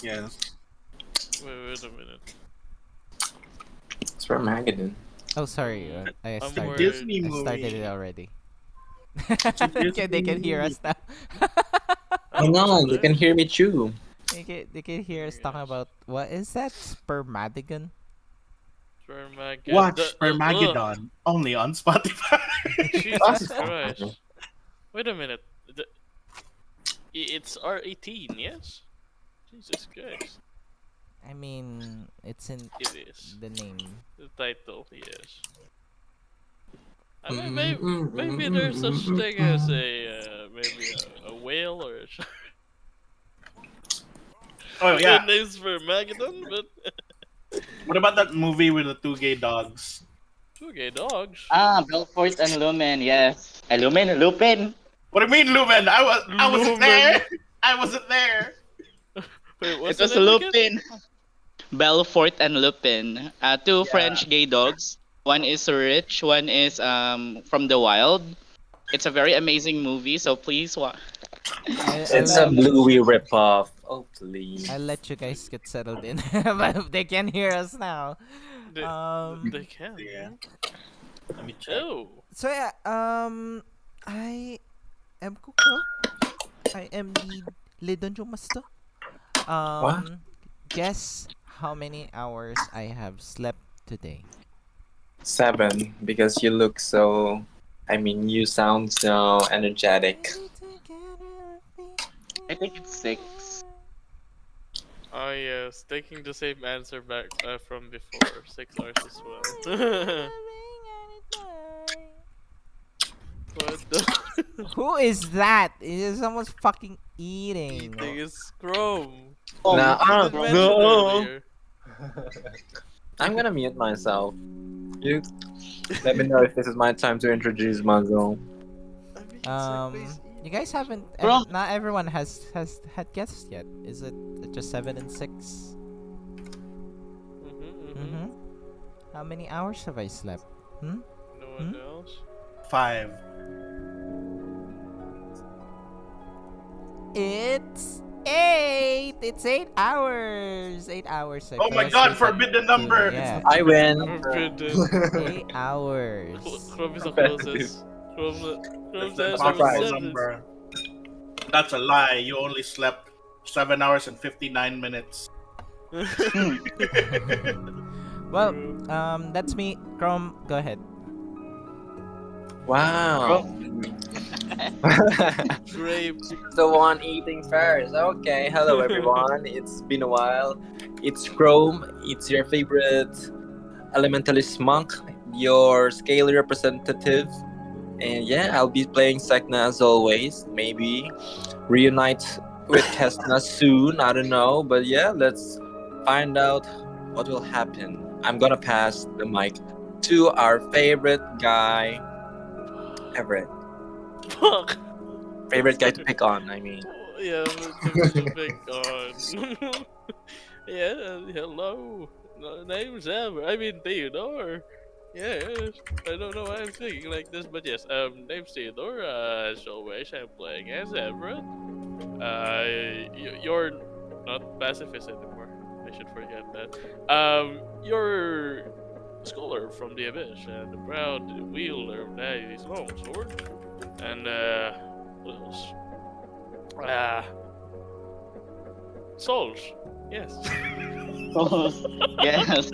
Yes. Wait a minute. It's from Magadan. Oh, sorry. I I'm It's a started. worried. Disney I started it movie. already. It's a They Disney can hear movie. us now. I Hang on, wasn't you can there. hear me too. They can hear us talking Yes. about what is that spermatigon? Watch Ugh. Spermageddon only on Spotify. Jesus Christ. Wait a minute. It's R18, yes? Jesus Christ. I mean, it's in It is. the name. The title, yes. I mean, Mm, mm, mm, maybe mm, there's such mm, thing as mm. maybe a whale or a shark. Oh The yeah. name's for Magadon, but What about that movie with the two gay dogs? two gay dogs. Ah, Belfort and Lumen, yes. Lumen, Lupin. What do you mean, Lumen? I wasn't there. Lumen. I wasn't there. Wait, It what's the was name again? Lupin. Belfort and Lupin. Two Yeah. French gay dogs. One is rich, one is from the wild. It's a very amazing movie, so please watch. It's a Bluey ripoff. Oh, please. I'll let you guys get settled in, but they can hear us now. They, they can. Yeah. Hmm? Let me check. Oh. So yeah, I am Kuko. I am the Dungeon Master. What? Guess how many hours I have slept today? 7, because you look so. I mean, you sound so energetic. I think it's 6. Oh yes, taking the same answer back from before. 6 hours as well. What the Who is that? Is someone's fucking eating? eating is Krome. Nah, You did mention no. earlier. I'm gonna mute myself. You let me know if this is my time to introduce myself. I mean, Segway's You guys haven't. Bro, Not everyone has had guests yet. Is it just 7 and 6? Mm-hmm. How many hours have I slept? Hmm. No one else. 5. It's 8. It's 8 hours. 8 hours. I Oh my fell God! asleep Forbidden at number. 2 a.m. I win. Forbidden. 8 hours. Krome is the That's closest. Chrome's The answer was Alright. impossible 7. number. That's a lie. You only slept 7 hours and 59 minutes. Well, that's me. Chrome, go ahead. Wow. Grape. The one eating first. Okay, hello everyone. It's been a while. It's Krome. It's your favorite elementalist monk, your scaly representative. And yeah, I'll be playing Sek'na as always. Maybe reunite with Kes'na soon. I don't know. But yeah, let's find out what will happen. I'm gonna pass the mic to our favorite guy, Everett. Fuck. Favorite guy to pick on, I mean. Yeah, to pick on. Yeah, hello. No, name's Everett. I mean Theodore. Yes. I don't know why I'm thinking like this, but yes. Name's Theodore. As always, I'm playing as Everett. You're not pacifist anymore. I should forget that. You're a scholar from the abyss and the proud wielder of Daddy's long sword. And what else? Ah, souls. Yes. yes.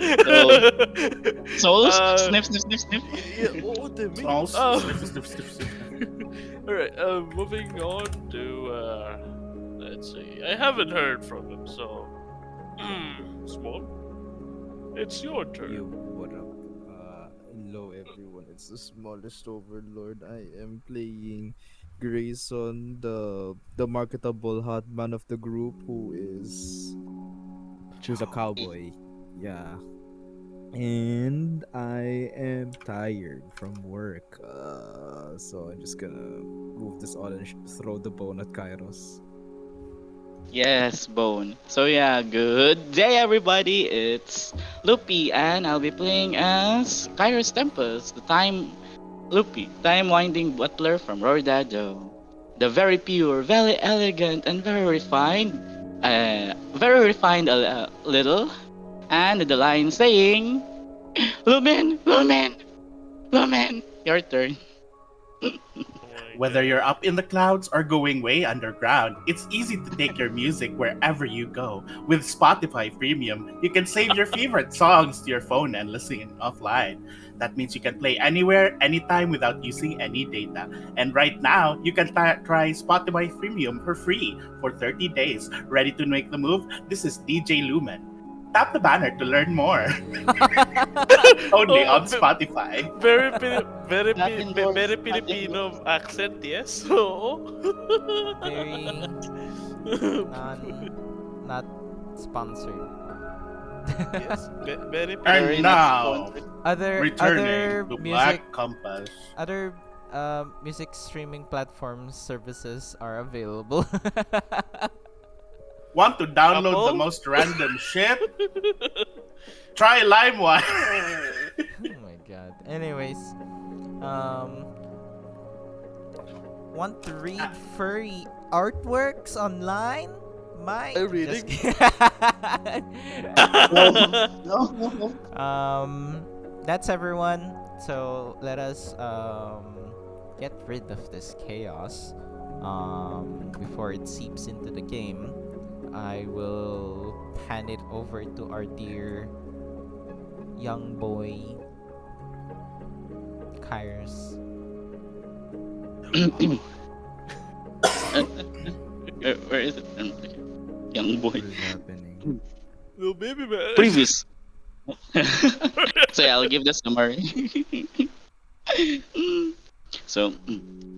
So, souls, sniff, sniff, sniff, sniff. Yeah, what do you mean? Oh, Oh. sniff, sniff, sniff. Alright, moving on to, let's see. I haven't heard from him, so. Small, it's your turn. Yo, what up? Hello everyone, it's the smallest overlord. I am playing Grayson, the marketable hot man of the group who's a cowboy. Yeah. And I am tired from work. So I'm just gonna move this on and throw the bone at Kairos. Yes, Bone. So yeah, good day everybody. It's Loopy and I'll be playing as Kairos Tempest, the time winding butler from Rordado. The very pure, very elegant, and very refined very refined a little, and the line saying, Lumen, Lumen, Lumen, your turn. Oh my Whether you're god. up in the clouds or going way underground, it's easy to take your music wherever you go. With Spotify Premium, you can save your favorite songs to your phone and listen offline. That means you can play anywhere, anytime without using any data. And right now, you can try Spotify Premium for free for 30 days. Ready to make the move? This is DJ Lumen. Tap the banner to learn more. Only Oh, on Spotify. Not endorsed, Very not Filipino endorsed. accent, yes. Oo. Very not sponsored. Yes, very Very And Filipino. not now, sponsored. returning Other to music Black Compass. other music streaming platforms services are available. Want to download the Apple? most random shit? Try LimeWire. Oh my god. Anyways, um want to read furry artworks online? My I'm just reading. kidding. No, no. That's everyone. So let us get rid of this chaos before it seeps into the game. I will hand it over to our dear young boy Kairos. Where is it? Young boy. What is happening? No baby man. Previous. So yeah, I'll give the summary. So,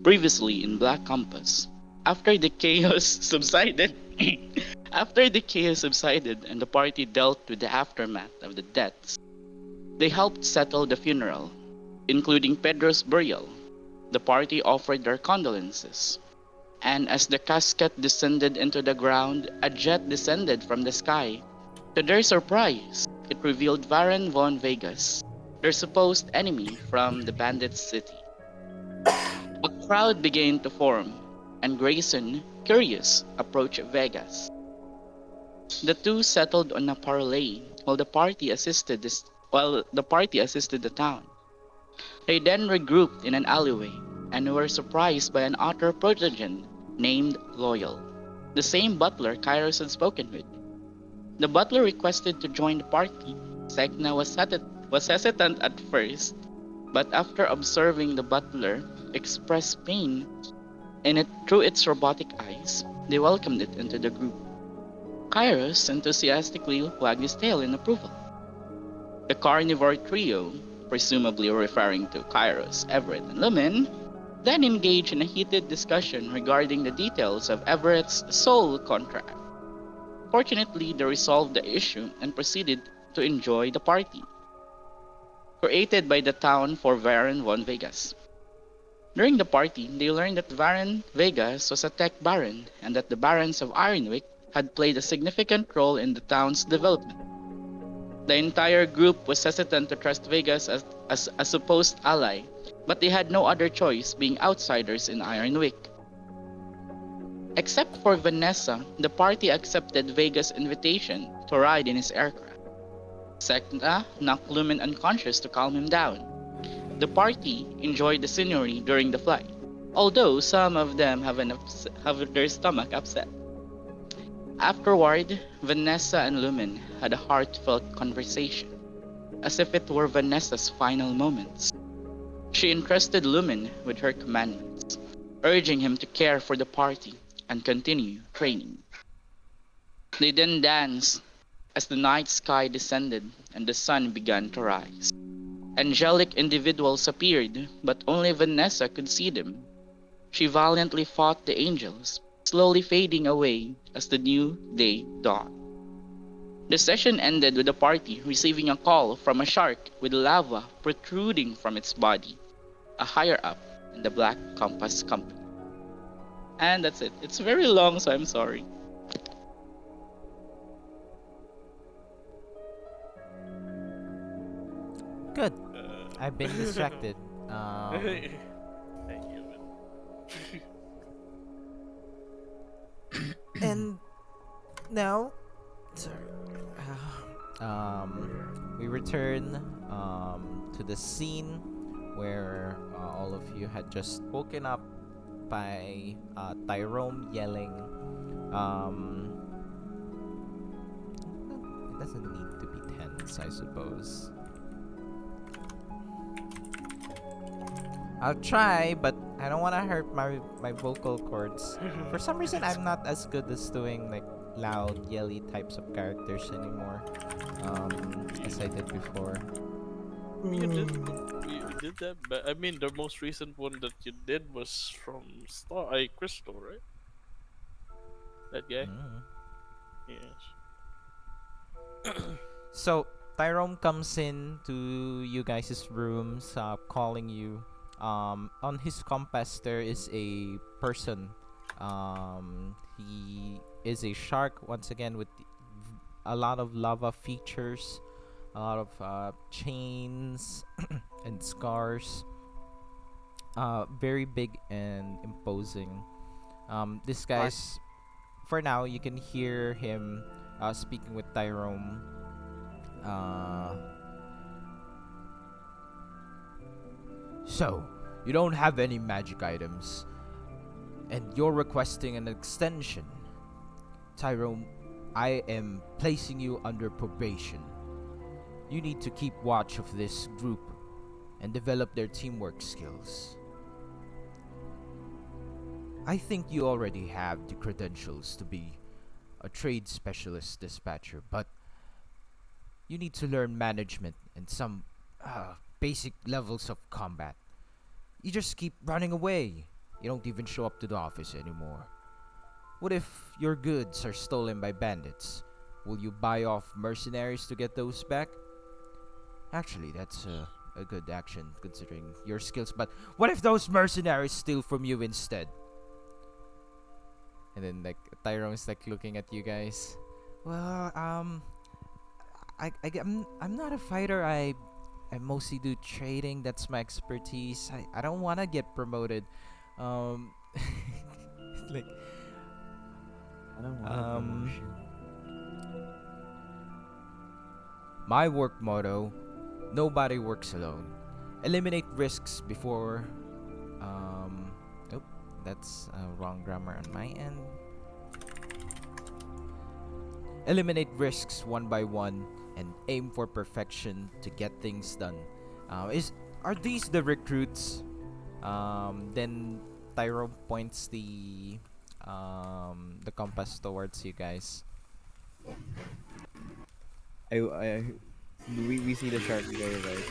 previously in Black Compass, after the chaos subsided, after the chaos subsided and the party dealt with the aftermath of the deaths, they helped settle the funeral, including Pedro's burial. The party offered their condolences, and as the casket descended into the ground, a jet descended from the sky. To their surprise, it revealed Baron von Vegas, their supposed enemy from the bandit city. A crowd began to form, and Grayson, curious, approached Vegas. The two settled on a parley while the party assisted the town. They then regrouped in an alleyway and were surprised by an otter protogen named Loyal, the same butler Kairos had spoken with. The butler requested to join the party. Sek'na was hesitant at first, but after observing the butler express pain in it through its robotic eyes, they welcomed it into the group. Kairos enthusiastically wagged his tail in approval. The carnivore trio, presumably referring to Kairos, Everett, and Lumen, then engaged in a heated discussion regarding the details of Everett's soul contract. Fortunately, they resolved the issue and proceeded to enjoy the party, created by the town for Baron von Vegas. During the party, they learned that Baron Vegas was a tech baron and that the barons of Ironwick had played a significant role in the town's development. The entire group was hesitant to trust Vegas as a supposed ally, but they had no other choice being outsiders in Ironwick. Except for Vanessa, the party accepted Vegas' invitation to ride in his aircraft. Sek'na knocked Lumen unconscious to calm him down. The party enjoyed the scenery during the flight, although some of them have their stomach upset. Afterward, Vanessa and Lumen had a heartfelt conversation, as if it were Vanessa's final moments. She entrusted Lumen with her commandments, urging him to care for the party and continue training. They then danced as the night sky descended and the sun began to rise. Angelic individuals appeared, but only Vanessa could see them. She valiantly fought the angels, slowly fading away as the new day dawned. The session ended with the party receiving a call from a shark with lava protruding from its body, a higher up in the Black Compass Company. And that's it. It's very long, so I'm sorry. Good. Uh, I've been distracted. Thank you, man. And Now, we return to the scene where all of you had just woken up by Tyrone yelling. It doesn't need to be tense, I suppose. I'll try, but I don't want to hurt my vocal cords. For some reason, I'm not as good as doing like loud, yelly types of characters anymore, as I did before. You did, you did that, but I mean, the most recent one that you did was from Crystal, right? That guy. Mm. Yes. So Tyrone comes in to you guys' rooms, calling you. On his compass there is a person. He is a shark once again with a lot of lava features, a lot of chains and scars. Very big and imposing. This guy's, for now, you can hear him speaking with Tyrone. So, you don't have any magic items, and you're requesting an extension. Tyrone, I am placing you under probation. You need to keep watch of this group and develop their teamwork skills. I think you already have the credentials to be a trade specialist dispatcher, but you need to learn management and some basic levels of combat. You just keep running away. You don't even show up to the office anymore. What if your goods are stolen by bandits? Will you buy off mercenaries to get those back? Actually, that's a good action considering your skills, but what if those mercenaries steal from you instead? And then like Tyrone's like looking at you guys. Well, I'm not a fighter. I mostly do trading. That's my expertise. I don't want to get promoted. Like I don't want a promotion. my work motto: nobody works alone. Eliminate risks before. Nope, that's wrong grammar on my end. Eliminate risks one by one and aim for perfection to get things done. Are these the recruits? Then Tyrone points the compass towards you guys. We see the shark guy, right?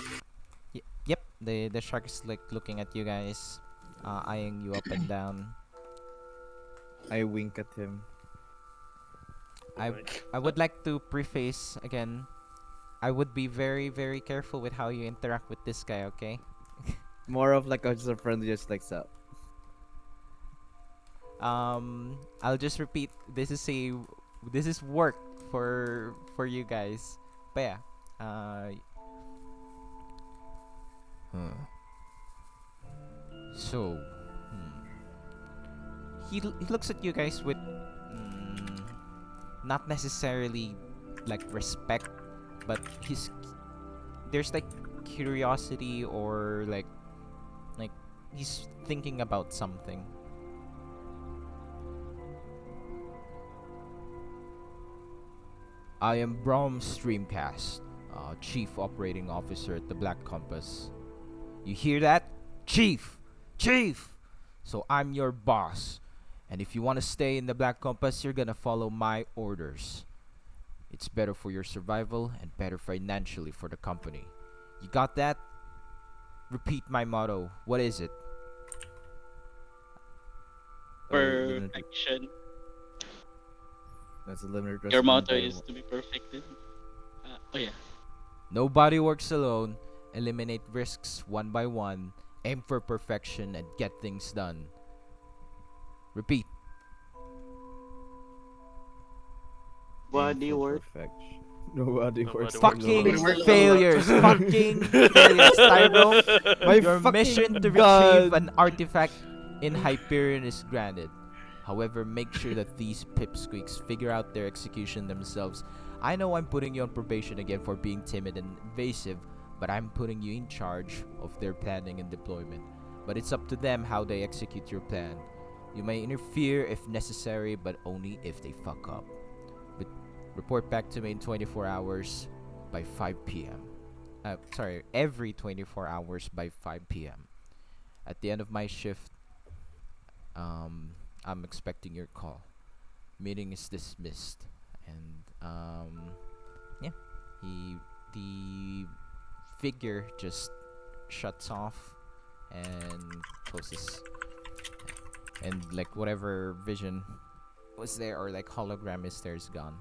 Yep, the shark is like looking at you guys, eyeing you up and down. I wink at him. I would like to preface again. I would be very very careful with how you interact with this guy. Okay. More of like just a friend, just like so. I'll just repeat. This is work for you guys. But yeah. So, he looks at you guys with not necessarily like respect, but there's like curiosity or like he's thinking about something. I am Brom Streamcast, Chief Operating Officer at the Black Compass. You hear that? Chief! Chief! So I'm your boss. And if you want to stay in the Black Compass, you're gonna follow my orders. It's better for your survival and better financially for the company. You got that? Repeat my motto. What is it? Perfection. That's a limited. Your motto is to be perfected. Oh yeah. Nobody works alone. Eliminate risks one by one. Aim for perfection and get things done. Repeat. Body work. Perfection. Nobody works. Fucking alone. failures. Fucking failures, Tyrone. My Your fucking mission to God. retrieve an artifact in Hyperion is granted. However, make sure that these pipsqueaks figure out their execution themselves. I know I'm putting you on probation again for being timid and invasive, but I'm putting you in charge of their planning and deployment. But it's up to them how they execute your plan. You may interfere if necessary, but only if they fuck up. But report back to me in 24 hours by 5 p.m. Every 24 hours by 5 p.m. At the end of my shift, I'm expecting your call. Meeting is dismissed. And, yeah. The figure just shuts off and closes. And, like, whatever vision was there or, like, hologram is there is gone.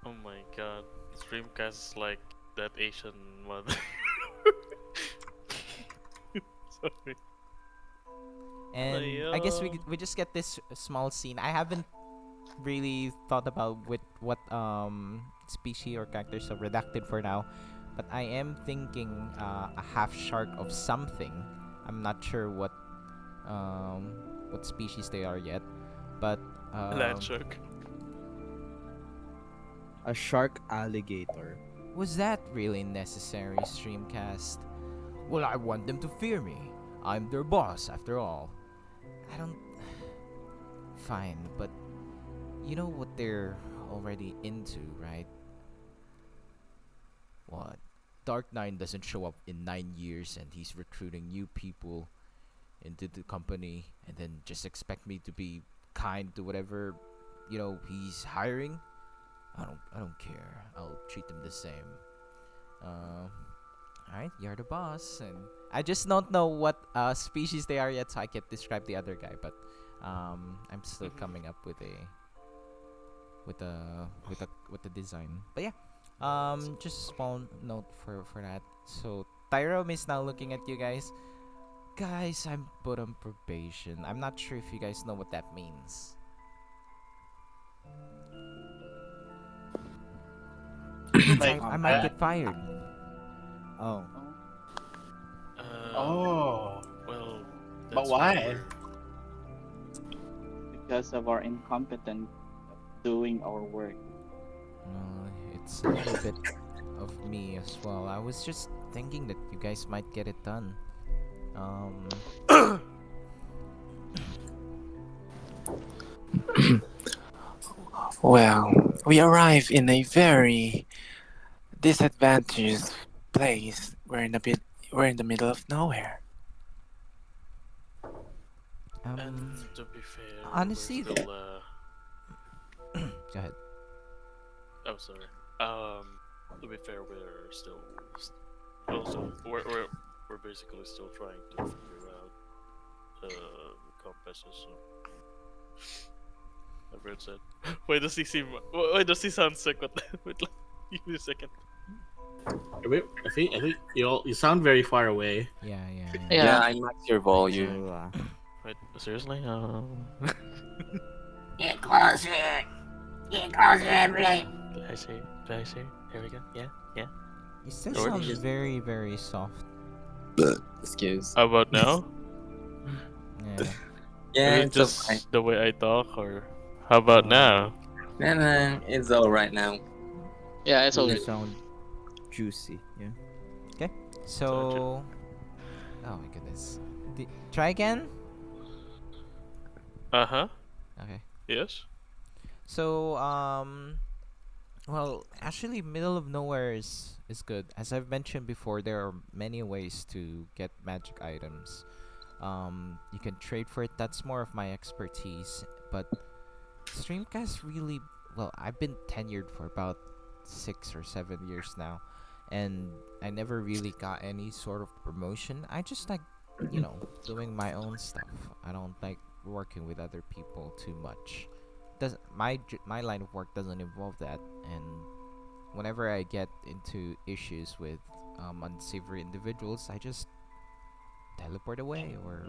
Oh my god. Streamcast is like that Asian mother. Sorry. And I guess we just get this small scene. I haven't really thought about with what species or characters are redacted for now, but I am thinking a half shark of something. I'm not sure what species they are yet, but Land shark. A shark alligator. was that really necessary, Streamcast? Well, I want them to fear me. I'm their boss, after all. I don't. Fine, but you know what they're already into, right? What? Dark Nine doesn't show up in 9 years and he's recruiting new people into the company and then just expect me to be kind to whatever, he's hiring? I don't care. I'll treat them the same. Alright, you're the boss, and I just don't know what species they are yet, so I can't describe the other guy. But I'm still coming up with the design. But yeah, just a small note for that. So Tyrone is now looking at you guys. Guys, I'm put on probation. I'm not sure if you guys know what that means. Like, I might get fired. Oh. Oh. Well, But that's why? weird. Because of our incompetent doing our work. It's a little bit of me as well. I was just thinking that you guys might get it done. Well, we arrive in a very disadvantaged place. We're in the middle of nowhere. And to be fair, honestly, we're still, go ahead. oh, sorry. To be fair, we're still also we're basically still trying to figure out compasses. So Everett said, "Why does he seem? Why does he sound sick?" Wait, give me a second. Wait, I think you sound very far away. Yeah. Yeah, I max your volume. Wait, seriously? Get closer! Get closer, Everett! Do I say? Here we go. Yeah. It still Or sounds just- very, very soft. Excuse. How about now? Yeah. Yeah, Is it it's just okay. the way I talk, or how about now? Nah, it's all right now. Yeah, it's You already. sound juicy. Yeah. So, oh my goodness. Try again. Uh-huh. Okay. Yes. So, well, actually, middle of nowhere is good. As I've mentioned before, there are many ways to get magic items. You can trade for it. That's more of my expertise. But Streamcast really, well, I've been tenured for about 6 or 7 years now, and I never really got any sort of promotion. I just like, doing my own stuff. I don't like working with other people too much. My line of work doesn't involve that, and whenever I get into issues with unsavory individuals, I just teleport away or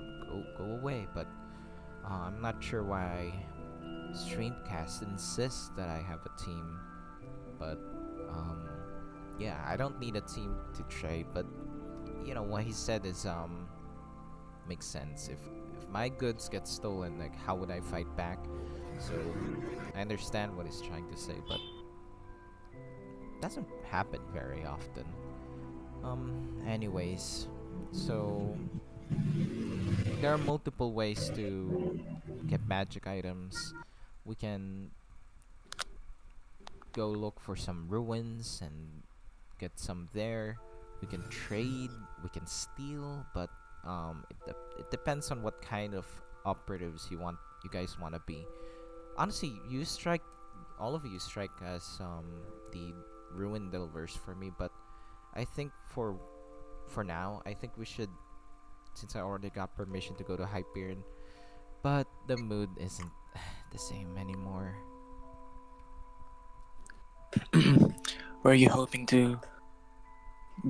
go away. But I'm not sure why Streamcast insists that I have a team, but yeah, I don't need a team to trade. But what he said is makes sense. If my goods get stolen, like how would I fight back? So I understand what he's trying to say, but doesn't happen very often. Anyways, so there are multiple ways to get magic items. We can go look for some ruins and get some there. We can trade, we can steal, but it depends on what kind of operatives you guys want to be. Honestly, you strike all of you strike as the ruin delvers for me, but I think for now, I think we should, since I already got permission to go to Hyperion, but the mood isn't the same anymore. Were you hoping to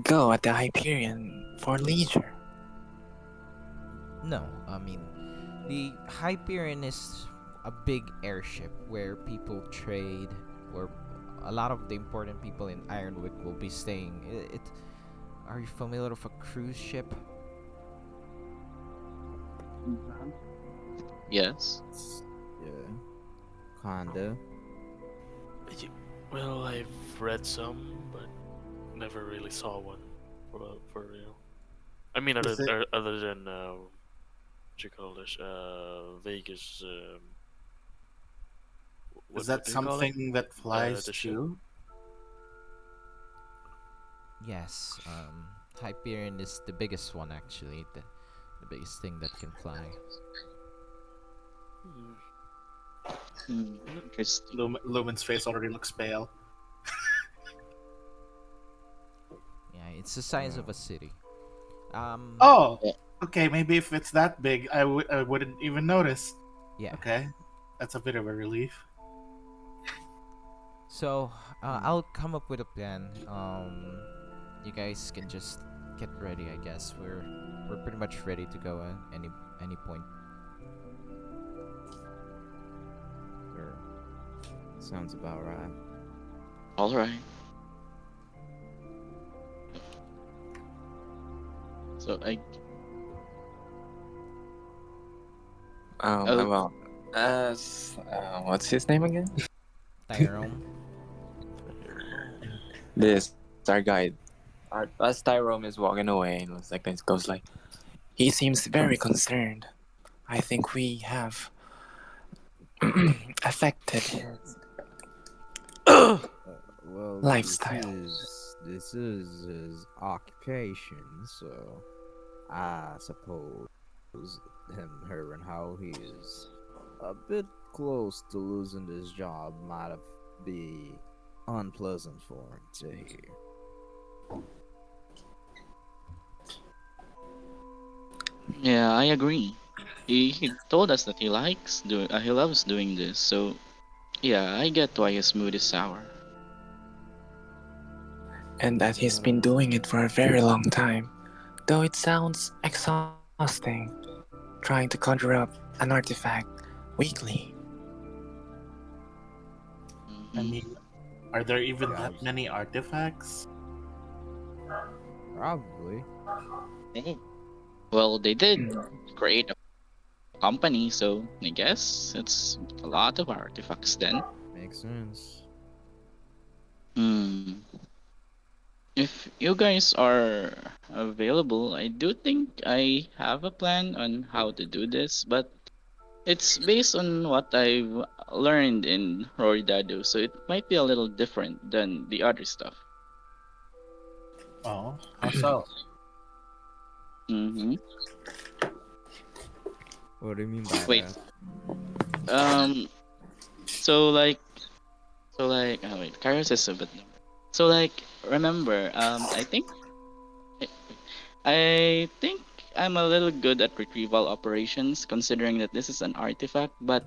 go at the Hyperion for leisure? No, I mean, the Hyperion is a big airship where people trade, where a lot of the important people in Ironwick will be staying. Are you familiar with a cruise ship? Yes. Yeah, kinda. Y- Well, I've read some, but never really saw one for real. I mean, Is it other than what you call this, Vegas. is What that do you call it? something that flies The ship. too? Yes, Hyperion is the biggest one actually, the biggest thing that can fly. Hmm. Hmm, interesting. Lumen's face already looks pale. Yeah, it's the size of Uh, a city. Um, Oh, Yeah. okay. Maybe if it's that big, I wouldn't even notice. yeah. Okay, that's a bit of a relief. So, hmm. I'll come up with a plan. You guys can just get ready. I guess we're pretty much ready to go at any point. Sure. Sounds about right. All right. So I oh Well, what's his name again? Tyrone. This our guide. As Tyrone is walking away, and it's like it goes like, he seems very concerned. I think we have affected his Well, lifestyle. this is his occupation, so I suppose her, and how he is a bit close to losing his job might have be unpleasant for him to hear. yeah, I agree. He told us that he loves doing this. So yeah, I get why his mood is sour. And that he's been doing it for a very long time. Though it sounds exhausting, trying to conjure up an artifact weekly. I Hmm. mean, are there even Yeah, I that was many artifacts? probably Well, they did create a company, so I guess it's a lot of artifacts then. makes sense. Hmm. If you guys are available, I do think I have a plan on how to do this, but it's based on what I've learned in Rory Dado, so it might be a little different than the other stuff. Oh, how so? Mm-hmm. What do you mean by Wait. that? Um. So like. Oh wait. Kairos is a bit. So like. Remember. I think I'm a little good at retrieval operations, considering that this is an artifact, but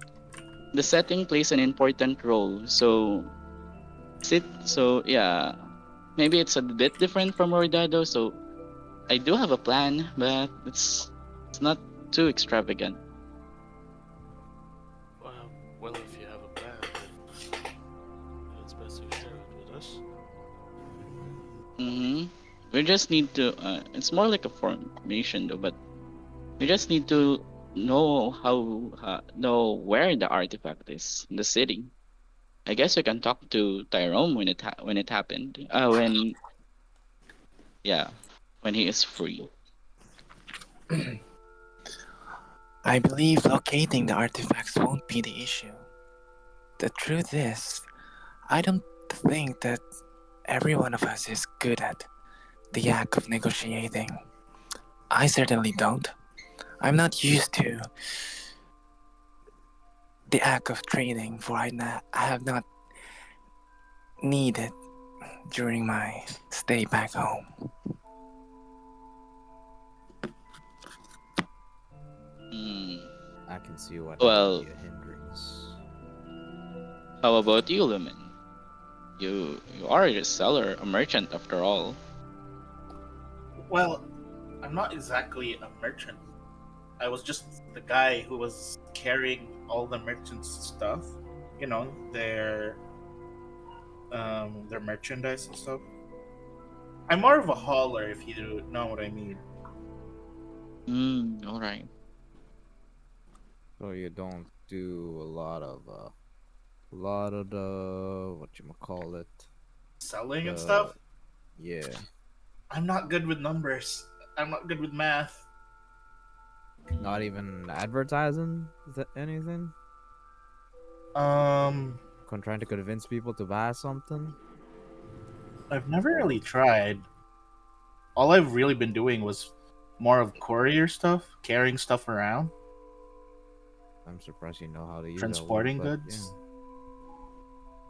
the setting plays an important role. So yeah, maybe it's a bit different from Roydado. So I do have a plan, but it's not too extravagant. Well, if you have a plan, then it's best you share it with us. Mm-hmm. We just need to. It's more like a formation though, but we just need to know how know where the artifact is in the city. I guess we can talk to Tyrone when when it happened. When yeah, when he is free. I believe locating the artifacts won't be the issue. The truth is, I don't think that every one of us is good at the act of negotiating. I certainly don't. I'm not used to the act of trading, for I have not needed during my stay back home. Hmm. I can see why that would Well, be a hindrance. how about you, Lumen? You are a seller, a merchant after all. Well, I'm not exactly a merchant. I was just the guy who was carrying all the merchants' stuff. You know, their merchandise and stuff. I'm more of a hauler, if you know what I mean. Hmm. All right. So you don't do a lot of the what you call it, Selling and the stuff. yeah, I'm not good with numbers. I'm not good with math. not even advertising anything. Um, Trying to convince people to buy something. I've never really tried. All I've really been doing was more of courier stuff, carrying stuff around, I'm surprised you know how to use that word, transporting but yeah. goods.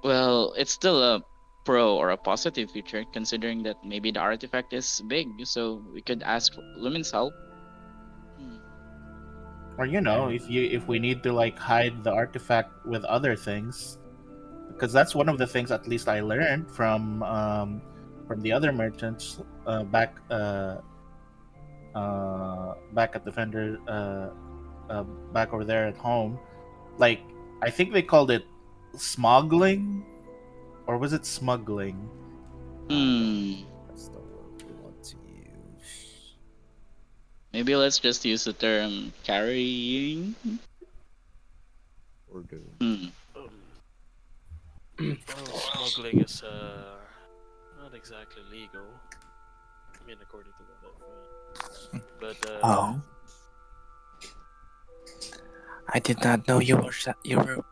Well, it's still a pro or a positive feature, considering that maybe the artifact is big, so we could ask Lumen's help. Hmm. Or you know, And if we need to like hide the artifact with other things, because that's one of the things at least I learned from the other merchants back at the vendor uh, back over there at home. Like I think they called it smuggling, or was it smuggling? I don't Hmm. think that's the word we want to use. Maybe let's just use the term carrying. Or do. Hmm. Um, well, smuggling is not exactly legal. I mean, according to what I've read. But Oh, I did not know you were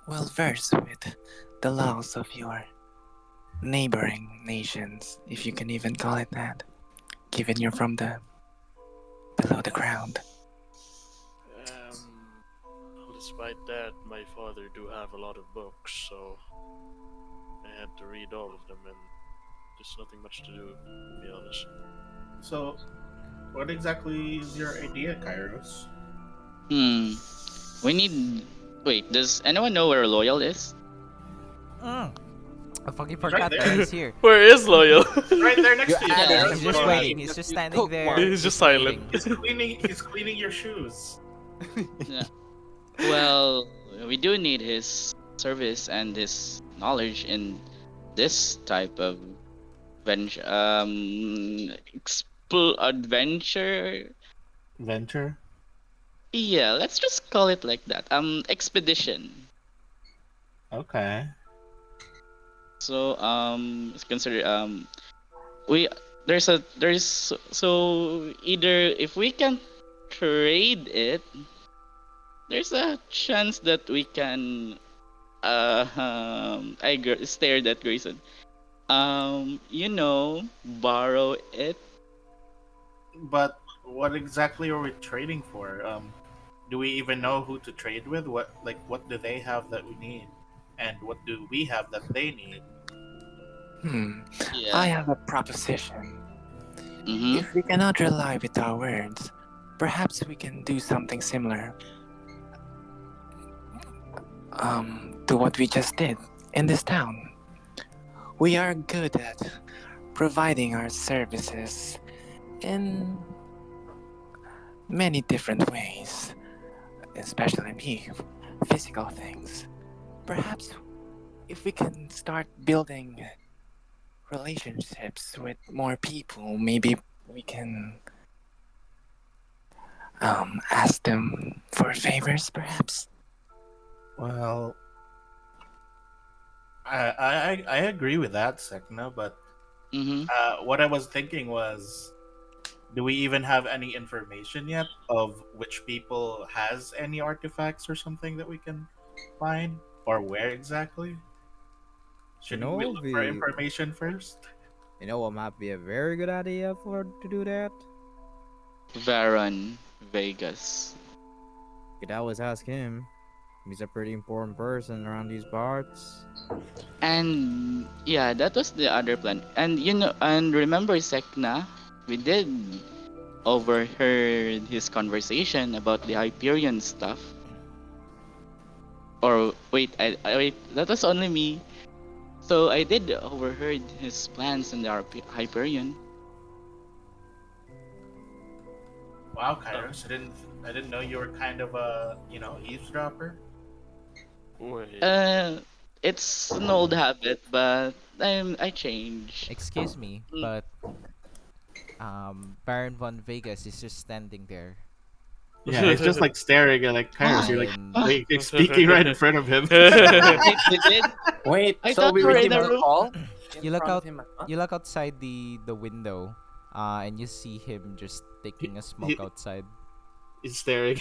well versed with the laws of your neighboring nations, if you can even call it that, given you're from the below the ground. um, well, despite that, my father do have a lot of books, so I had to read all of them, and there's nothing much to do, to be honest. So, what exactly is your idea, Kairos? Hmm. We need. Wait, does anyone know where Loyal is? Mm, I fucking He's right forgot that there. he's here. Where is Loyal? He's right there You next to you, added Yeah. him He's Kairos. What for do just you us. waiting. mean? He's just Just standing cook there, one. He's just just silent. waiting. He's cleaning your shoes. Yeah. Well, we do need his service and his knowledge in this type of venture. Adventure. Venture. Yeah, let's just call it like that. Expedition. Okay. So it's consider we there's so either if we can trade it, there's a chance that we can stared at Grayson. Borrow it. But what exactly are we trading for? Do we even know who to trade with? What do they have that we need, and what do we have that they need? Hmm, I Yeah. have a proposition. Mm-hmm. If we cannot rely with our words, perhaps we can do something similar to what we just did in this town. We are good at providing our services in many different ways, especially me, physical things. Perhaps if we can start building relationships with more people, maybe we can ask them for favors, perhaps? Well, I agree with that, Sek'na, but Mm-hmm. what I was thinking was, do we even have any information yet of which people has any artifacts or something that we can find, or where exactly? You Shouldn't we know, look for be information first? you know what might be a very good idea for to do that? Varon Vegas. You could always ask him. He's a pretty important person around these parts. And yeah, that was the other plan. And and remember Sek'na, we did overheard his conversation about the Hyperion stuff. Or wait, wait, that was only me. So I did overheard his plans in the Hyperion. Wow, Oh, Kairos, I didn't know you were kind of a eavesdropper. wait. It's an old habit, but I change. Excuse me, Mm. but Baron von Vegas is just standing there, Yeah, it's just like staring at like Kairos. You're like, and like speaking right in front of him. Wait, we did. Wait, I so thought we we were will in give a him a room. call in you look front of out. him. Huh? You look outside the window, and you see him just taking a smoke outside. He's staring.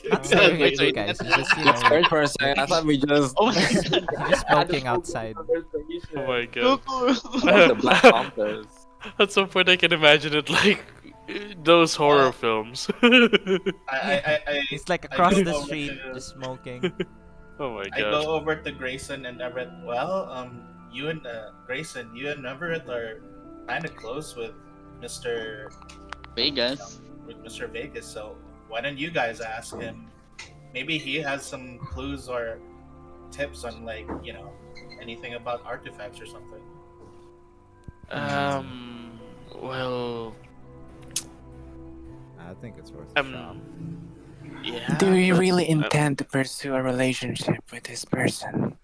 Not Yeah, staring Wait, at you wait, guys. He's that's just Just scared for a second. I thought we just oh my god. he's just smoking outside. Oh my god. the Black Panthers. At some point, I can imagine it like those horror films. He's like I across go the over street, to just smoking. Oh my I god. go over to Grayson and Everett. Well, you and Grayson, you and Everett are kind of close with Mister Vegas. Vegas. So why don't you guys ask him? Maybe he has some clues or tips on anything about artifacts or something. Um. Well. I think it's worth a shot. Yeah. Do you but really I don't- intend to pursue a relationship with this person?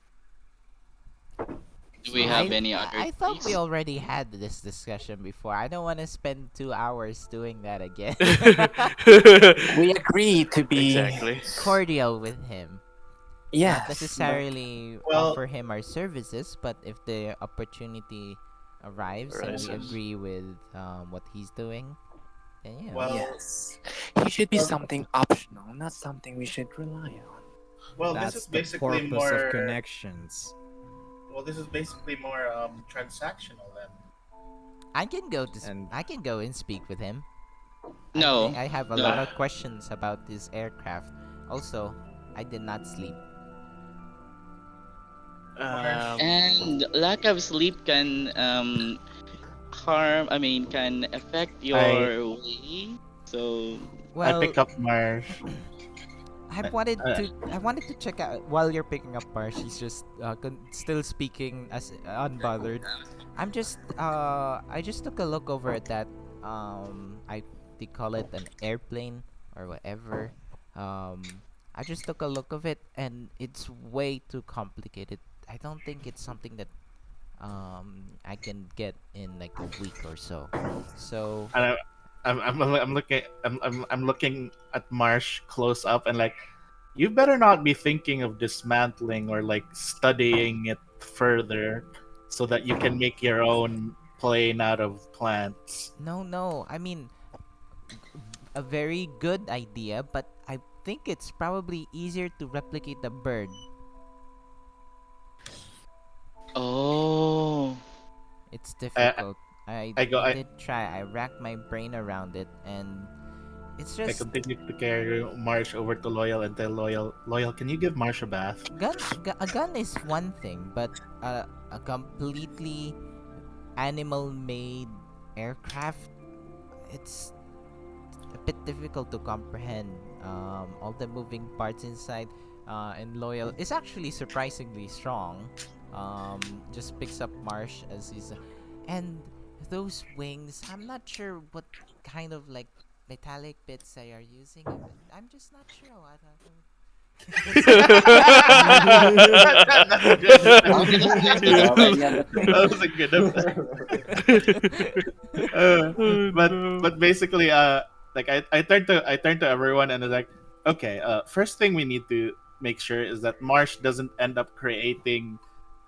Do we have any other I thought we tricks? already had this discussion before. I don't want to spend 2 hours doing that again. We agree to be. Exactly. Cordial with him. Not Yes. necessarily Well- offer him our services, but if the opportunity arrives and we Arises. agree with what he's doing, then yeah. Well, Yes. He should be something optional, not something we should rely on. well, That's this is the basically purpose more. of connections. Well, this is basically more transactional then. I can go to And- I can go and speak with him. No. I have a No. lot of questions about this aircraft. Also, I did not sleep. Um, And lack of sleep can can affect your way. So Well, I pick up Marsh. I wanted to check out while you're picking up Marsh. She's just still speaking as unbothered. I just took a look over at that they call it an airplane or whatever. I just took a look of it and it's way too complicated. I don't think it's something that I can get in like a week or so. So And I'm looking at Marsh close up and like, you better not be thinking of dismantling or like studying it further so that you can make your own plane out of plants. no. I mean, a very good idea, but I think it's probably easier to replicate the bird. oh, It's difficult. I I did try. I racked my brain around it, and it's I just continue to carry Marsh over to Loyal and tell Loyal, can you give Marsh a bath? a gun is one thing, but a completely animal-made aircraft, it's a bit difficult to comprehend. All the moving parts inside, and Loyal is actually surprisingly strong. Just picks up Marsh as he's, and those wings. I'm not sure what kind of like metallic bits they are using. I'm just not sure what. That's good. Yeah. That was a good. Oh, But no. but basically, Like I turned to everyone and was like, okay, first thing we need to make sure is that Marsh doesn't end up creating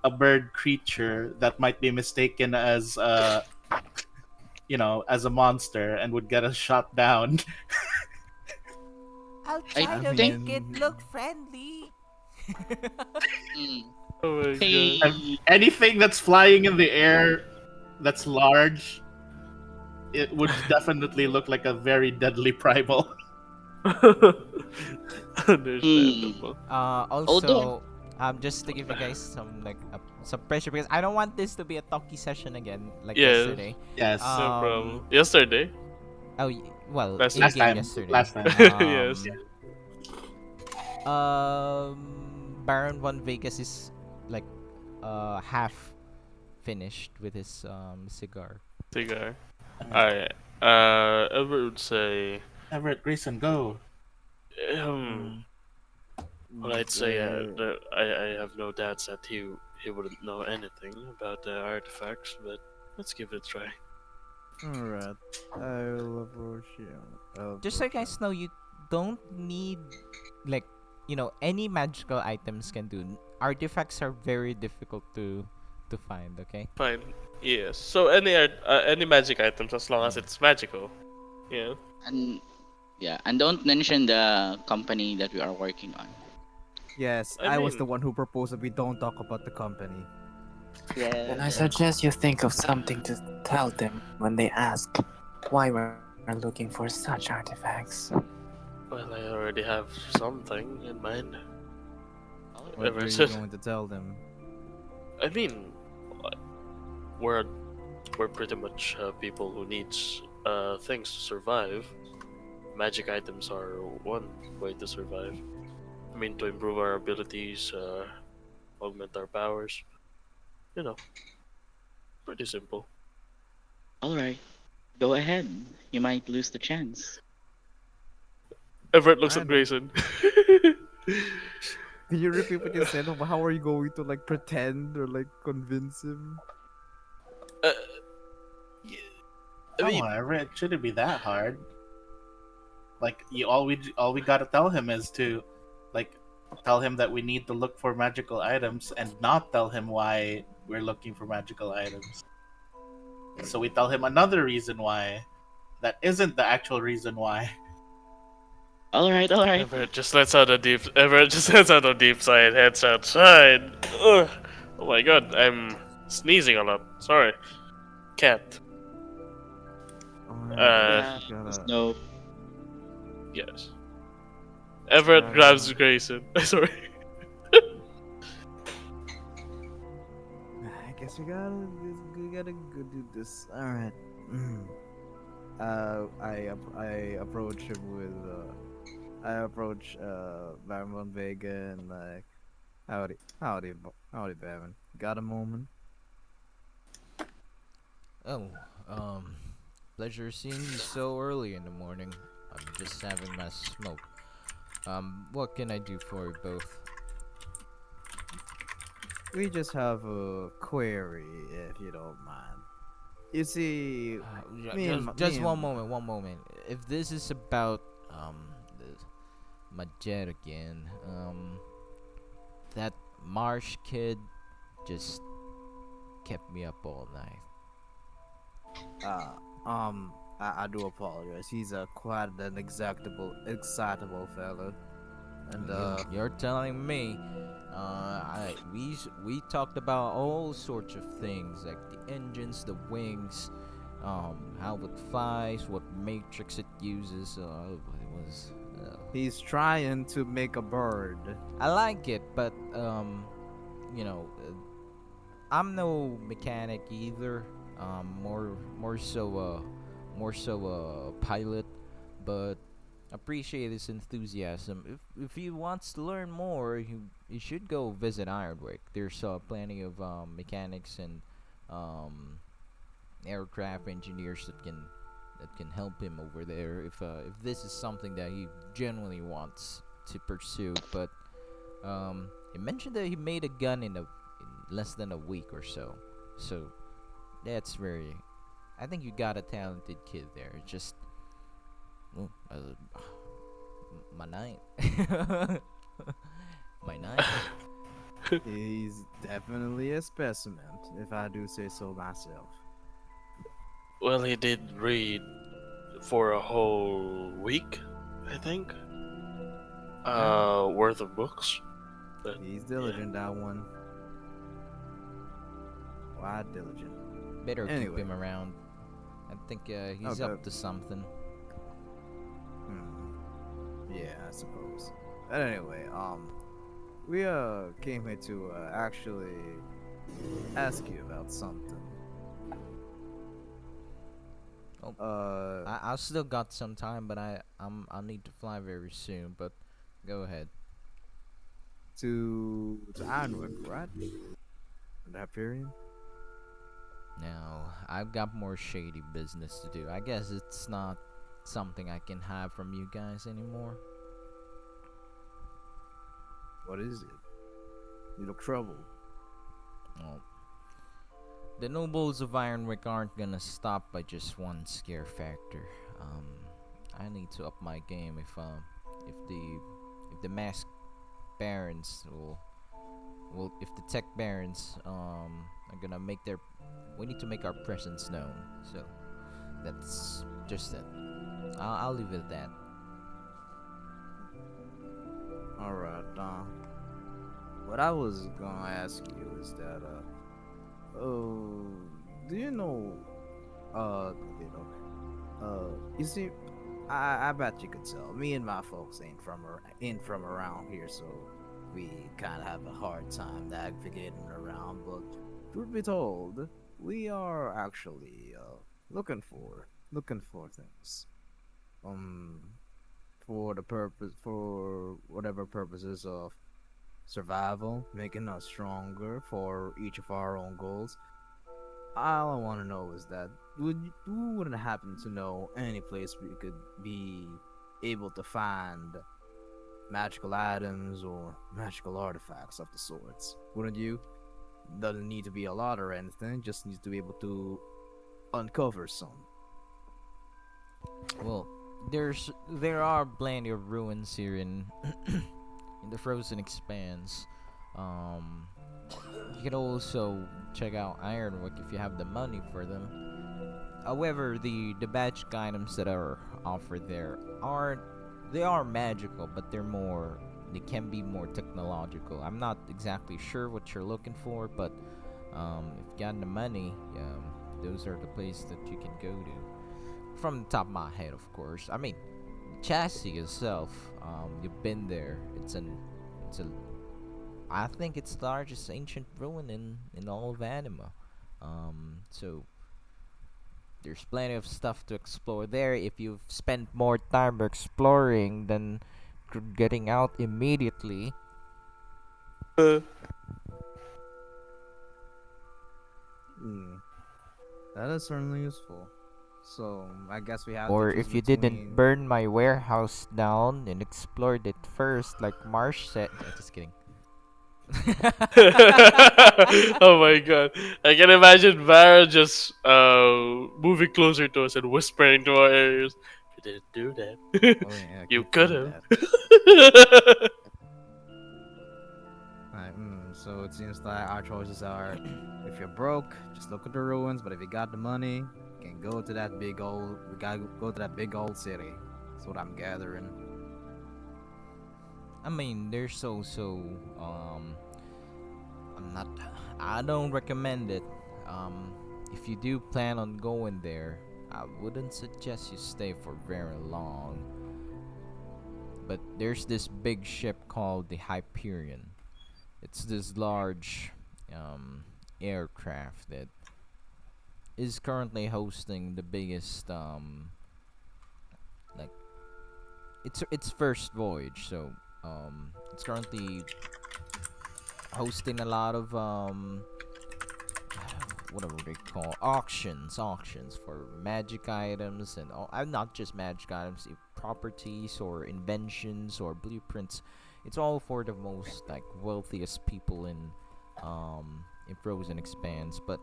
a bird creature that might be mistaken as as a monster and would get us shot down. I'll I try I to think. make it mean, look friendly. Mm, Oh my god. I Anything that's flying in the air that's large, it would definitely look like a very deadly primal. hmm. Understandable. Although Also, just to give you guys some like some pressure because I don't want this to be a talky session again like Yes, yesterday. Yes. no Um, problem. Yesterday, oh well, last in week. Last game time. yesterday. Last time. Yes. Baron von Vegas is like half finished with his cigar. Cigar. Alright. Alright. Everett would say, Everett, Grayson, go. um, mm, well, I'd say uh, I have no doubts that he wouldn't know anything about the artifacts, but let's give it a try. alright. I'll approach him. I'll Just so you approach guys him. know, you don't need like any magical items can do. Artifacts are very difficult to find. Okay. Fine. Yes. So any magic items as long as it's magical. Yeah. and yeah, and don't mention the company that we are working on. Yes, I I was mean, the one who proposed that we don't talk about the company. Then I suggest you think of something to tell them when they ask why we're looking for such artifacts. well, I already have something in mind. What Ever are you since, going to tell them? I mean, we're we're pretty much people who needs things to survive. Magic items are one way to survive. I mean, to improve our abilities, augment our powers. You know, pretty simple. All right, go ahead. You might lose the chance. Everett looks I at know. Grayson. Can you repeat what you said? How are you going to like pretend or like convince him? uh, yeah, I Come mean, on, Everett. It shouldn't be that hard. Like all we gotta tell him is to, like, tell him that we need to look for magical items and not tell him why we're looking for magical items. So we tell him another reason why that isn't the actual reason why. All right, all right. Everett just lets out a deep. Everett just lets out a deep sigh and heads outside. Ugh. Oh my god, I'm sneezing a lot. Sorry, cat. Alright, I Uh, guess Yeah, we gotta. no. yes. Everett grabs gotta Grayson. Sorry. I guess we gotta go do this. All right. I approach him with I approach Baron von Vega and like howdy Baron. Got a moment? Oh, pleasure seeing you so early in the morning. I'm just having my smoke. What can I do for you both? We just have a query if you don't mind. You see, Just one moment, one moment. If this is about the, my jet again, that Marsh kid just kept me up all night. I do apologize. He's a quite an excitable fellow, and You're telling me. We talked about all sorts of things like the engines, the wings, how it flies, what matrix it uses. It was. he's trying to make a bird. I like it, but you know, I'm no mechanic either. More so a pilot, but appreciate his enthusiasm. If he wants to learn more, he should go visit Ironwork. There's plenty of mechanics and um, aircraft engineers that can help him over there if this is something that he genuinely wants to pursue. But he mentioned that he made a gun in less than a week or so. So that's very. I think you got a talented kid there. Just Ooh, my night. My night. He's definitely a specimen, if I do say so myself. Well, he did read for a whole week, I think. Worth of books. But He's yeah. diligent, that one. Why diligent? Better keep Anyway. him around. I think he's Okay. up to something. Yeah, I suppose. But anyway, we came here to actually ask you about something. Oh. Uh, I still got some time, but I'll need to fly very soon. But go ahead. to Ironwood, right? The Hyperion. Now I've got more shady business to do. I guess it's not something I can have from you guys anymore. What is it? You look troubled. Well, the nobles of Ironwick aren't gonna stop by just one scare factor. I need to up my game if the masked barons will if the tech barons are gonna make their we need to make our presence known. So that's just it. I'll leave it at that. All right. What I was gonna ask you is that oh, do you know you see, I bet you could tell. Me and my folks ain't from around here, so we kind of have a hard time navigating around. But truth be told, we are actually looking for things. Um, for whatever purposes of survival, making us stronger for each of our own goals. All I want to know is that you wouldn't happen to know any place we could be able to find magical items or magical artifacts of the sorts, wouldn't you? Doesn't need to be a lot or anything, just needs to be able to uncover some. Well, there are plenty of ruins here in in the Frozen Expanse. Um, you can also check out Ironwick if you have the money for them. However, the magic items that are offered there aren't they are magical, but they can be more technological. I'm not exactly sure what you're looking for, but if you got the money, those are the places that you can go to. From the top of my head, of course. I mean, chassis itself, you've been there. It's a, I think it's the largest ancient ruin in all of Anima. So there's plenty of stuff to explore there if you've spent more time exploring than getting out immediately. Hmm, that is certainly useful. So I guess we have to Or choose if you didn't between. burn my warehouse down and explored it first, like Marsh said. Just kidding. Oh my god. I can imagine Vara just moving closer to us and whispering to our ears. You didn't do that. Oh yeah, I You keep could doing have. that. So it seems like our choices are: if you're broke, just look at the ruins. But if you got the money, you can go to that big old. We gotta go to that big old city. That's what I'm gathering. I mean, there's also I'm not. I don't recommend it. If you do plan on going there, I wouldn't suggest you stay for very long. But there's this big ship called the Hyperion. It's this large aircraft that is currently hosting the biggest like its first voyage. So it's currently hosting a lot of whatever they call auctions for magic items and all. Not just magic items, properties or inventions or blueprints. It's all for the most like wealthiest people in Frozen Expanse. But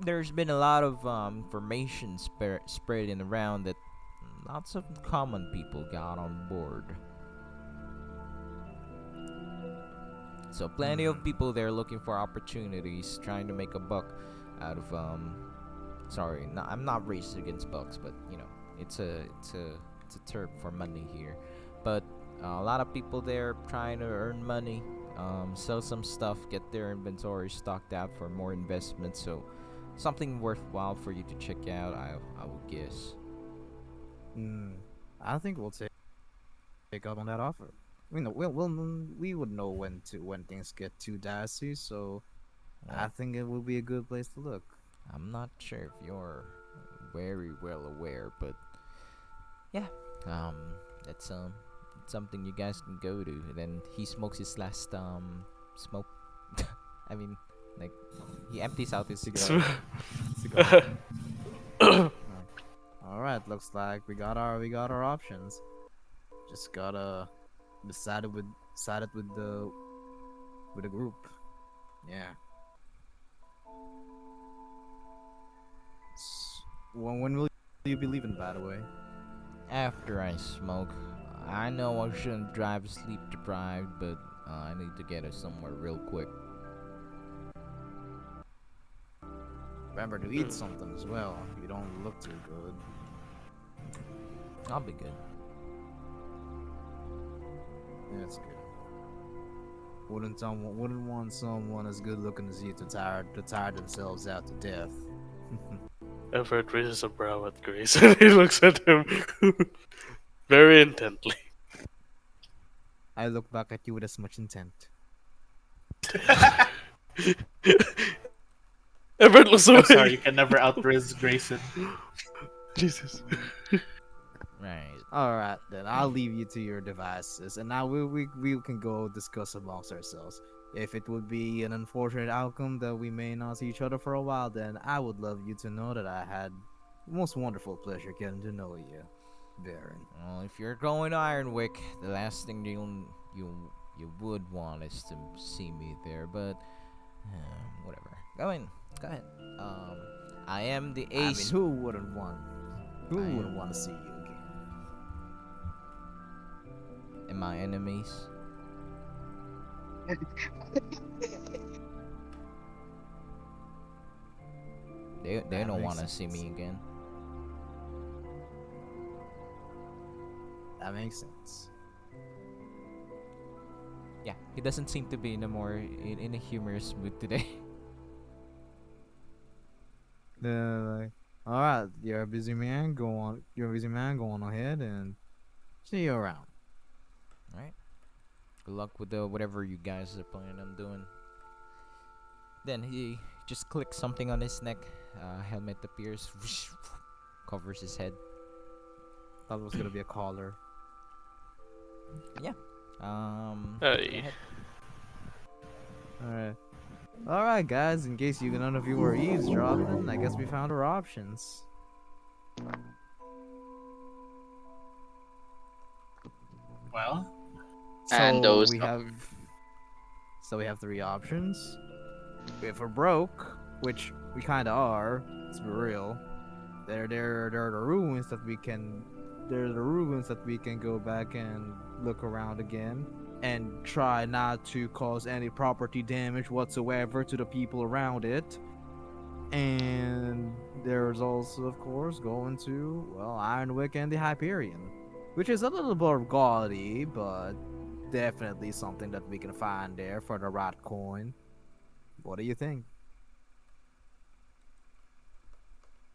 there's been a lot of information spreading around that lots of common people got on board. So plenty of people there looking for opportunities, trying to make a buck out of Sorry, I'm not racist against bucks, but you know, it's a term for money here. But a lot of people there trying to earn money, sell some stuff, get their inventory stocked out for more investment. So something worthwhile for you to check out, I would guess. Hmm. I think we'll take up on that offer. We would know when things get too dicey, so I Well, think it will be a good place to look. I'm not sure if you're very well aware, but yeah, um, that's something you guys can go to. And then he smokes his last smoke. I mean, like he empties out his cigar. Cigar. All right, looks like we got our options. Just gotta decide it with the group. Yeah. When will you be leaving, by the way? After I smoke, I know I shouldn't drive sleep deprived, but I need to get us somewhere real quick. Remember to eat something as well. You don't look too good. I'll be good. That's good. Wouldn't want someone as good looking as you to tire themselves out to death. Everett raises a brow at Grayson. He looks at him very intently. I look back at you with as much intent. Everett looks away. I'm sorry, you can never outriz Grayson. Jesus. Right. All right, then I'll leave you to your devices, and now we can go discuss amongst ourselves. If it would be an unfortunate outcome that we may not see each other for a while, then I would love you to know that I had the most wonderful pleasure getting to know you, Baron. Well, if you're going to Ironwick, the last thing you would want is to see me there. But whatever. Go ahead. I am the I mean, ace. who wouldn't want? Who I wouldn't am- want to see you again? And my enemies. They That don't makes want to see sense. me again. That makes sense. Yeah, he doesn't seem to be in a humorous mood today. Like, all right, you're a busy man. Go on. You're a busy man. Go on ahead and see you around. Right. Good luck with whatever you guys are planning on doing. Then he just clicks something on his neck. Helmet appears, covers his head. Thought it was gonna be a collar. Go Hey. ahead. All right, guys. In case none of you were eavesdropping, I guess we found our options. Well, And So those we have, three options. If we're broke, which we kind of are, let's be real. There are the ruins that we can. There are the ruins that we can go back and look around again, and try not to cause any property damage whatsoever to the people around it. And there's also, of course, going to, well, Ironwick and the Hyperion, which is a little more gaudy, but definitely something that we can find there for the right coin. What do you think?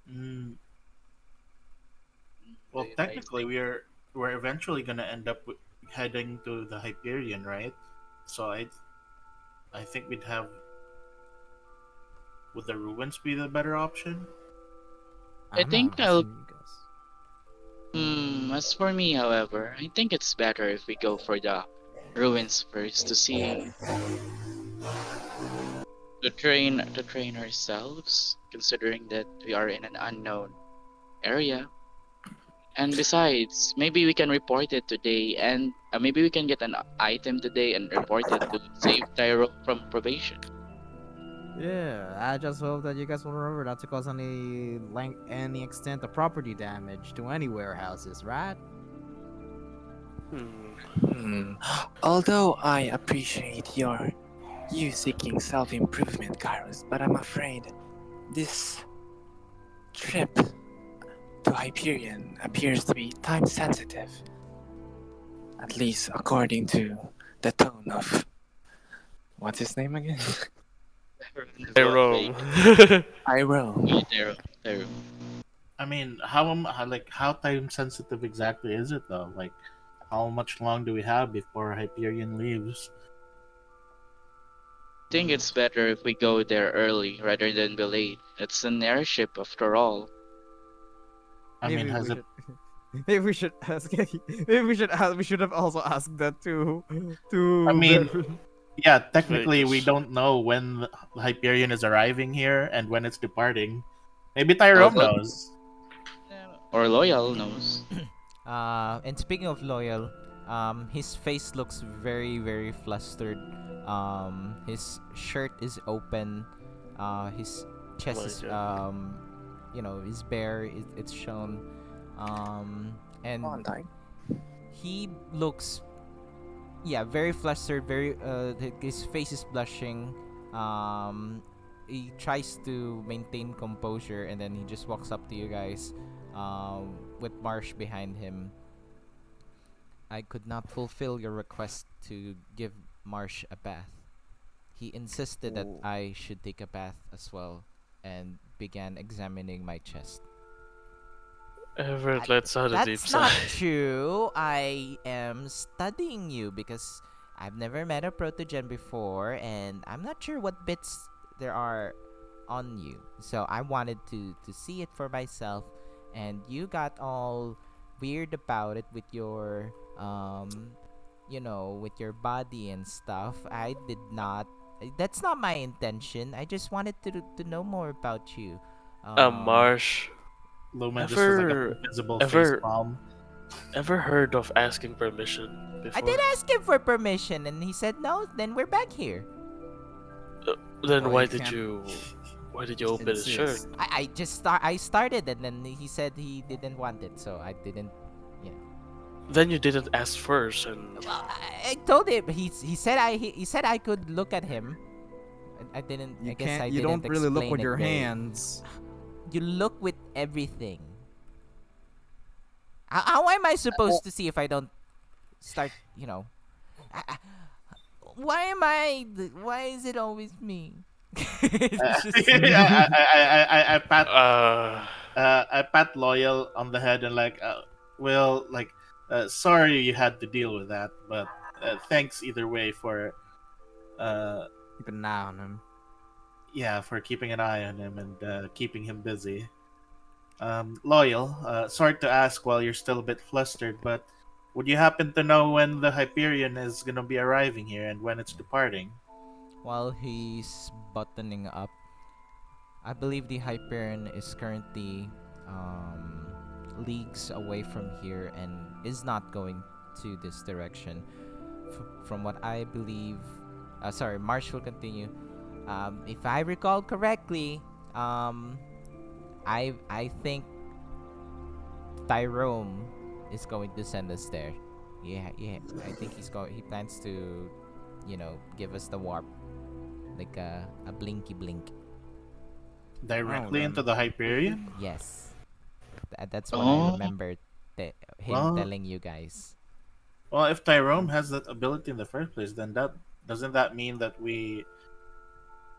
mm, well, technically, we're eventually gonna end up heading to the Hyperion, right? So I think would the ruins be the better option? I I'm not think I'll. asking you guys. As for me, however, I think it's better if we go for the ruins first to train ourselves, considering that we are in an unknown area. And besides, maybe we can report it today, and maybe we can get an item today and report it to save Tyro from probation. Yeah, I just hope that you guys will remember not to cause any extent of property damage to any warehouses, right? Hmm. Hmm. Although I appreciate you seeking self-improvement, Kairos, but I'm afraid this trip to Hyperion appears to be time sensitive, at least according to the tone of what's his name again? Hey, What Rome. wait, Pyro. Tyrone. I mean, how time sensitive exactly is it though? Like, how much long do we have before Hyperion leaves? I think it's better if we go there early rather than be late. It's an airship after all. I mean, Maybe has we it? should. Maybe we should ask. Maybe we should. We should have also asked that I to mean, Baron. yeah. Technically, we Vegas. don't know when the Hyperion is arriving here and when it's departing. Maybe Well, Tyrone knows. or Loyal knows. And speaking of loyal, his face looks very, very flustered. His shirt is open. His Oh chest my is god. is bare. It's shown. And Come on, Ty. he looks, yeah, very flustered. His face is blushing. He tries to maintain composure, and then he just walks up to you guys, with Marsh behind him. I could not fulfill your request to give Marsh a bath. He insisted that Ooh. I should take a bath as well, and began examining my chest. Everett lets out a deep That's not sigh. true. I am studying you because I've never met a protogen before, and I'm not sure what bits there are on you. So I wanted to see it for myself, and you got all weird about it with your with your body and stuff. I did not. That's not my intention. I just wanted to know more about you. Um, Marsh. Lumen just does like an Ever, invisible face ever, palm. ever heard of asking permission I did before? ask him for permission, and he said no. Then we're back here. Then Well, why you did can't you open his shirt? insist. I started, and then he said he didn't want it, so I didn't. Yeah. Then you didn't ask first, and Well, I told him. He said I could look at him. I didn't. I You guess can't. I You didn't don't really look explain with it your very. hands. You look with everything. How am I supposed to see if I don't start? I- why am I? Why is it always me? It's just I, me. I pat uh, I pat Loyal on the head and like, well, like, sorry you had to deal with that, but thanks either way for, uh, Keep an eye on him. yeah, for keeping an eye on him and keeping him busy. Loyal, sorry to ask while you're still a bit flustered, but would you happen to know when the Hyperion is gonna be arriving here and when it's departing? While he's buttoning up, I believe the Hyperion is currently leagues away from here and is not going to this direction. From what I believe, sorry, Marsh will continue. If I recall correctly, I think Tyrone is going to send us there. Yeah, yeah. I think he plans to, give us the warp, like a blinky blink. Oh, Directly into then. the Hyperion? Yes, that's what I Oh, remembered. Him Well, telling you guys. well, if Tyrone has that ability in the first place, then that doesn't that mean that we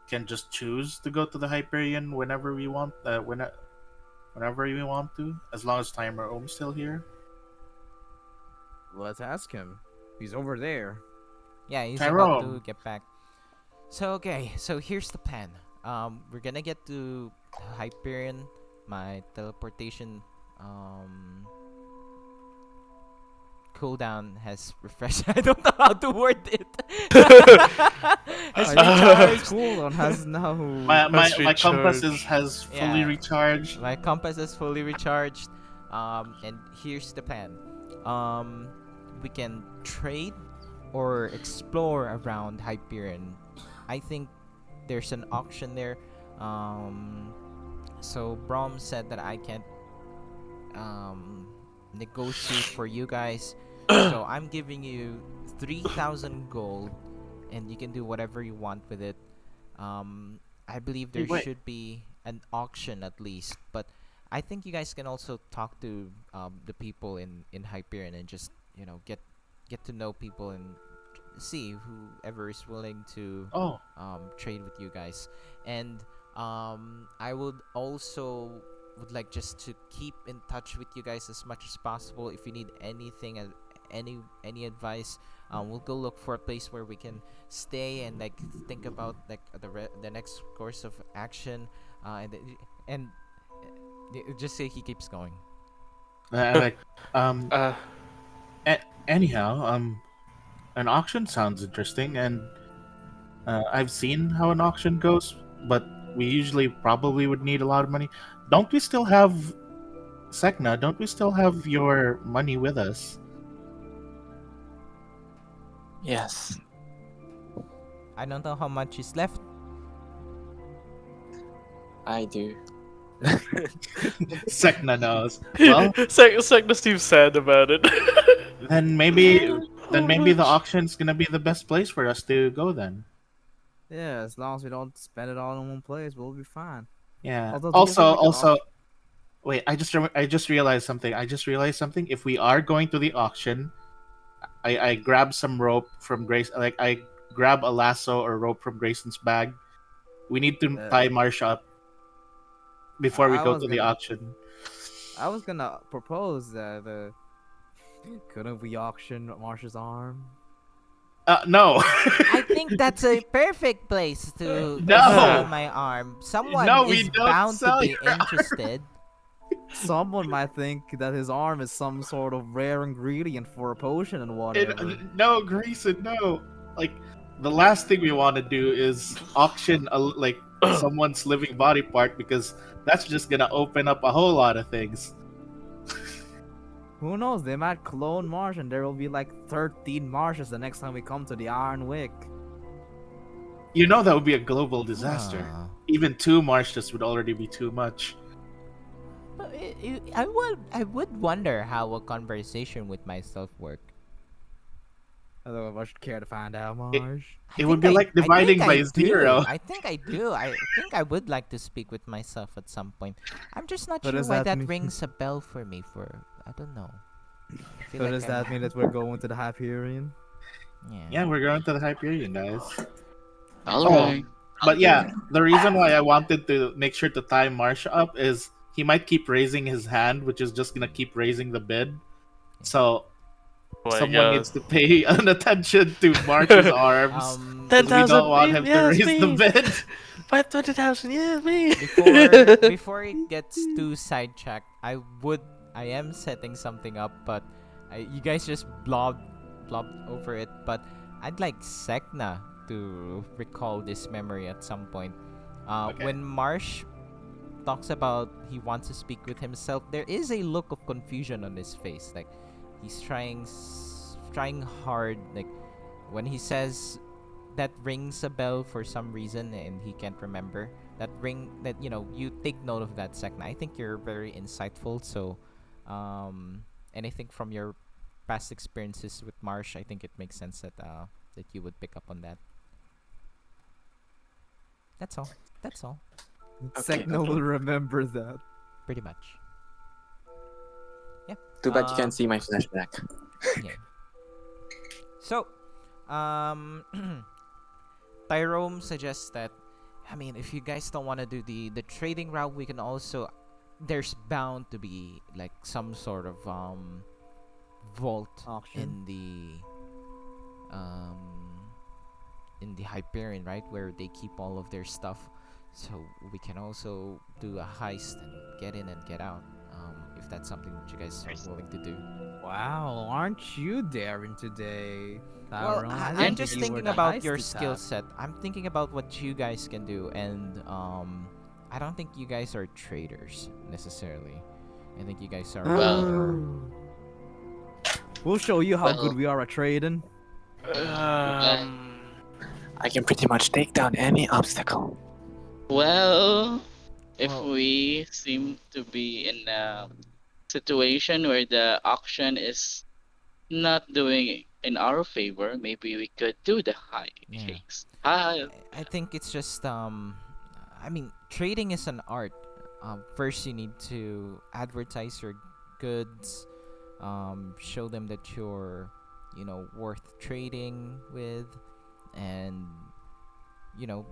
can just choose to go to the Hyperion whenever we want, whenever we want to, as long as Tyrone's still here. Let's ask him. He's over there. Yeah, he's about to Tyrone, get back. So okay, so here's the plan. We're gonna get to Hyperion. My teleportation cooldown has refreshed. I don't know how to word it. Has I think his recharged. cooldown has now. my compass recharged. has fully Yeah, recharged. my compass is fully recharged. And here's the plan. Um, we can trade or explore around Hyperion. I think there's an auction there. So Brom said that I can't negotiate for you guys. So I'm giving you 3,000 gold, and you can do whatever you want with it. I believe there Wait. should be an auction at least, but I think you guys can also talk to the people in Hyperion and just get to know people and see whoever is willing to Oh, trade with you guys. And I would like just to keep in touch with you guys as much as possible. If you need anything, any advice, we'll go look for a place where we can stay and like think about like the next course of action. And just say he keeps going. like um. Uh, Anyhow, an auction sounds interesting, and I've seen how an auction goes, but we usually probably would need a lot of money. Don't we still have Sek'na? Don't we still have your money with us? Yes. I don't know how much is left. I do. Sek'na knows. Well, Sek'na seems sad about it. then maybe the auction's gonna be the best place for us to go then. Yeah, as long as we don't spend it all in one place, we'll be fine. Yeah. Although, do you think we could Also, wait. I just realized something. If we are going to the auction, I grab some rope from Grace. Like I grab a lasso or rope from Grayson's bag. We need to tie Marsh up before we I go was to the gonna- auction. I was gonna propose that couldn't we auction Marsh's arm? No. I think that's a perfect place to No. sell my arm. Someone No, we is don't bound to sell be your arm. interested. Someone might think that his arm is some sort of rare ingredient for a potion and whatever. No, Grayson, no. Like the last thing we want to do is auction someone's living body part because that's just gonna open up a whole lot of things. Who knows? They might clone Marsh and there will be like 13 Marshes the next time we come to the Iron Wick. You know that would be a global disaster. Ah. Even 2 Marshes would already be too much. But I would wonder how a conversation with myself work. Although I should care to find out, It- Marsh. It would be like dividing by 0. I think I do. I think I would like to speak with myself at some point. I'm just not What sure does why that that mean? rings a bell for me. I don't know. I feel So like does that mean that we're going to the Hyperion? Yeah, we're going to the Hyperion, guys. All Oh. right. But yeah, the reason why I wanted to make sure to tie Marsh up is he might keep raising his hand, which is just gonna keep raising the bid. So Oh my someone God. needs to pay an attention to Marsh's arms. 'Cause we don't want him to raise the bid. 520,000, yeah, me. Before it gets too sidetracked, I am setting something up, but you guys just blobbed over it. But I'd like Sek'na to recall this memory at some point. Okay. When Marsh talks about he wants to speak with himself, there is a look of confusion on his face. Like he's trying hard. Like when he says that rings a bell for some reason and he can't remember you take note of that, Sek'na. I think you're very insightful, so anything from your past experiences with Marsh, I think it makes sense that you would pick up on that. That's all. Okay. Sek'na will remember that. Pretty much. Yeah. Too bad you can't see my flashback. Yeah. So, Tyrone suggests that, I mean, if you guys don't want to do the trading route, we can also. There's bound to be like some sort of vault Auction. in the Hyperion, right, where they keep all of their stuff. So we can also do a heist and get in and get out. If that's something that you guys are willing to do. Wow, aren't you daring today, Well, Tyrone? I'm didn't just think you were thinking the about your heisty skill type. set. I'm thinking about what you guys can do, and I don't think you guys are traders necessarily. I think you guys are. We'll show you how Well- good we are at trading. I can pretty much take down any obstacle. Well, if Well, we seem to be in a situation where the auction is not doing in our favor, maybe we could do the high yeah. shakes. High. I think it's just I mean, trading is an art. First you need to advertise your goods, show them that you're, worth trading with, and you know,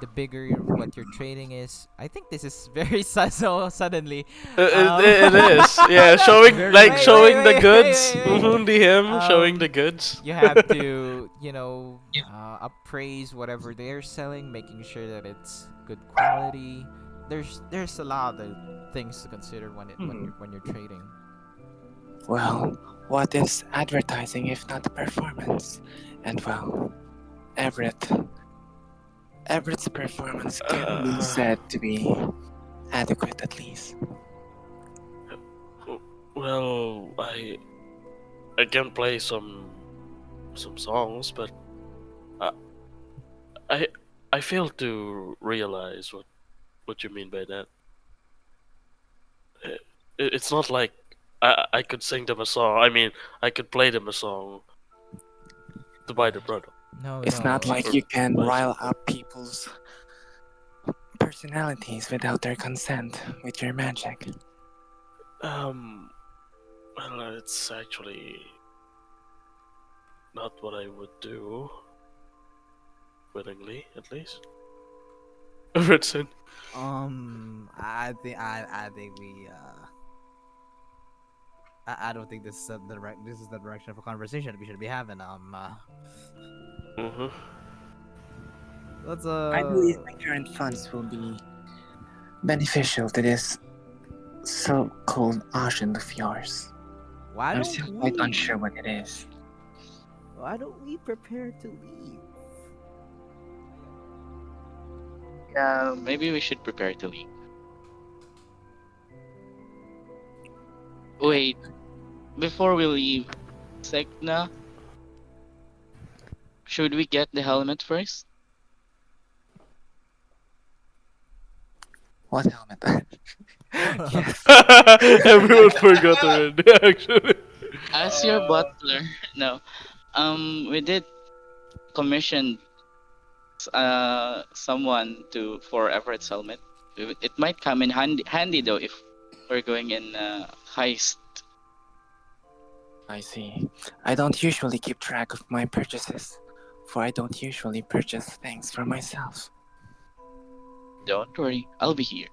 the bigger what you're trading is. I think this is very so suddenly. It is. Yeah, showing Very like Wait, weird. wait, showing the wait, goods. wait, wait, wait. The him showing the Um, goods. you have to, appraise whatever they're selling, making sure that it's good quality. There's a lot of things to consider when you're trading. Well, what is advertising if not performance? And well, Everett. Everett's performance can be Uh, said to be adequate at least. well, I can play some songs, but I I I fail to realize what you mean by that. It, it's not like I could sing them a song. I mean, I could play them a song to buy the product. No, It's not no. like Or you can buy rile something. up people's personalities without their consent with your magic. Um, well, it's actually not what I would do willingly, at least. Everton. I think we I don't think this is the direction of a conversation we should be having. Mm-hmm. Let's I believe my current funds will be beneficial to this so-called ocean of yours. why I'm don't still quite we unsure what it is. why don't we prepare to leave? Maybe we should prepare to leave. Wait, before we leave, Sek'na, should we get the helmet first? What helmet? Yes. Everyone forgot already, actually. As your butler, no. We did commission someone to for Everett's helmet. It might come in handy though if we're going in heist. I see. I don't usually keep track of my purchases, for I don't usually purchase things for myself. Don't worry, I'll be here.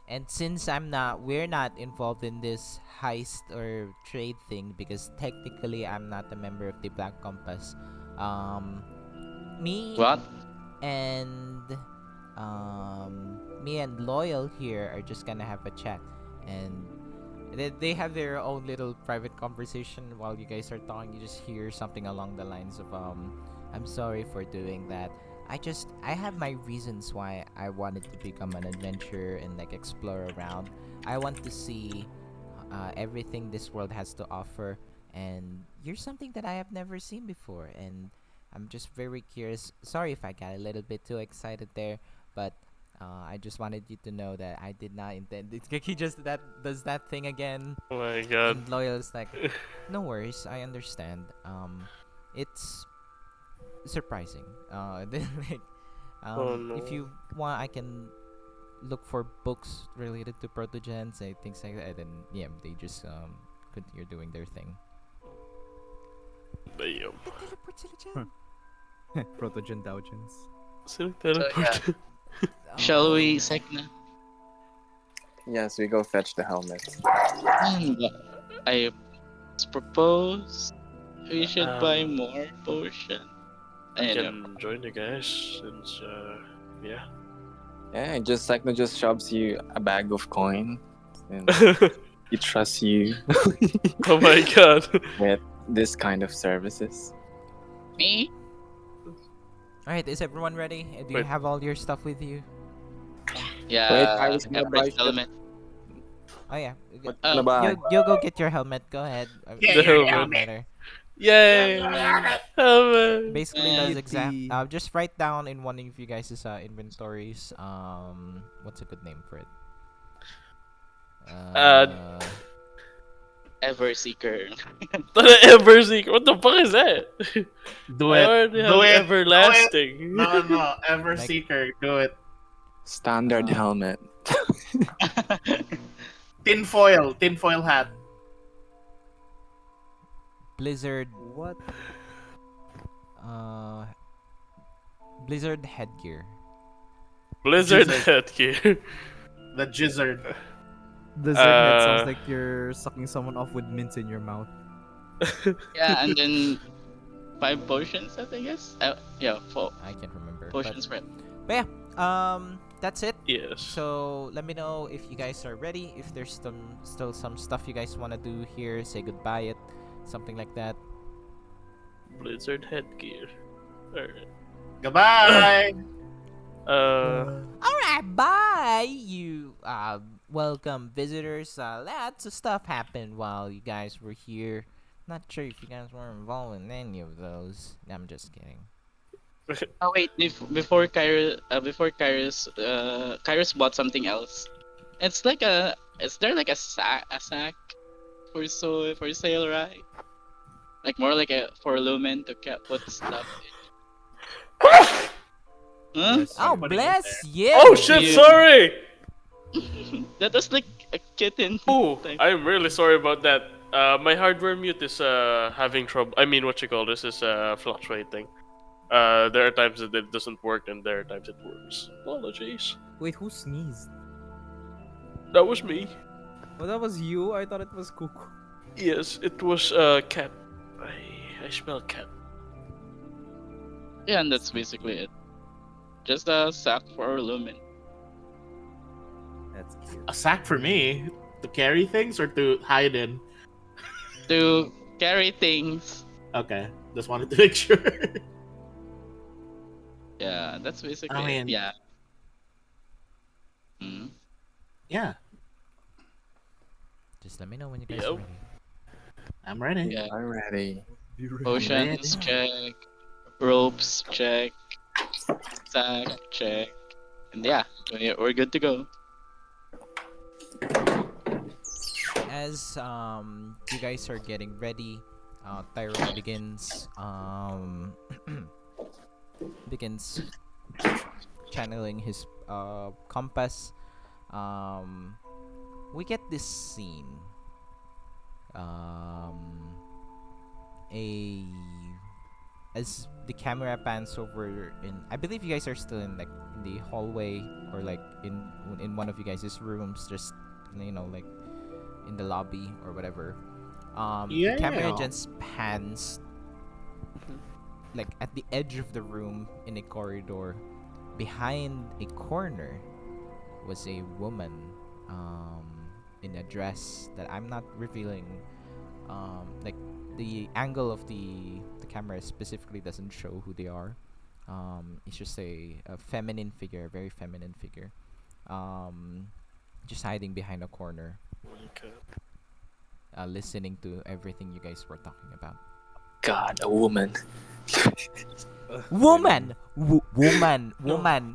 And since we're not involved in this heist or trade thing because technically I'm not a member of the Black Compass. Um, me What? and me and Loyal here are just gonna have a chat, and they have their own little private conversation while you guys are talking. You just hear something along the lines of I'm sorry for doing that. I have my reasons why I wanted to become an adventurer and like explore around. I want to see everything this world has to offer, and you're something that I have never seen before, and I'm just very curious. Sorry if I got a little bit too excited there, but I just wanted you to know that I did not intend. He just that does that thing again, Oh my god. and Loyal is like, no worries, I understand. It's surprising. Then like, Oh if no. you want, I can look for books related to protogens and things like that. And yeah, they just continue doing their thing. Damn. Protogen Doujins. Silly So yeah, teleport. shall we, Sek'na? Yes, we go fetch the helmet. And I propose we should buy um, more potion. I I know. can join you guys since, yeah. Yeah, just Sek'na just shoves you a bag of coin, and he trusts you Oh my god. with this kind of services. Me? All right, is everyone ready? Do you Wait. have all your stuff with you? Yeah, Wait, I was gonna buy Everett's shit. helmet. Oh yeah. What Uh, gonna buy? You go get your helmet. Go ahead. Yeah, The your helmet. helmet. Matter. Yay! Helmet. Basically does Yippee. just write down in one of you guys' inventories. What's a good name for it? Uh, Ever seeker. Ever seek. What the fuck is that? Do I it. already Do have it. everlasting. No, no. Ever Like- Seeker. Do it. Standard helmet. Tinfoil. Tinfoil hat. Blizzard. What? Uh, Blizzard headgear. Blizzard Blizzard. headgear. The Gizzard. Blizzard head Uh, sounds like you're sucking someone off with mints in your mouth. Yeah, and then 5 potions, I think, yes? Yeah, 4 I can't remember. potions for it. But yeah, that's it. Yes. So let me know if you guys are ready. If there's still some stuff you guys want to do here, say goodbye it, something like that. Blizzard headgear. Alright. Goodbye. Alright, bye, you welcome visitors. Lots of stuff happened while you guys were here. Not sure if you guys were involved in any of those. No, I'm just kidding. Oh wait, before Kairos bought something else. It's like is there like a sack for sale, right? Like more like a for Lumen to put stuff in. Huh? Oh, putting it bless there. you! Oh shit! Yeah. Sorry. That was like a kitten. Oh, thing. I'm really sorry about that. My hardware mute is having trouble. I mean, what you call this is fluctuating. There are times that it doesn't work, and there are times it works. Apologies. Wait, who sneezed? That was me. Oh, that was you? I thought it was Kuko. Yes, it was cat. I smell cat. Yeah, and that's basically it. Just a sack for Lumen. That's cute. A sack for me to carry things or to hide in. To carry things. Okay, just wanted to make sure. Yeah, that's basically I mean- it. Yeah. Mm. Yeah, Just let me know when you guys Yep. are ready. I'm ready. Yeah. I'm ready. Potions, check. Ropes, check. Sack, check. And yeah, we're good to go. As you guys are getting ready, Tyrone begins channeling his compass. We get this scene. As the camera pans over I believe you guys are still in like in the hallway or like in one of you guys' rooms, just like in the lobby or whatever. The camera Yeah. just pans like at the edge of the room in a corridor. Behind a corner was a woman in a dress that I'm not revealing. Like the angle of the camera specifically doesn't show who they are. It's just a feminine figure, a very feminine figure. Just hiding behind a corner, Okay. listening to everything you guys were talking about. God, a woman. Woman! Woman!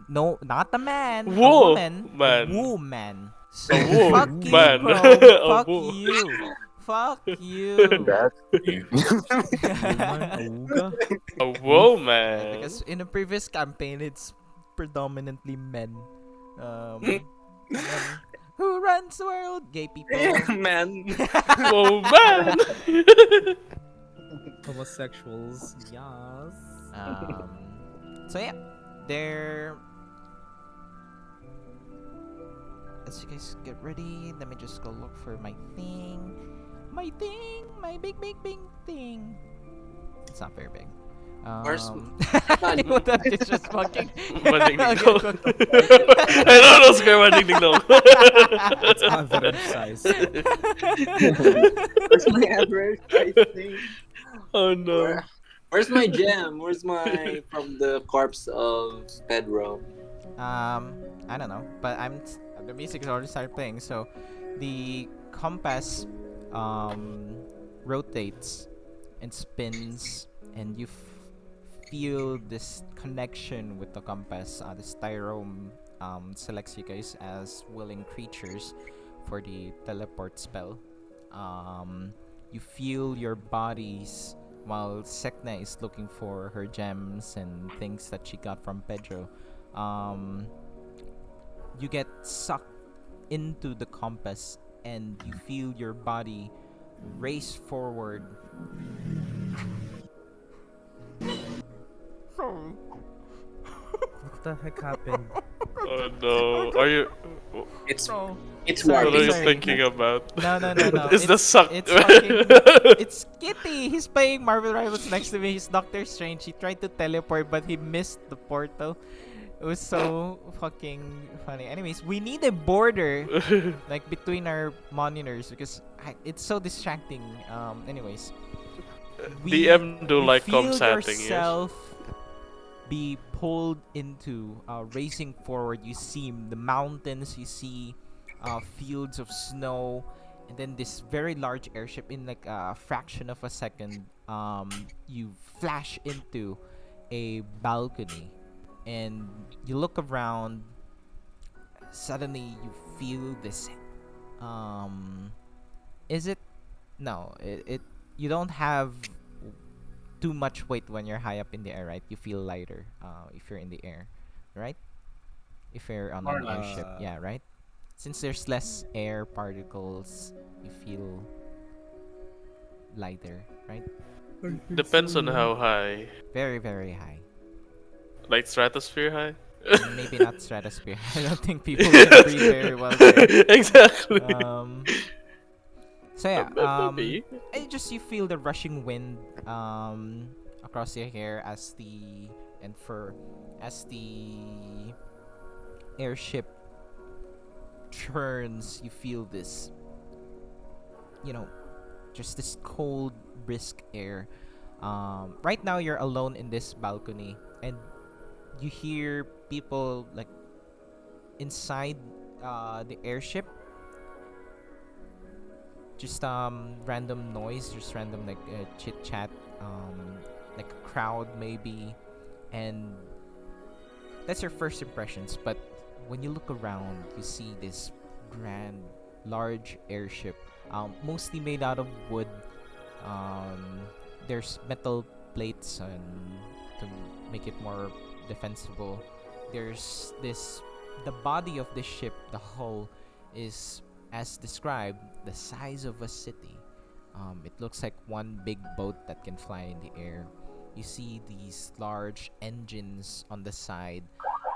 No, not a man. A Wo- woman. man. A woman. So A wo- fuck you, man. bro. A Fuck wo- you. Fuck you. That's Auga? A woman. Because in the previous campaign, it's predominantly men. Men. Who runs the world? Gay people. Man. Woman. Homosexuals. Yes. So yeah, they're. As you guys get ready, let me just go look for my thing. My thing! My big thing! It's not very big. Where's- What the it's just fucking. Mading Okay, ding dong. cool. I don't know, Square mading ding dong. It's average size. Where's my average thing? Oh no. Where's my gem? Where's my from the corpse of Pedro? I don't know, but the music is already started playing, so the compass rotates and spins, and you feel this connection with the compass. The styrome selects you guys as willing creatures for the teleport spell. You feel your bodies while Sek'na is looking for her gems and things that she got from Pedro. Um, you get sucked into the compass and you feel your body race forward. What the heck happened? Oh no. Are you? It's No. it's Sorry, What are you warping. sorry. thinking about? No. It's the suck. It's fucking. It's Kitty. He's playing Marvel Rivals next to me. He's Doctor Strange. He tried to teleport, but he missed the portal. It was so fucking funny. Anyways, we need a border like between our monitors because it's so distracting. Anyways, DM do you like feel comsatting, yes. yourself be pulled into racing forward. You see the mountains. You see fields of snow, and then this very large airship in like a fraction of a second. You flash into a balcony, and you look around. Suddenly, you feel this. Is it? No, it. You don't have too much weight when you're high up in the air, right? You feel lighter if you're in the air, right? If you're on More an or less. airship, yeah, right? Since there's less air particles, you feel lighter, right? Depends on how high. Very, very high. Like stratosphere high? Maybe not stratosphere. I don't think people can breathe very well there. Exactly. So yeah, Maybe. you feel the rushing wind across your hair as the airship turns. You feel this, just this cold, brisk air. Right now you're alone in this balcony, and you hear people like inside the airship. Just random noise, just random like chit chat, like a crowd maybe, and that's your first impressions. But when you look around, you see this grand, large airship, mostly made out of wood. There's metal plates and to make it more defensible. There's the body of the ship, the hull, is as described the size of a city. It looks like one big boat that can fly in the air. You see these large engines on the side,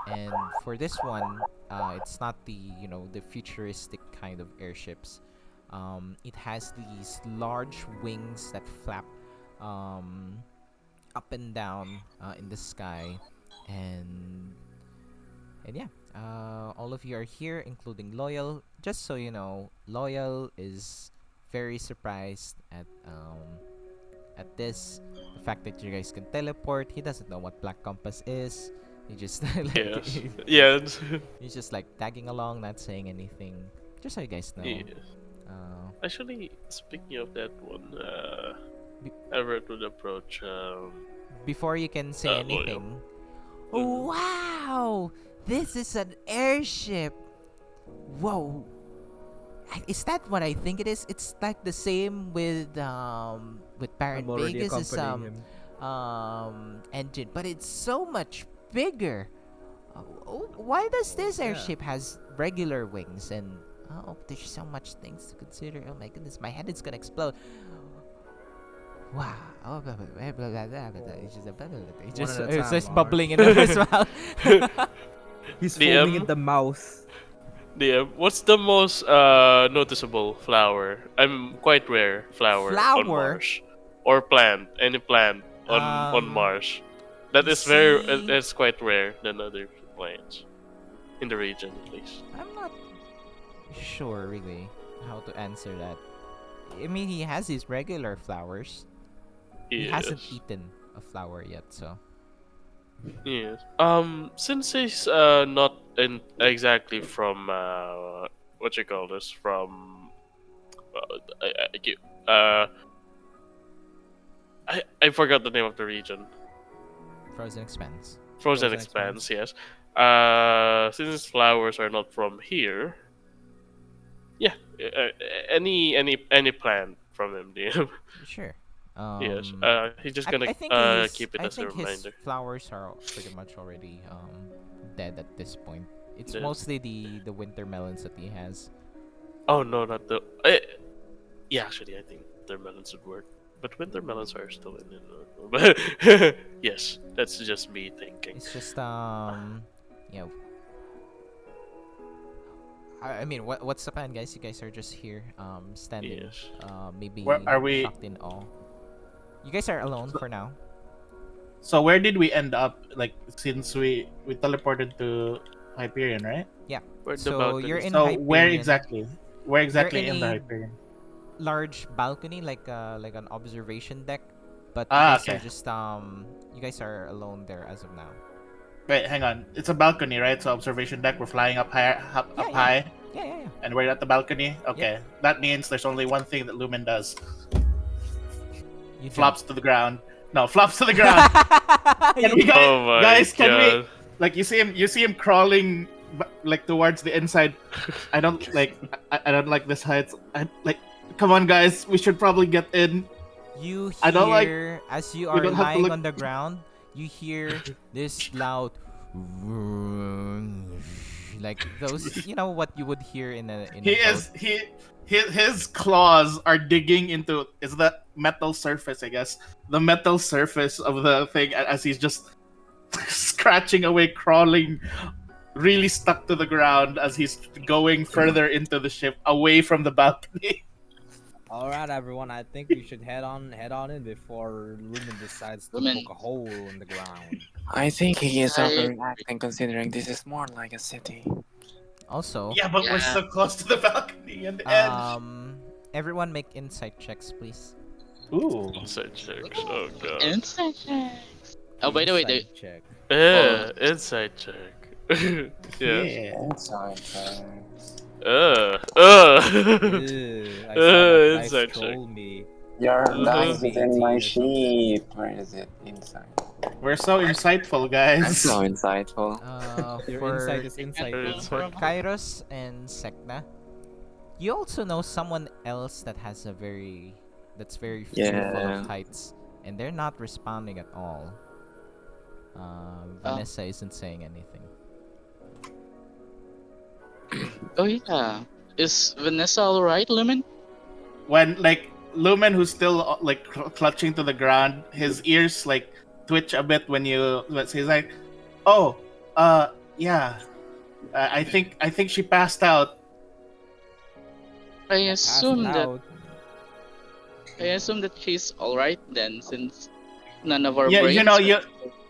and for this one, it's not the futuristic kind of airships. It has these large wings that flap up and down in the sky, and yeah, all of you are here, including Loyal. Just so you know, Loyal is very surprised at this, the fact that you guys can teleport. He doesn't know what Black Compass is. He just Yes. Yes. he's just like tagging along, not saying anything. Just so you guys know. Yes. Actually, speaking of that one, Everett would approach. Before you can say Loyal. anything. Wow! This is an airship! Whoa! Is that what I think it is? It's like the same with Baron I'm already Vegas' accompanying him. engine, but it's so much bigger. Why does this airship has regular wings and there's so much things to consider. Oh my goodness, my head is gonna explode. Wow. Oh, blah, blah, blah, blah, blah, blah, blah. It's just, One at a it's just time, bubbling in his mouth. He's DM? foaming in the mouth. Yeah, what's the most noticeable flower? I'm quite rare flower on Flower? Mars, or plant, any plant on Mars. That you is very see- that's quite rare than other plants in the region at least. I'm not sure really how to answer that. I mean, he has his regular flowers. He hasn't Yes. eaten a flower yet, so. Yes. Since he's not exactly from what you call this I forgot the name of the region. Frozen Expanse. Frozen Frozen Expanse, yes. Since flowers are not from here, yeah. Any plant from him, DM. Sure. Yes. He's just gonna keep it I as a think his reminder. flowers are pretty much already dead at this point. It's Dead. mostly the winter melons that he has. Oh no, not the. Yeah, actually, I think winter melons would work, but winter melons are still in it. But yes, that's just me thinking. It's just you know, I mean, what's the plan, guys? You guys are just here, standing, Yes. maybe Where are we? shocked in awe. You guys are alone for now. So where did we end up? Like since we teleported to Hyperion, right? Yeah. Where the So balcony you're is. in So Hyperion. where exactly? Where exactly in in the a Hyperion? large balcony, like an observation deck, but Ah, you guys are okay. just you guys are alone there as of now. Wait, hang on. It's a balcony, right? So observation deck. We're flying up high, up Yeah, yeah. high, Yeah. and we're at the balcony. Okay, that means there's only one thing that Lumen does: You flops to the ground. No, flops to the ground. Can we, guys, Oh my guys, can we? god. Like you see him crawling, like towards the inside. I don't like. I don't like this height. Like, come on, guys. We should probably get in. You I don't like- hear as you we are don't have to lying look- on the ground, you hear this loud like those, you know what you would hear in a He boat. is his claws are digging into is that metal surface, I guess, the metal surface of the thing as he's just scratching away, crawling, really stuck to the ground as he's going further into the ship, away from the balcony. All right, everyone. I think we should head on in before Lumen decides to Lumen. poke a hole in the ground. I think he is I overreacting considering this is more like a city. Also, Yeah, but we're Yeah. so close to the balcony and the edge. everyone make insight checks, please. Ooh. Inside checks. Oh god. inside checks. Oh, by the way, Insight check. Yeah, inside check. Yes. Yeah. Inside checks. Ew, Uh. I saw that dice Inside check. troll me. Your dice is in my 18 or something. sheet. Where is it? Inside. We're so insightful, I'm guys. so insightful. Your For insight is insightful. Inside. Kairos and Sek'na, you also know someone else that has that's very fearful Yeah. of heights, and they're not responding at all. Vanessa isn't saying anything. Oh yeah. Is Vanessa alright, Lumen? When like Lumen, who's still like clutching to the ground, his ears like twitch a bit when you. He's like, "Oh, yeah, I think she passed out." I Passed assume that out. she's alright then, since none of our Yeah, brains.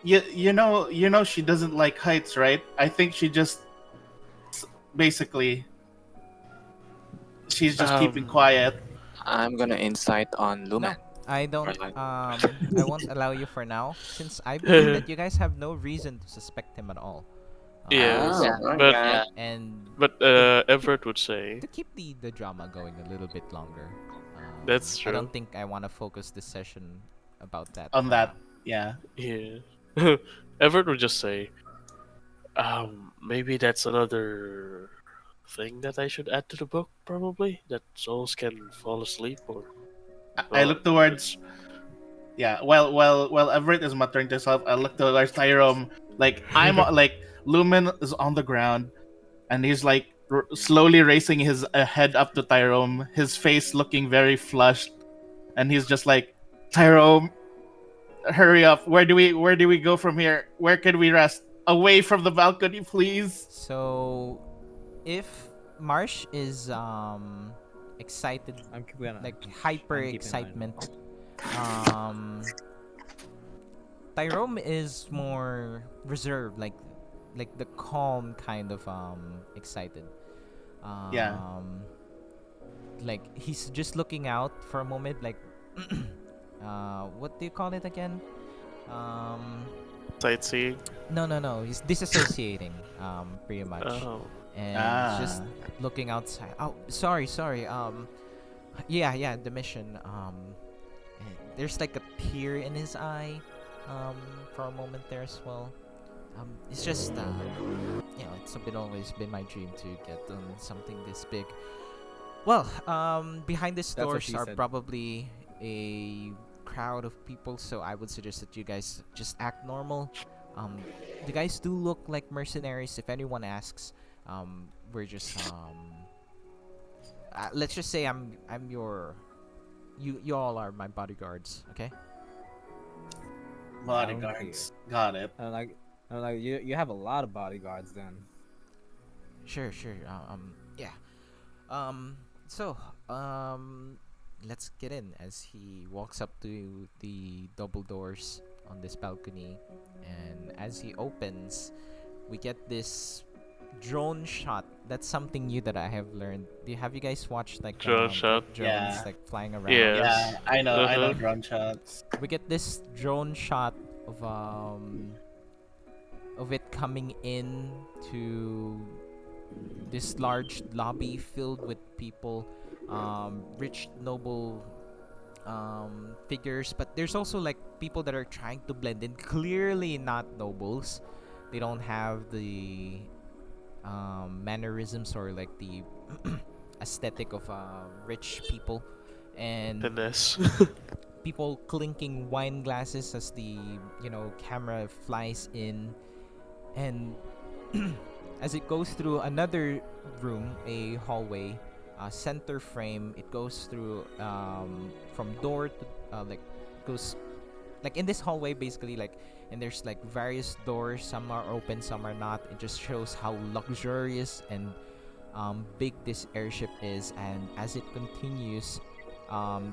you know she doesn't like heights, right? I think she just basically she's just keeping quiet. I'm gonna insight on Lumen. I don't. Right. I won't allow you for now, since I believe that you guys have no reason to suspect him at all. Yes, Yeah. but Yeah. And Everett would say to keep the drama going a little bit longer. That's I don't true. think I want to focus this session about that. On for that, now. yeah. yeah. Everett would just say, maybe that's another thing that I should add to the book, probably that souls can fall asleep or. I look towards. Yeah, while Everett is muttering to himself, I look towards Tyrone. Like I'm like Lumen is on the ground, and he's like slowly raising his head up to Tyrone, his face looking very flushed, and he's just like, Tyrone, hurry up! Where do we go from here? Where can we rest? Away from the balcony, please. So, if Marsh is excited, I'm gonna like hyper I'm keeping excitement, Tyrone is more reserved, like the calm kind of excited. Yeah. Like he's just looking out for a moment, like what do you call it again? Sightseeing. No. He's disassociating, pretty much. Oh. And he's just looking outside. Oh, sorry. Yeah, the mission. There's like a tear in his eye, for a moment there as well. It's just, it's a bit always been my dream to get something this big. Well, behind these That's what doors she are said. probably a crowd of people, so I would suggest that you guys just act normal. The guys do look like mercenaries. If anyone asks, we're just let's just say I'm your you all are my bodyguards. Okay. Bodyguards. Got it. I'm like you have a lot of bodyguards then. Sure. Yeah. Um. So, let's get in as he walks up to the double doors on this balcony, and as he opens, we get this drone shot. That's something new that I have learned. Have you guys watched like Drone shot? drones Yeah. like flying around? Yes. Yeah, I know Uh-huh. drone shots. We get this drone shot of it coming in to this large lobby filled with people, rich noble figures, but there's also like people that are trying to blend in, clearly not nobles. They don't have the mannerisms or like the aesthetic of rich people, and Goodness. people clinking wine glasses as the camera flies in, and as it goes through another room, a hallway, center frame, it goes through from door to like goes like in this hallway basically, like, and there's like various doors, some are open, some are not. It just shows how luxurious and big this airship is. And as it continues,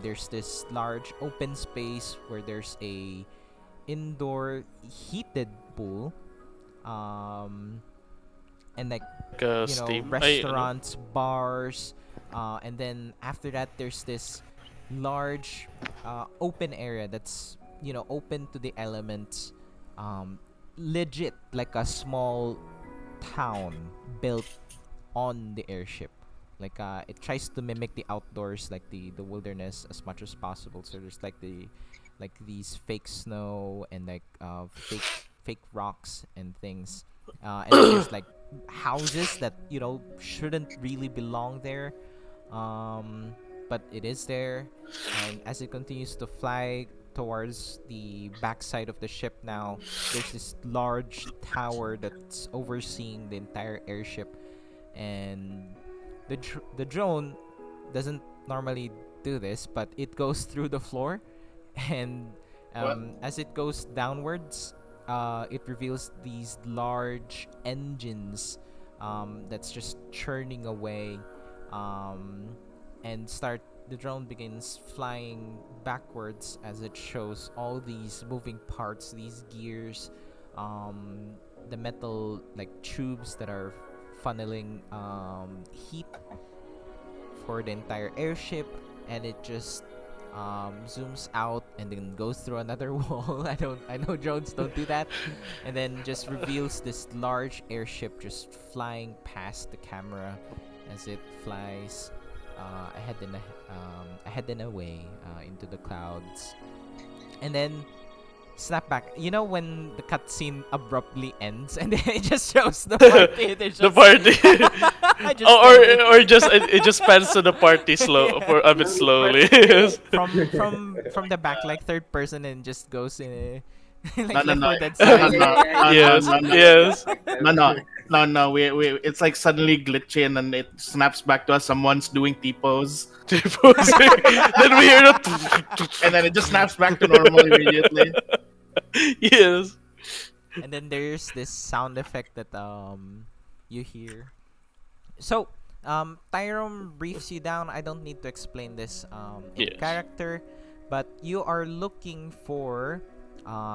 there's this large open space where there's a indoor heated pool, and like Like a steam. restaurants, bars, and then after that there's this large open area that's open to the elements, legit like a small town built on the airship. Like it tries to mimic the outdoors, like the wilderness as much as possible. So there's like these fake snow and like fake rocks and things, and then there's like houses that shouldn't really belong there, but it is there. And as it continues to fly towards the backside of the ship now, there's this large tower that's overseeing the entire airship, and the drone doesn't normally do this, but it goes through the floor, and as it goes downwards, it reveals these large engines that's just churning away, and the drone begins flying backwards as it shows all these moving parts, these gears, the metal like tubes that are funneling heat for the entire airship, and it just zooms out and then goes through another wall. I know drones don't do that, and then just reveals this large airship just flying past the camera as it flies ahead and away into the clouds, and then snap back. You know when the cutscene abruptly ends and then it just shows the party. There's The just- party. I just or ended. or just it just pans to the party for a bit slowly. Yes. from the back, like third person, and just goes in No, like no, Left no. 4 Dead No, style. no, Yes. no, no, Yes. no. We it's like suddenly glitching and it snaps back to us. Someone's doing T-pose, Then we hear the. and then it just snaps back to normal immediately. Yes. And then there's this sound effect that you hear. So Tyrone briefs you down. I don't need to explain this in Yes. character, but you are looking for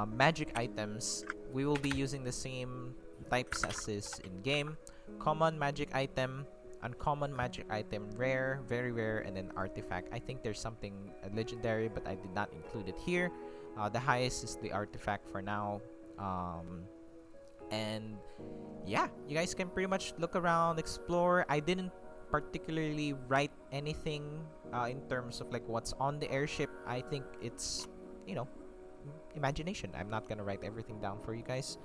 magic items. We will be using the same types as is in game: common magic item, uncommon magic item, rare, very rare, and then artifact. I think there's something legendary, but I did not include it here. The highest is the artifact for now. And yeah, you guys can pretty much look around, explore. I didn't particularly write anything in terms of like what's on the airship. I think it's, you know, imagination. I'm not gonna write everything down for you guys.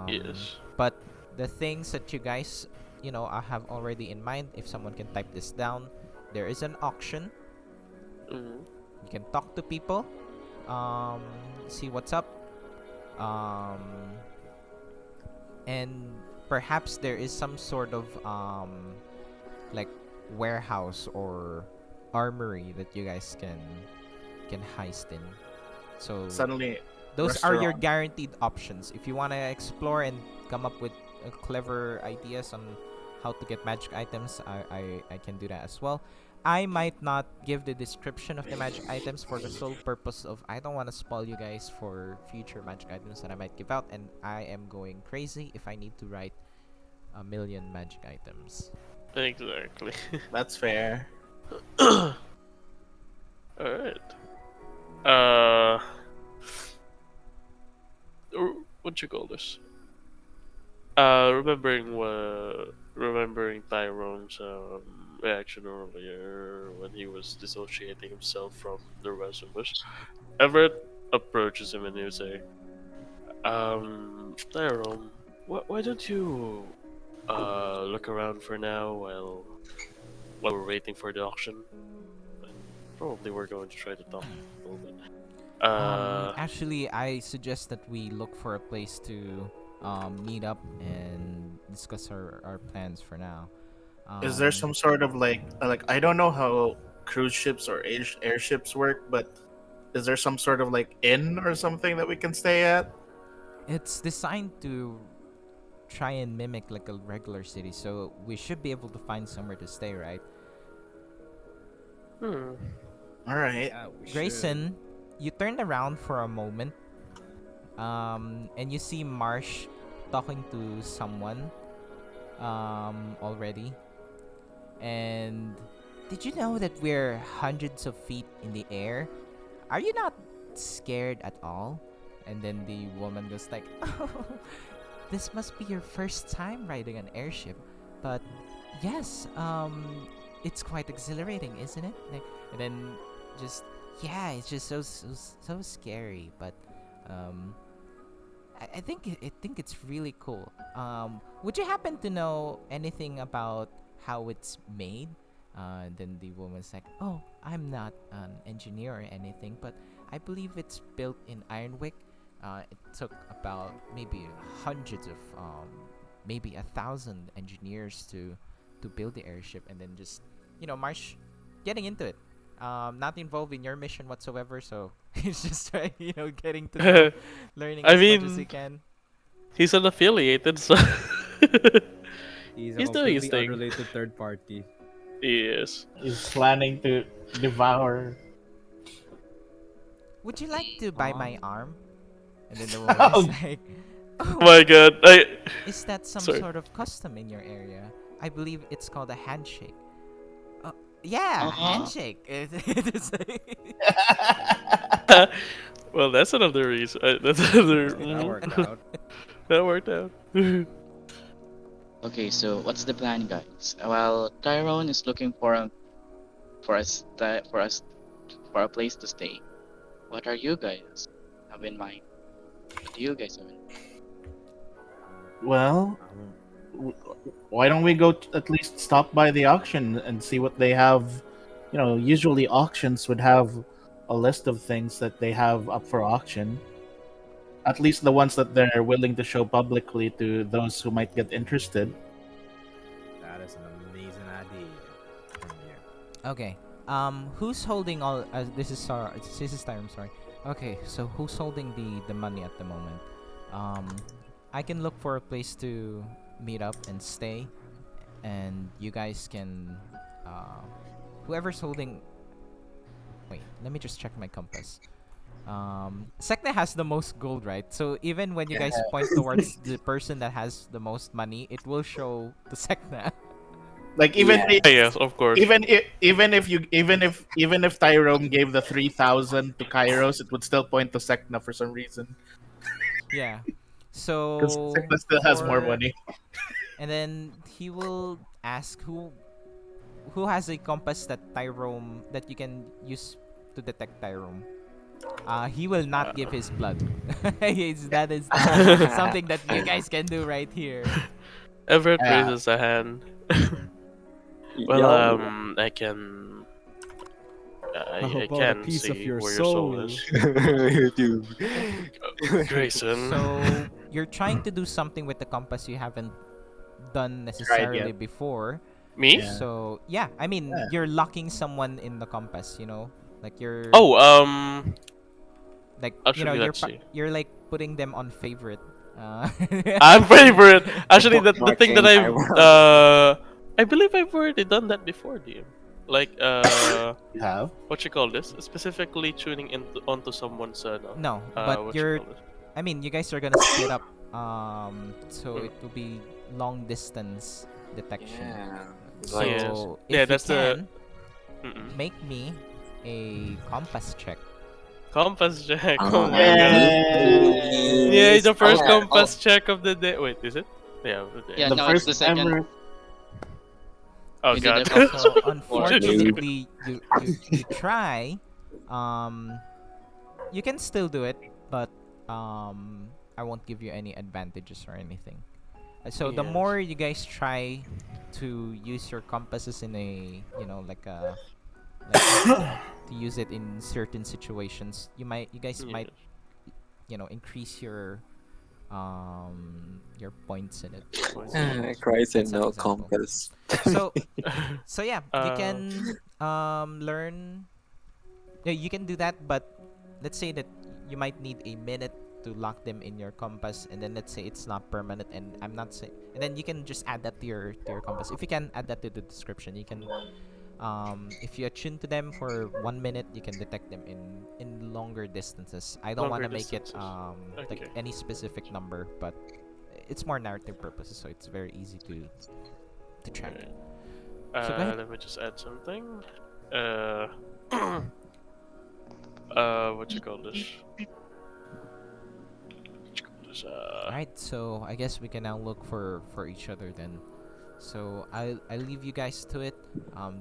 Yes. But the things that you guys, I have already in mind. If someone can type this down, there is an auction. Mm-hmm. You can talk to people, um, see what's up, um, and perhaps there is some sort of like warehouse or armory that you guys can heist in. So Suddenly, those are your restaurant. guaranteed options. If you want to explore and come up with clever ideas on how to get magic items, I can do that as well. I might not give the description of the magic items for the sole purpose of I don't want to spoil you guys for future magic items that I might give out, and I am going crazy if I need to write a million magic items. Exactly. That's fair. All right. Uh, what you call this? Remembering Tyrone's reaction earlier when he was dissociating himself from the rest of us. Everett approaches him and he will say, Tyrone, why don't you look around for now while we're waiting for the auction? And probably we're going to try to talk a little bit. Actually, I suggest that we look for a place to meet up and discuss our plans for now. Is there Um, some sort of like I don't know how cruise ships or airships work, but is there some sort of like inn or something that we can stay at? it's designed to try and mimic like a regular city, so we should be able to find somewhere to stay, right? Hmm. All right. Yeah, we should. Grayson, you turn around for a moment, and you see Marsh talking to someone, already. And did you know that we're hundreds of feet in the air? Are you not scared at all? And then the woman goes like, "Oh, this must be your first time riding an airship, but yes, it's quite exhilarating, isn't it?" Like, and then just yeah, it's just so scary, but um, I think I think it's really cool. Would you happen to know anything about how it's made? Then the woman's like, "Oh, I'm not an engineer or anything, but I believe it's built in Ironwick. It took about maybe hundreds of, maybe 1,000 engineers to build the airship, and then just, Marsh getting into it. Not involved in your mission whatsoever, so he's just trying, getting to know, learning I as much as he mean, can. he's unaffiliated, so He's a he's doing his completely thing. unrelated third party. Yes. Is planning to devour. Would you like to buy my Um, arm? And then the woman is Oh, like, Oh "Oh, my god. is that some Sorry. sort of custom in your area? I believe it's called a handshake." Uh, yeah, a Uh-huh. handshake. It's Well, that's another reason. That's another. that worked Mhm. out. That worked out. Okay, so what's the plan, guys? Well, Tyrone is looking for a for a place to stay. What are you guys have in mind? What do you guys have in mind? well, Um, w- why don't we go at least stop by the auction and see what they have? Usually auctions would have a list of things that they have up for auction. At least the ones that they're willing to show publicly to those who might get interested. that is an amazing idea from you. Okay. Who's holding all? This is sorry. This is time. Sorry. Okay. So who's holding the money at the moment? Um, I can look for a place to meet up and stay, and you guys can, whoever's holding. Wait. Let me just check my compass. Sek'na has the most gold, right? So even when you Yeah. guys point towards the person that has the most money, it will show the Sek'na. Like Yeah. Yes, of course. even if Tyrone gave the 3,000 to Kairos, it would still point to Sek'na for some reason Yeah. because So Sek'na still has more for money. and then he will ask who who has a compass that Tyrone that you can use to detect Tyrone? He will not give his blood. That is something that you guys can do right here. Everett Yeah. raises a hand. Well, Yo. I can. How I about a can piece of see your where your soul soul? is. YouTube. Grayson. So you're trying to do something with the compass you haven't done Tried necessarily yet. before. Me? Yeah. So yeah, I mean Yeah. you're locking someone in the compass. Like you're Oh, like actually, let's see. you're like putting them on favorite. I'm favorite. Actually, the thing that Bookmarking I've Taiwan. I believe I've already done that before, DM. Like You have. what you call this? Specifically tuning onto someone's No, but what you you're. call this? I mean, you guys are gonna split up. So Mm. it will be long distance detection. Yeah. So Like, Yes. if Yeah, you that's the- can, Mm-mm. make me a compass check. Compass check. Ah, Oh my god. Yeah, please. the first Oh, compass check of the day. Wait, is it? Yeah. Okay. Yeah, The no, it's first the second. emerald. Oh You did god. it So before. unfortunately, you try. You can still do it, but I won't give you any advantages or anything. So the Yes. more you guys try to use your compasses in a to use it in certain situations, you guys might increase your points in it. Grayson, That's an no example. compass. So so yeah, you Uh, can learn. Yeah, you can do that, but let's say that you might need a minute to lock them in your compass, and then let's say it's not permanent, and I'm not saying, and then you can just add that to your compass. If you can add that to the description, you can if you attune to them for 1 minute, you can detect them in longer distances. I don't want Longer to make it distances. like Okay. any specific number, but it's more narrative purposes, so it's very easy to track. Alright. So go ahead. Let me just add something. What you call this? What you call this? Alright, so I guess we can now look for each other then. So I leave you guys to it.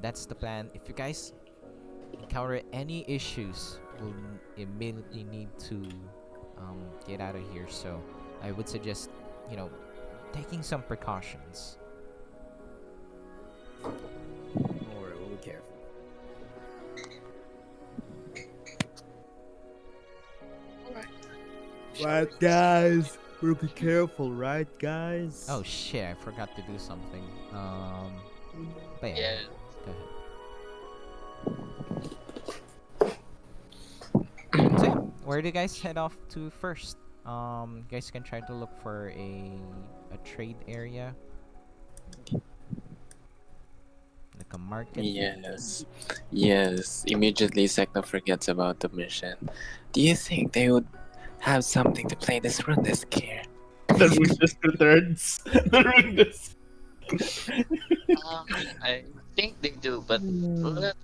That's the plan. If you guys encounter any issues, we'll immediately need to get out of here. So I would suggest taking some precautions. Alright, we'll be careful. Right, guys? We'll be careful, right, guys? Oh shit! I forgot to do something. But yeah, Yeah. go ahead. So yeah, where do you guys head off to first? You guys can try to look for a trade area, like a market. Yes. Yes. Immediately, Sek'na forgets about the mission. Do you think they would have something to play this rune this here? The rudest returns. The rudest. I think they do, but let's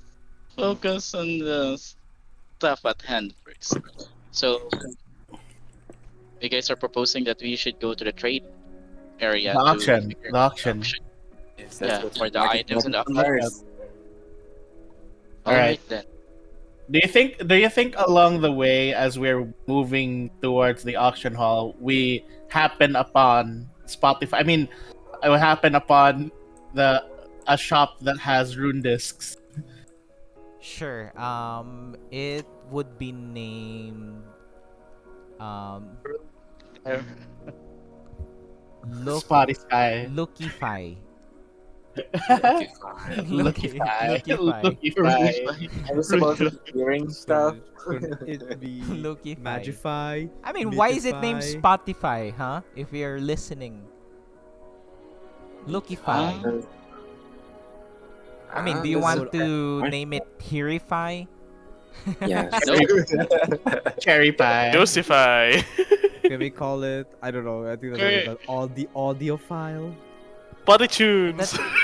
focus on the stuff at hand first. So, you guys are proposing that we should go to the trade area The to auction. figure The auction. auction. Yes, Yeah, what for the market items in the market auction. first. Alright. Alright then. Do you think along the way as we're moving towards the auction hall, we happen upon Spotify? I mean, I will happen upon a shop that has rune discs. Sure. It would be named Look Spotify. Lookify. Lookify. Lookify. I was supposed to be hearing stuff. Couldn't it be Lookify. Magify? I mean, why is it named Mythify? Spotify, huh? If you're listening. Lookify. I mean, do you want to name it Purify? Yes. Cherry pie. Justify. Can we call it? I don't know. I think that's Okay. the audiophile. Body tunes. That's-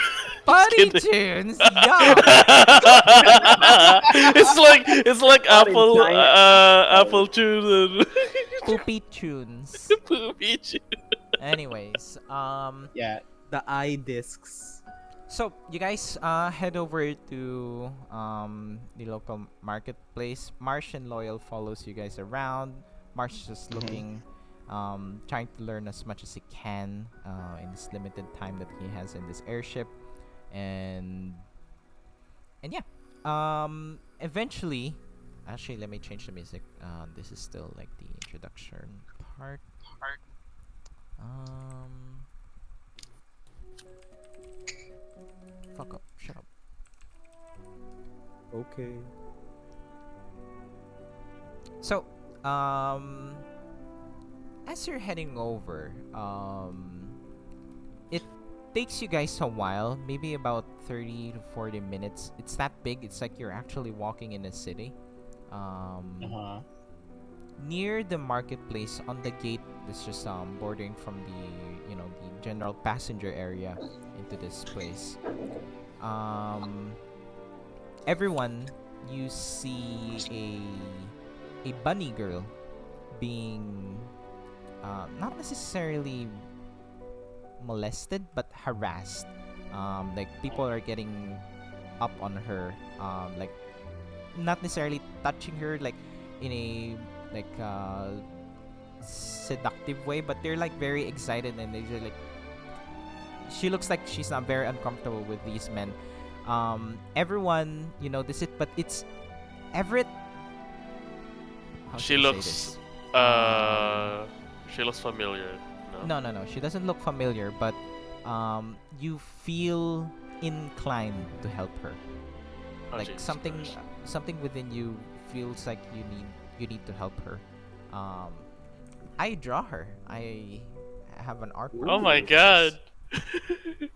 Body kidding. tunes? Yeah. it's like Body Apple giant. Apple tunes Poopy tunes. and poopy tunes. Anyways, Yeah. The eye discs. So you guys head over to the local marketplace. Marsh and Loyal follows you guys around. Marsh is just looking, trying to learn as much as he can in this limited time that he has in this airship, and yeah. Eventually, actually, let me change the music. This is still like the introduction part. Um, fuck up. Shut up. Okay. So, as you're heading over, it takes you guys a while, maybe about 30 to 40 minutes. It's that big. It's like you're actually walking in a city. Uh-huh. Near the marketplace, on the gate that's just bordering from the general passenger area into this place. Everyone, you see a bunny girl being not necessarily molested but harassed. Like people are getting up on her, like not necessarily touching her like in a like seductive way, but they're like very excited and they're like, she looks like she's not very uncomfortable with these men. Everyone, notice it, but it's Everett. How She should I say looks this? she looks familiar. No. She doesn't look familiar, but you feel inclined to help her. Oh, Like Jesus something, Christ. something within you feels like you need to help her. I draw her. I have an art. Oh my god.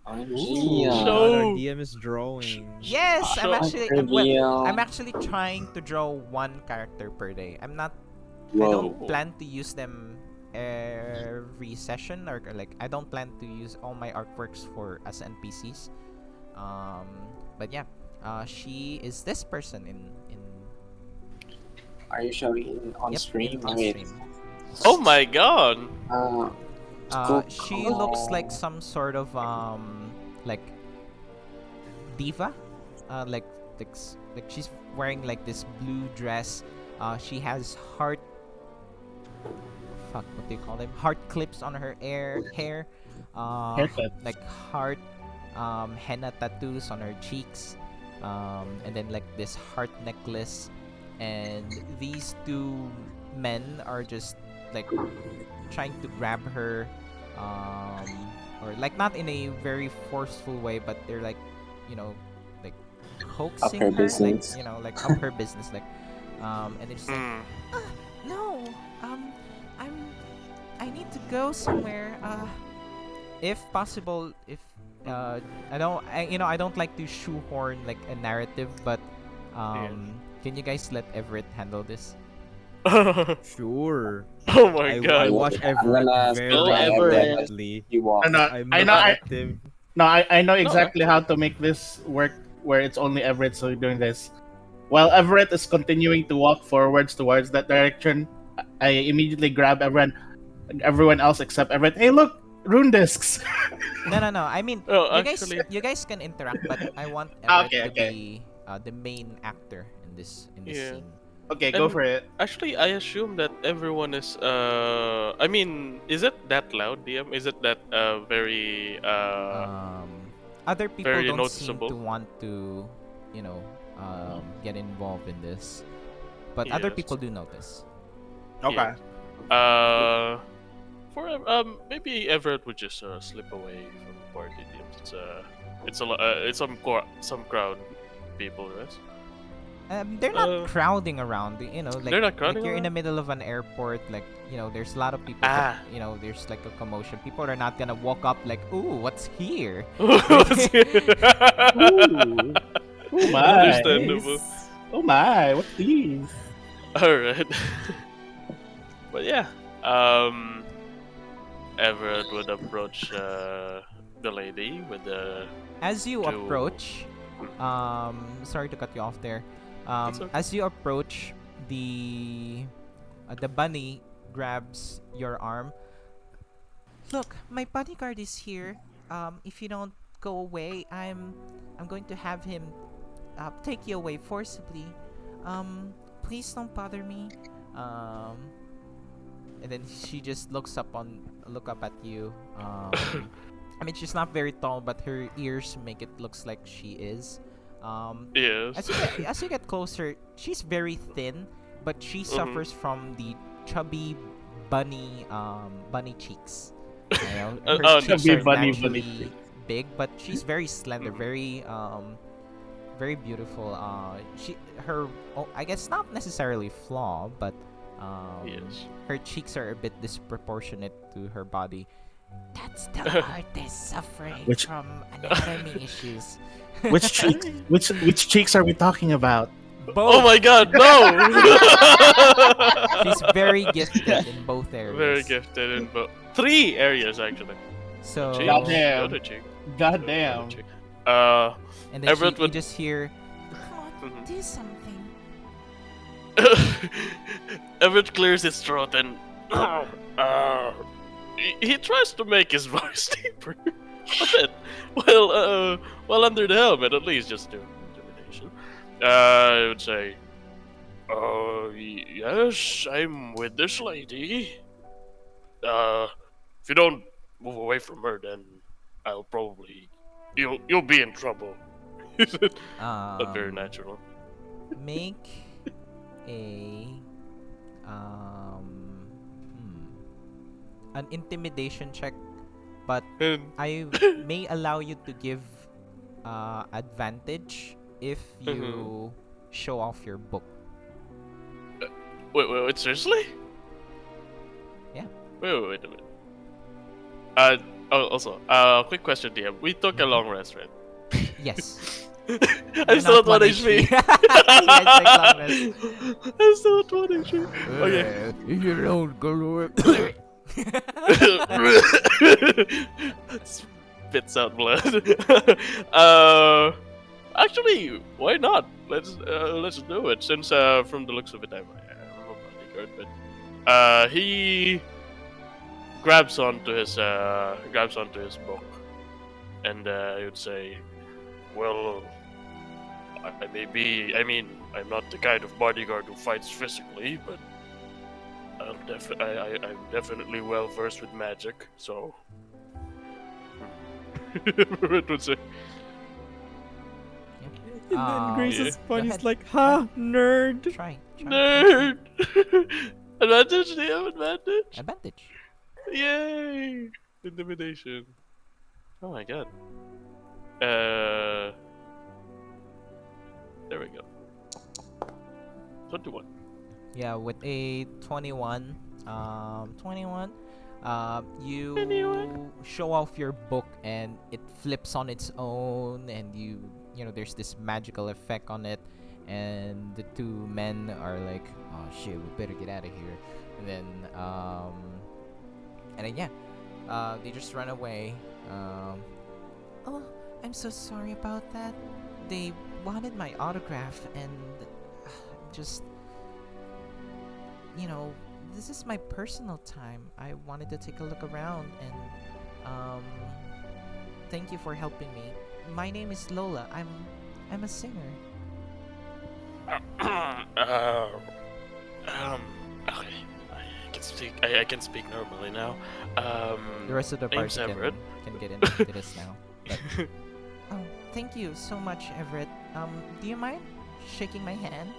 OMG. Show. Our DM is drawing. Yes, I'm Show- actually Reveal. I'm actually trying to draw one character per day. I'm not. I Whoa. don't plan to use them every session, or like I don't plan to use all my artworks for as NPCs. But yeah, she is this person in Are you showing on yep, stream? on Wait. stream. Oh my god. She looks like some sort of like diva, like she's wearing like this blue dress. She has what do you call them? Heart clips on her hair. Haircut. Like heart henna tattoos on her cheeks. And then like this heart necklace. And these two men are just like trying to grab her, or like not in a very forceful way, but they're like, like coaxing her her, business. like like up her business, like, and it's like, Hmm. no, I need to go somewhere. If possible, if I don't like to shoehorn like a narrative, but can you guys let Everett handle this? Sure. Oh my I god. watch I'm Everett gonna very spill Everett. badly. You walk. No, I'm I know, not active. I know No, exactly how to make this work where it's only Everett so doing this. While Everett is continuing to walk forwards towards that direction, I immediately grab everyone else except Everett. Hey, look, rune discs. No. I mean, Oh, you actually, guys can interact, but I want Ah, Everett okay, to be the main actor in this Yeah. scene. Okay, go And- for it. actually, I assume that everyone is. I mean, is it that loud, DM? Is it that very Other people very don't seem noticeable? to want to, get involved in this, but other Yes. people do notice. Okay. For maybe Everett would just slip away from the party. It's a it's some crowd people, right? They're not crowding around, like, They're not like crowding you're in the around? middle of an airport, like, there's a lot of people, Ah. but, there's like a commotion. People are not gonna walk up like, ooh, what's here? Ooh. Oh my. Understandable. Oh my, what's these? All right. But yeah, Everett would approach the lady with the. As you To- approach, sorry to cut you off there. It's okay. As you approach, the bunny grabs your arm. Look, my bodyguard is here. If you don't go away. I'm going to have him take you away forcibly. Please don't bother me. And then she just look up at you. I mean, she's not very tall, but her ears make it looks like she is. Yes. As you get closer, she's very thin, but she suffers from the chubby bunny cheeks. You know, her cheeks Chubby are bunny naturally cheeks. big, but she's very slender, very beautiful. I guess not necessarily flaw, but Yes. her cheeks are a bit disproportionate to her body. That's the artist suffering Which- from anatomy issues. Which cheeks? Which cheeks are we talking about? Oh my God, no! She's very gifted in both areas. Very gifted in both. 3 areas actually. So Cheeks, Goddamn. the other cheek, the other Goddamn. cheek. and then Everett you would- just hear, Come on, do something. Everett clears his throat and he tries to make his voice deeper a bit. Well, under the helmet at least, just do intimidation. I would say, yes, I'm with this lady. If you don't move away from her, then I'll probably you'll be in trouble. Not very natural. Make a an intimidation check, but And I may allow you to give advantage if you show off your book. wait, seriously? Yeah. Wait a minute. Also, quick question, DM. We took a long rest, right? Yes. I'm still at 1 HP. I'm still at 1 HP. Okay. You don't go. Spits out blood. Actually, why not? Let's do it. Since from the looks of it, I'm a bodyguard, but he grabs onto his book, and I would say, well, I'm not the kind of bodyguard who fights physically, but I'm definitely well versed with magic, so. It would say. And then Grayson's Go buddy's ahead. like, ha, nerd. Try. Nerd! Advantage? Do you have advantage? Advantage. Yay! Intimidation. Oh my god. There we go. 21. Yeah, with a 21, you 21. show off your book and it flips on its own, and you know there's this magical effect on it, and the two men are like, oh shit, we better get out of here, and then they just run away. Oh, I'm so sorry about that. They wanted my autograph, and just, you know, this is my personal time. I wanted to take a look around, and thank you for helping me. My name is Lola. I'm a singer. Okay. I can speak. I can speak normally now. The rest of the name's party Everett. can get into this now. But, oh, thank you so much, Everett. Do you mind shaking my hand?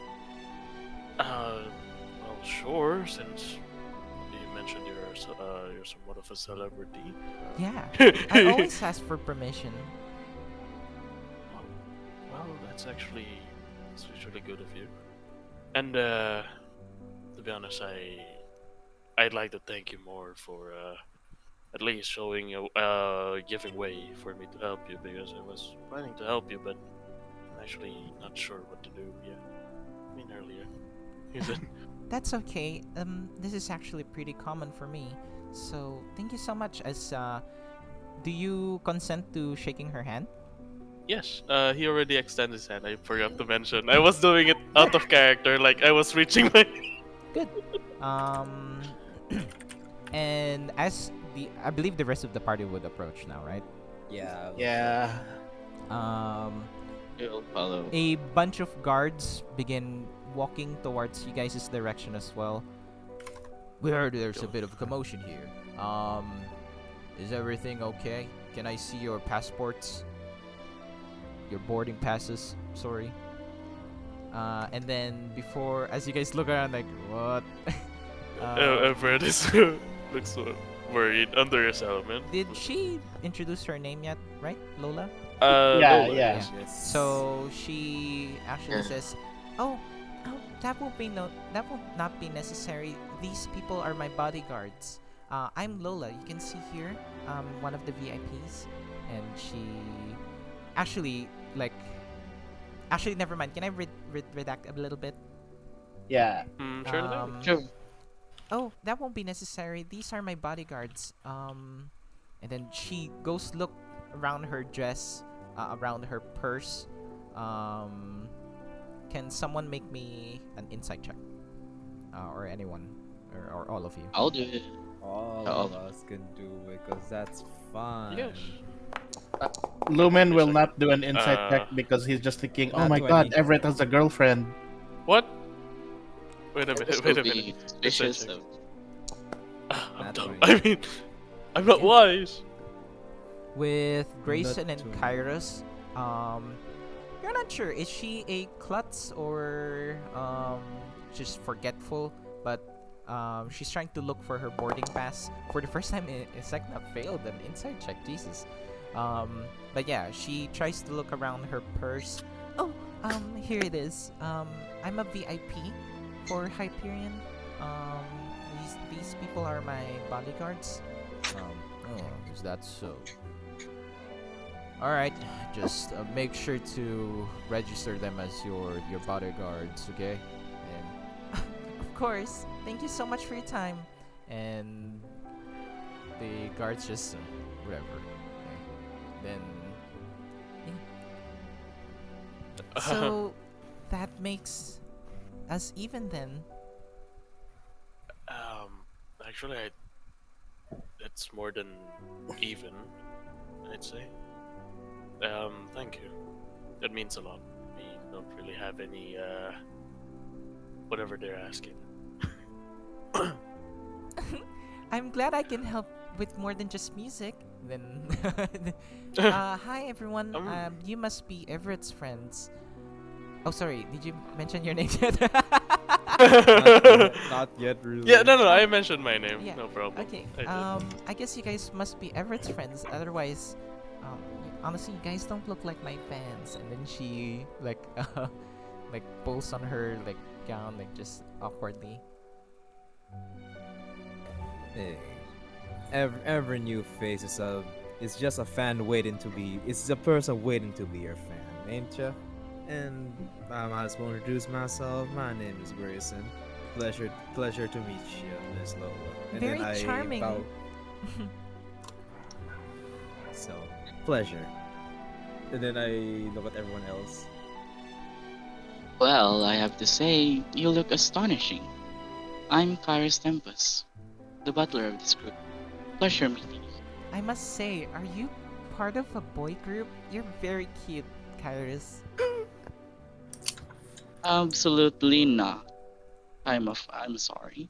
Well, sure. Since you mentioned you're somewhat of a celebrity. Yeah. I always ask for permission. Well, that's really good of you. And to be honest, I'd like to thank you more for at least showing giving way for me to help you, because I was planning to help you, but I'm actually not sure what to do. Yeah, I mean earlier. He said, That's okay. This is actually pretty common for me. So thank you so much. Do you consent to shaking her hand? yes, he already extended his hand. I forgot to mention. I was doing it out of character, like I was reaching my. Good. And I believe the rest of the party would approach now, right? Yeah, I will Yeah. Um, You'll follow. a bunch of guards begin walking towards you guys' direction as well. We heard there's a bit of commotion here. Is everything okay? Can I see your passports? Your boarding passes, sorry. And then before, as you guys look around, like, what? Everett is looks so worried under his element. Did she introduce her name yet? Right, Lola? Yeah, Lola, yeah. yes. Yes. So she actually Yeah. says, "Oh, oh, that will not be necessary. These people are my bodyguards. I'm Lola. You can see here, one of the VIPs." And she actually actually never mind. Can I redact a little bit? Yeah. Sure. Sure. Oh, that won't be necessary. These are my bodyguards. And then she goes look around her dress, around her purse. Can someone make me an insight check? Or anyone, or all of you? I'll do it. All Oh. of us can do it because that's fun. Yes. Lumen will It's not do an insight check uh, because he's just thinking, oh Not my 20. god, Everett has a girlfriend. What? Wait a This minute. Wait will a minute. be suspicious check. of. I'm Not dumb. 20. I mean, I'm not wise. With Grayson and too. Kairos, you're not sure. Is she a klutz or just forgetful? But she's trying to look for her boarding pass. For the first time, Sek'na failed an insight check. Jesus. But yeah, she tries to look around her purse. Oh, here it is. I'm a VIP for Hyperion. Um, these people are my bodyguards. Oh, is that so? Alright, just make sure to register them as your bodyguards, okay? And of course, thank you so much for your time. And the guards just whatever. Okay. Then yeah. So that makes us even then. Actually, it's more than even, I'd say. Thank you. That means a lot. We don't really have any, whatever they're asking. I'm glad I can help with more than just music. Then, hi everyone. You must be Everett's friends. Oh, sorry. Did you mention your name yet? Not yet, really. Yeah, no, I mentioned my name. Yeah. No problem. Okay. I did. I guess you guys must be Everett's friends. Otherwise, honestly, you guys don't look like my fans. And then she like pulls on her like gown like just awkwardly. Hey, every new face is just a fan waiting to be. It's a person waiting to be your fan, ain't ya? And I might as well introduce myself. My name is Grayson. Pleasure to meet you, Miss Lola. And Very then I charming. bow. So, pleasure. And then I look at everyone else. Well, I have to say, you look astonishing. I'm Kairos Tempest, the butler of this group. Pleasure meeting you. I must say, are you part of a boy group? You're very cute, Kairos. Absolutely not. I'm sorry.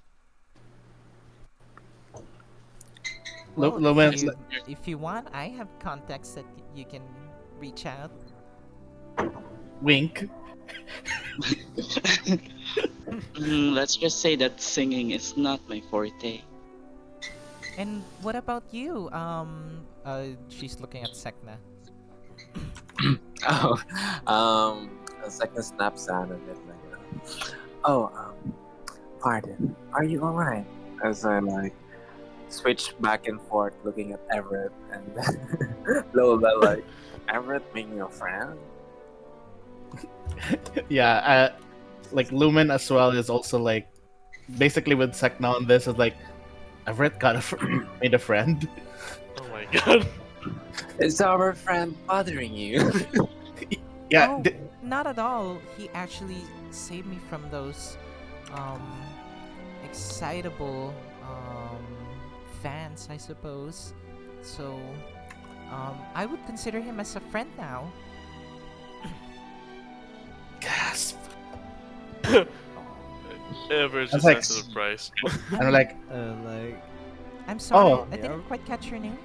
Well, Lumen, if you want, I have contacts that you can reach out. wink. Let's just say that singing is not my forte. And what about you? She's looking at Sek'na. A second snaps out of it. Pardon. Are you alright? As I switch back and forth, looking at Everett and Lola, like, Everett being your friend? Yeah, like Lumen as well is also like basically with Sek'na on this is like Everett got made a friend. Oh my god. Is our friend bothering you? Yeah, Oh, not at all. He actually saved me from those excitable fans, I suppose. So I would consider him as a friend now. Gasp. Everett I was just like, answered the price. and I'm like, Like, I'm sorry, oh, I Yeah. didn't quite catch your name.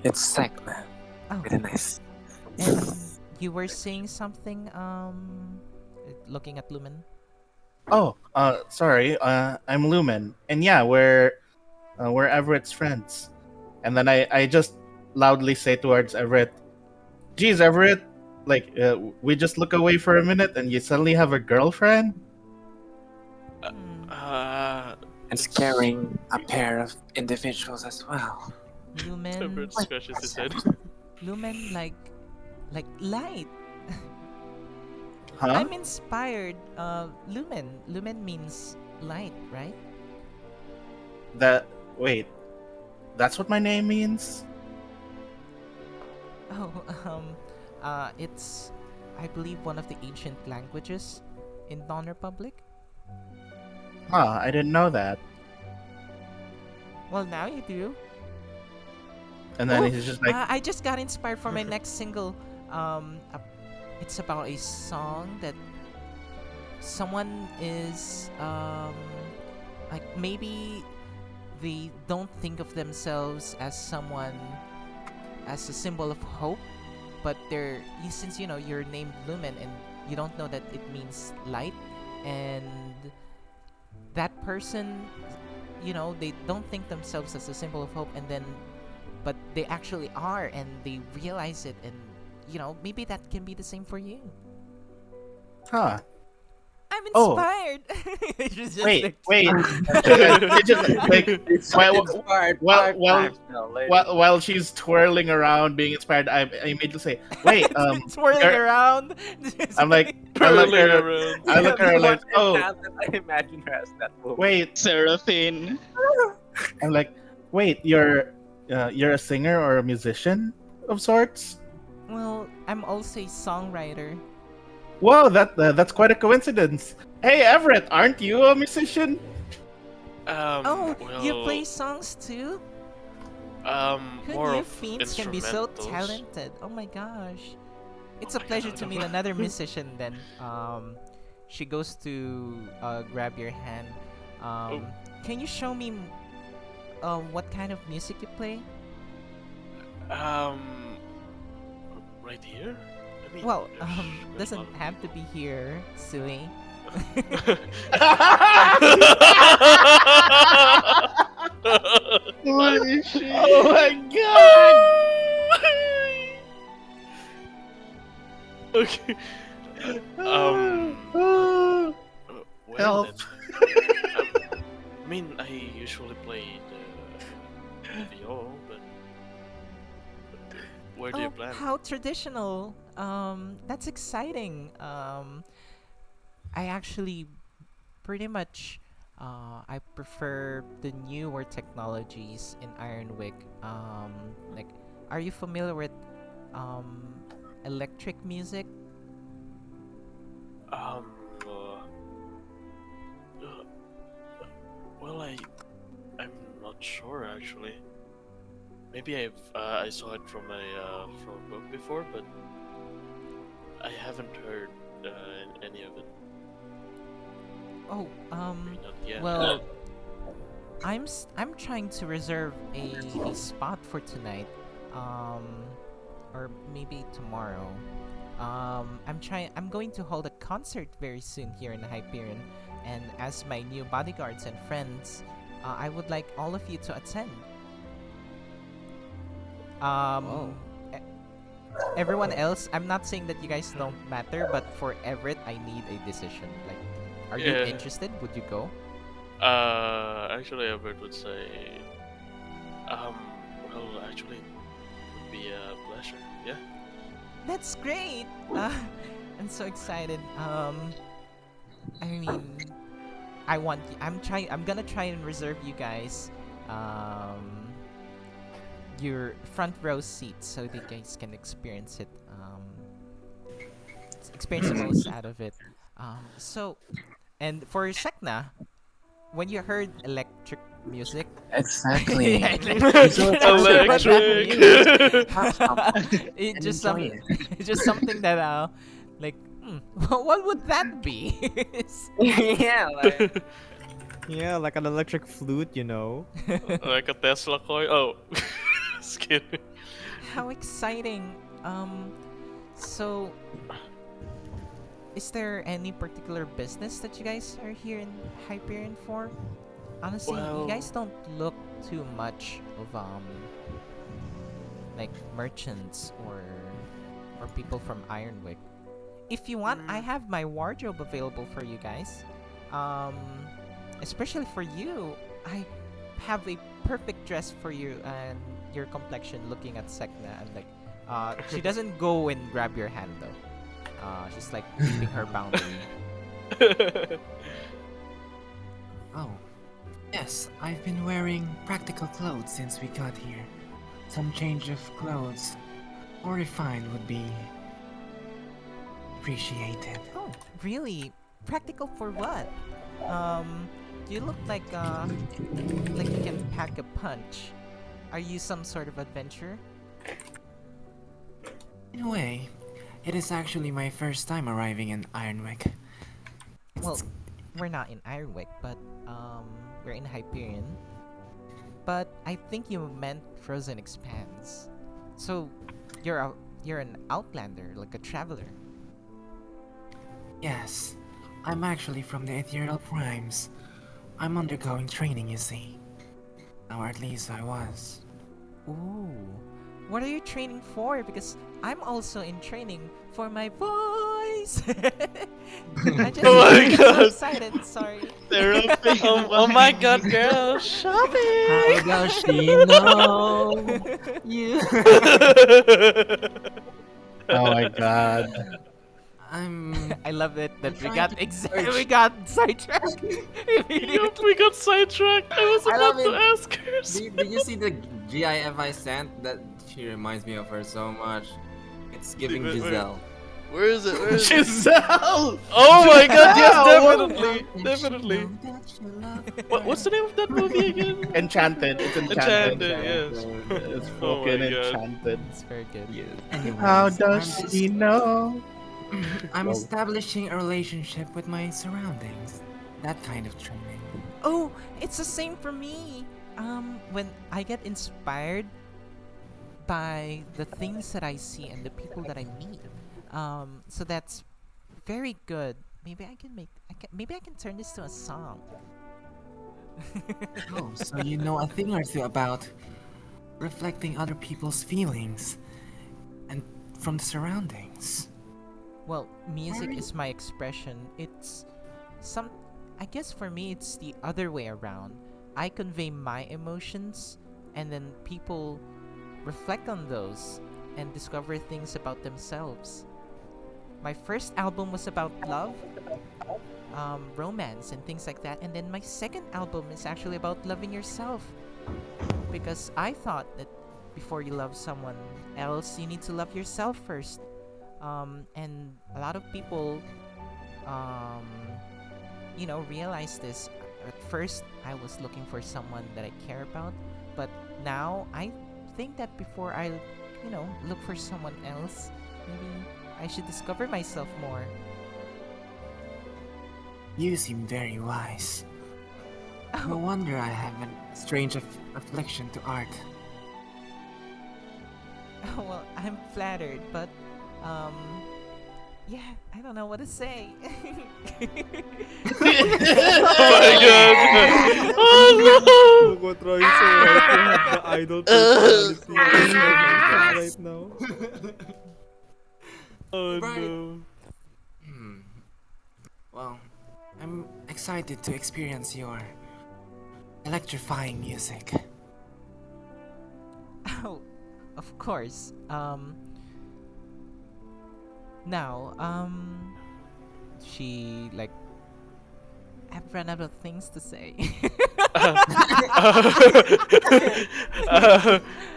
It's Sek'na Oh, with a nice. and you were saying something, looking at Lumen? oh, sorry, I'm Lumen, and yeah, we're Everett's friends. And then I just loudly say towards Everett, "Geez, Everett, like we just look away for a minute, and you suddenly have a girlfriend." Hmm, Uh, And it's scaring a pair of individuals as well. Lumen, Everett scratches his head. Lumen, like light. Huh? I'm inspired. Lumen means light, right? That wait, that's what my name means? Oh, it's, I believe, one of the ancient languages in Dawn Republic. Huh? I didn't know that. Well, now you do. And then Oh, he's just like, I just got inspired for my next single. It's about a song that someone is like maybe they don't think of themselves as someone as a symbol of hope, but since you're named Lumen and you don't know that it means light, and that person, they don't think themselves as a symbol of hope, and then but they actually are, and they realize it, and maybe that can be the same for you. huh? I'm Oh. inspired. It's just Wait, like- wait. It just like It's Well, inspired well, five well, times now, ladies. while she's twirling around being inspired, I immediately say, "Wait, swirling you're-" around. I'm like, I look Twirling her, around. I look at her like, "Oh, Enchanted, I imagine her as that woman. wait." Seraphine. I'm like, "Wait, you're a singer or a musician of sorts?" Well, I'm also a songwriter. Whoa, that's quite a coincidence. Hey, Everett, aren't you a musician? Oh, well, you play songs too? Who more knew of fiends can be so instrumentals. talented? Oh my gosh. It's Oh a my pleasure God, to meet another musician then. She goes to grab your hand. Oh. Can you show me what kind of music you play? Right here. I mean, Well, there's quite a doesn't lot of have to be here, silly. Holy shit. Oh my god! Okay. Oh, Well help. then. I mean, I usually play the VO, but where do you Oh, plan? how traditional. That's exciting. I actually pretty much I prefer the newer technologies in Ironwick. Like, are you familiar with electric music? Uh, well, I'm not sure actually. Maybe I saw it from a book before, but I haven't heard any of it. Oh, Maybe not yet. well, I'm trying to reserve a spot for tonight, or maybe tomorrow. I'm going to hold a concert very soon here in Hyperion, and as my new bodyguards and friends, I would like all of you to attend. Wow. e- Everyone else, I'm not saying that you guys don't matter, but for Everett, I need a decision. Like, are you Yeah. interested? Would you go? Actually, Everett would say, well, actually, it would be a pleasure. Yeah. That's great. I'm so excited. I mean, I'm gonna try and reserve you guys, your front row seats so that you guys can experience it. Experience the most out of it. And for Sek'na, when you heard electric music. Exactly. Yeah, like, So not sure what that means. Electric. have some It and just enjoy some, it. it's just something that like, what would that be? Yeah, like Yeah, like an electric flute, you know. Like a Tesla coil. Oh, just kidding. How exciting! So is there any particular business that you guys are here in Hyperion for? Honestly, you Well- guys don't look too much of like merchants or people from Ironwick. If you want, I have my wardrobe available for you guys. Um, especially for you, I have a perfect dress for you and your complexion. Looking at Sek'na, and like, she doesn't go and grab your hand though. She's like keeping her boundary. Oh, yes, I've been wearing practical clothes since we got here. Some change of clothes, more refined, would be appreciated. Oh, really? Practical for what? You look like you can pack a punch. Are you some sort of adventurer? In a way, it is actually my first time arriving in Ironwick. Well, we're not in Ironwick, but we're in Hyperion. But I think you meant Frozen Expanse. So, you're an outlander, like a traveler. Yes, I'm actually from the Ethereal Primes. I'm undergoing training, you see. Or at least I was. Ooh. What are you training for? Because I'm also in training for my voice. I just Oh my I'm so God. excited. Sorry. Therapy. Oh my god, girl. Shopping. How does she know you? Oh my god. I'm I love it that I'm we trying got to we got sidetracked. Yup, we got sidetracked. I was I love about to it. ask her. Did you see the GIF I sent? That she reminds me of her so much. It's giving Wait, wait. Giselle. Where is it? Where is it? Giselle! Oh my god, yes, Giselle! definitely. Definitely. What's the name of that movie again? Enchanted. It's enchanted. Enchanted, yes. It's Oh fucking my God. enchanted. It's very good. Anyways, How does I'm she know? I'm Whoa. establishing a relationship with my surroundings. That kind of training. Oh, it's the same for me. When I get inspired by the things that I see and the people that I meet. So that's very good. Maybe maybe I can turn this to a song. Oh, so you know a thing or two about reflecting other people's feelings and from the surroundings. Well, music is my expression. It's some I guess for me it's the other way around. I convey my emotions and then people reflect on those and discover things about themselves. My first album was about love, romance, and things like that. And then my second album is actually about loving yourself. Because I thought that before you love someone else, you need to love yourself first. And a lot of people, um, realize this. At first, I was looking for someone that I care about. But now, I think that before I, look for someone else, maybe I should discover myself more. You seem very wise. No wonder I have a strange affliction to art. Well, I'm flattered, but yeah, I don't know what to say. Oh my god. Oh Kuko trying so hard to have the idol personality right now. no. Oh Right. no. Well, I'm excited to experience your electrifying music. Oh, of course. Now, she like I've run out of things to say.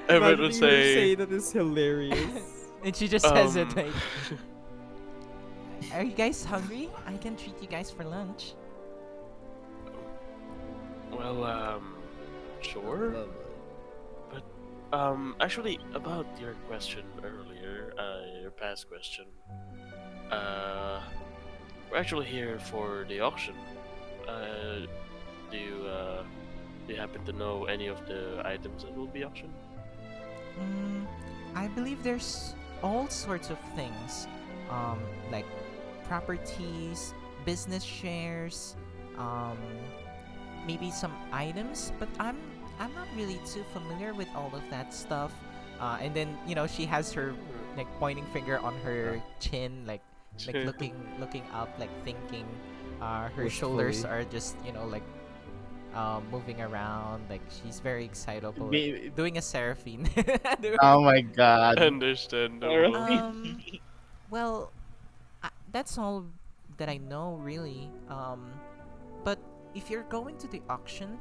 Everett Imagine would you say, that is hilarious. And she just Um, hesitates. Are you guys hungry? I can treat you guys for lunch. well, Sure. Lovely. But actually, about your question earlier, your past question, uh, we're actually here for the auction. Uh, do you do you happen to know any of the items that will be auctioned? Mm, I believe there's all sorts of things, like properties, business shares, um, maybe some items, but I'm not really too familiar with all of that stuff. And then she has her like pointing finger on her chin, like looking up, like thinking. Her shoulders Wishfully. are just like moving around, like she's very excitable, like Be- doing a seraphine. Oh my god. Understandable. um, well, that's all that I know, really. But if you're going to the auction,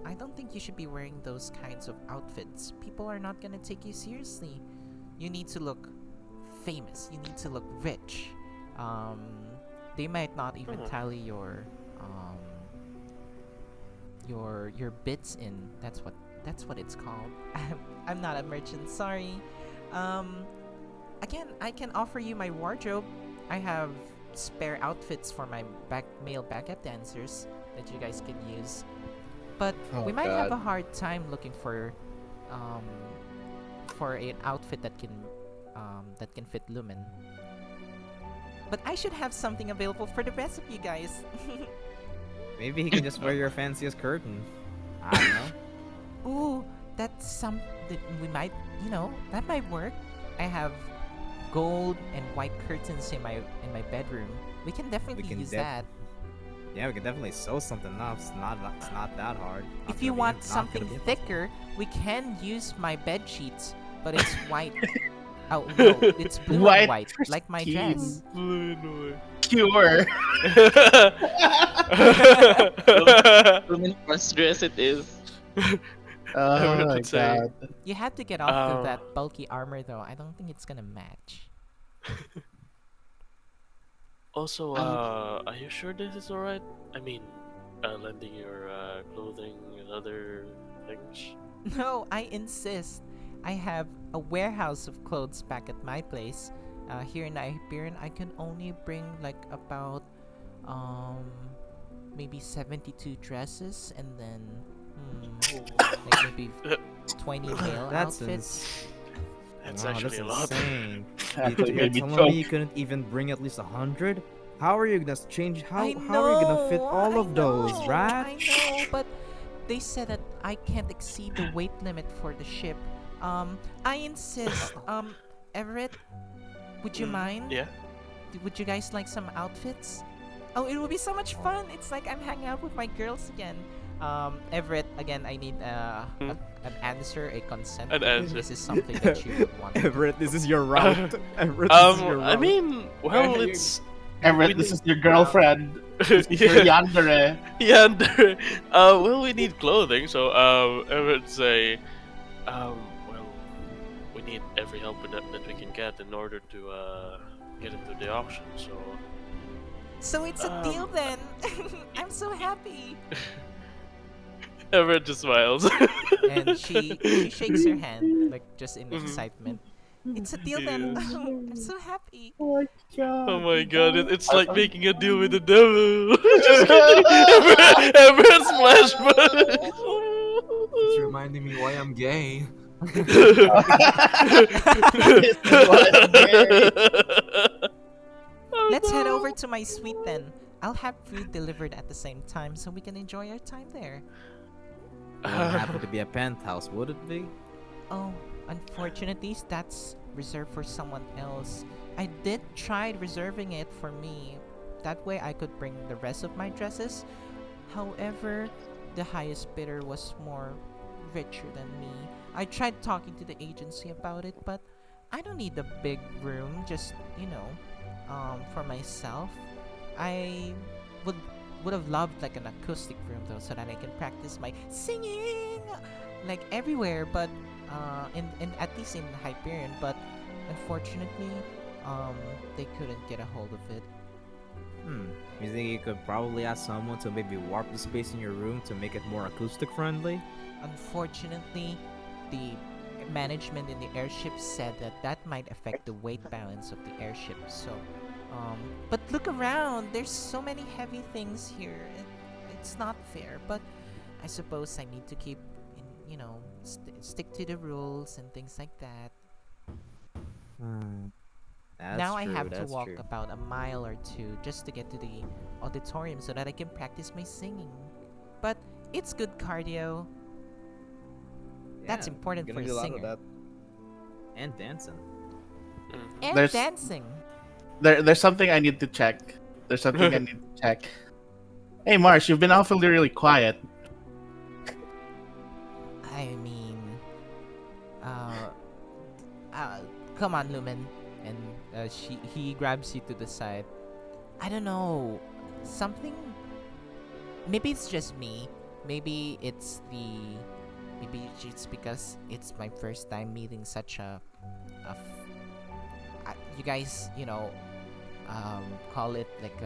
I don't think you should be wearing those kinds of outfits. People are not gonna take you seriously. You need to look famous. You need to look rich. Um, they might not even Huh. tally um your bits in. That's what it's called. I'm not a merchant. Sorry. Um, Again, I can offer you my wardrobe. I have spare outfits for my male backup dancers that you guys can use. But Oh we might have a god. hard time looking um for an outfit that can fit Lumen. But I should have something available for the rest of you guys. Maybe he can just wear your fanciest curtain. I don't know. Ooh, that's that we might, that might work. I have gold and white curtains in my bedroom. We can definitely can use def- that. Yeah, we can definitely sew something up. It's not that hard. Not If you gonna be- want not something gonna be impossible. thicker, we can use my bed sheets, but it's white. Oh no, it's blue and White white, like my pristine. dress. Pure. Lumen first dress it is. Oh Everett my would say, god. You have to get off of uh, that bulky armor though. I don't think it's gonna match. also, Um, are you sure this is alright? I mean, lending your clothing and other things. No, I insist. I have a warehouse of clothes back at my place. Here in Hyperion, I can only bring like about um maybe 72 dresses, and then like maybe 20 male That's outfits. That's wow, actually that's a lot. insane. Actually You're made me telling me choke. you couldn't even bring at least 100? How are you gonna change? I How are you gonna fit know, all I of those, know, right? I know, but they said that I can't exceed the weight limit for the ship. I insist. Everett, would you mind? Yeah. Would you guys like some outfits? Oh, it will be so much fun. It's like I'm hanging out with my girls again. Everett, again, I need Hmm? an answer, a consent. An if answer. This is something that you would want. Everett, this is your route. Everett, this is your route. I mean, well, Hey, it's Everett, we this is need- your girlfriend. This is your yeah, yandere. yeah. Well, we need clothing, so I would say, well, we need every help that we can get in order to get into the auction. So, So it's a deal Um, then. I'm so happy. Everett just smiles. And she shakes her hand like just in Mhm. excitement. It's a deal then. Yes. I'm so happy. Oh my god. Oh my god, it's like making a deal with the devil. Just kidding. Everett's flashback. It's reminding me why I'm gay. This is why I'm gay. Let's head over to my suite then. I'll have food delivered at the same time so we can enjoy our time there. It wouldn't happen to be a penthouse, would it be? Oh, unfortunately, that's reserved for someone else. I did try reserving it for me. That way I could bring the rest of my dresses. However, the highest bidder was more richer than me. I tried talking to the agency about it, but I don't need a big room, just, for myself. I would would have loved like an acoustic room though, so that I can practice my singing like everywhere, but in at least in Hyperion. But unfortunately, they couldn't get a hold of it. You think you could probably ask someone to maybe warp the space in your room to make it more acoustic friendly? unfortunately, the management in the airship said that that might affect the weight balance of the airship. So, but look around. There's so many heavy things here. It's not fair. But I suppose I need to keep, stick to the rules and things like that. That's Now I true, have to that's walk true. about a mile or two just to get to the auditorium so that I can practice my singing. But it's good cardio. That's Yeah, important gonna for a do a lot of singer. that. And dancing. Mhm. And There's- dancing. There's something I need to check. There's something I need to check. Hey, Marsh, you've been awfully really quiet. I mean, uh, come on, Lumen. And he grabs you to the side. I don't know, something. Maybe it's just me. Maybe it's because it's my first time meeting such you guys, call it like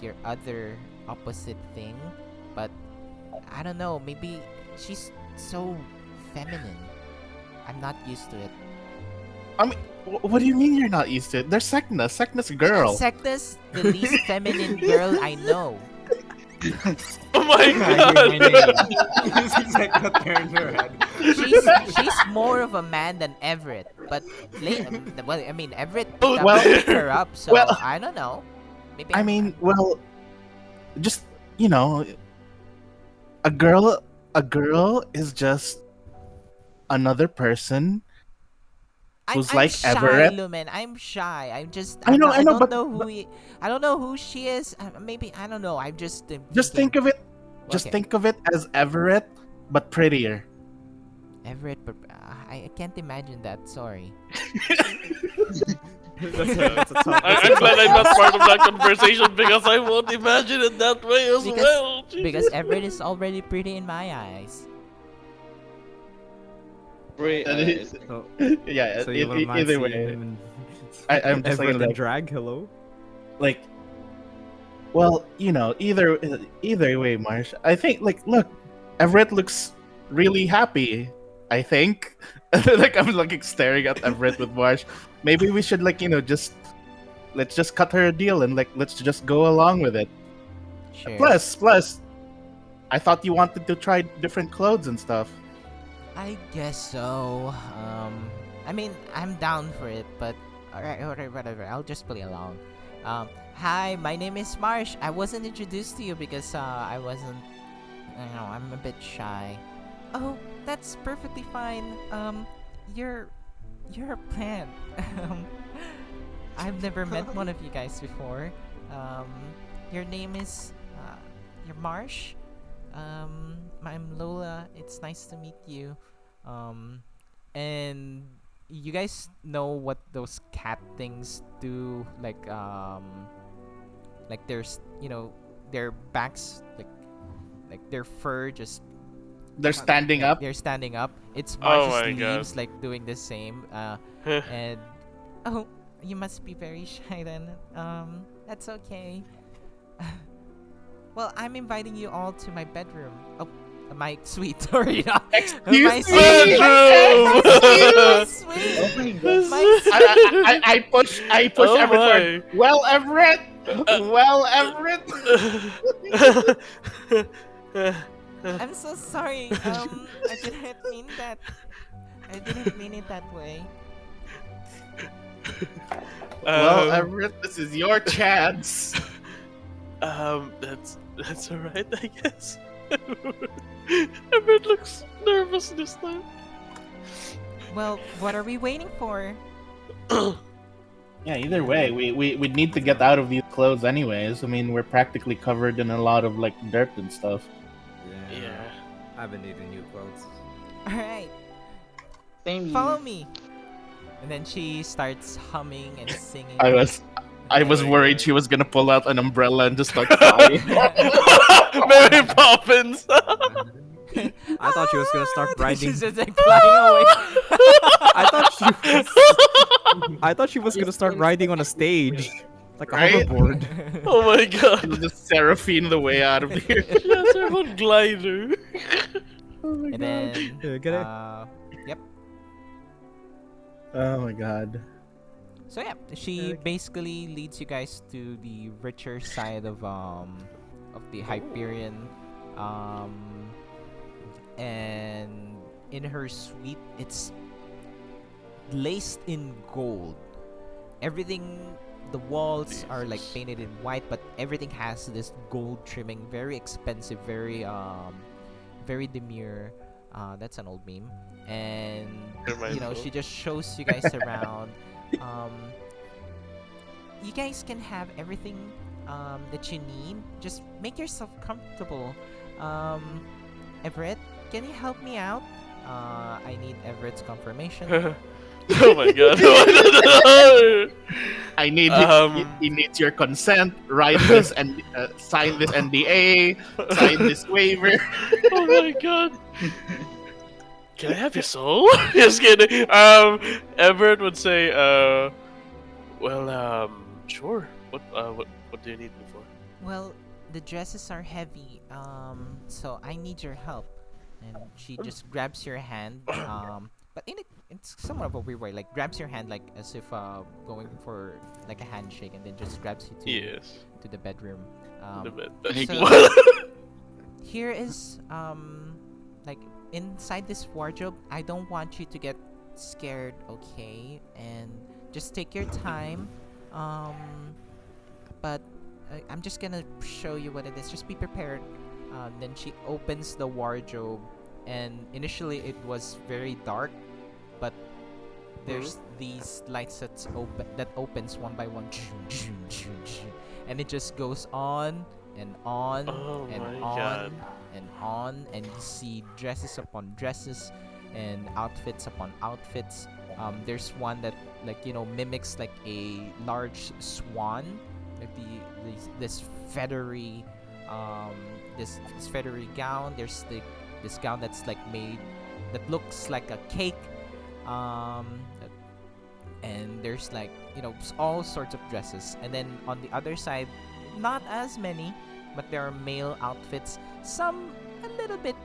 your other opposite thing, but I don't know. Maybe she's so feminine. I'm not used to it. What do you mean you're not used to it? There's Sek'na. Sek'na's a girl. Sek'na's the least feminine girl I know. Oh my god! Sek'na turned her head. She's more of a man than Everett, but well, I mean Everett Oh, well- picked her up, so well- I don't know. Maybe I mean, well, just a girl is just another person I'm who's like shy, Everett. Lumen. I'm shy. I know, I don't but- know I don't know who she is. Maybe I don't know. I'm just Just think of it. Just Okay. think of it as Everett, but prettier. Everett, but I can't imagine that. Sorry. That's a tough. I'm glad I'm not part of that conversation because I won't imagine it that way as Because- well. Because Everett is already pretty in my eyes. That is- So, Yeah. so you wouldn't mind Either seeing way, him and I'm just Everett saying, in like, drag. Hello. like, well, either way, Marsh. I think, like, look, Everett looks really happy. I think, like, I'm like staring at Everett with Marsh. Maybe we should, like, let's just cut her a deal and like let's just go along with it. Sure. Plus, I thought you wanted to try different clothes and stuff. I guess so. I mean, I'm down for it, but alright, whatever. I'll just play along. Hi, my name is Marsh. I wasn't introduced to you because I wasn't. I'm a bit shy. Oh, that's perfectly fine. You're a plant. I've never met one of you guys before. Your name is you're Marsh. I'm Lola. It's nice to meet you. And you guys know what those cat things do? Like there's their backs like their fur just They're standing up. They're standing up. It's Oh Marsh's my God. leaves like doing the same. And oh, you must be very shy then. That's okay. Well, I'm inviting you all to my bedroom. Oh, my suite. Sorry, not Excuse my me. suite. Bedroom! My suite. Oh my god. My I push Oh Everett my. forward. Well, Everett. Well, Everett. I'm so sorry. I didn't mean that. I didn't mean it that way. Well, Everett, this is your chance. That's alright, I guess. Everett looks nervous this time. Well, what are we waiting for? Yeah, either way, we need to get out of these clothes anyways. I mean, we're practically covered in a lot of like dirt and stuff. Yeah. I've been needing new clothes. All right, Same follow here. me. And then she starts humming and singing. I was Oh my worried God. she was gonna pull out an umbrella and just start flying. Mary Poppins. I thought she was gonna start riding. She's just like flying away. I thought she was gonna start riding on a stage, like a Right? hoverboard. Oh my god. Just seraphine the way out of here. Yes, her own glider. Oh my And god. then, Can I? yep. Oh my god. So yeah, she basically leads you guys to the richer side of the Hyperion, um, and in her suite, it's laced in gold. Everything, the walls are like Jesus. painted in white, but everything has this gold trimming. Very expensive, very demure. That's an old meme. And she Mindful. just shows you guys around. Um, you guys can have everything that you need. Just make yourself comfortable. Um, Everett, can you help me out? I need Everett's confirmation. Oh my god. I need um. he needs your consent. Write this and sign this NDA. Sign this waiver. Oh my god. Can I have your soul? Just kidding. Everett would say, well, sure. What do you need me for? Well, the dresses are heavy, so I need your help. And she just grabs your hand, but it's somewhat of a weird way, like grabs your hand like as if going for like a handshake, and then just grabs you Yes. to the bedroom. The bed. So What? here is like inside this wardrobe. I don't want you to get scared, okay? And just take your time. But I'm just gonna show you what it is. Just be prepared. Then she opens the wardrobe, and initially it was very dark, but there's these lights that opens one by one, and it just goes on and on Oh and my on god. and on, and you see dresses upon dresses and outfits upon outfits. There's one that mimics like a large swan, like this feathery this feathery gown. There's this gown that's like made that looks like a cake, um, and there's like all sorts of dresses. And then on the other side, not as many, but there are male outfits. Some a little bit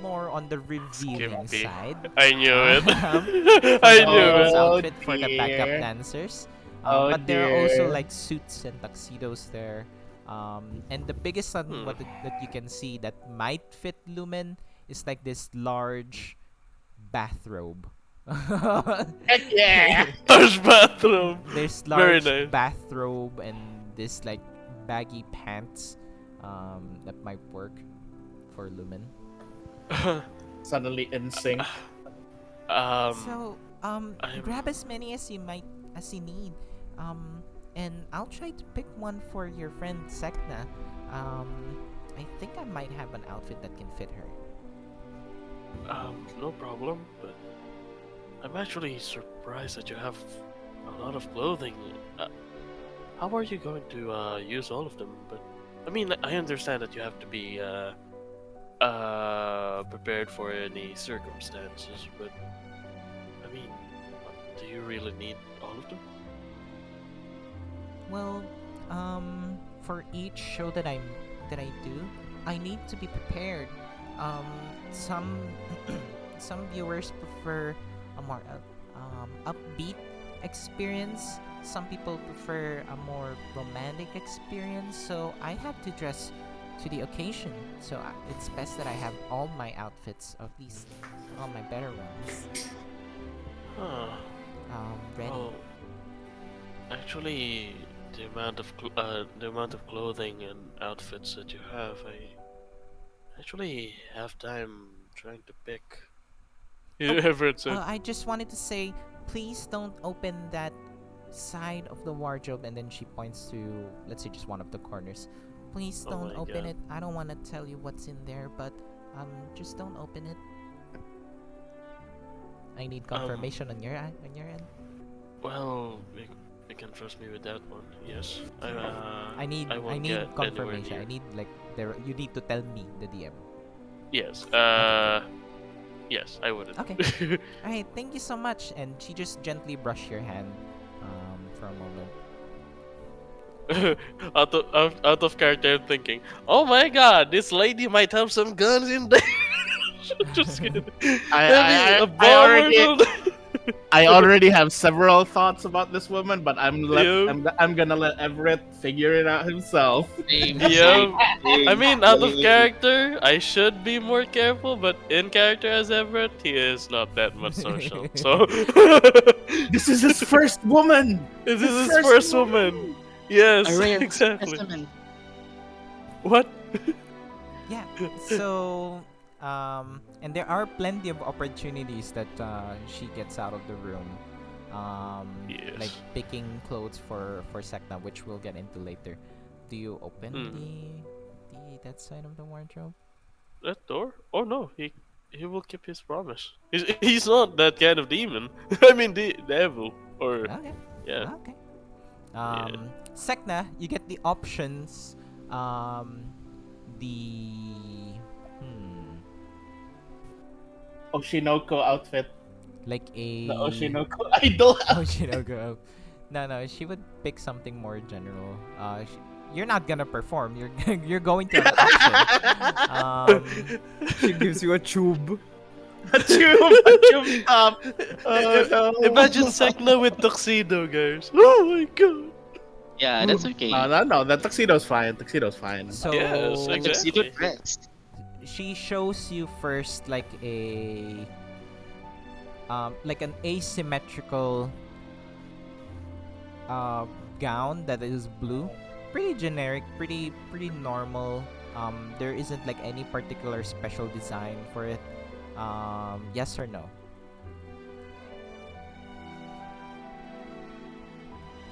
more on the revealing Skimpy. side. I knew it. For I the knew ladies' it. outfit for the dear. backup dancers. Oh But there are also dear. like suits and tuxedos there. And the biggest one that you can see that might fit Lumen is like this large bathrobe. Heck yeah. Large bathroom. There's Very large nice. bathrobe and this like baggy pants that might work for Lumen. Suddenly in sync. So I'm- grab as many as you need. And I'll try to pick one for your friend Sek'na. I think I might have an outfit that can fit her. No problem, but I'm actually surprised that you have a lot of clothing. How are you going to use all of them? But I mean, I understand that you have to be prepared for any circumstances, but I mean, do you really need all of them? Well, for each show that I do, I need to be prepared. Some some viewers prefer a more upbeat experience. Some people prefer a more romantic experience. So I have to dress to the occasion. So it's best that I have all my outfits, at least all my better ones, Huh. ready. Well, actually, the amount of clothing and outfits that you have, I actually have time trying to pick. Everett said. I just wanted to say, please don't open that side of the wardrobe. And then she points to, let's say, just one of the corners. Please Oh don't my open God. it. I don't want to tell you what's in there, but just don't open it. I need confirmation on your end. Well, you can trust me with that one. Yes. I need I won't need get anywhere confirmation. near. I need like you need to tell me the DM. Yes. Yes, I wouldn't. Okay. All right, thank you so much. And she just gently brushed your hand for a moment. Out of character, I'm thinking, oh my god, this lady might have some guns in there. Just kidding. I, Maybe a I, I bomb or already something. I already have several thoughts about this woman, but Yeah. I'm gonna let Everett figure it out himself. Same, Yeah. I same, mean, out of same. character, I should be more careful, but in character as Everett, he is not that much social. So, This is his first woman. this is his first woman. Yes, A rare exactly. specimen. What? Yeah. So, and there are plenty of opportunities that she gets out of the room. Yes. Like picking clothes for Sek'na, which we'll get into later. Do you open the that side of the wardrobe? That door? Oh no, he will keep his promise. He's not that kind of demon. I mean, the devil or Okay. yeah. Okay. Sek'na, you get the options. The Oshinoko outfit. like a The Oshinoko idol. Oshinoko. No, she would pick something more general. You're not gonna perform. You're you're going to an auction. She gives you a tube. A tube top. Oh no. Imagine Sek'na with tuxedo, guys. Oh my god. Yeah, that's okay. No. The tuxedo's fine. Tuxedo's fine. So Yes, Tuxedo exactly. dress. she shows you first like an asymmetrical gown that is blue, pretty generic, pretty normal. There isn't like any particular special design for it. Yes or no?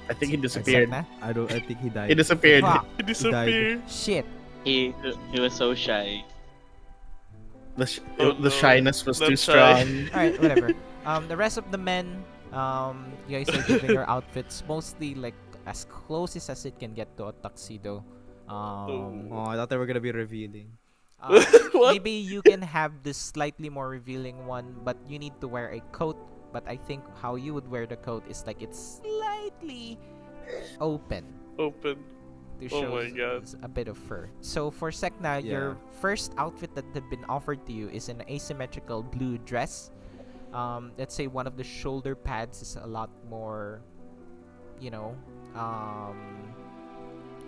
I think he disappeared. Sek'na? I think he died. He disappeared. Fuck. He disappeared. Shit. He was so shy. Oh, The no. shyness was Not too shy. strong. Alright, whatever. The rest of the men, you guys are giving your outfits mostly like as closest as it can get to a tuxedo. Oh, I thought they were gonna be revealing. What? Maybe you can have this slightly more revealing one, but you need to wear a coat. But I think how you would wear the coat is like it's slightly open Open. to Oh show my God. a bit of fur. So for Sek'na, your first outfit that had been offered to you is an asymmetrical blue dress. Let's say one of the shoulder pads is a lot more, you know,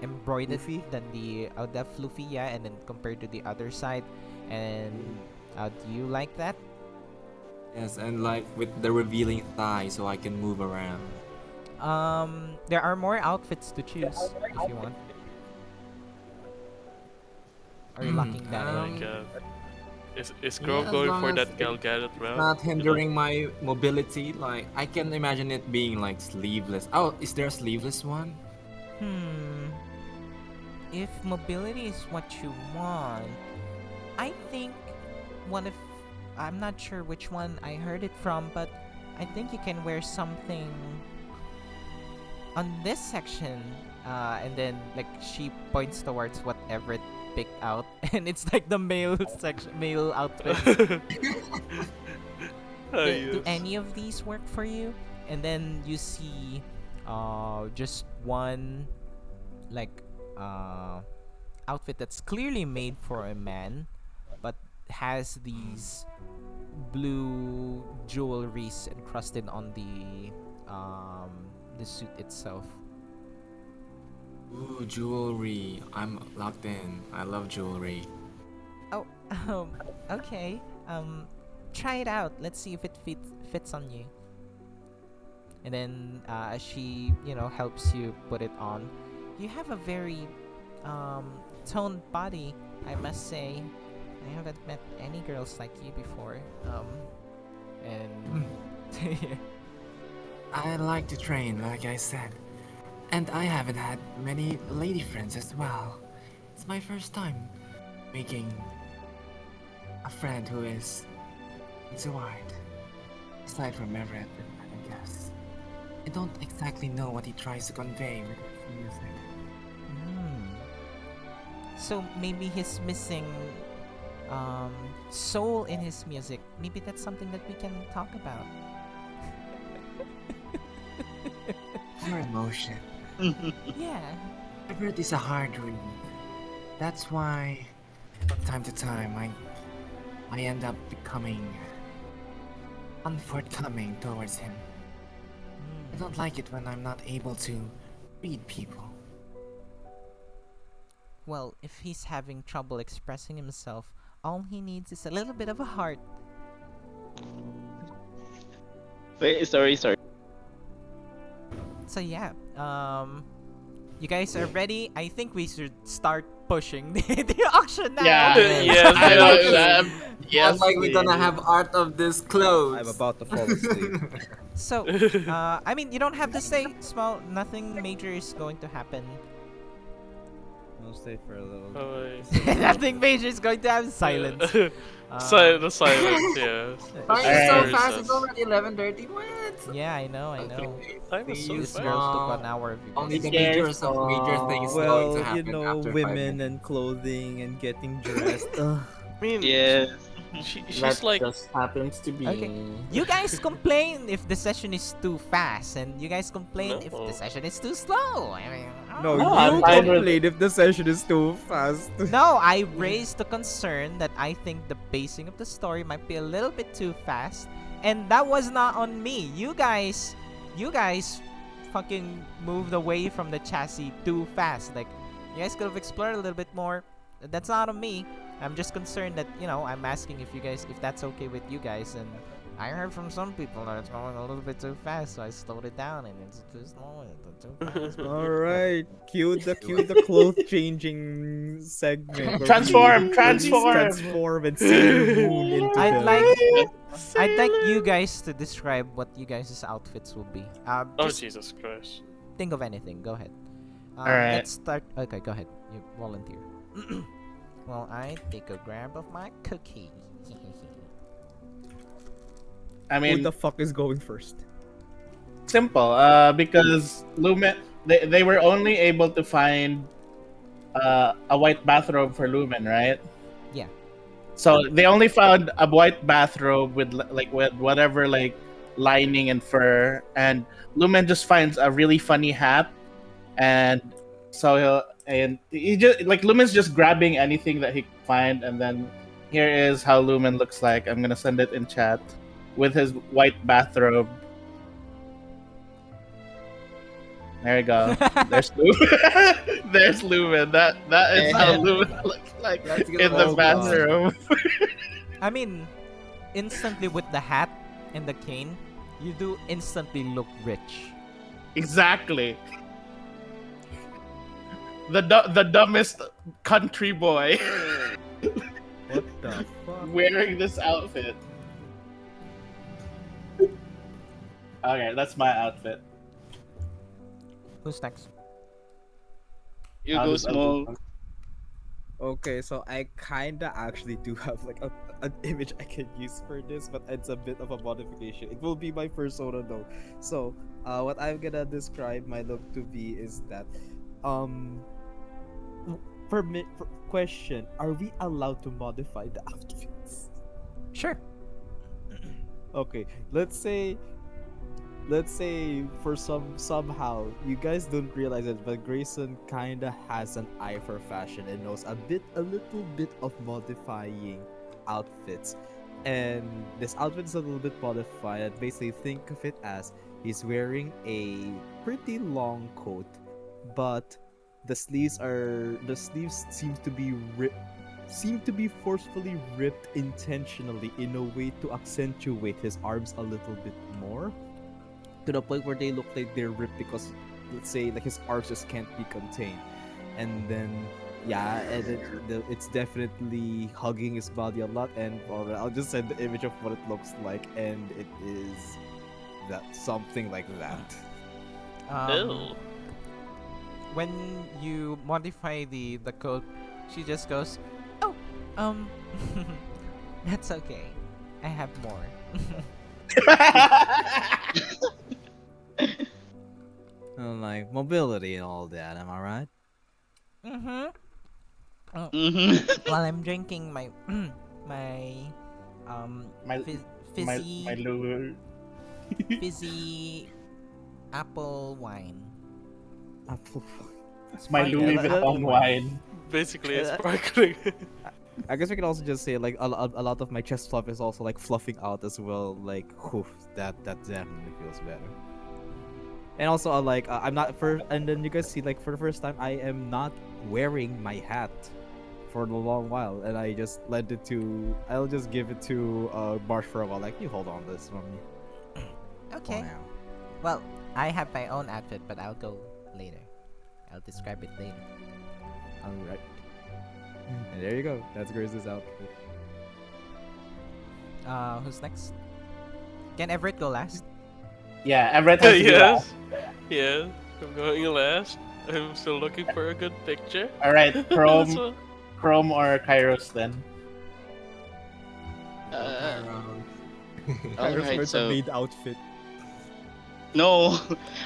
embroidered Floofy? than the fluffy, yeah, and then compared to the other side. And do you like that? Yes, and like with the revealing thigh so I can move around. There are more outfits to choose if you want. Are you locking that Oh in? my god. Is Yeah, Krome as going long for as that Gal Gadget route? Not hindering my mobility. Like I can imagine it being like sleeveless. Oh, is there a sleeveless one? If mobility is what you want, I think I'm not sure which one I heard it from, but I think you can wear something on this section, and then like she points towards what Everett picked out, and it's like the male section, male outfit. Do any of these work for you? And then you see just one like outfit that's clearly made for a man but has these blue jewelries encrusted on the suit itself. Ooh, jewelry. I'm locked in. I love jewelry. Oh, okay. Try it out. Let's see if it fits on you. And then she, helps you put it on. You have a very toned body, I must say. I haven't met any girls like you before. And I like to train, like I said. And I haven't had many lady friends as well. It's my first time making a friend who is into art. Aside from Everett, I guess. I don't exactly know what he tries to convey with his music. So maybe he's missing soul in his music. Maybe that's something that we can talk about. More emotion. Yeah. Everett is a hard read. That's why, from time to time, I I end up becoming unforthcoming towards him. I don't like it when I'm not able to read people. Well, if he's having trouble expressing himself, all he needs is a little bit of a heart. Wait, sorry. So yeah, you guys are ready? I think we should start pushing the auction now. Yeah. Yes, I yes, like yes. that. Yes, It's like we're gonna please. have art of this clothes. I'm about to fall asleep. So, I mean, you don't have to stay small. Nothing major is going to happen. I'll stay for a little. Oh, wait. Nothing major is going to happen. Silence. The silence, yeah. Time is so Very fast. sus. It's already 11:30. What? Yeah, I know. Time is so This fast. girl took an hour of you Only guys. the major things going Well, to you happen know, after women 5 and clothing and getting dressed. I mean, Yes. she's like, just happens to be. Okay. You guys complain if the session is too fast, and you guys complain if No. the session is too slow. I mean, No, No, you I'm fine with complain if the session is too fast. no, I raised the concern that I think the pacing of the story might be a little bit too fast, and that was not on me. You guys fucking moved away from the chassis too fast. Like, you guys could have explored a little bit more. That's not on me. I'm just concerned that, I'm asking if that's okay with you guys, and I heard from some people that it's going a little bit too fast, so I slowed it down, and it's too slow, it's too fast. Alright, cue the clothes changing segment. where Transform, we transform. transform and Sailor Moon into I'd them. like you guys to describe what you guys' outfits will be. oh Just Jesus Christ. think of anything. Go ahead. Alright. Let's start. Okay, go ahead. You volunteer. Well, I take a grab of my cookie. I Who mean, the fuck is going first? simple. Because Lumen, they were only able to find a white bathrobe for Lumen, right? Yeah. So they only found a white bathrobe with with whatever lining and fur, and Lumen just finds a really funny hat, and so he just Lumen's just grabbing anything that he can find, and then here is how Lumen looks like. I'm gonna send it in chat with his white bathrobe. There you go. There's Lumen. There's Lumen. That is how Lumen looks like That's good. in the Oh, God. bathroom. I mean, instantly with the hat and the cane, you do instantly look rich. Exactly. The dumbest country boy What the fuck? wearing this outfit. Okay, that's my outfit. Who's next? You I'll go just- small. Okay, so I kinda actually do have an image I can use for this, but it's a bit of a modification. It will be my persona though. So, what I'm gonna describe my look to be is that, question: are we allowed to modify the outfits? Sure. Okay, let's say for somehow you guys don't realize it, but Grayson kinda has an eye for fashion and knows a little bit of modifying outfits. And this outfit is a little bit modified. Basically, think of it as he's wearing a pretty long coat, but the sleeves seem to be forcefully ripped intentionally in a way to accentuate his arms a little bit more, to the point where they look like they're ripped because, let's say, his arms just can't be contained. And then it's definitely hugging his body a lot. And I'll just send the image of what it looks like, and it is something like that. Ew. When you modify the coat, she just goes, "Oh, that's okay. I have more." Like mobility and all that, am I right? While I'm drinking my my My- fizzy my lure. fizzy apple wine. It's my Louis Vuitton wine. Basically, it's sparkling. I guess we can also just say like a lot of my chest fluff is also like fluffing out as well. Like, whew, that definitely feels better. And also, I'm not for, and then you guys see like for the first time, I am not wearing my hat for a long while, and I just lent it to. I'll just give it to Marsh for a while. Like, you hold on to this from me. Okay. For now. Well, I have my own outfit, but I'll go later. I'll describe it later. All right. And there you go. That's Grace's outfit. Who's next? Can Everett go last? Yeah, Everett has to be last. Yes. I'm going last. I'm still looking for a good picture. All right, Krome, So- Krome or Kairos then. Alright, wears a so maid outfit. no.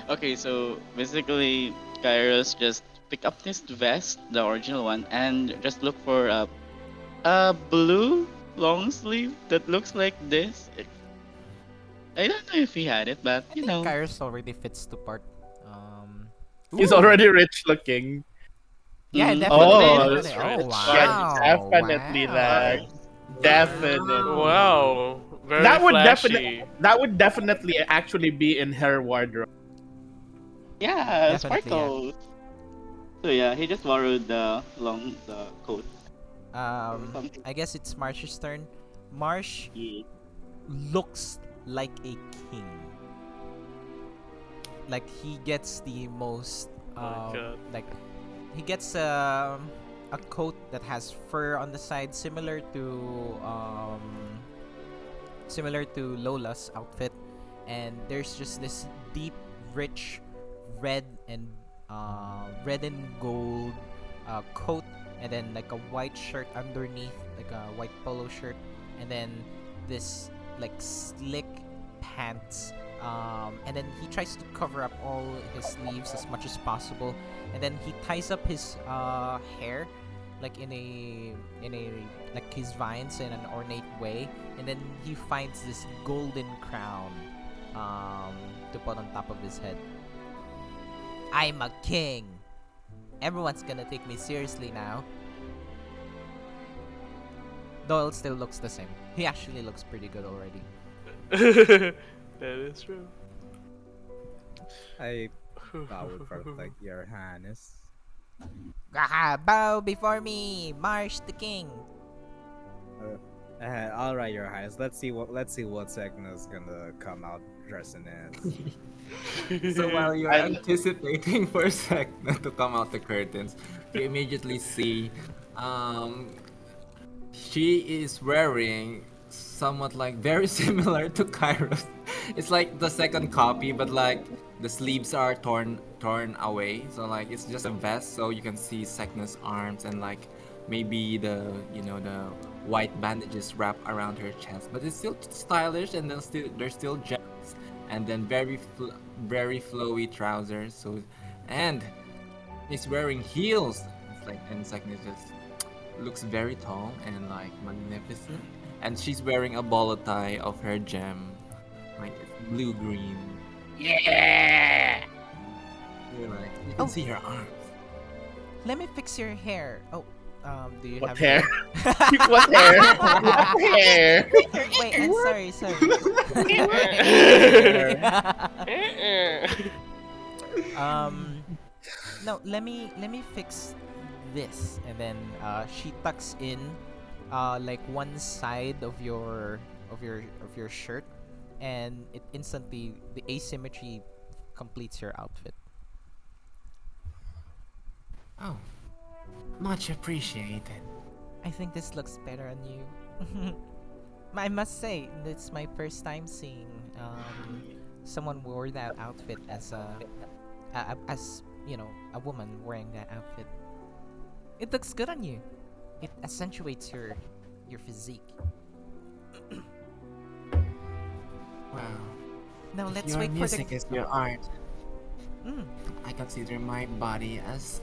Okay, so basically, Kairos just pick up this vest, the original one, and just look for a blue long sleeve that looks like this. I don't know if he had it, but I you think know. Kairos already fits the part. He's Ooh. already rich looking. Yeah, Mhm. definitely. Oh, definitely. that's Oh, rich. wow. Yeah, definitely wow. that. Definitely. Wow. Very That would flashy. definitely actually be in her wardrobe. Yeah, Definitely, yeah. sparkles. So yeah, he just borrowed the coat or something. I guess it's Marsh's turn. Marsh Yeah. looks like a king. Like he gets the most God. like he gets a coat that has fur on the side, similar to Lola's outfit, and there's just this deep, rich red and gold coat, and then like a white shirt underneath, like a white polo shirt, and then this like slick pants. And then he tries to cover up all his sleeves as much as possible, and then he ties up his hair like in a like his vines in an ornate way, and then he finds this golden crown to put on top of his head. I'm a king. Everyone's gonna take me seriously now. Doyle still looks the same. He actually looks pretty good already. That is true. I bow would protect your highness. Bow before me, Marsh the king. All right, your highness. Let's see what Sek'na's gonna come out dressing as. So while you're I- anticipating for Sek'na to come out the curtains, you immediately see she is wearing somewhat like very similar to Kairos. It's like the second copy, but like the sleeves are torn away. So like it's just a vest, so you can see Sek'na's arms and like maybe the the white bandages wrap around her chest. But it's still stylish, and then there's still gems, and then very flowy trousers. So and he's wearing heels. It's like, and Sek'na just looks very tall and like magnificent. And she's wearing a bolo tie of her gem, like it's blue green. Yeah! You can see her arms. Let me fix your hair. Oh, do you What have hair? What hair? What hair? Wait, I'm sorry. No, let me fix this, and then she tucks in like one side of your shirt, and it instantly, the asymmetry completes your outfit. Oh, much appreciated. I think this looks better on you. I must say, it's my first time seeing someone wore that outfit as as a woman wearing that outfit. It looks good on you. It accentuates your physique. Well, Now if let's your wait for music the. is your art, Mm. I consider my body as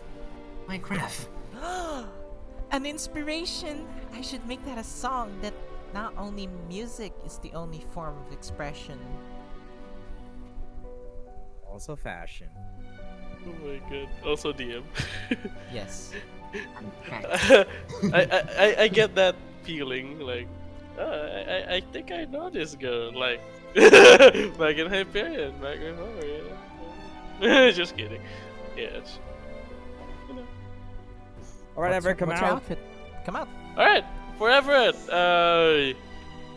my craft. An inspiration. I should make that a song that not only music is the only form of expression. Also fashion. Oh my god. Also DM. Yes. I get that feeling like I think I know this girl like back in Hyperion, back before, just kidding. Yes. You know. All right, Everett, come What's your out. outfit? Come out. Alright, for Everett.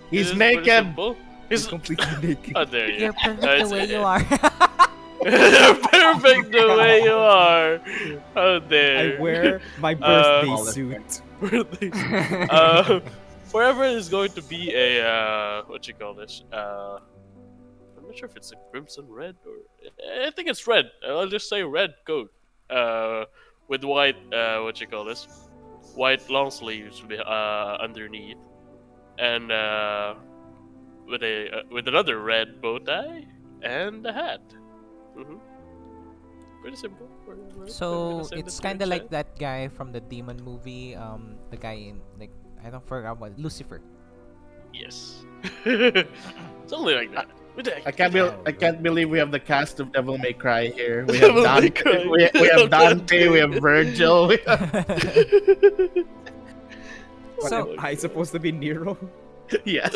He's this is pretty naked. simple. He's completely naked. Oh, there you You're go. perfect the way you are. You're perfect the way you are. Oh, I there. wear my birthday All the suit. Forever is going to be a what you call this? I'm not sure if it's a crimson red or I think it's red. I'll just say red coat. With white what you call this? White long sleeves underneath, and with another red bow tie and a hat. Mm-hmm. Pretty simple. So it's kind of like that guy from the demon movie. The guy in like I don't forget what Lucifer. Yes. Something like that. I can't believe we have the cast of Devil May Cry here. We have Devil May Dante, Cry. we have Dante, we have Virgil. What, So- am I supposed to be Nero? Yes.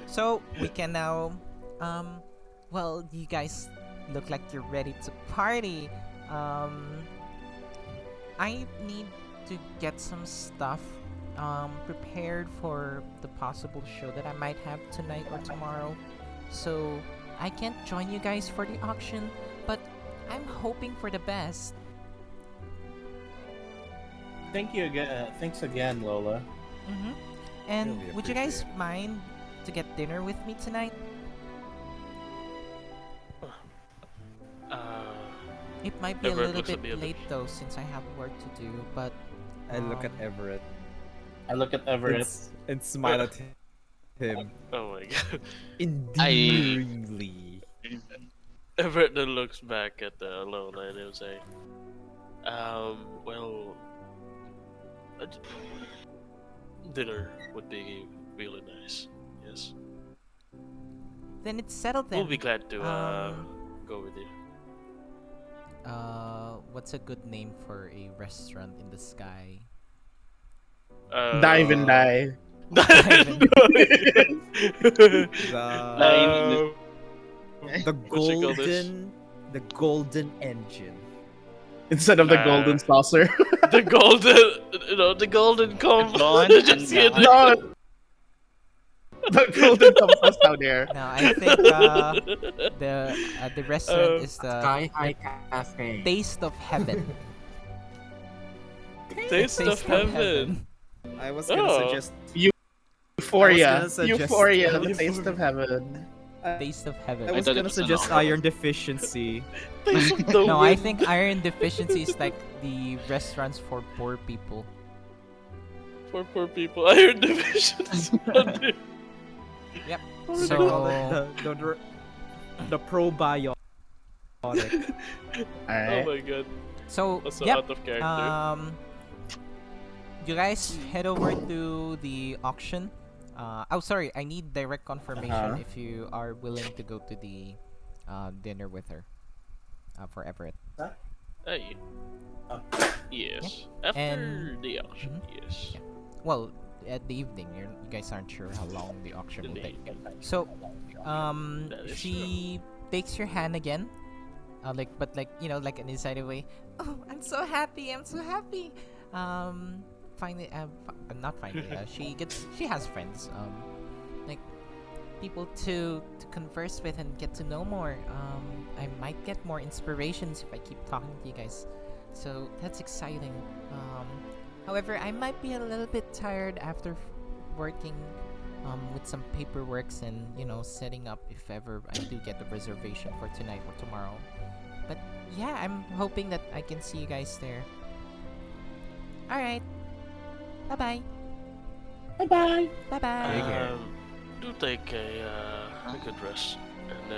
So we can now, well, you guys look like you're ready to party. I need to get some stuff, prepared for the possible show that I might have tonight or tomorrow. So I can't join you guys for the auction, but I'm hoping for the best. Thank you again. Thanks again, Lola. Mm-hmm. And Really would you guys appreciate mind to get dinner with me tonight? It might be Everett a little looks at bit the others. late though, since I have work to do. But I look at Um, Everett I look at Everett. and smile at him Oh my god. endearingly. Everett then looks back at the alone and he'll say, well, a dinner would be really nice. Yes. then it's settled then. We'll be glad to Um, go with you. What's a good name for a restaurant in the sky? Dive and die. The, the What you call this? the golden engine. Instead of the golden saucer. The golden, the golden compass. Blonde Just and kidding. No. The golden compass down there. No, I think the restaurant is the Sky High Cafe. Taste of Heaven. Taste of heaven. I was gonna Oh. suggest Euphoria. I was gonna suggest- Euphoria, the taste of heaven. Taste of I Heaven. was thought it gonna was an suggest opera. iron deficiency. Taste of the No, I wind. think Iron Deficiency is like the restaurants for poor people. For poor people. I heard divisions. Yep. Oh, So The probiotic. Oh Alright. my god. so Also yep. out of character. You guys head over to the auction. Oh, sorry. I need direct confirmation if you are willing to go to the dinner with her for Everett. Hey. Yes. After And- the auction, yes. Well, at the evening. You guys aren't sure how long the auction will take. Indeed. So, That is she takes your hand again, but like an inside way. Oh, I'm so happy! I'm so happy. Finally, not finally. She has friends. Like people to converse with and get to know more. I might get more inspirations if I keep talking to you guys. So that's exciting. However, I might be a little bit tired after working with some paperworks and setting up if ever I do get a reservation for tonight or tomorrow. But yeah, I'm hoping that I can see you guys there. All right. Bye bye. Bye bye. Bye bye. Do take a good rest, and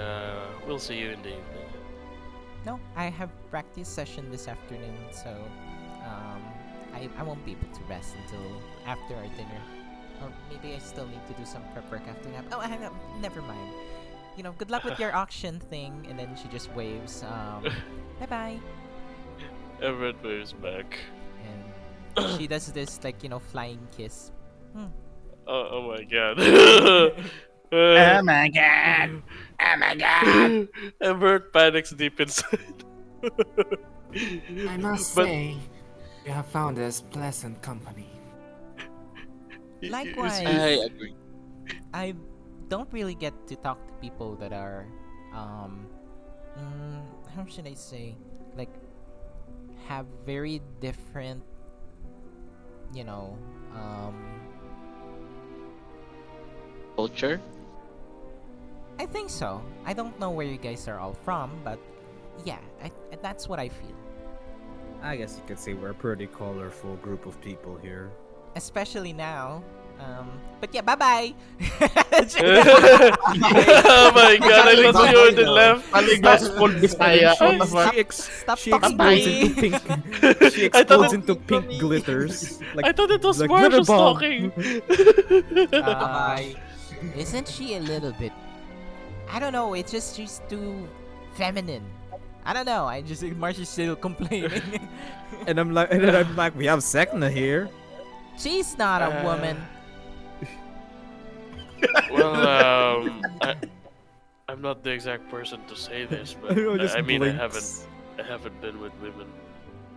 we'll see you in the evening. No, I have practice session this afternoon, so I won't be able to rest until after our dinner. Or maybe I still need to do some prep work after that. Oh, never mind. good luck with your auction thing, and then she just waves. Bye bye. Everett waves back. And she does this flying kiss. Oh my god. Oh my god! Oh my god! Everett panics deep inside. I must But say, you have found us pleasant company. Likewise. I agree. I don't really get to talk to people that are, how should I say, like, have very different, you know, Culture. I think so. I don't know where you guys are all from, but yeah, that's what I feel. I guess you could say we're a pretty colorful group of people here. Especially now. But yeah, bye bye. Oh my god, I thought you were the left. Paligos full Bisaya out of our... Stop She talking to explodes me. into pink. She I thought explodes it- into pink glitters. I thought it was like Marshall glitter bomb. talking. Isn't she a little bit? I don't know. It's just she's too feminine. I don't know. I just think Marcia's still complaining. And I'm like, we have Sek'na here. She's not a woman. Well, I'm not the exact person to say this, but Just I mean, blinks. I haven't been with women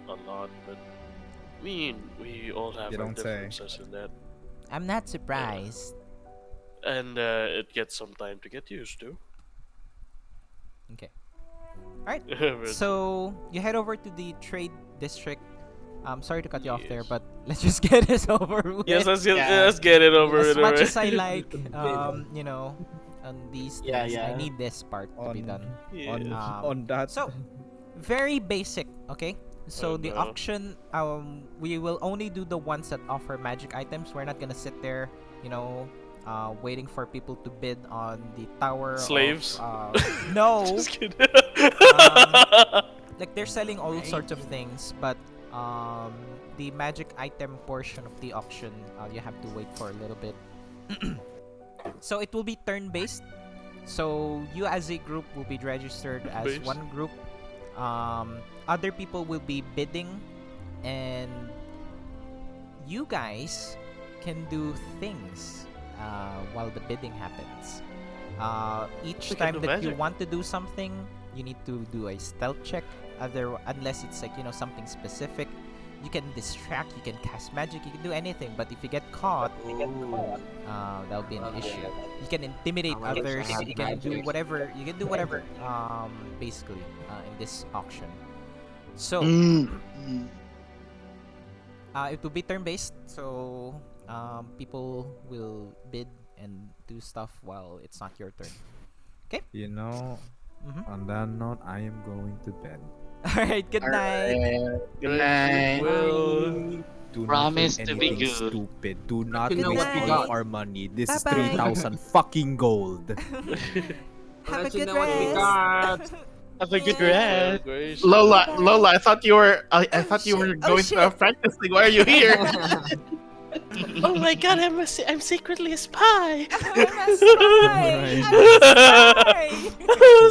a lot, but I mean, we all have You our don't say. differences in that, I'm not surprised. and it gets some time to get used to. Okay. Alright. But- So you head over to the trade district. I'm sorry to cut you off there, Yes. but let's just get this over with. yes, let's Yeah. get it over As with. much already. as I like, on these things, Yeah, I yeah. need this part to be On- done. Yes. On that. So, very basic, okay? So Oh, the no. auction, we will only do the ones that offer magic items. We're not gonna sit there, waiting for people to bid on the tower. Slaves? No, Just kidding. like they're selling all sorts of things, but the magic item portion of the auction, you have to wait for a little bit. So it will be turn-based. So you as a group will be registered as Based. one group. Other people will be bidding, and you guys can do things while the bidding happens. Each We can time do that you magic. want to do something, you need to do a stealth check. Unless it's like something specific, you can distract, you can cast magic, you can do anything. But if you get caught, that'll be an issue. You can intimidate others. You can do whatever. You can do whatever. Basically, in this auction. So it will be turn-based. So people will bid and do stuff while it's not your turn. You know, Mhm. on that note, I am going to bed. All right. Good night. Good night. Well, Do Promise not to do be anything good. stupid. Do not Good waste night. all of our money. This is Bye-bye. 3,000 fucking gold. Have a Let you good know what we rest. got. Have a good Yeah. rest. Grayson. Lola, I thought you were. I thought you were shit. going Oh, to apprenticing. Why are you here? Oh my god, I'm secretly a spy. I'm a spy.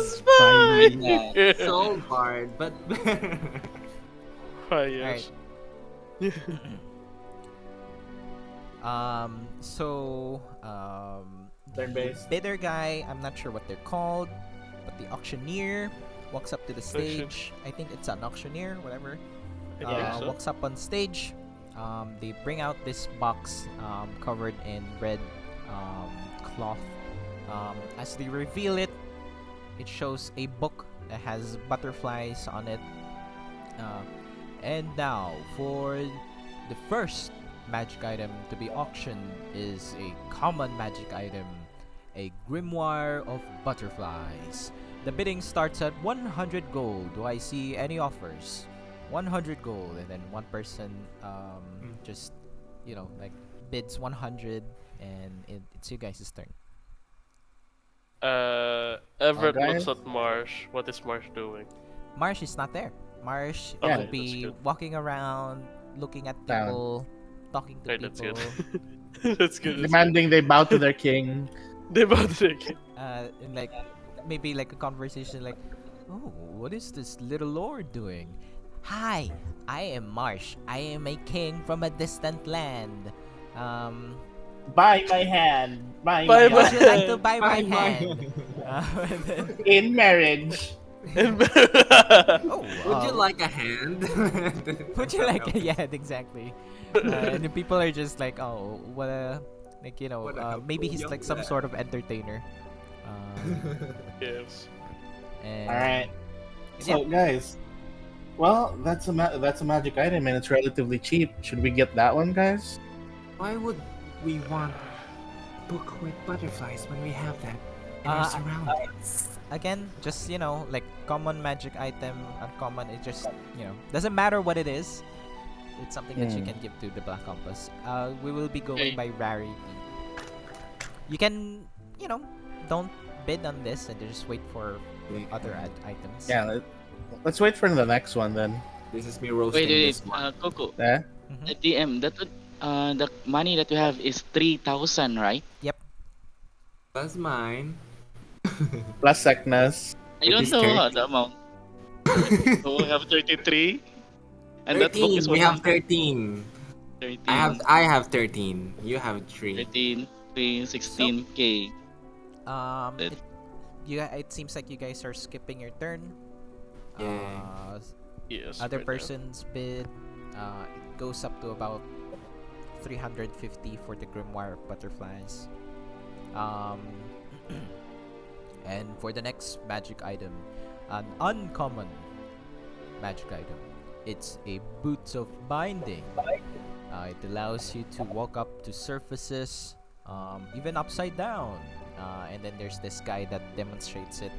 Spy. Yeah, soul bard, but Ah, yes. Turn-based. Bidder guy, I'm not sure what they're called, but the auctioneer walks up to the stage. I think it's an auctioneer, whatever. I think so. Walks up on stage. They bring out this box covered in red cloth. As they reveal it, it shows a book that has butterflies on it. And now, for the first magic item to be auctioned is a common magic item, a grimoire of butterflies. The bidding starts at 100 gold. Do I see any offers? 100 gold, and then one person just bids 100, and it's you guys' turn. Everett Alright. looks at Marsh. What is Marsh doing? Marsh is not there. Marsh Okay, will that's be good. walking around, looking at Down. people, talking to Right, that's people. good. That's good. Demanding they bow to their king. They both take it. And like maybe like a conversation like, "Oh, what is this little lord doing?" "Hi, I am Marsh. I am a king from a distant land. Um, Buy my hand. Buy Bye my would you like hand. to bye. buy my Bye, my- hand?" And then, In marriage. oh, Would you like a hand? would you like? Yeah, exactly. And the people are just like, "Oh, what a like What a maybe helpful he's young like some lad." sort of entertainer." Yes. And All right. yeah, So guys, well, that's a magic item and it's relatively cheap. Should we get that one, guys? Why would we want book with butterflies when we have that in our Uh, surroundings? again, just like common magic item, uncommon. It just doesn't matter what it is. It's something that you can give to the Black Compass. We will be going by rarity. You can, don't bid on this and just wait for other items. Yeah. Let's wait for the next one then. This is me roasting Wait, this one. Coco. Yeah. Mhm. The DM, that would, the money that you have is 3,000, right? Yep. That's mine. Plus Sek'na's. I don't is know 30. the amount. So we have 33, and that book 13. is We have 100. 13. 13, I have 13. You have 3. 13, 3, 16k. That- It seems like you guys are skipping your turn. Yeah. Yes. Other right now. person's bid, it goes up to about 350 for the Grimoire Butterflies. And for the next magic item, an uncommon magic item. It's a Boots of Binding. It allows you to walk up to surfaces, even upside down. And then there's this guy that demonstrates it.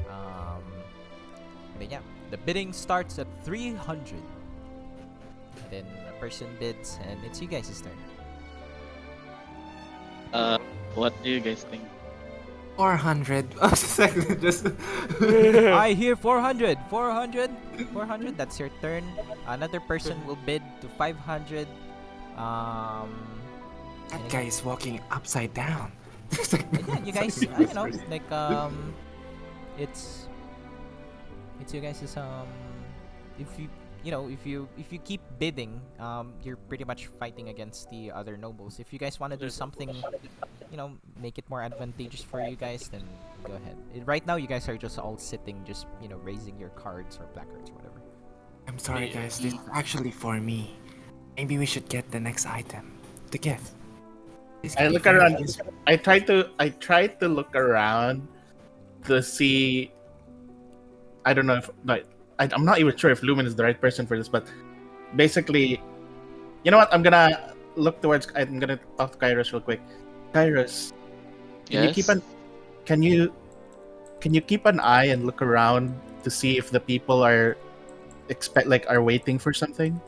And then, yeah, the bidding starts at 300. And then a person bids, and it's you guys' turn. What do you guys think? 400. Just I hear 400, 400, 400. That's your turn. Another person will bid to 500. That guy is walking upside down. And yeah, you guys, like it's you guys is if you keep bidding, you're pretty much fighting against the other nobles. If you guys want to do something, make it more advantageous for you guys, then go ahead. Right now, you guys are just all sitting, just raising your cards or placards or whatever. I'm sorry, guys. This is actually for me. Maybe we should get the next item. The gift. This I could be look very around. useful. I tried to look around to see. I don't know if I'm not even sure if Lumen is the right person for this, but basically, you know what? I'm gonna talk to Kairos real quick. Kairos, can you Yes? keep an eye and look around to see if the people are are waiting for something?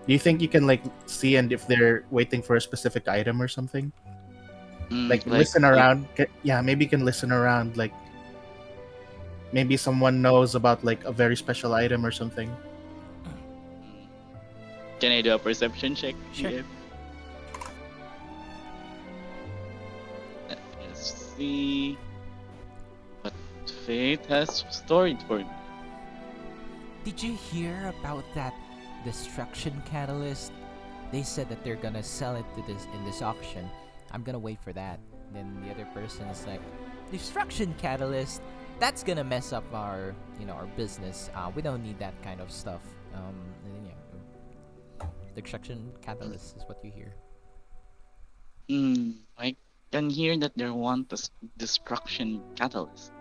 Do you think you can see and if they're waiting for a specific item or something? Listen around. Yeah, maybe you can listen around. Maybe someone knows about a very special item or something. Can I do a perception check? Sure. DM? Let's see what fate has stored for me. Did you hear about that destruction catalyst? They said that they're gonna sell it in this auction. I'm gonna wait for that. Then the other person is like, destruction catalyst? That's gonna mess up our our business. We don't need that kind of stuff. And then, yeah, destruction catalyst is what you hear. I can hear that they want a destruction catalyst.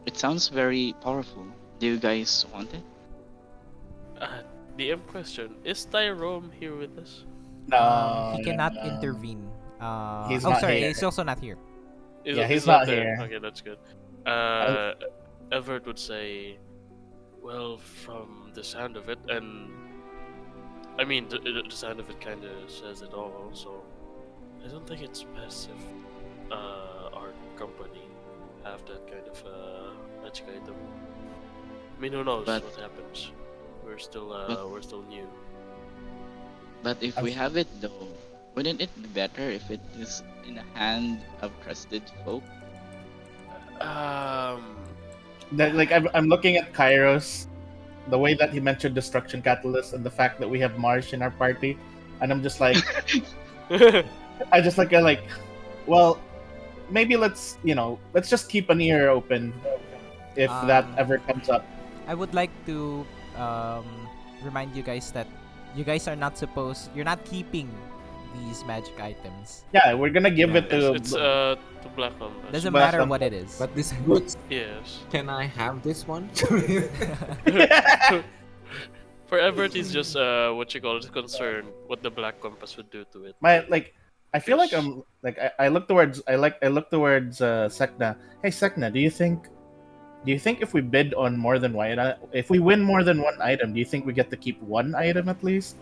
It sounds very powerful. Do you guys want it? DM question: is Tyrone here with us? No, He cannot intervene. He's oh, not sorry, here. he's also not here. Yeah, he's not here. Okay, that's good. Everett would say, well, from the sound of it, and I mean, the sound of it kind of says it all. So I don't think it's best if our company have that kind of magic item. I mean, who knows But- what happens? We're still new. But if we have it though, wouldn't it be better if it is in the hand of trusted folk? Like I'm looking at Kairos, the way that he mentioned destruction catalyst, and the fact that we have Marsh in our party, and I'm just like, well, maybe let's just keep an ear open if that Um, ever comes up. I would like to um, remind you guys that you guys are not supposed. You're not keeping these magic items. Yeah, we're gonna give Yeah. it to it's to Black Compass. Doesn't Black matter what Compass. it is. But this boots, Yes. can I have this one? For Everett, is just what you call it, concern what the Black Compass would do to it. I feel like I'm like I look towards Sek'na. Hey Sek'na, do you think if we bid on more than one, if we win more than one item, do you think we get to keep one item at least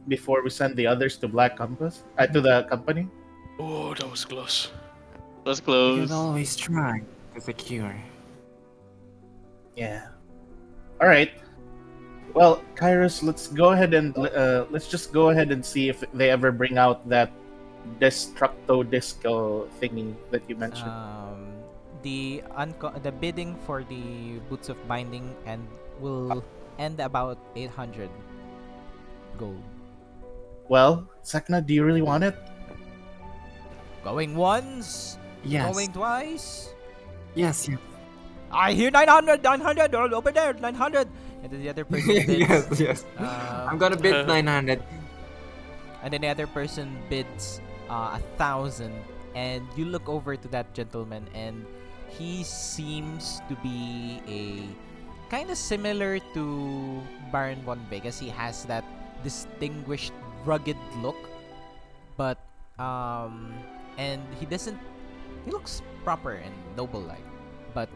before we send the others to Black Compass to the company? Oh, that was close. Let's You close. can always try to secure. Yeah. All right. Well, Kairos, let's just go ahead and see if they ever bring out that Destructo Disco thingy that you mentioned. The bidding for the boots of binding and will end about 800 gold. Well, Sek'na, do you really want it? Going once, Yes. going twice. Yes, yes. I hear 900, 900, over there, 900. And then the other person bids. yes, yes. I'm gonna bid 900. And then the other person bids 1,000. And you look over to that gentleman, and he seems to be a kind of similar to Baron von Vegas. He has that distinguished, rugged look, but and he looks proper and noble-like, but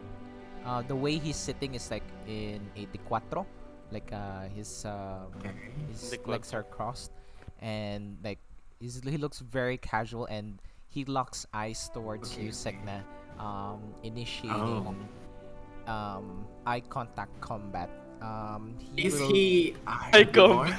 the way he's sitting is like in a de like his legs are crossed, and like he looks very casual, and he locks eyes towards you, Sek'na, initiating eye contact combat. Is will- he a I herbivore?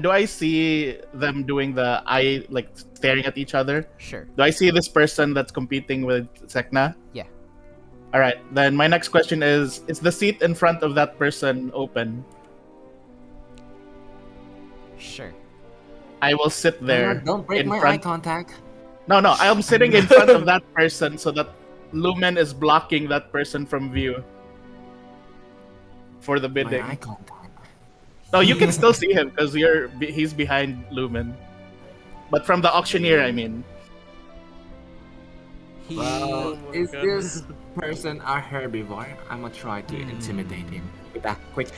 Do I see them doing the eye, like staring at each other? Sure. Do I see this person that's competing with Sek'na? Yeah. All right. Then my next question is the seat in front of that person open? Sure. I will sit there. Don't break in my front- eye contact. No, I'm sitting in front of that person so that Lumen is blocking that person from view for the My bidding. eye contact. No, you can still see him because he's behind Lumen. But from the auctioneer, I mean. He Well, my is God. this person a herbivore? I'm gonna try to intimidate him with that quick.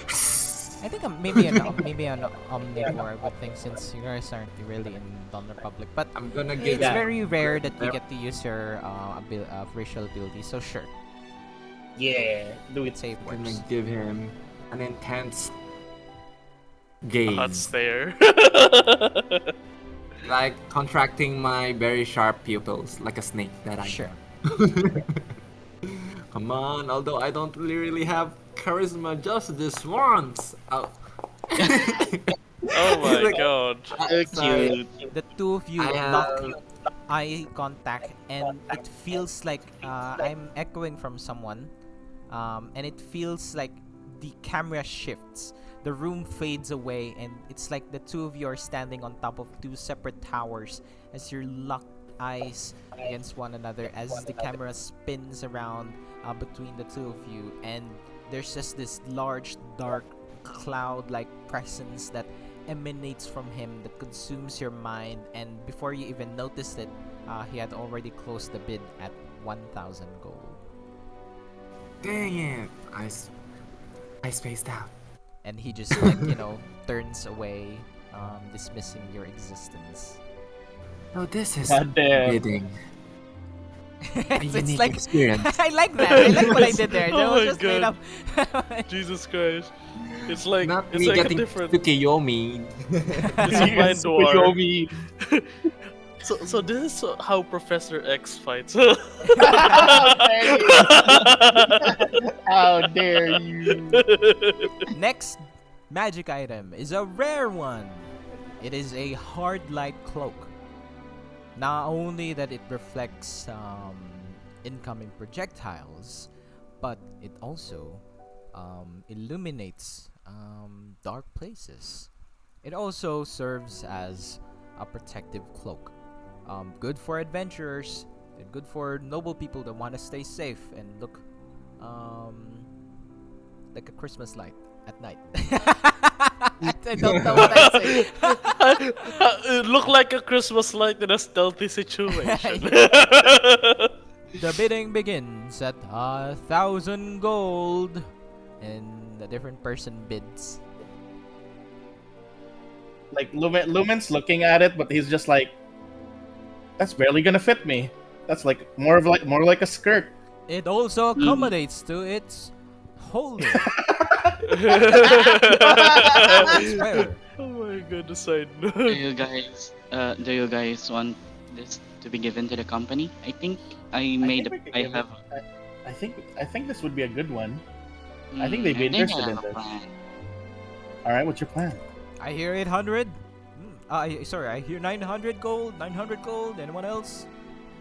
I think maybe an omnivore, I would think, since you guys aren't really in Dawn Republic. But I'm gonna it's give Yeah. very rare that you Yep. get to use your racial ability. So sure, Yeah, do it. it's safe I'm works. gonna give him an intense A hot gaze, stare. like contracting my very sharp pupils, like a snake that I Sure. am. Come on, although I don't really have charisma just this once. Oh. Oh my Like, god. So sorry. cute. The two of you I lock have- eye contact, and it feels like I'm echoing from someone, and it feels like the camera shifts. The room fades away, and it's like the two of you are standing on top of two separate towers as you're locked eyes against one another as the camera spins around between the two of you, and there's just this large dark cloud-like presence that emanates from him that consumes your mind, and before you even noticed it, he had already closed the bid at 1,000 gold. Dang it! I spaced out. And he just like turns away, dismissing your existence. Oh, this is God damn. bidding. A it's unique like experience. I like that. I like what I did there. That Oh was my just straight God. up. Jesus Christ. It's like Not it's me like a getting different Tsukiyomi. it's a mind war. Yomi. So this is how Professor X fights. How dare you? Next magic item is a rare one. It is a hard light cloak. Not only that it reflects incoming projectiles, but it also illuminates dark places. It also serves as a protective cloak. Good for adventurers and good for noble people that want to stay safe and look like a Christmas light at night. I don't know what I say. It looked like a Christmas light in a stealthy situation. The bidding begins at 1,000 gold, and a different person bids. Like Lumen's looking at it, but he's just like, "That's barely gonna fit me. That's like more like a skirt." It also accommodates to its holder. It's fair. Oh my goodness, I know. Do you guys want this to be given to the company? I think I have. I think this would be a good one. I think they'd be interested in this. All right, what's your plan? I hear 800. Sorry, I hear 900 gold. 900 gold. Anyone else?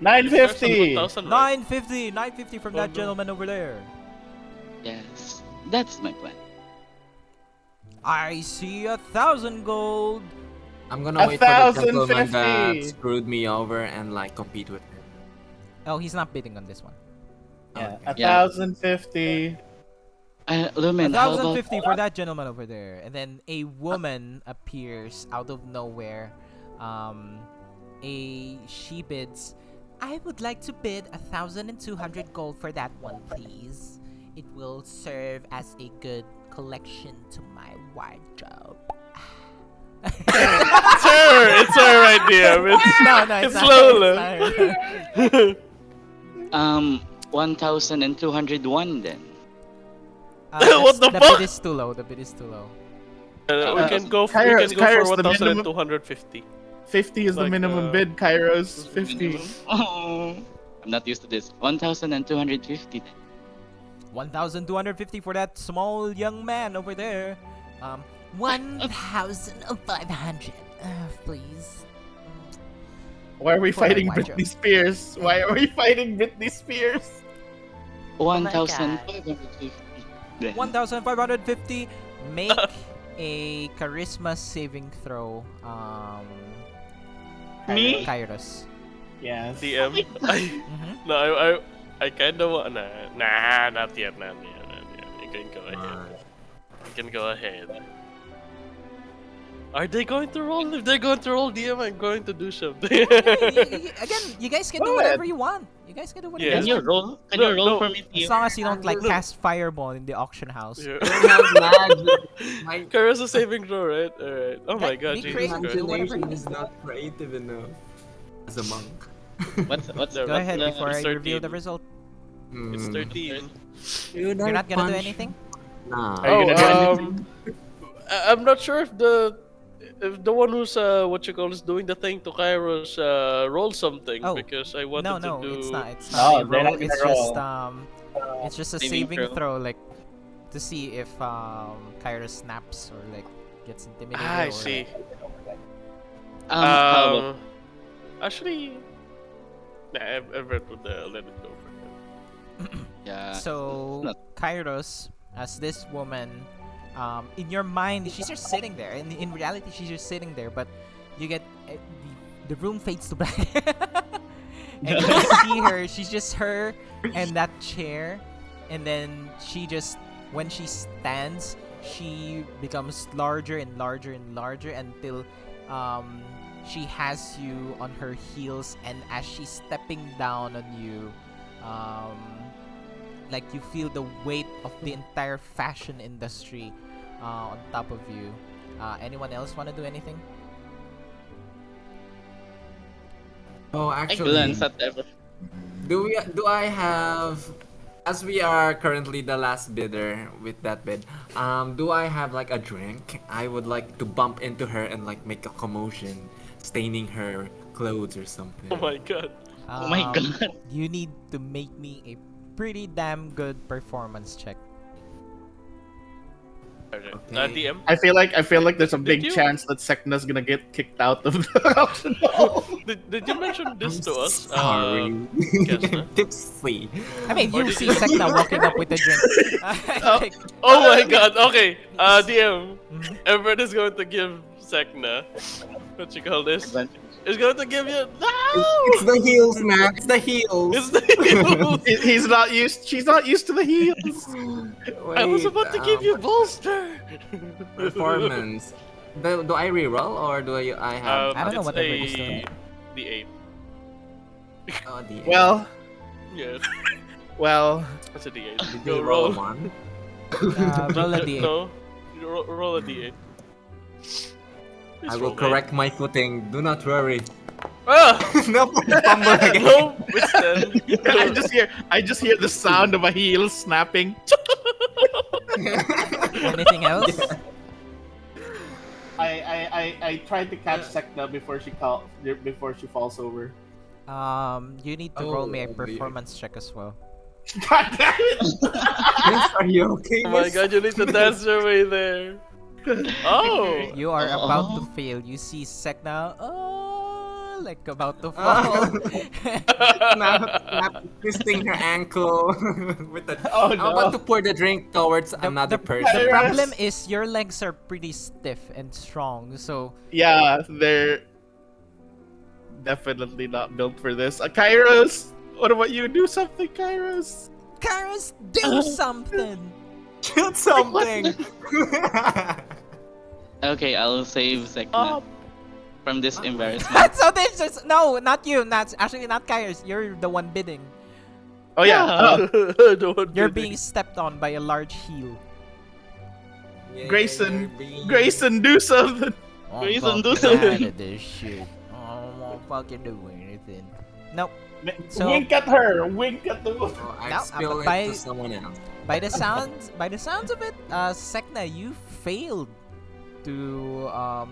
950. 950. 950 from that gentleman over there. Yes, that's my plan. I see 1,000 gold. I'm gonna wait for the gentleman that 1,050. screwed me over and like compete with him. Oh, he's not bidding on this one. Yeah, Okay. 1,050. Lumen, how about 1,050 for that gentleman over there. And then a woman appears out of nowhere. She bids. I would like to bid 1,200 gold for that one, please. It will serve as a good collection to my wardrobe. It's her idea. It's not. Lola. It's not. 1,201 then. What the The fuck? bid is too low. The bid is too low. We can go for Kairos, the 1,250. 50 is the Like, minimum bid, Kairos. 50. Oh, I'm not used to this. 1,250 then. 1,250 for that small young man over there. 1,500, please. Why are we For my fighting wardrobe. Britney Spears? Why are we fighting Britney Spears? 1,550 then. 1,550. Make a charisma saving throw. Me? Kairos. Yes. DM. Mhm. No, I kind of want. Nah, not yet. You can go ahead. You can go ahead. Are they going to roll? If they're going to roll DM, I'm going to do something. Again, you guys can do Go whatever ahead. you want. You guys can do whatever Yeah. Can you you want. roll? Can No, you roll no. for me, As Theo? long as you don't like cast fireball in the auction house. Yeah. I don't have magic. My Kairos is saving throw, right? Alright. Oh my Right, god, be Jesus creative, Christ. do whatever you imagination is not creative enough as a monk. What's No, Go ahead the- before I it's reveal 13. the result. It's 13. You're not gonna do anything? Nah. Are you gonna do anything? I'm not sure if the one who's what you call is doing the thing to Kairos roll something Oh, because I wanted No, to do. it's not. It's No, not a they're not roll. gonna It's roll. just a Saving saving throw. throw, like to see if Kairos snaps or like gets intimidated. Ah, I or, see. how about Actually, nah, Everett would let it go for him. yeah? So not- Kairos, as this woman, in your mind, she's just sitting there. In reality, she's just sitting there. But you get the room fades to black, and you see her. She's just her and that chair, and then she just when she stands, she becomes larger and larger and larger until she has you on her heels, and as she's stepping down on you, like you feel the weight of the entire fashion industry on top of you. Anyone else want to do anything? Oh, I actually, glance at Everett. do I have, as we are currently the last bidder with that bid, do I have like a drink? I would like to bump into her and like make a commotion, staining her clothes or something. Oh my god. Oh my God. You need to make me a pretty damn good performance check. Okay. Okay. DM. I feel like there's a big you- chance that Sek'na's gonna get kicked out of the auction hall. Did you mention this I'm to us? sorry. Kes'na? Tipsy. I mean, Or you did see you- Sek'na walking up with a drink. Like, Oh my god, okay. DM. mhm. Everett is going to give Sek'na. What you call this? Advantage. Is going to give you. No! It's the heels, man. It's the heels. It's the heels. He's not used. She's not used to the heels. I was Wait, about to give you bolster. performance. Do I reroll or do I have? I don't know it's what Everett is doing. The 8. Oh, the Well, Yes, well. it's a D8. did Go you roll roll. a one? Roll a d8. No, you roll a D8. I will correct my footing. Do not worry. Ah! No, fumble again. No, it's 10. I just hear the sound of a heel snapping. Anything else? I tried to catch Sek'na before she falls over. You need to roll me a Oh, dear. performance check as well. God damn it! Miss, are you okay? Oh my miss? god, you need to dance your way there. Oh! You are about to fail. You see Sek'na, like about to fall. Snap, twisting her ankle with the. Oh, I'm no. about to pour the drink towards another person. The problem is your legs are pretty stiff and strong, so Yeah, they're definitely not built for this. Kairos, what about you? Do something, Kairos. Keres, do something. Shoot something. Okay, I'll save Sek'na from this embarrassment. So this is no, not you. Not actually not Keres. You're the one bidding. Oh yeah, The one You're bidding. being stepped on by a large heel. Yeah, Grayson, you're being- Grayson, do something. I'm Grayson, do fucking something. out of this shit. I won't fucking do anything. Nope. So- Wink at her. Wink at the woman. Oh, I Now, spill it by- to someone else. By the sounds of it, Sek'na, you failed to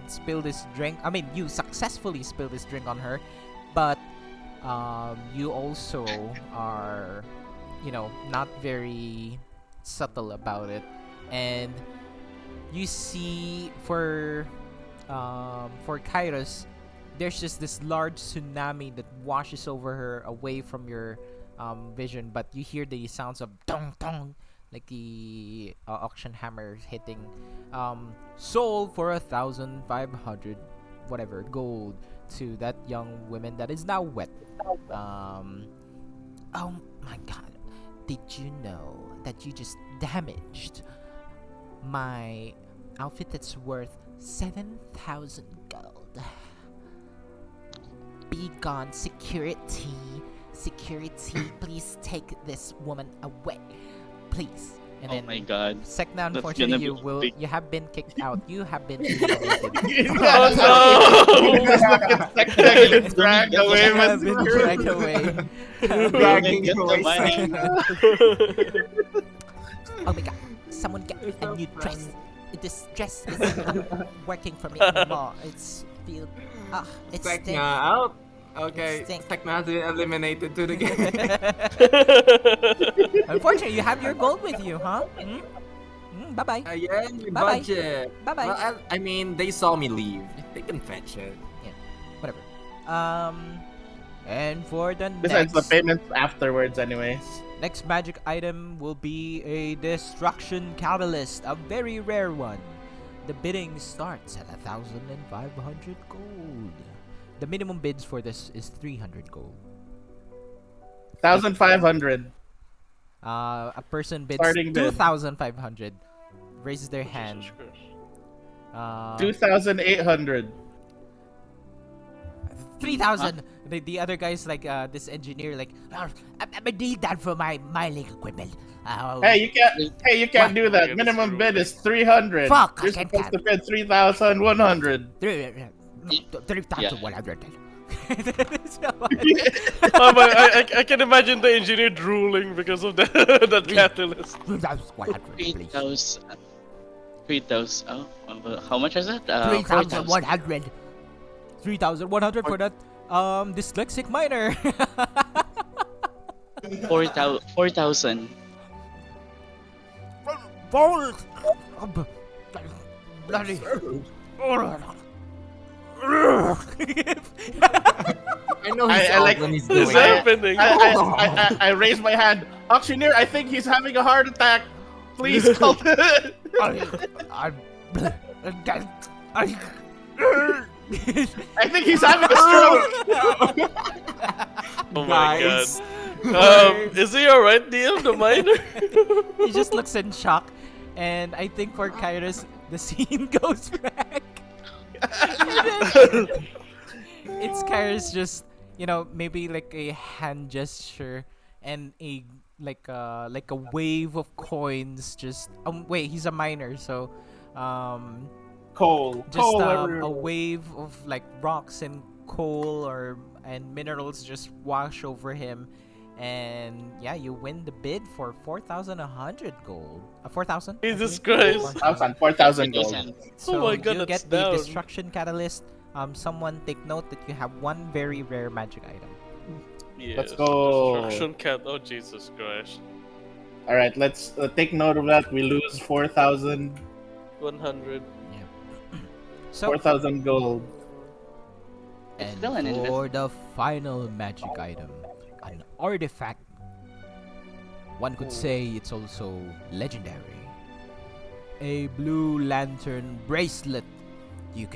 spill this drink. I mean, you successfully spilled this drink on her, but you also are, not very subtle about it, and you see for Kairos, there's just this large tsunami that washes over her away from your vision, but you hear the sounds of dong dong, like the auction hammer hitting. Sold for 1,500 whatever gold to that young woman that is now wet. Oh my god, did you know that you just damaged my outfit that's worth 7,000 gold? Be gone, security. Security, please take this woman away. Please. And Oh then my god. Sek'na, That's unfortunately, gonna be big. you have been kicked out. You have been eliminated. Oh no! Just look at Sek'na getting dragged away. You have with been dragged away. Dragging Get you the away. money. Oh my god, someone get me a new dress. This dress is not working for me anymore. It's it's Sek'na stinky. out. Okay, Stink. Sek'na has been eliminated to the game. Unfortunately, you have your gold with you, huh? Bye bye. Yeah, Bye-bye. budget. Bye-bye. Well, I mean, they saw me leave. They can fetch it. Whatever. And for the Besides the next payments afterwards, anyways. next magic item will be a destruction catalyst, a very rare one. The bidding starts at 1,500 gold. The minimum bids for this is 300 gold. 1,500. A person bids Starting bid. 2,500. Raises their hand. 2,800. 3,000. The other guy's like this engineer like I need that for my mining equipment. Hey, you can't do that. Okay, Minimum that's bid is 300. Fuck, You're I can't supposed to bid 3,100. 3,100. I can imagine the engineer drooling because of that catalyst. 3,100, please. 3,000. 3,000. Oh, how much is that? 3,100. 3,100 for that dyslexic miner. 4,000. bloody. I know he's I like- old when he's What is doing it. happening? I raise my hand. Auctioneer, I think he's having a heart attack. Please call the... I think he's having a stroke. Oh my Guys. god. Is he alright, DM, the miner? He just looks in shock, and I think for Kairos, the scene goes back. And then it's Kairos just, maybe like a hand gesture and a like a wave of coins. Just wait, he's a miner, so Coal. just Coal a everywhere. wave of like rocks and coal and minerals just wash over him, and yeah, you win the bid for 4,100 gold. 4,000. Jesus Christ. 4,000 gold. So my god, you that's get the down. destruction catalyst. Someone take note that you have one very rare magic item. Yes. Let's go. Destruction cat. Oh, Jesus Christ. All right, let's take note of that. We lose 4,000 100. So 4,000 gold. It's and still an for the final magic item, an artifact. One could say it's also legendary. A blue lantern bracelet. You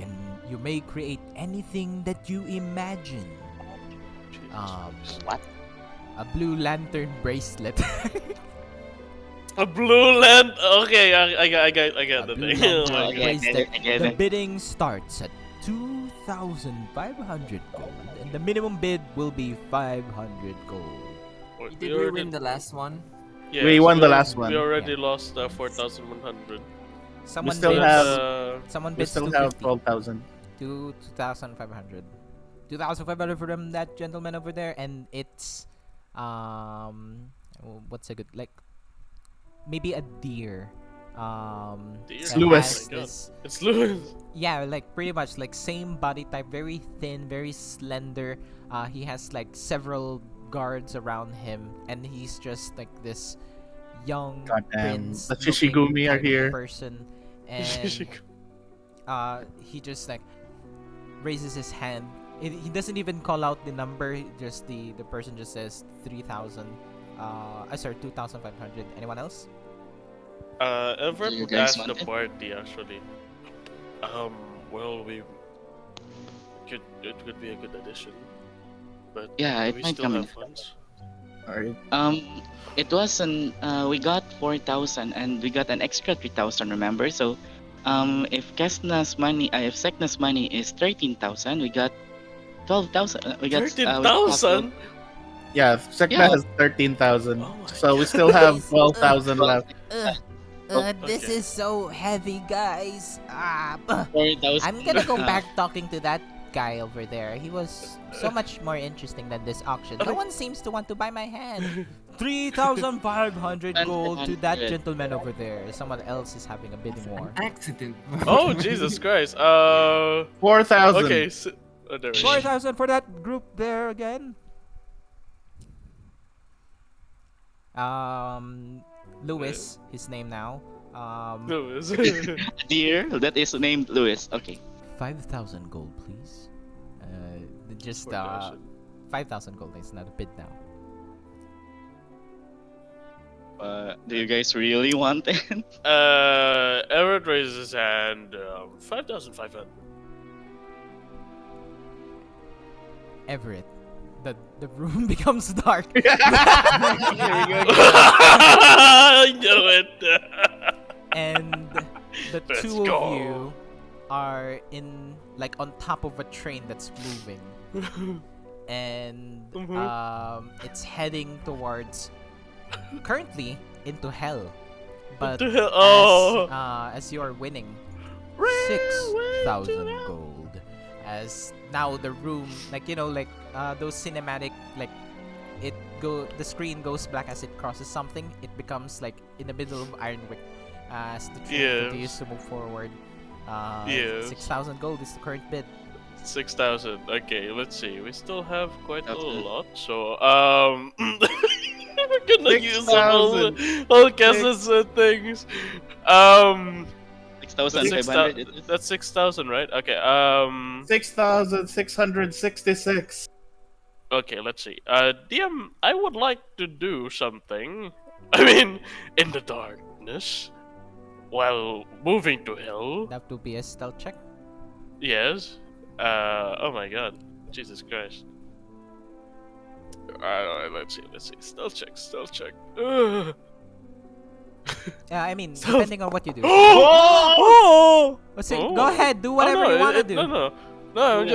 may create anything that you imagine. What? A blue lantern bracelet. A blue land. Okay, I got the blue thing. Oh lantern my Okay, god. bracelet. I get The it. bidding starts at 2,500 gold, and the minimum bid will be 500 gold. Did we win the last one? Yes, We won the last one. We already lost 4,100. Someone still bids, have- someone We bids still have 250. 12,000. 2,500. 2,500 for them, that gentleman over there, and it's what's a good, like, maybe a deer. Deer? That Lewis. has Oh my God. this- It's Lewis. yeah, like pretty much like same body type, very thin, very slender. He has like several guards around him, and he's just like this young Goddamn, prince the Shishigumi are kind of here. person, and he just like raises his hand. He doesn't even call out the number. Just the person just says 3,000. Sorry, 2,500. Anyone else? Everett You would guys ask the want it? party actually. Well, it could be a good addition, but Yeah, do it we might still come in. have funds? Alright. It was we got 4,000 and we got an extra 3,000. Remember, so if Kes'na's money, if Sek'na's money is 13,000, we got 12,000. We got 13,000. Yeah, Sek'na Yeah. has 13,000. Oh my So we God. still have 12,000 left. This okay. is so heavy, guys. 4,000. I'm gonna go back talking to that guy over there. He was so much more interesting than this auction. No one seems to want to buy my hand. 3,500 gold to that 100. gentleman over there. Someone else is having a bidding war. Accident. Oh Jesus Christ. 4,000. Okay. There we go. 4,000 for that group there again. Lewis, his name now. Lewis. Deer that is named Lewis. Okay. 5,000 gold, please. Just 4,000. 5,000 gold. It's not a bid now. Do you guys really want it? Everett raises his hand. 5,500. Everett, the room becomes dark. I knew it. And the Let's two go. of you are in like on top of a train that's moving, and it's heading towards currently into hell. But the hell? Oh. as you are winning 6,000 gold, as now the room, like those cinematic, like the screen goes black as it crosses something. It becomes like in the middle of Ironwick as the train Yes. continues to move forward. Yes. 6,000 gold is the current bid. 6,000. Okay, let's see. We still have quite a That's good. lot, so we're gonna use 6,000. all Kes'na's things. 6,500 it is. That's 6,000, right? Okay. 6,666. Okay. Let's see. DM, I would like to do something. I mean, in the darkness, while moving to hell. That would be a stealth check. Yes. Oh my God. Jesus Christ. Let's see. Stealth check. Ugh. Yeah, I mean, So- depending on what you do. Oh! Let's say, Oh. go ahead, do whatever you want to do. No.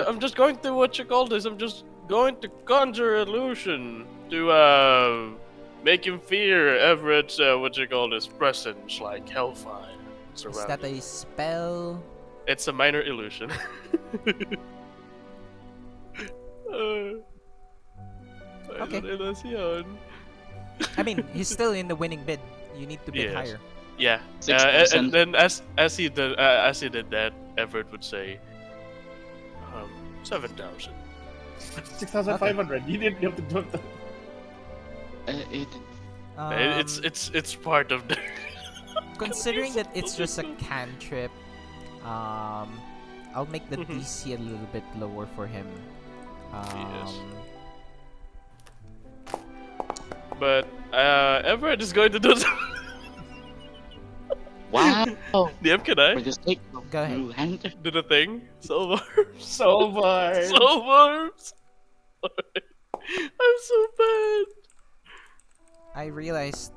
I'm just going to what you call this. I'm just going to conjure illusion to make him fear Everett's what you call this presence, like hellfire. Is Surrounding. that a spell? It's a minor illusion. Okay. Ilusion. I mean, he's still in the winning bid. You need to bid Yes. higher. Yeah. 6%. And then as he did that, Everett would say, 7,000. 6,500. You didn't have to do it. It, It's part of the. Considering that it's just a cantrip, I'll make the Mhm. DC a little bit lower for him. Yes. But Everett is going to do. wow. DM, can I For the sake of Go ahead. Blue Hunter. do the thing? Soul So far. Barbs. I'm so bad. I realized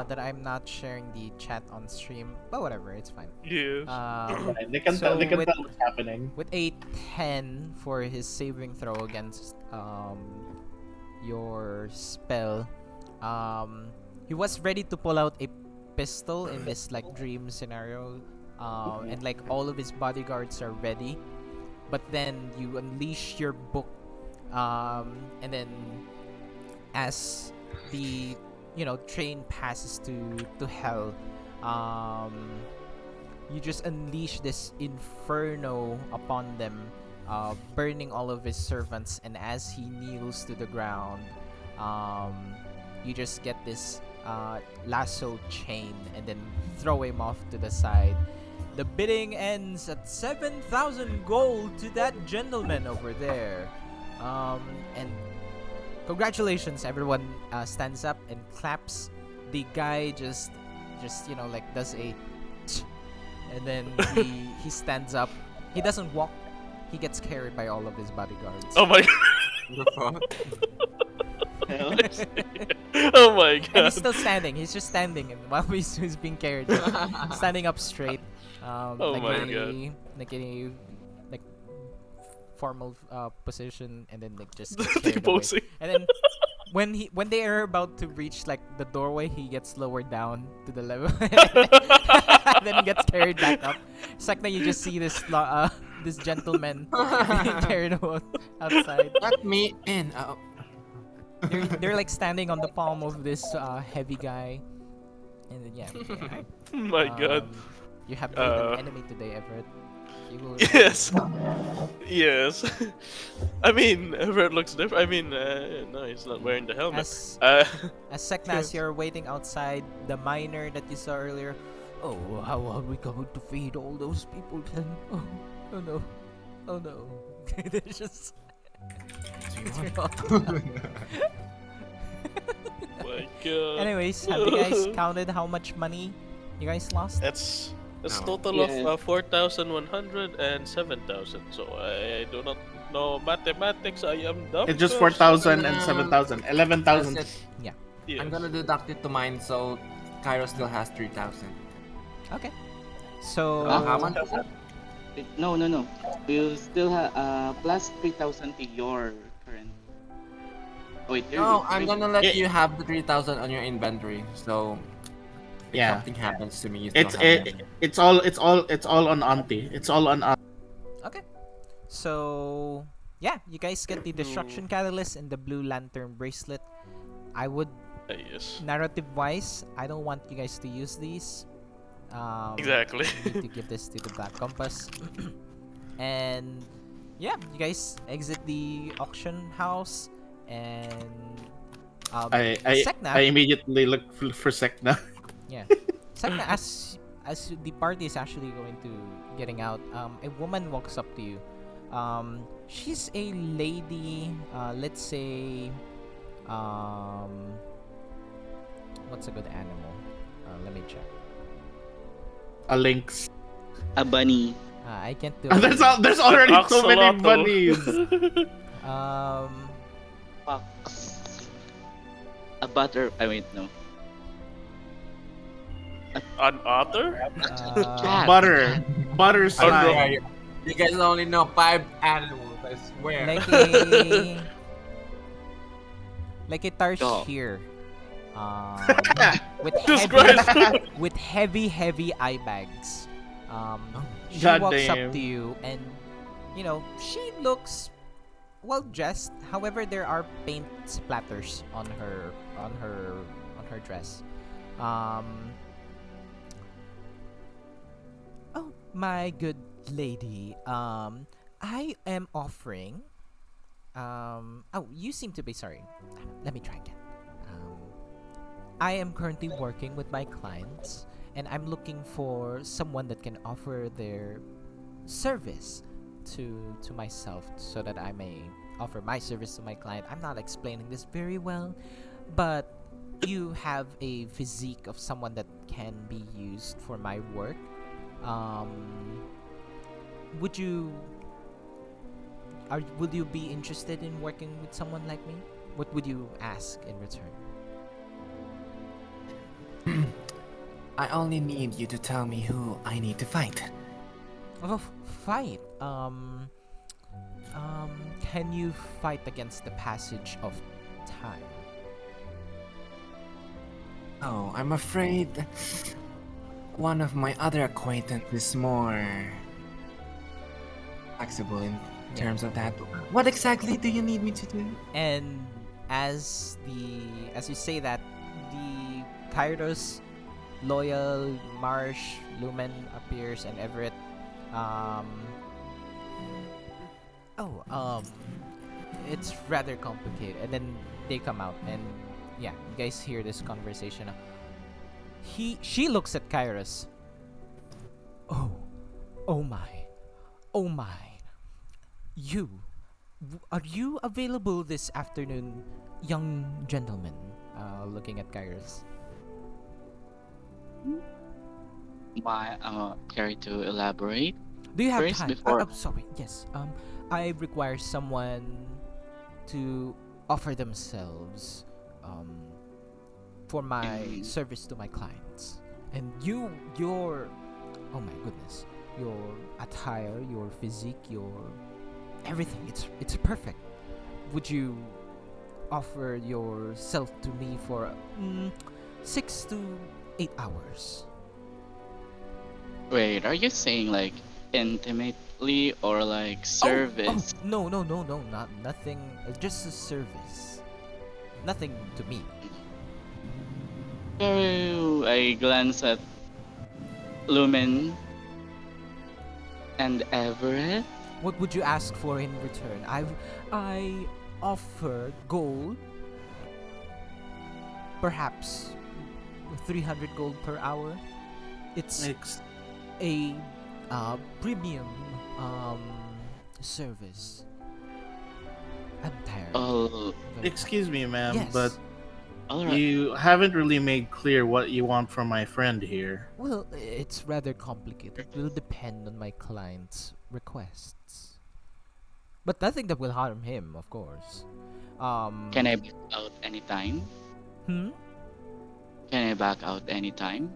that I'm not sharing the chat on stream, but whatever, it's fine. Yes. They can So tell. They can with- tell what's happening. With a 10 for his saving throw against your spell, he was ready to pull out a pistol in this like dream scenario, and like all of his bodyguards are ready, but then you unleash your book, and then as the train passes to hell, you just unleash this inferno upon them, burning all of his servants, and as he kneels to the ground, you just get this lasso chain and then throw him off to the side. The bidding ends at 7,000 gold to that gentleman over there. And congratulations, everyone stands up and claps. The guy just like does a and then he stands up. He doesn't walk. He gets carried by all of his bodyguards. Oh my The fuck? Oh my And god. he's still standing. He's just standing, and while he's being carried, standing up straight. Oh like my any, like any like formal position, and then like just gets carried away. Posing. And then when they are about to reach like the doorway, he gets lowered down to the level, then he gets carried back up. Sek'na, you just see this this gentleman being carried outside. Let me in. They're like standing on the palm of this heavy guy, and then Oh my god. you have made an enemy today, Everett. You will Yes. Yes. I mean, Everett looks different. I mean, no, he's not wearing the helmet. As Uh, Sek'na, as you're waiting outside, the miner that you saw earlier. Oh, how are we going to feed all those people then? Oh no, oh no. They're just. my god. Anyways, have you guys counted how much money you guys lost? That's No. total Yeah. of 4,100 and 7,000. So I do not know mathematics. I am dumb. It's just person. 4,000 and 7,000. 11,000. That's it. Yes. I'm gonna deduct it to mine, so Kairos still has 3,000. Okay. So How much? No. You still have plus 3,000 to your current. Oh, wait, No, I'm gonna let Yeah. you have the 3,000 on your inventory. So if Yeah. something happens to me, you It's still have it, it. it's all on Auntie. It's all on Auntie. Okay. So yeah, you guys get the destruction catalyst and the blue lantern bracelet. I would Yes. narrative wise, I don't want you guys to use these. Exactly. You need to give this to the Black Compass. And yeah, you guys exit the auction house, and I Sek'na, I immediately look for Sek'na. yeah, Sek'na, as as the party is actually going to getting out, a woman walks up to you. She's a lady. Let's say, what's a good animal? Let me check. A lynx. A bunny. I can't do There's it. there's already so many Axolotl. bunnies. Fox. A butter. I wait, no. An otter? Cat. Butter I slime. swear, you guys only know 5 animals, I swear. Like a Dog. tarsier. With Jesus heavy, Christ. with heavy eye bags. She God walks damn. up to you, and she looks well dressed. However, there are paint splatters on her dress. Oh, my good lady. I am offering. Oh, you seem to be sorry. Let me try again. I am currently working with my clients, and I'm looking for someone that can offer their service to myself, so that I may offer my service to my client. I'm not explaining this very well, but you have a physique of someone that can be used for my work. Would you be interested in working with someone like me? What would you ask in return? I only need you to tell me who I need to fight. Oh, fight. Can you fight against the passage of time? Oh, I'm afraid one of my other acquaintances is more flexible in terms of that. What exactly do you need me to do? And as you say that, the Kairos, Loyal, Marsh, Lumen appears, and Everett. It's rather complicated. And then they come out, and yeah, you guys hear this conversation. She looks at Kairos. Oh my. Are you available this afternoon, young gentleman? Looking at Kairos. Care to elaborate? Do you have First, time? before- Sorry. Yes. I require someone to offer themselves for my service to my clients. And your oh my goodness, your attire, your physique, your everything. It's perfect. Would you offer yourself to me for 6 to 8 hours? Wait, are you saying like intimately or like service? No, nothing. Just a service. Nothing to me. Oh, I glance at Lumen and Everett. What would you ask for in return? I offer gold, perhaps 300 gold per hour. It's a premium service. I'm tired. Oh, Very Excuse me, ma'am, Yes. but alright. you haven't really made clear what you want from my friend here. Well, it's rather complicated. It will depend on my client's requests. But nothing that will harm him, of course. Can I back out anytime? Hmm? Can I back out anytime?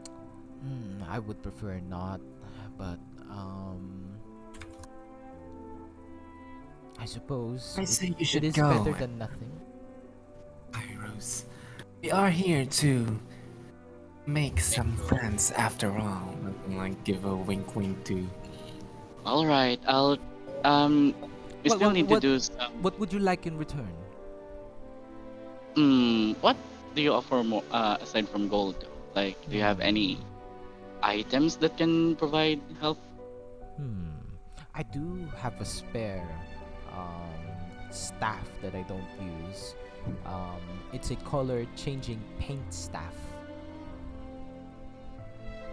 I would prefer not, but I suppose I say you should it is go. better than nothing. Kairos, we are here to make some friends after all. Like give a wink to. Alright, I'll we still need to do some What would you like in return? what do you offer more aside from gold though? Like do you have any items that can provide help? I do have a spare staff that I don't use. It's a color changing paint staff.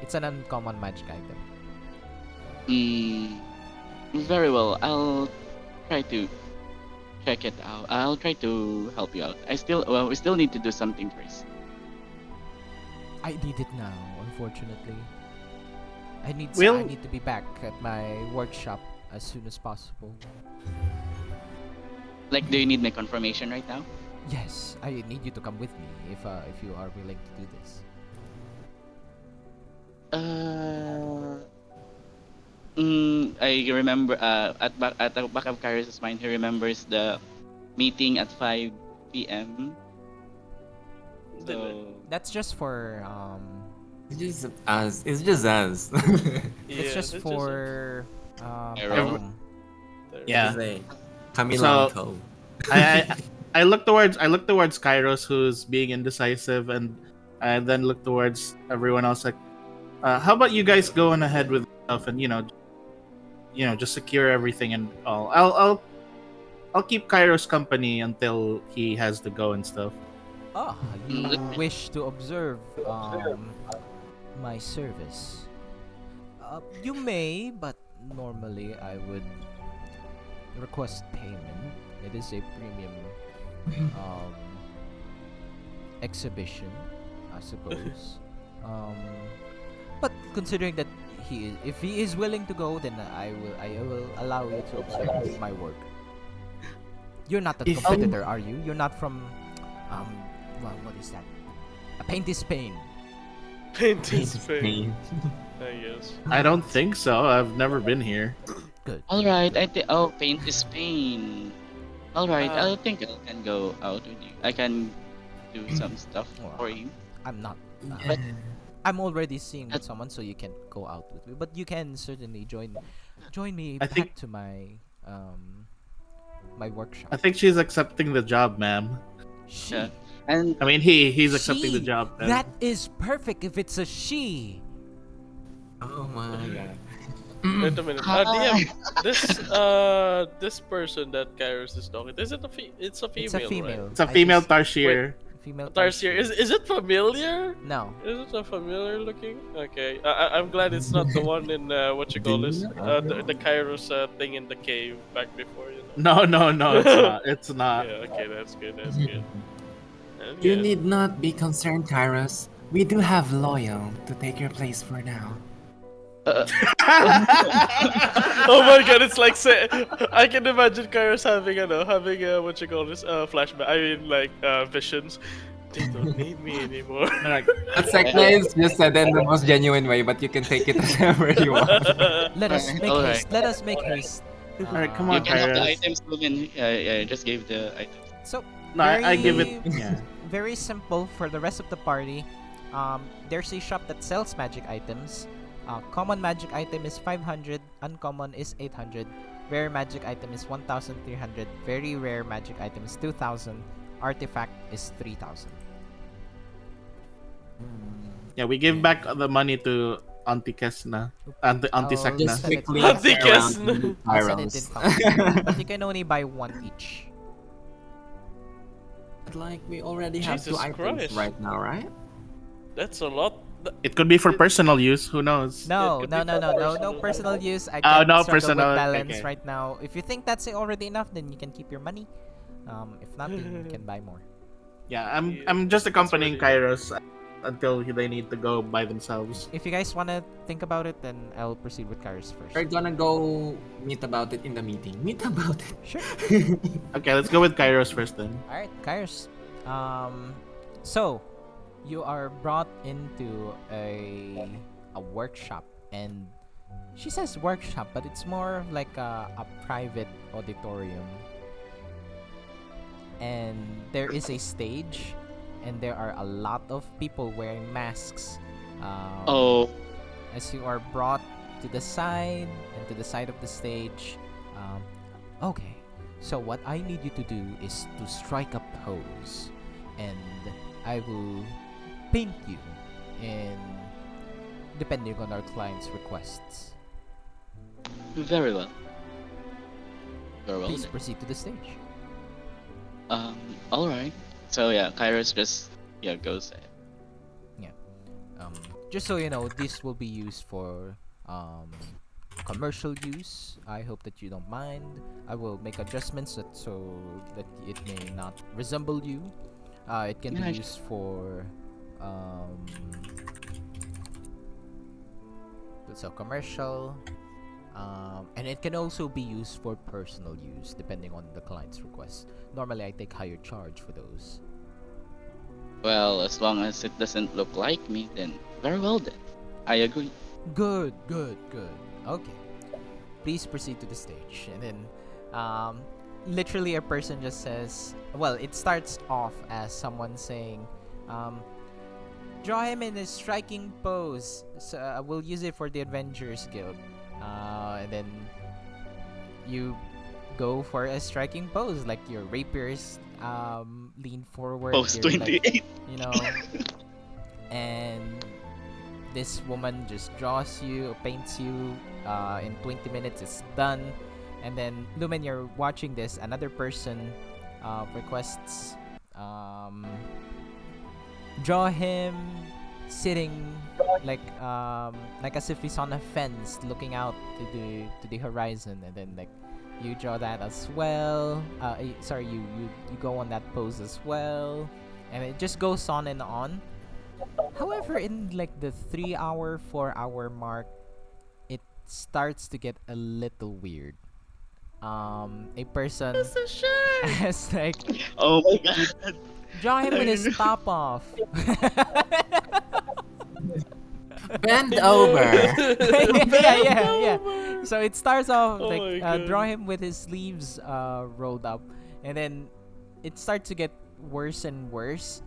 It's an uncommon magic item. Very well. I'll try to check it out. I'll try to help you out. We still need to do something first. I need it now, unfortunately. I need Will- to be back at my workshop as soon as possible. Like, do you need my confirmation right now? Yes, I need you to come with me if you are willing to do this. I remember. At the back of Kairos' mind, he remembers the meeting at 5 p.m. So That's just for It's just us. It's just us. it's just that's for Everett. Krome. Yeah. Kami So- lang to. I look towards Kairos, who's being indecisive, and I then look towards everyone else. Like, how about you guys go on ahead with stuff, and just secure everything and all. I'll keep Kairos company until he has to go and stuff. Ah, you wish to observe my service? You may, but normally I would request payment. It is a premium exhibition, I suppose. But considering that if he is willing to go, then I will allow you to observe my work. You're not a If- competitor, are you? You're not from what is that? A Paint is Pain. Paint is pain, I guess. I don't think so. I've never been here. Good. All right. Paint is pain. All right. I think I can go out with you. I can do some stuff for you. I'm not. But- I'm already seeing with someone, so you can go out with me. But you can certainly join me I back think- to my my workshop. I think she's accepting the job, ma'am. She. Yeah. And I mean, he's accepting the She. job. Then. That is perfect if it's a she. Oh my god. Wait a minute. DM, this person that Kairos is talking, is it it's a female? It's a female. Right? It's a female Tarsier. Female. Tarsier. Is it familiar? No. Is it a familiar looking? Okay. I'm glad it's not the one in what you call this the Kairos thing in the cave back before. No, it's not. It's not. Yeah. Okay. That's good. That's good. And You yeah. need not be concerned, Kairos. We do have Loyal to take your place for now. Oh my god, it's like I can imagine Kairos having what you call this flashback. I mean like visions. They don't need me anymore. Like, But Sek'na is just said in the most genuine way, but you can take it however you want. Let us make Alright. haste. Let us make haste. Alright, come you on, can have the Kairos. items, Lumen. I just gave the items. So No, I give it. very- Yeah. Very simple for the rest of the party. There's a shop that sells magic items. Common magic item is 500, uncommon is 800, rare magic item is 1,300, very rare magic item is 2,000, artifact is 3,000. Yeah, we give back the money to Auntie Kes'na. Auntie I'll Sek'na. Just send it quickly to- Auntie Kes'na. I'll send it in Kairos. comment. But you can only buy one each. But like we already have Jesus 2 items Christ. right now, right? That's a lot. It could be for personal use. Who knows? No, could no, be no, for no, no, no personal. personal use. I Oh, can no struggle personal, with balance okay. right now. If you think that's already enough, then you can keep your money. If not, then you can buy more. Yeah, Yeah, I'm just accompanying really- Kairos until they need to go by themselves. If you guys wanna think about it, then I'll proceed with Kairos first. We're gonna go meet about it in the meeting. Meet about it. Sure. Okay, let's go with Kairos first then. Alright, Kairos. So you are brought into a workshop, and she says workshop, but it's more like a private auditorium. And there is a stage, and there are a lot of people wearing masks. Oh, As you are brought to the side and to the side of the stage. Okay, so what I need you to do is to strike a pose, and I will paint you in depending on our client's requests. very well. Very well. Please then. proceed to the stage. All right. So yeah, Kairos just goes. Um, just so you know, this will be used for um, commercial use. I hope that you don't mind. I will make adjustments so that it may not resemble you. It can be Yeah, used for um, so commercial, and it can also be used for personal use depending on the client's request. Normally, I take higher charge for those. well, as long as it doesn't look like me, then very well then. I agree. Good, good, good. Okay. Please proceed to the stage. And then, literally, a person just says, well, it starts off as someone saying, draw him in a striking pose. So, we'll use it for the Avengers Guild. And then you go for a striking pose, like your rapiers lean forward. Post you're like, 28. you know, and this woman just draws you, paints you. In 20 minutes, it's done. And then, Lumen, you're watching this. Another person requests draw him sitting like as if he's on a fence, looking out to the horizon. And then like you draw that as well. Sorry, you go on that pose as well, and it just goes on and on. However, in like the 3-hour, 4-hour mark, it starts to get a little weird. A person has like Oh my god. draw him with his top off. Bend over. yeah. So it starts off Oh my like God. draw him with his sleeves rolled up, and then it starts to get worse and worse.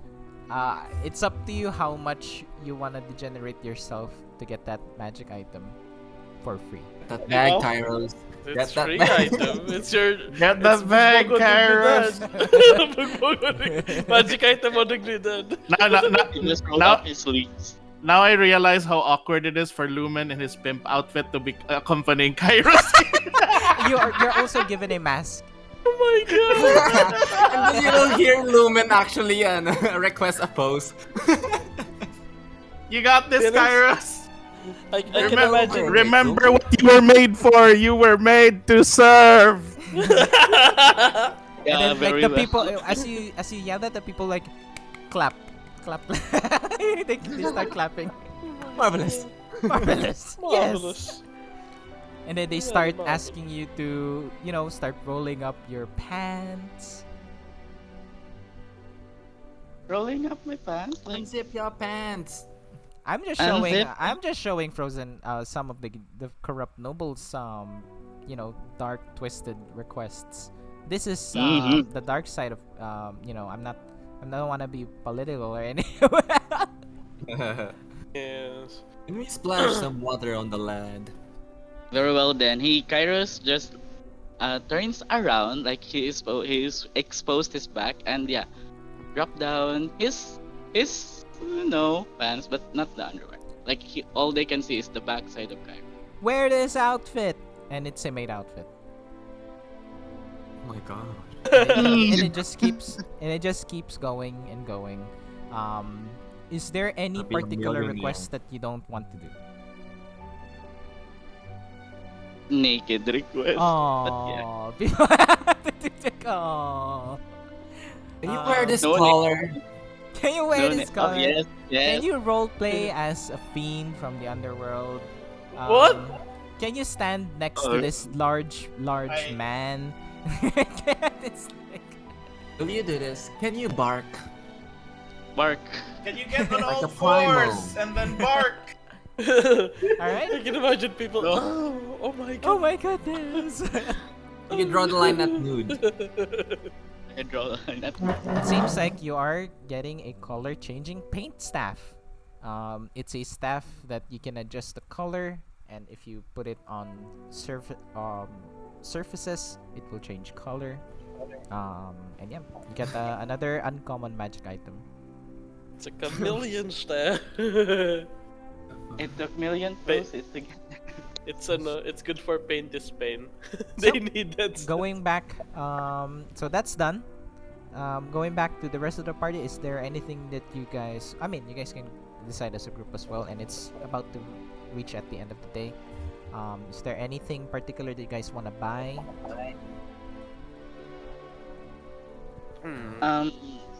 It's up to you how much you wanna degenerate yourself to get that magic item for free. That bag, Oh. Kairos. It's that free bag. item. It's your. Get it's that bag, bugbog on Kairos. dignidad. Bugbog on dig- Magic item on dignidad. He just rolled Now- up his sleeves. Now I realize how awkward it is for Lumen in his pimp outfit to be accompanying Kairos. You're also given a mask. Oh my god. And then you will hear Lumen actually request a pose. You got this, Yes. Kairos. I can Remember, imagine. remember what you were made for. You were made to serve. Yeah, And then like very the well. people as you yell at the people, like clap. They start clapping. Marvelous. Marvelous. Yes. Marvelous. And then they Yeah, start marvelous. asking you to, start rolling up your pants. Rolling up my pants. Like, Unzip your pants. I'm just showing Frozen some of the corrupt nobles dark twisted requests. This is Mhm. the dark side of I don't want to be political or anything. Yes. Can we splash some water on the land? very well then. Kairos just turns around like he's exposed his back and yeah, drop down his pants, but not the underwear. Like all they can see is the backside of Kairos. Wear this outfit, and it's a maid outfit. Oh my god. And it just keeps going and going. Is there any I'll be a particular millionaire. request that you don't want to do? Naked request. Oh, oh. Can you wear this No, collar? Can you wear this color? Yes, yes. Can you role play as a fiend from the underworld? What? Can you stand next to Oh. this large I- man? It's like, Will you do this? Can you bark? Bark. Can you get on Like all a primal. fours and then bark? Alright. I can imagine people. No. Oh my god. Oh my goodness! You can draw the line at nude. I draw a line at It seems like you are getting a color changing paint staff. It's a staff that you can adjust the color, and if you put it on surfaces, it will change color. And yeah, you get another uncommon magic item. It's a chameleon staff. It took million Wait. poses to get It's good for pain to Spain. They need that stuff. Going back, so that's done. Going back to the rest of the party, is there anything that you guys can decide as a group as well, and it's about to reach at the end of the day. Is there anything particular that you guys want to buy?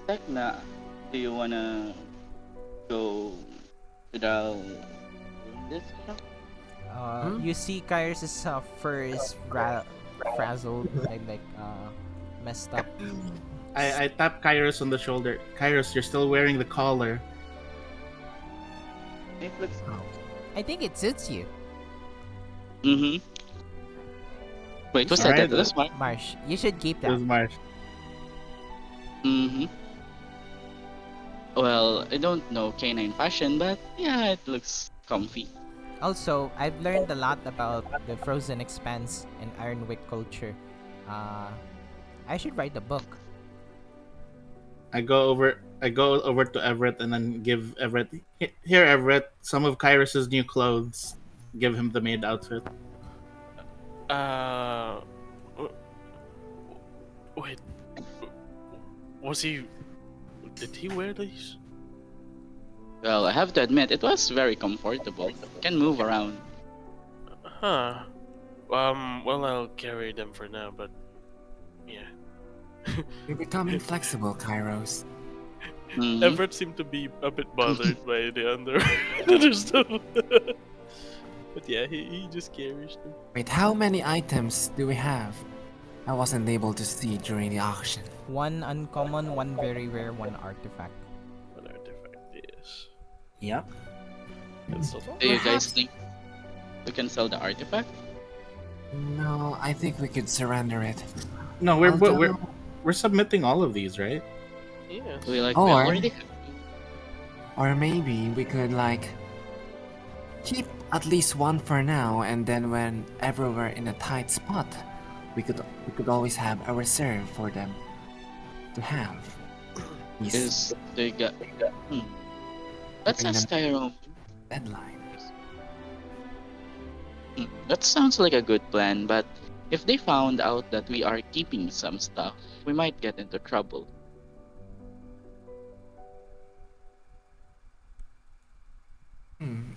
Sek'na, do you wanna go to the this shop? You see Kairos' fur is frazzled and messed up. I tap Kairos on the shoulder. Kairos, you're still wearing the collar. It looks. I think it suits you. Mm-hmm. Wait, who said Alright. that? That's Mark. Marsh, you should keep It was that. Marsh. Mm-hmm. Well, I don't know canine fashion, but yeah, it looks comfy. Also, I've learned a lot about the Frozen Expanse and Ironwick culture. I should write a book. I go over to Everett and then give Everett, here Everett, some of Kairos' new clothes. Give him the maid outfit. W- Wait. Was he? Did he wear these? Well, I have to admit, it was very comfortable. Can move around. Huh. Well, I'll carry them for now, but yeah. You're becoming flexible, Kairos. Mhm. Everett seemed to be a bit bothered by the other stuff. But yeah, he just carries them. Wait, how many items do we have? I wasn't able to see during the auction. One uncommon, one very rare, one artifact. An artifact, yes. Yep. That's all. Do you guys think we can sell the artifact? No, I think we could surrender it. No, Although- we're submitting all of these, right? Yes. We Or- already. Or maybe we could keep at least one for now, and then whenever we're in a tight spot, we could always have a reserve for them to have. These Is they got. Let's Bring ask them- Kairos. deadlines. That sounds like a good plan, but if they found out that we are keeping some stuff, we might get into trouble.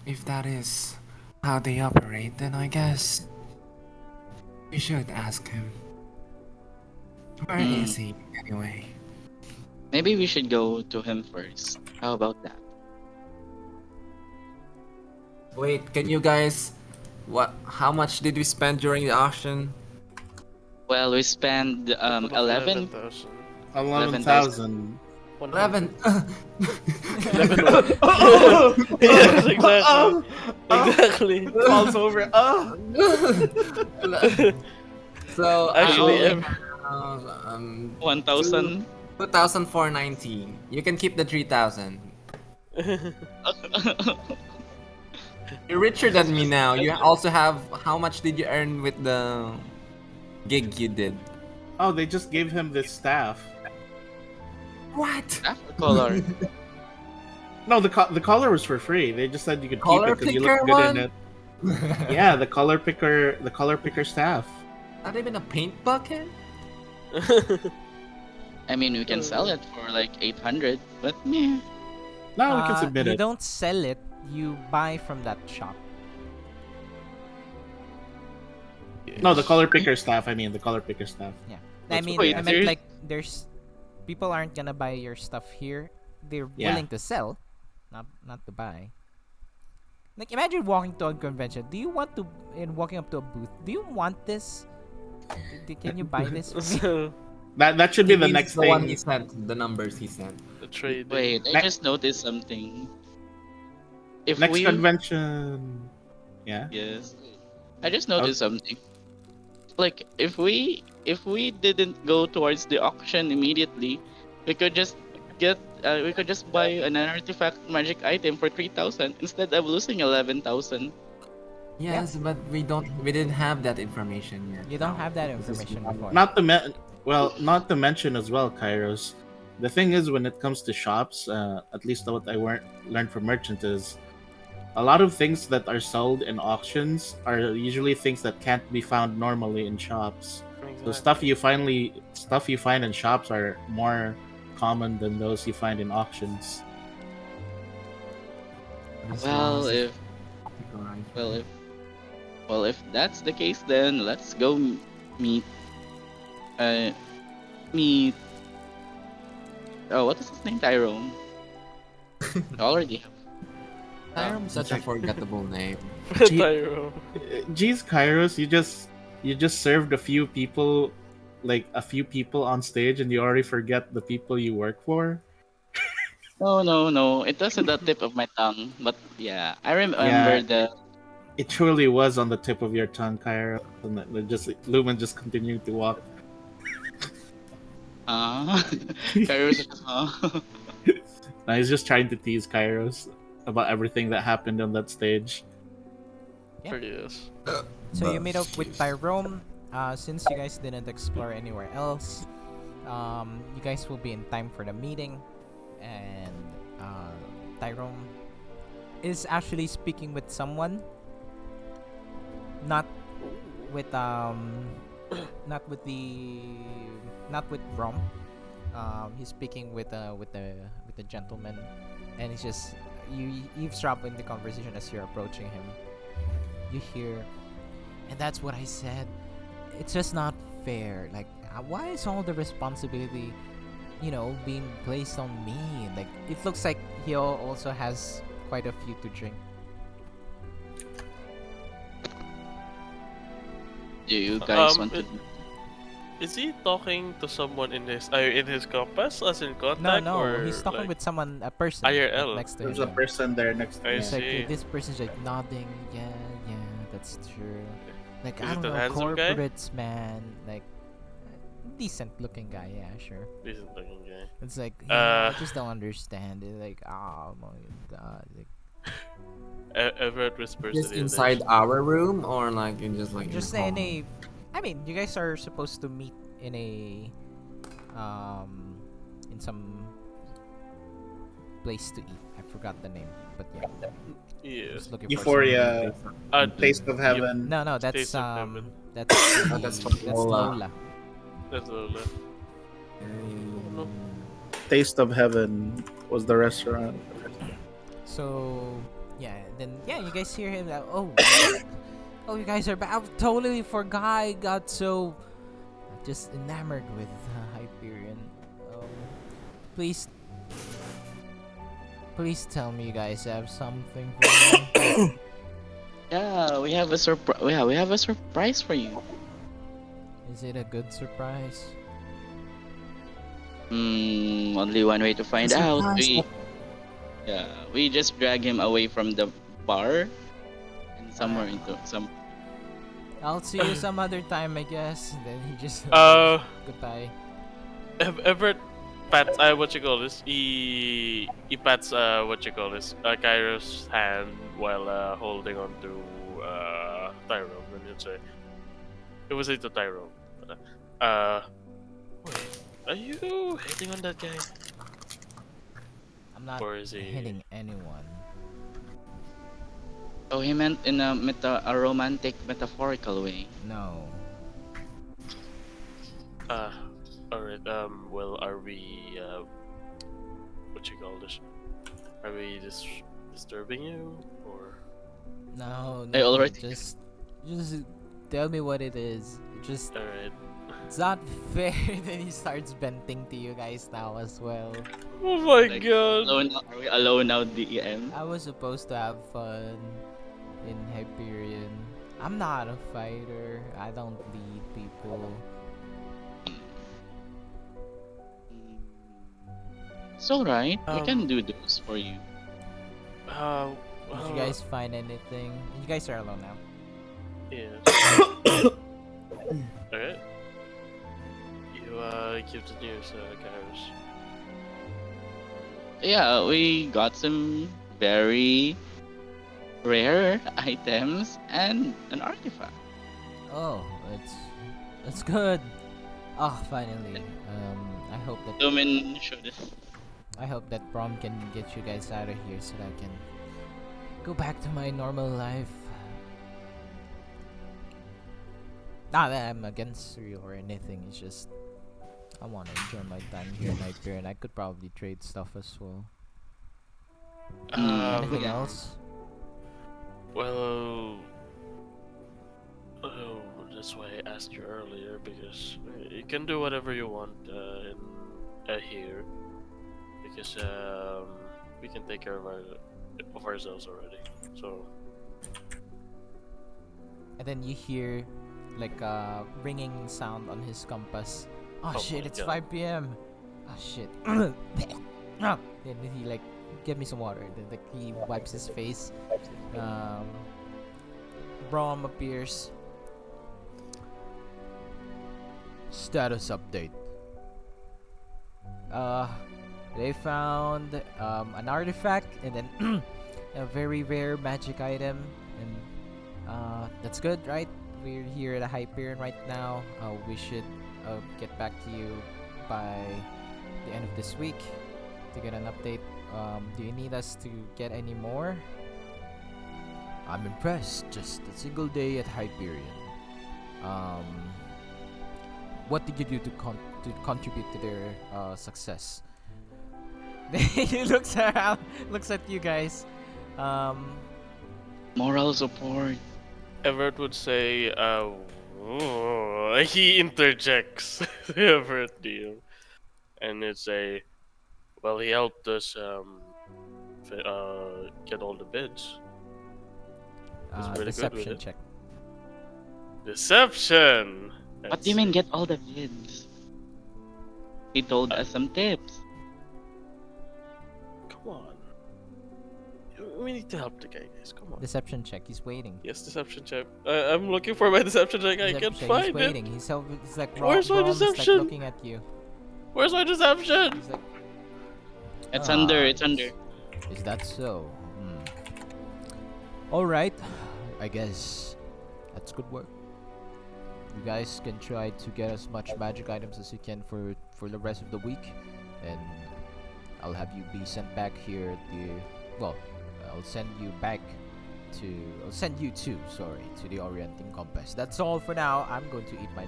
If that is how they operate, then I guess we should ask him. Where is he, anyway? Maybe we should go to him first. How about that? Wait, can you guys... How much did we spend during the auction? Well, we spend 11. 11,000. 11. 11. Yes, exactly. Exactly. Falls over. Oh. So Actually, I have, 1,000. 2,490. You can keep the 3,000. You're richer than me now. You also have... How much did you earn with the gig you did? Oh, they just gave him this staff. What? After color. No, the collar was for free. They just said you could keep Color it because you picker look good in one? it. Yeah, the color picker staff. Not even a paint bucket? I mean, we can sell it for like 800, but meh. No, we can submit You it. don't sell it, you buy from that shop. No, the color picker staff. I mean, the color picker staff. Yeah. That's Wait, I meant there's- like there's people aren't gonna buy your stuff here. They're Yeah. willing to sell, not to buy. Like imagine walking to a convention. Do you want to and walking up to a booth? Do you want this? Can you buy this for me? So, That should be He the means next the one thing. he sent, the numbers he sent. the trade. Wait, I Ne- just noticed something. If Next we convention. Yeah. Yes. I just noticed something. Like if we didn't go towards the auction immediately, we could just buy an artifact magic item for 3,000 instead of losing 11,000. Yes, but we didn't have that information yet. You don't have that information before. Not to mention as well, Kairos. The thing is, when it comes to shops, at least what I learned from merchants is, a lot of things that are sold in auctions are usually things that can't be found normally in shops. So stuff you find in shops are more common than those you find in auctions. This Well, was if alright. well if well if that's the case, then let's go meet uh meet. Oh, what is his name? Tyrone. I already have. Tyrum, such a forgettable name. Gee, Tyro. Geez, Kairos, you just served a few people on stage, and you already forget the people you work for. No, no, no. It was at the tip of my tongue, but yeah, I remember Yeah, the. it truly was on the tip of your tongue, Kairos, and Lumen just continued to walk. Kairos is just, huh? Now he's just trying to tease Kairos about everything that happened on that stage. Yeah. Yes. So you meet up with Tyrone. Since you guys didn't explore anywhere else, you guys will be in time for the meeting, and Tyrone is actually speaking with someone, not with not with the not with Brom. He's speaking with the gentleman, and he's just you eavesdrop in the conversation as you're approaching him. You hear, and that's what I said. It's just not fair. Like, why is all the responsibility, being placed on me? Like, it looks like he also has quite a few to drink. Do you guys want to? Is he talking to someone in his compass, as in No, contact, no, or he's talking like, with someone, a person like, IRL? next to There's him. a person there next to I him. It's like see. this person's like nodding. Yeah, that's true. Like, Is I it don't a know, handsome guy? corporates, man. Like, decent looking guy. Yeah, sure. Decent looking guy. It's like, yeah, I Uh, just don't understand it. Like, oh my god. Like, Everett whispers Just to the inside others. our room, or like in just like just in in the hall? I mean, you guys are supposed to meet in a in some place to eat. I forgot the name, but yeah, Yes. just looking Euphoria, Uh, Taste of Heaven. No, that's Taste of Heaven. that's Oh, that's the, for that's Lola. Lola. That's Lola. No. Taste of Heaven was the restaurant. So yeah, then yeah, you guys hear him. Like, oh, oh, you guys are back. I totally forgot. I got so just enamored with Hyperion. Please, please tell me you guys have something for me. Yeah, we have a surprise. Yeah, we have a surprise for you. Is it a good surprise? Only one way to find out. We just drag him away from the bar and somewhere into some. I'll see you some other time, I guess. Then he just goodbye. Everett pats what you call this? He pats what you call this? Kairos' hand while holding on to Tyrone. When you say it was to Tyrone. Wait, are you hitting on that guy? I'm not Or is he- hitting anyone. Oh, he meant in a romantic, metaphorical way. No. Alright. Well, are we what you call this? Are we disturbing you or? No, I already- just tell me what it is. Just Alright. it's not fair. Then he starts venting to you guys now as well. Oh my Like, god. Are we alone now, DEM? I was supposed to have fun in Hyperion. I'm not a fighter. I don't lead people. It's alright. We Um, can do those for you. Did you guys find anything? You guys are alone now. Yeah. Alright. You give the news, Kairos. Yeah, we got some very rare items and an artifact. Oh, that's good. Oh, finally. Lumen showed us. I hope that Prom can get you guys out of here so that I can go back to my normal life. Not that I'm against you or anything. It's just I want to enjoy my time here in Hyperion. I could probably trade stuff as well. Anything Um, else? well, oh, that's why I asked you earlier because you can do whatever you want in here because we can take care of ourselves already. So And then you hear like a ringing sound on his compass. Oh, oh shit, my it's god. 5 p.m. Oh shit. Then he like, get me some water. Then like he wipes his face. Um, Brom appears. Status update. Uh, they found an artifact and then a very rare magic item, and that's good, right? We're here at a Hyperion right now. We should get back to you by the end of this week to get an update. Do you need us to get any more? I'm impressed. Just a single day at Hyperion. Um, what did you do to contribute to their success? He looks around, looks at you guys. Um, Moral support. Everett would say, he interjects Everett deal, and it's say, well, he helped us get all the bids. He's pretty good with deception it. check. Deception. What do you mean get all the bids? He told us some tips. Come on. We need to help the guy, guys. Come on. Deception check. He's waiting. Yes, deception check. I'm looking for my deception check. I Deception can't check. find He's waiting. it. He's like Where's my Rom is like deception? looking at you. Where's my deception? He's like, It's under. It's is- under. Is that so? All right. I guess that's good work. You guys can try to get as much magic items as you can for the rest of the week, and I'll have you be sent back here to. I'll send you back to. I'll send you to. Sorry, to the orienting compass. That's all for now. I'm going to eat my.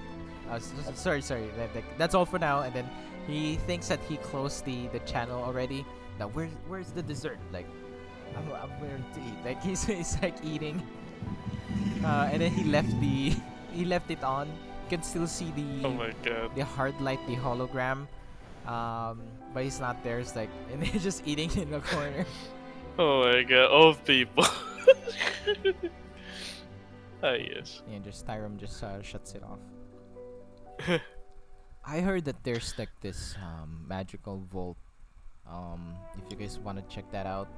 Sorry. That's all for now. And then he thinks that he closed the channel already. Now where's the dessert? Like, I'm going to eat. Like he's like eating. And then he left it on. You can still see Oh my god. the hard light, the hologram. But he's not there. It's like, and he's just eating in the corner. Oh my god. Old people. Ah, yes. And just Tyrum just shuts it off. I heard that there's like this magical vault. If you guys want to check that out,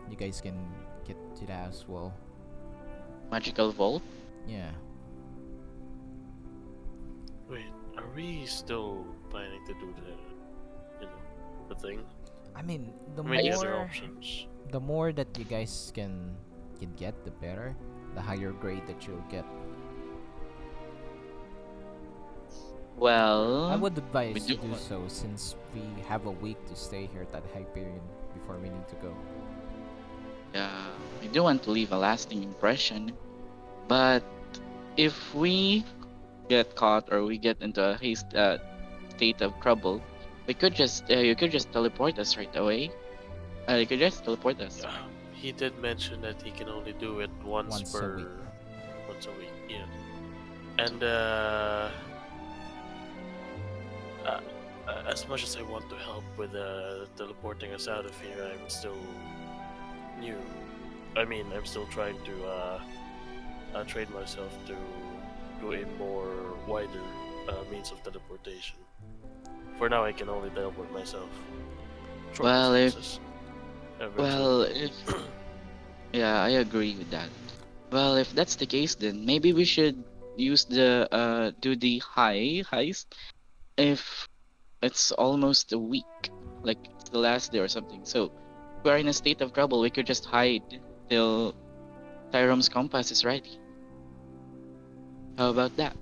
you guys can get to that as well. Magical vault. Yeah. Wait, are we still planning to do the thing? I mean, I mean, the other options. the more that you guys can get, the better. The higher grade that you'll get. Well, I would advise we to do do so since we have a week to stay here at Hyperion before we need to go. yeah, we do want to leave a lasting impression, but if we get caught or we get into a state of trouble, we could just you could just teleport us right away. You could just teleport us. He did mention that he can only do it once Once a per week. once a week. Yeah, and as much as I want to help with teleporting us out of here, I'm still new. I mean, I'm still trying to train myself to do a more wider means of teleportation. For now, I can only teleport myself. Short Well, distances. Eventually. Yeah, I agree with that. Well, if that's the case, then maybe we should use the do the heist if it's almost a week, like it's the last day or something. So if we're in a state of trouble, we could just hide till Tyrome's compass is ready. How about that?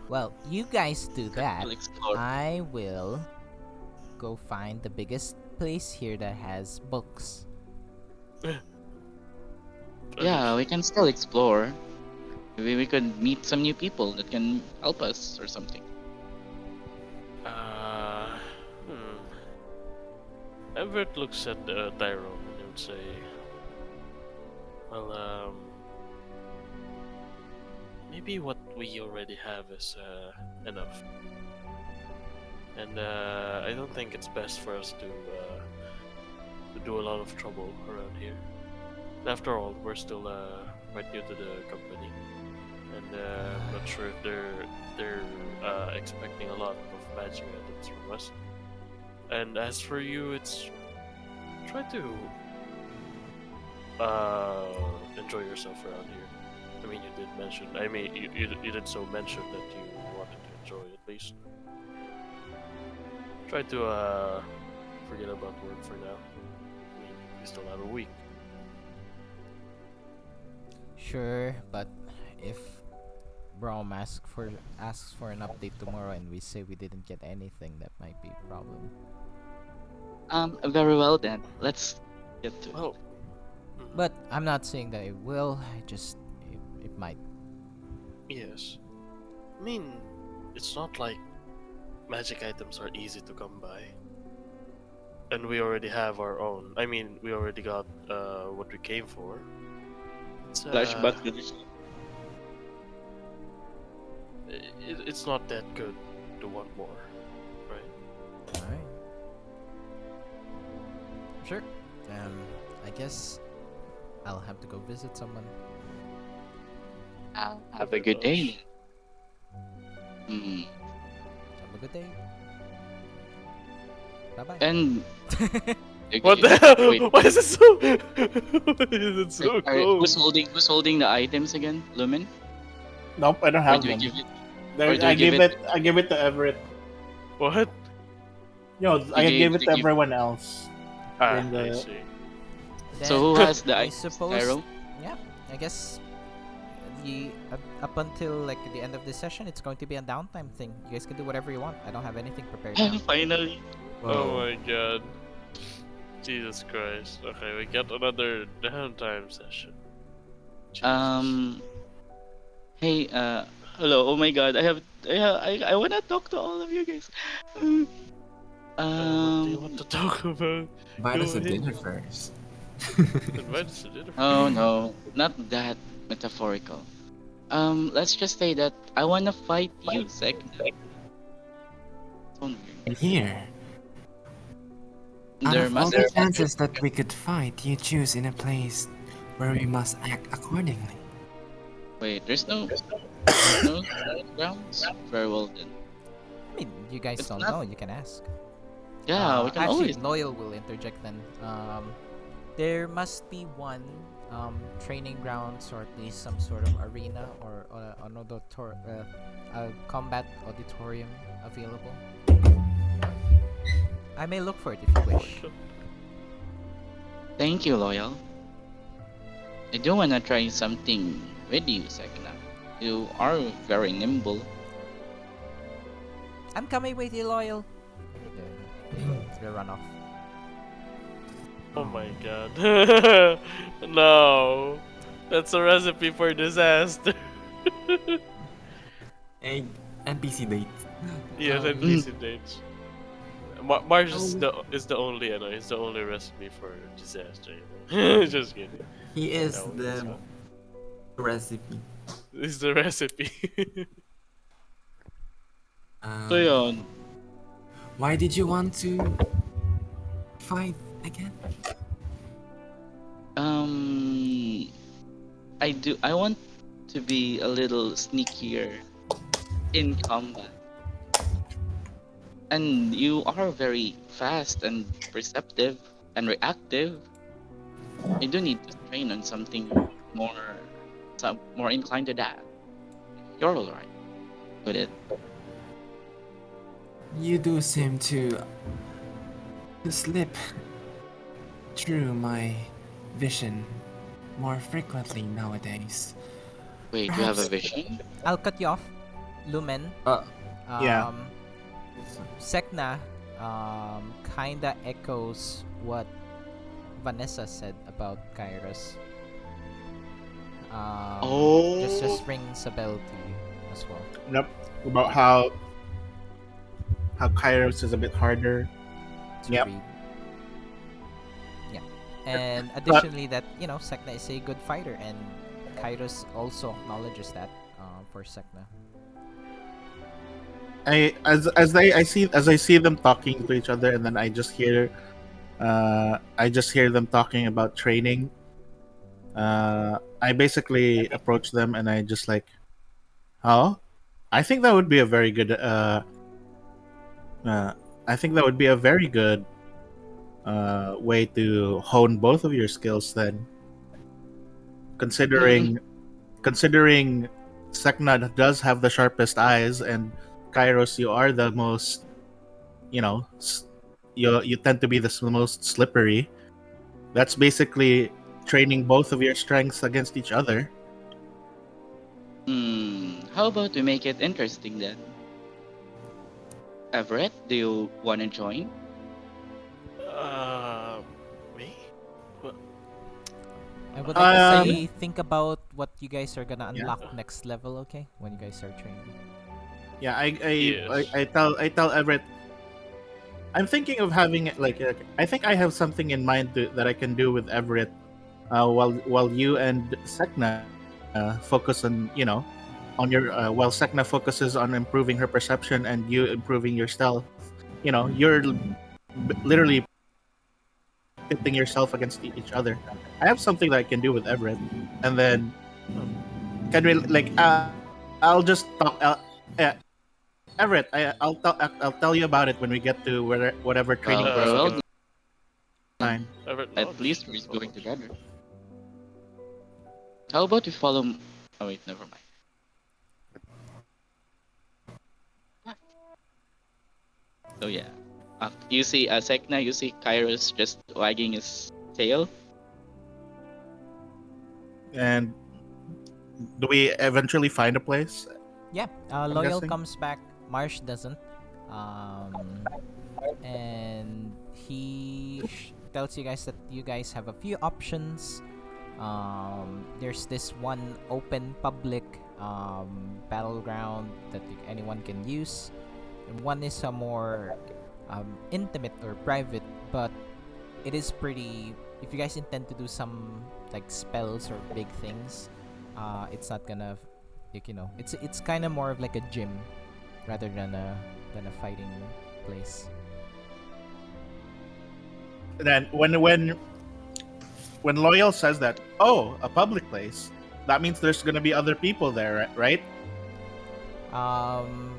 Well, you guys do that. We'll explore. I will go find the biggest place here that has books. Yeah, we can still explore. Maybe we could meet some new people that can help us or something. Everett looks at Tyrone and he would say, well, maybe what we already have is enough. And I don't think it's best for us to do a lot of trouble around here. After all, we're still quite new to the company, and I'm not sure if they're expecting a lot of magic items from us. And as for you, it's try to enjoy yourself around here. I mean, you did mention. I mean, you did so mention that you wanted to enjoy at least. Try to forget about work for now. I mean, we still have a week. Sure, but if Braum asks for an update tomorrow and we say we didn't get anything, that might be a problem. Very well then. Let's get to it. Oh, But I'm not saying that it will. It might. yes. I mean, it's not like magic items are easy to come by. And we already have our own. I mean, we already got what we came for. It's, Flashback to this. it's not that good to want more, right? Alright. Sure. I guess I'll have to go visit someone. Have a good day. Hmm. Have a good day. Bye bye. And What the okay, hell? wait. Why is it so? Why is it so Alright, cold? who's holding the items again? Lumen? Nope, I don't Or have do you them. give it? There- or do you I give give it- it. I give it to Everett. What? No, I gave- gave it you to give- everyone else. Ah, And, I see. So who Then has the I items? suppose. Tyro? Yeah, I guess up until like the end of this session, it's going to be a downtime thing. You guys can do whatever you want. I don't have anything prepared now. Finally. Oh my god. Jesus Christ. Okay, we got another downtime session. Jesus. Hey, hello. Oh my God, I wanna talk to all of you guys. What do you want to talk about? Invite Go us to ahead. dinner first. Invite us to dinner. Oh no, not that metaphorical. Let's just say that I wanna fight you, Sek'na. Sound weird. And here, out There of all must the chances that we could fight, you choose in a place where we must act accordingly. wait. There's no grounds. Very well then. I mean, you guys It's don't not- know. You can ask. Yeah, we can Actually, always. Loyal will interject then. There must be one training grounds or at least some sort of arena or a combat auditorium available. I may look for it if you wish. Thank you, Loyal. I do wanna try something with you, Sek'na. You are very nimble. I'm coming with you, Loyal. They run off. Oh my god. No. That's a recipe for disaster. Hey, NPC date. Yes, Um, NPC dates. Mars is the only, it's the only recipe for disaster. Just kidding. He is No, it's the not. recipe. This is the recipe. So yun. Why did you want to fight again? I want to be a little sneakier in combat. And you are very fast and perceptive and reactive. I do need to train on something more inclined to that. You're alright with it. You do seem to slip through my vision more frequently nowadays. Wait, you have a Perhaps- vision? I'll cut you off. Lumen. Yeah. Sek'na kinda echoes what Vanessa said about Kairos. Just rings a bell to you as well. Nope. About how Kairos is a bit harder. To Yep. read. And additionally, that Sek'na is a good fighter, and Kairos also acknowledges that for Sek'na. As I see them talking to each other, and then I just hear them talking about training. I basically approach them and I just like, oh, I think that would be a very good. Uh, I think that would be a very good way to hone both of your skills. Then, Mm. considering Sek'na does have the sharpest eyes, and Kairos, you are the most, you know, you tend to be the most slippery. That's basically training both of your strengths against each other. How about we make it interesting then? Everett, do you want to join? Me? I would like to Um, say, think about what you guys are gonna yeah, unlock next level, okay? When you guys start training. yeah. Yes. I tell Everett, I'm thinking of having it like I think I have something in mind that I can do with Everett. While you and Sek'na focus on your while Sek'na focuses on improving her perception and you improving your stealth. You're literally pitting yourself against each other. I have something that I can do with Everett, and then can we like I'll just talk. Everett, I'll tell you about it when we get to whatever training Well, place we Uh, can well, find. Everett at Lodge. least we're That's going Lodge. together. How about we follow? Oh wait, never mind. So yeah, you see Sek'na, you see Kairos just wagging his tail. And do we eventually find a place? Yeah, I'm Loyal guessing. comes back. Marsh doesn't. Um, and he tells you guys that you guys have a few options. There's this one open public battleground that anyone can use, and one is a more intimate or private, but it is pretty. If you guys intend to do some like spells or big things, it's not gonna it's kind of more of like a gym rather than a fighting place. Then when Loyal says that, oh, a public place, that means there's gonna be other people there, right? Um,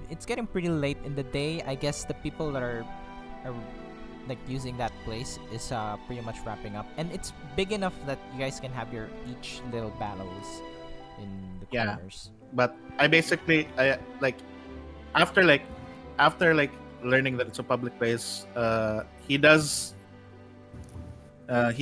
it's getting pretty late in the day. I guess the people that are like using that place is pretty much wrapping up, and it's big enough that you guys can have your each little battles in the Yeah. corners. But I basically after like after like learning that it's a public place, he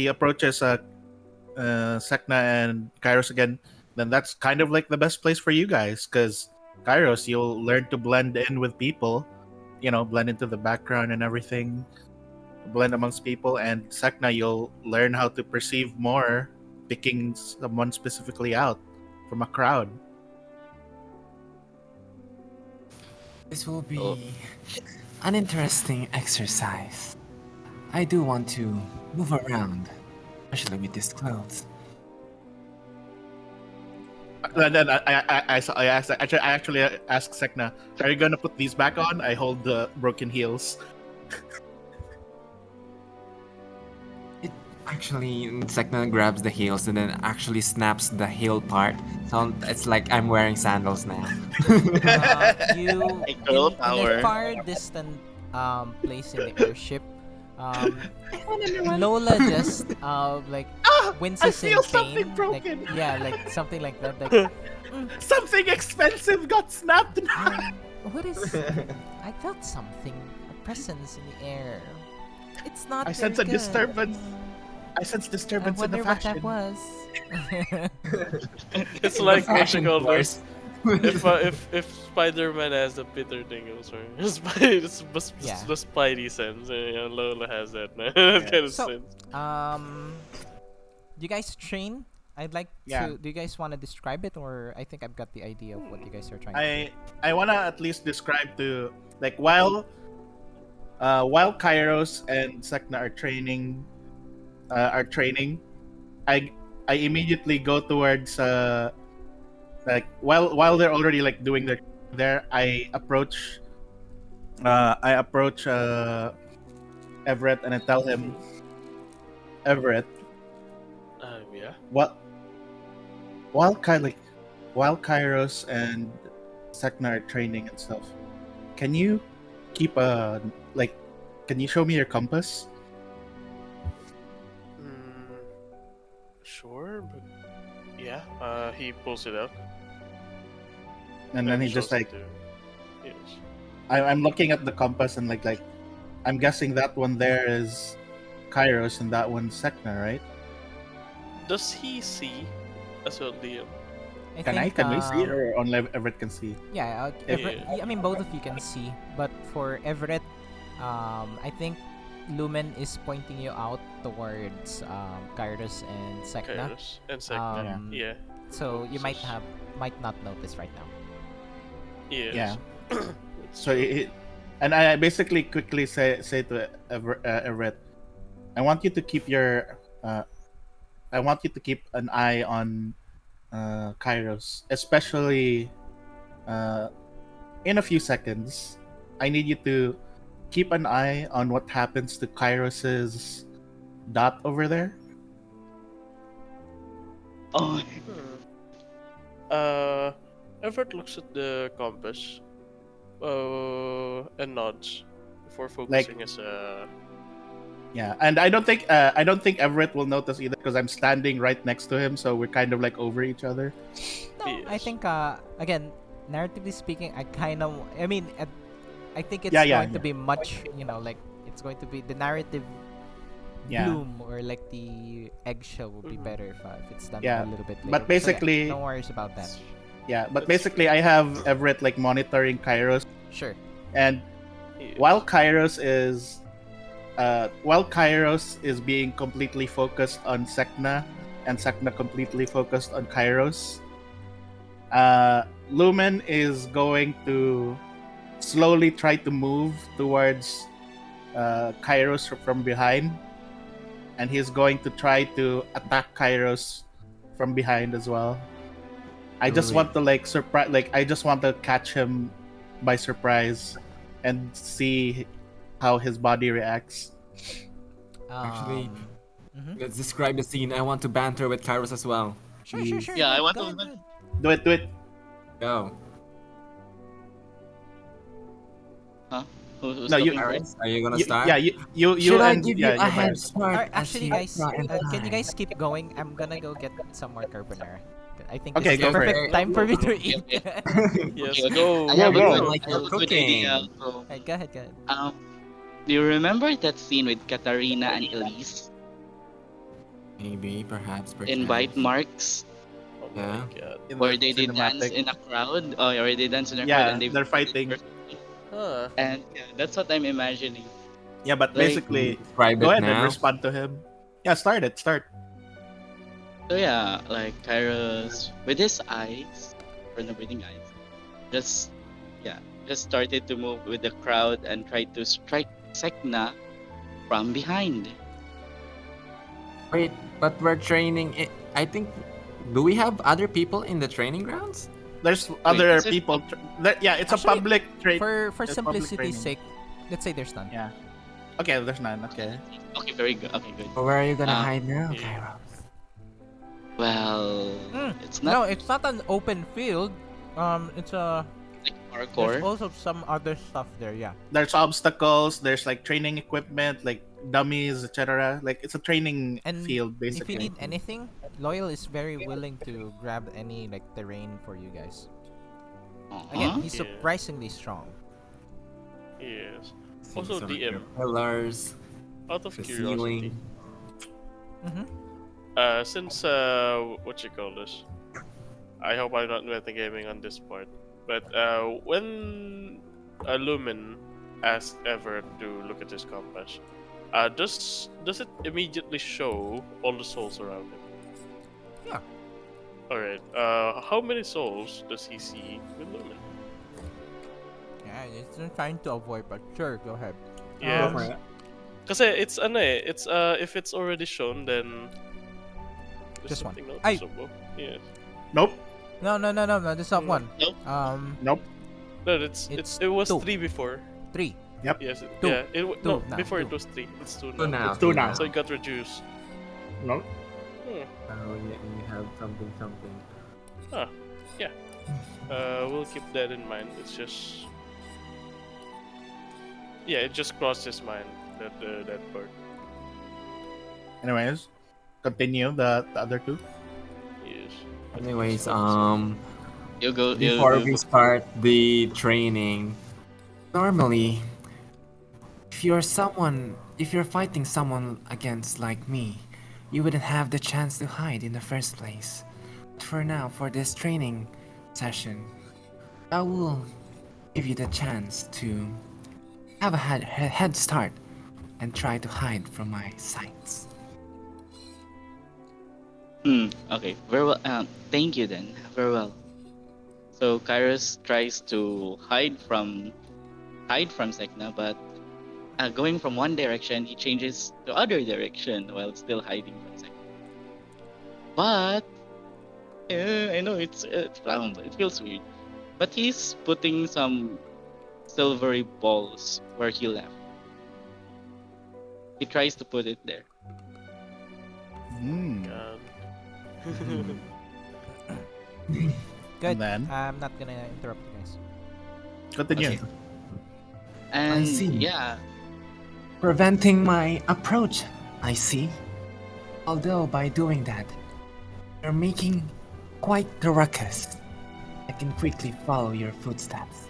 approaches Sek'na and Kairos again. Then that's kind of like the best place for you guys, because Kairos, you'll learn to blend in with people, blend into the background and everything, blend amongst people, and Sek'na, you'll learn how to perceive more, picking someone specifically out from a crowd. This will Oh, be an interesting exercise. I do want to move around, especially with these clothes. And then I actually asked Sek'na, "Are you gonna put these back on?" I hold the broken heels. It actually, Sek'na grabs the heels and then actually snaps the heel part. So it's like I'm wearing sandals now. You like girl in a power. far distant place in the airship, um, Lola just like Ah, I winces in feel something pain, like broken. yeah, like something like that. Like Something expensive got snapped. what is? I felt something, a presence in the air. It's not I very sense a good. disturbance. I sense I disturbance in the wonder what fashion. that was. It's In the like what you fashion call course. this. If Spider-Man has the Peter Dingles or Yeah. the Spidey sense, Lola has that that kind of So, sense. do you guys train? I'd like Yeah. to. Do you guys want to describe it, or I think I've got the idea of what you guys are trying to do. I wanna at least describe to while Kairos and Sek'na are training, are training, I I immediately go towards like while they're already like doing their there. I approach Everett and I tell him, Everett, Yeah. what while like while Kairos and Sek'na are training and stuff, can you keep a like can you show me your compass? Mm, sure, but yeah. He pulls it out And then and he just shows it like to. Yes. I'm looking at the compass and like I'm guessing that one there is Kairos and that one's Sek'na, right? Does he see as well, DM? I Can I think can we see it or only Everett can see? yeah, If Everett. Yeah. I mean, both of you can see, but for Everett, I think Lumen is pointing you out towards Kairos and Sek'na. Kairos and Sek'na. Um, Yeah. so you might So- might not notice right now. Yes. Yeah. It's so true. and I basically quickly say to Everett, I want you to keep I want you to keep an eye on Kairos, especially uh, in a few seconds. I need you to keep an eye on what happens to Kairos's dot over there. Oh, Hmm. Everett looks at the compass, and nods before focusing his Yeah, and I don't think Everett will notice either because I'm standing right next to him, so we're kind of like over each other. No, I Yes. think again, narratively speaking, I think it's Yeah, yeah, going to yeah. be much, like it's going to be the narrative Yeah. bloom or like the eggshell will be Mhm. better if it's done Yeah, a little bit later. but basically- no worries about that. Yeah, but That's basically I have Everett like monitoring Kairos, Sure. and Yes. while Kairos is being completely focused on Sek'na and Sek'na completely focused on Kairos, Lumen is going to slowly try to move towards Kairos from behind, and he's going to try to attack Kairos from behind as well. I just Really? want to like surprise, like I just want to catch him by surprise and see how his body reacts. Actually, Mhm. let's describe the scene. I want to banter with Kairos as well. Sure. Yeah, I want Go to- ahead, go ahead. Do it, do it. Go. who's No, you- talking Kairos, first? are you gonna You, start? yeah, you Should I and give yeah, you a you're head Myers. start? Alright, as actually, you guys, try and can you die? guys keep going? I'm gonna go get some more carbonara. I think Okay, this is go the for it. perfect time for me to eat. Okay. Yes. Okay, okay. Go. I Yeah, have a go. good, Like I have you're a good cooking. idea. So, Alright, go ahead. do you remember that scene with Katarina and Elise Maybe, perhaps, in Bite Marks, Oh Yeah. my god. In where the they dance cinematic. in a crowd? Oh, or they dance in a crowd Yeah, and they they're fighting. Huh. And yeah, that's what I'm imagining. Yeah, but Like- basically, Describe go it ahead and now. respond to him. Yeah, start. So yeah, like Kairos with his eyes, or the bleeding eyes, just just started to move with the crowd and tried to strike Sek'na from behind. Wait, but we're training. I think. Do we have other people in the training grounds? There's other this is- people. Yeah, it's Actually, a public trade. For It's public simplicity's training. sake, let's say there's none. Yeah. Okay, there's none. Okay. Okay, very good. Okay, good. Or where are you gonna Ah, hide now, yeah. Kairos? Well, it's No, not it's not an open field. It's like there's parkour. also some other stuff there. Yeah. There's obstacles. There's like training equipment, like dummies, etc. Like it's a training And field, if you basically. need anything, Loyal is very willing to grab any like terrain for you guys. Again, Uh-huh. he's Yeah. surprisingly strong. Yes. See Also, some DM. pillars, Out of the curiosity. ceiling. Mm-hmm. Since what you call this? I hope I'm not metagaming on this part. But when Lumen asked Everett to look at his compass, does it immediately show all the souls around him? Yeah. All right. How many souls does he see with Lumen? Yeah, it's trying to avoid, but sure, go ahead. Yes. Um, Kasi it's ano eh, it's if it's already shown, then there's Just one. something Ay! noticeable. Yeah. Nope. No, there's not one. Nope. Nope. No, It's it was two. 3 before. 3. Yep. Yes. Two. Yeah. Two No, now, before two. it was 3. It's 2 So now. now. It's two now. So it got reduced. Nope. You have something. Ah, yeah. We'll keep that in mind. It's just, yeah, it just crossed his mind that part. Anyways, continue the other two. Yes. Anyways, You go. before You we go. start the training, normally, if you're fighting someone against like me, you wouldn't have the chance to hide in the first place. But for now, for this training session, I will give you the chance to have a head start and try to hide from my sights. Okay. Very well. Thank you then. Very well. So Kairos tries to hide from Sek'na, but going from one direction, he changes to other direction while still hiding from Sek'na. But I know it feels weird, but he's putting some silvery balls where he left. He tries to put it there. God. Good. And then? I'm not gonna interrupt you guys. Continue. Okay. And see. yeah, Preventing my approach, I see. Although by doing that, you're making quite the ruckus. I can quickly follow your footsteps.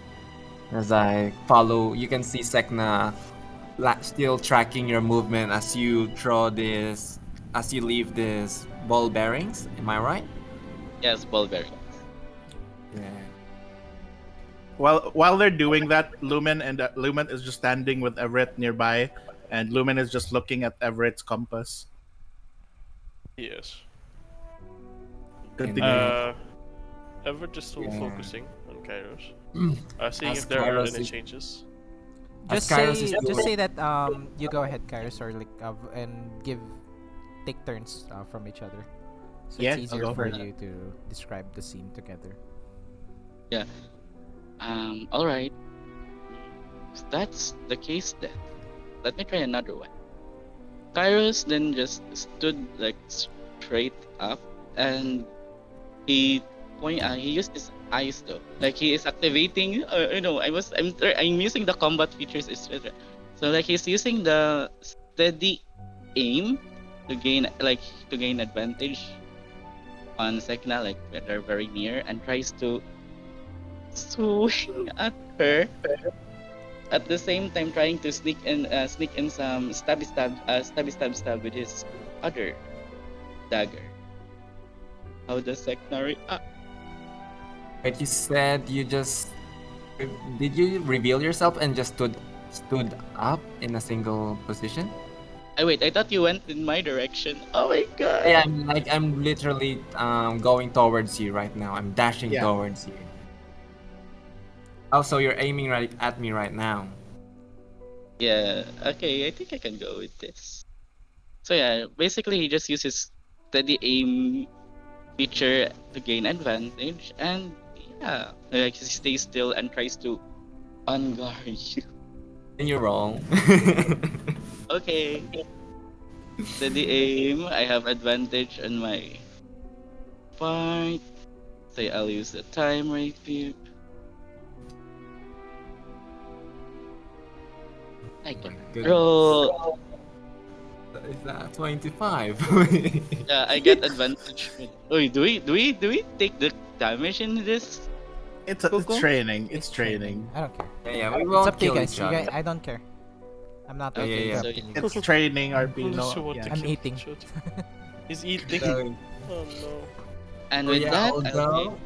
As I follow, you can see Sek'na still tracking your movement as you leave this ball bearings. Am I right? yes, ball bearing. Yeah. While they're doing that, Lumen is just standing with Everett nearby, and Lumen is just looking at Everett's compass. Yes. Continue. Everett just still Yeah. focusing on Kairos. Seeing As if there are Kairos any is- changes. As Just Kairos say, is just doing- say that you go ahead, Kairos, or like and take turns from each other, so Yeah, it's I'll easier go for first. you to describe the scene together. All right. If that's the case, then let me try another one. Kairos then just stood like straight up, and he used his eyes though, like he is activating. I'm using the combat features, etc. So like he's using the steady aim to gain advantage on Sek'na, like when they're very near, and tries to swing at her at the same time trying to sneak in some stab with his other dagger. How does Sek'na react? But you said you just did you reveal yourself and just stood up in a single position? Wait, I thought you went in my direction. Oh my god. Yeah, I'm literally going towards you right now. I'm dashing Yeah. towards you. Oh, so you're aiming right at me right now. Yeah, okay, I think I can go with this. So yeah, basically he just uses steady aim feature to gain advantage, and yeah, like he stays still and tries to unguard you. Can you roll? Okay. Steady aim, I have advantage on my part. So I'll use the time right here. I can Good. roll. Is that 25? Yeah, I get advantage. Wait, do we take the damage in this? It's Kuko? training. It's training. I don't care. Yeah, we It's won't up to you kill guys. each You other. guys. I don't care. I'm not Yeah, yeah, yeah. interrupting you. It's training, RP. Who's the No, one to yeah. I'm kill eating. each other? He's eating. So, Oh no. And so with yeah, that, although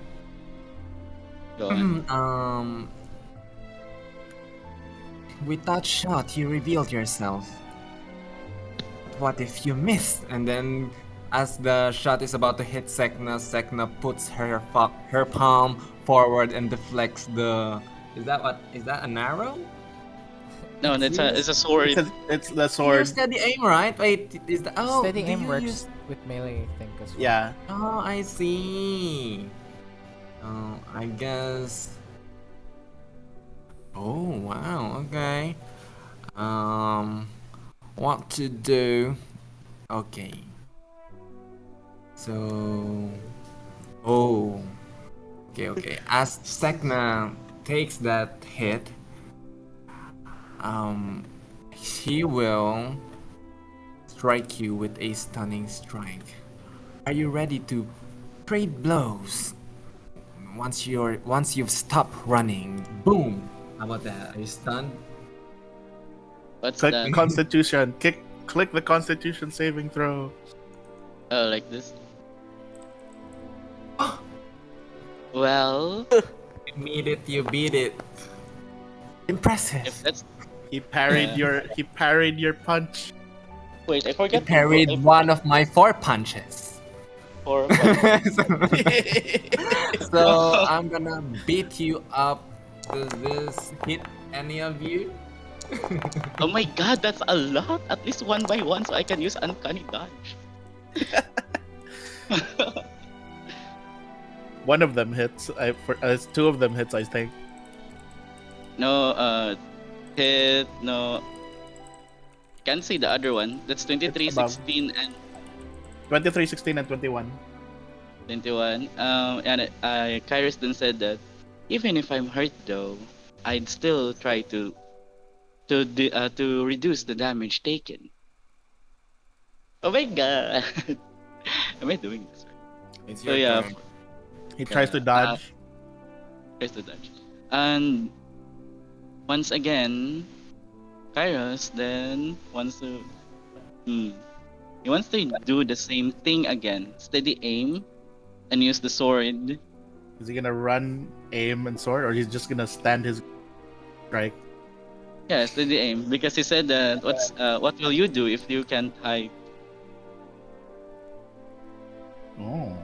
go on. with that shot you revealed yourself. What if you missed? And then as the shot is about to hit Sek'na puts her palm forward and deflects the is that an arrow? No, it's a sword. It's the It's sword. steady aim, right? Wait, is that? Oh, Steady do aim you works use? with melee, I think, as well. Yeah. Oh, I see. I guess. Oh wow. Okay. What to do? Okay. So. Oh. Okay. Okay. As Sek'na takes that hit, she will strike you with a stunning strike. Are you ready to trade blows? Once you've stopped running, boom! How about that? Are you stunned? What's Click that? Constitution. Click the Constitution saving throw. Oh, like this. Well, You beat it. You beat it. Impressive. if that's He parried your punch. wait, I You forgot to parried one of my 4 punches. for So I'm gonna beat you up. Does this hit any of you? Oh my god, that's a lot. At least one by one, so I can use uncanny dodge. One of them hits. Two of them hits, I think. No, hit no. Can't see the other one. That's 23, It's above. 16, and 23, 16, and 21. 21. And Kairos then said that even if I'm hurt though, I'd still try to reduce the damage taken. Oh my god! Am I doing this right? It's So your yeah, turn. He tries to dodge. tries to dodge. And once again, Kairos then wants to. He wants to do the same thing again. Steady aim and use the sword. Is he gonna run, aim, and sword, or he's just gonna stand his strike? Yeah, steady aim. Because he said that what will you do if you can't hide? Oh.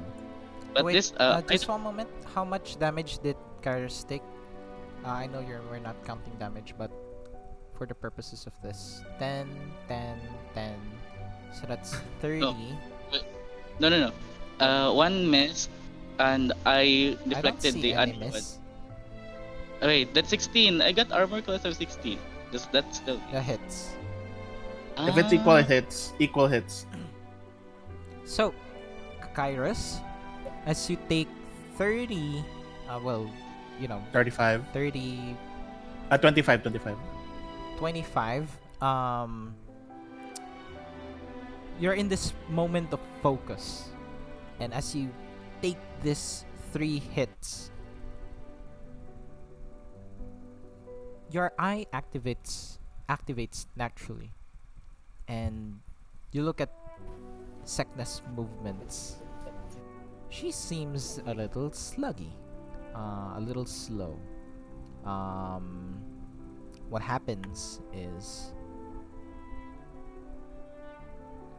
But Wait, this just one moment. How much damage did Kairos take? I know we're not counting damage, but for the purposes of this, 10, 10, 10. So that's 30. No. One miss, and I I don't deflected see the any other one. miss. Oh, wait, that's 16. I got armor class of 16. Does that still? The hits. If it's equal hits. So, Kairos, as you take 30, well, 35. 30, 25. 25, you're in this moment of focus. And as you take this 3 hits, your eye activates naturally. And you look at Sek'na's movements. She seems a little sluggy, a little slow. What happens is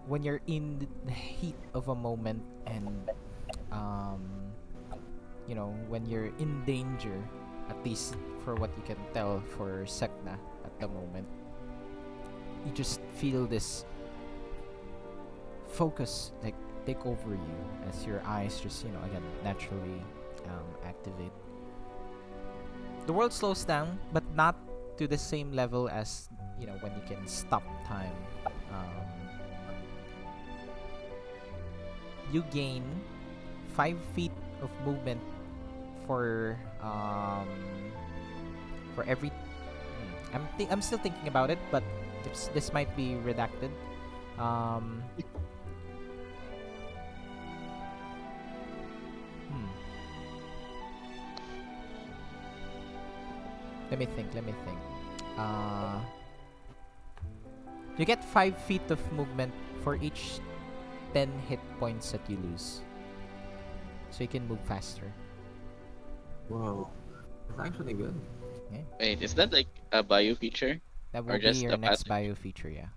when you're in the heat of a moment and when you're in danger, at least for what you can tell for Sek'na at the moment, you just feel this focus like take over you as your eyes just again naturally activate. The world slows down, but not to the same level as when you can stop time. You gain 5 feet of movement for every. I'm still thinking about it, but this might be redacted. Let me think. You get 5 feet of movement for each 10 hit points that you lose. So you can move faster. Whoa, that's actually good. Wait, is that like a bio feature? That Or will be just your a next passive? bio feature, yeah.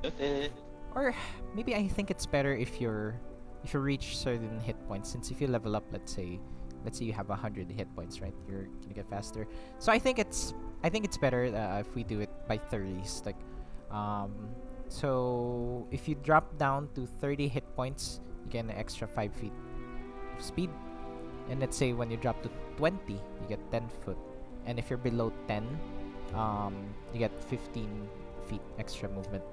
Okay. Or maybe I think it's better if you reach certain hit points, since if you level up, let's say let's say you have 100 hit points, right? You're gonna get faster. So I think it's better if we do it by 30s. Like, so if you drop down to 30 hit points, you get an extra 5 feet of speed. And let's say when you drop to 20, you get 10 foot. And if you're below 10, you get 15 feet extra movement.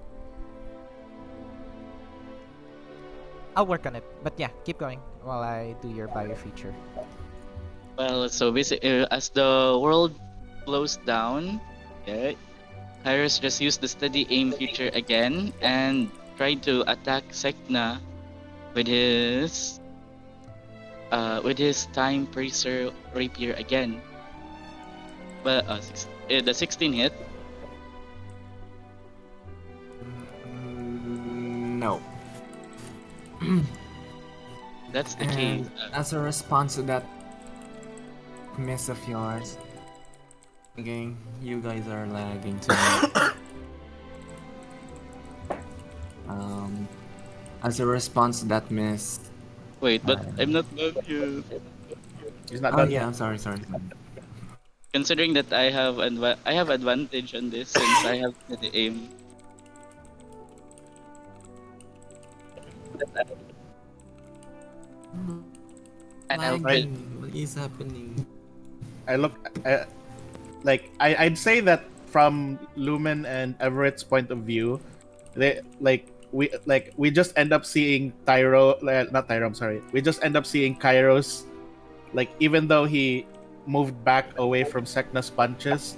I'll work on it. But yeah, keep going while I do your bio feature. Well, so basically, as the world slows down, yeah, Kairos just used the steady aim feature again and tried to attack Sek'na with his time bracer rapier again. But the 16 hit. No. That's the case. And as a response to that miss of yours, again, you guys are lagging too much. As a response to that miss. Wait, but I'm not done yet. He's not Oh done yeah, yet. I'm sorry. Considering that I have advantage on this since I have the aim. And I'll Lagging. What is happening? I'd say that from Lumen and Everett's point of view, we just end up seeing not Tyro, I'm sorry. We just end up seeing Kairos, like, even though he moved back away from Sek'na's punches,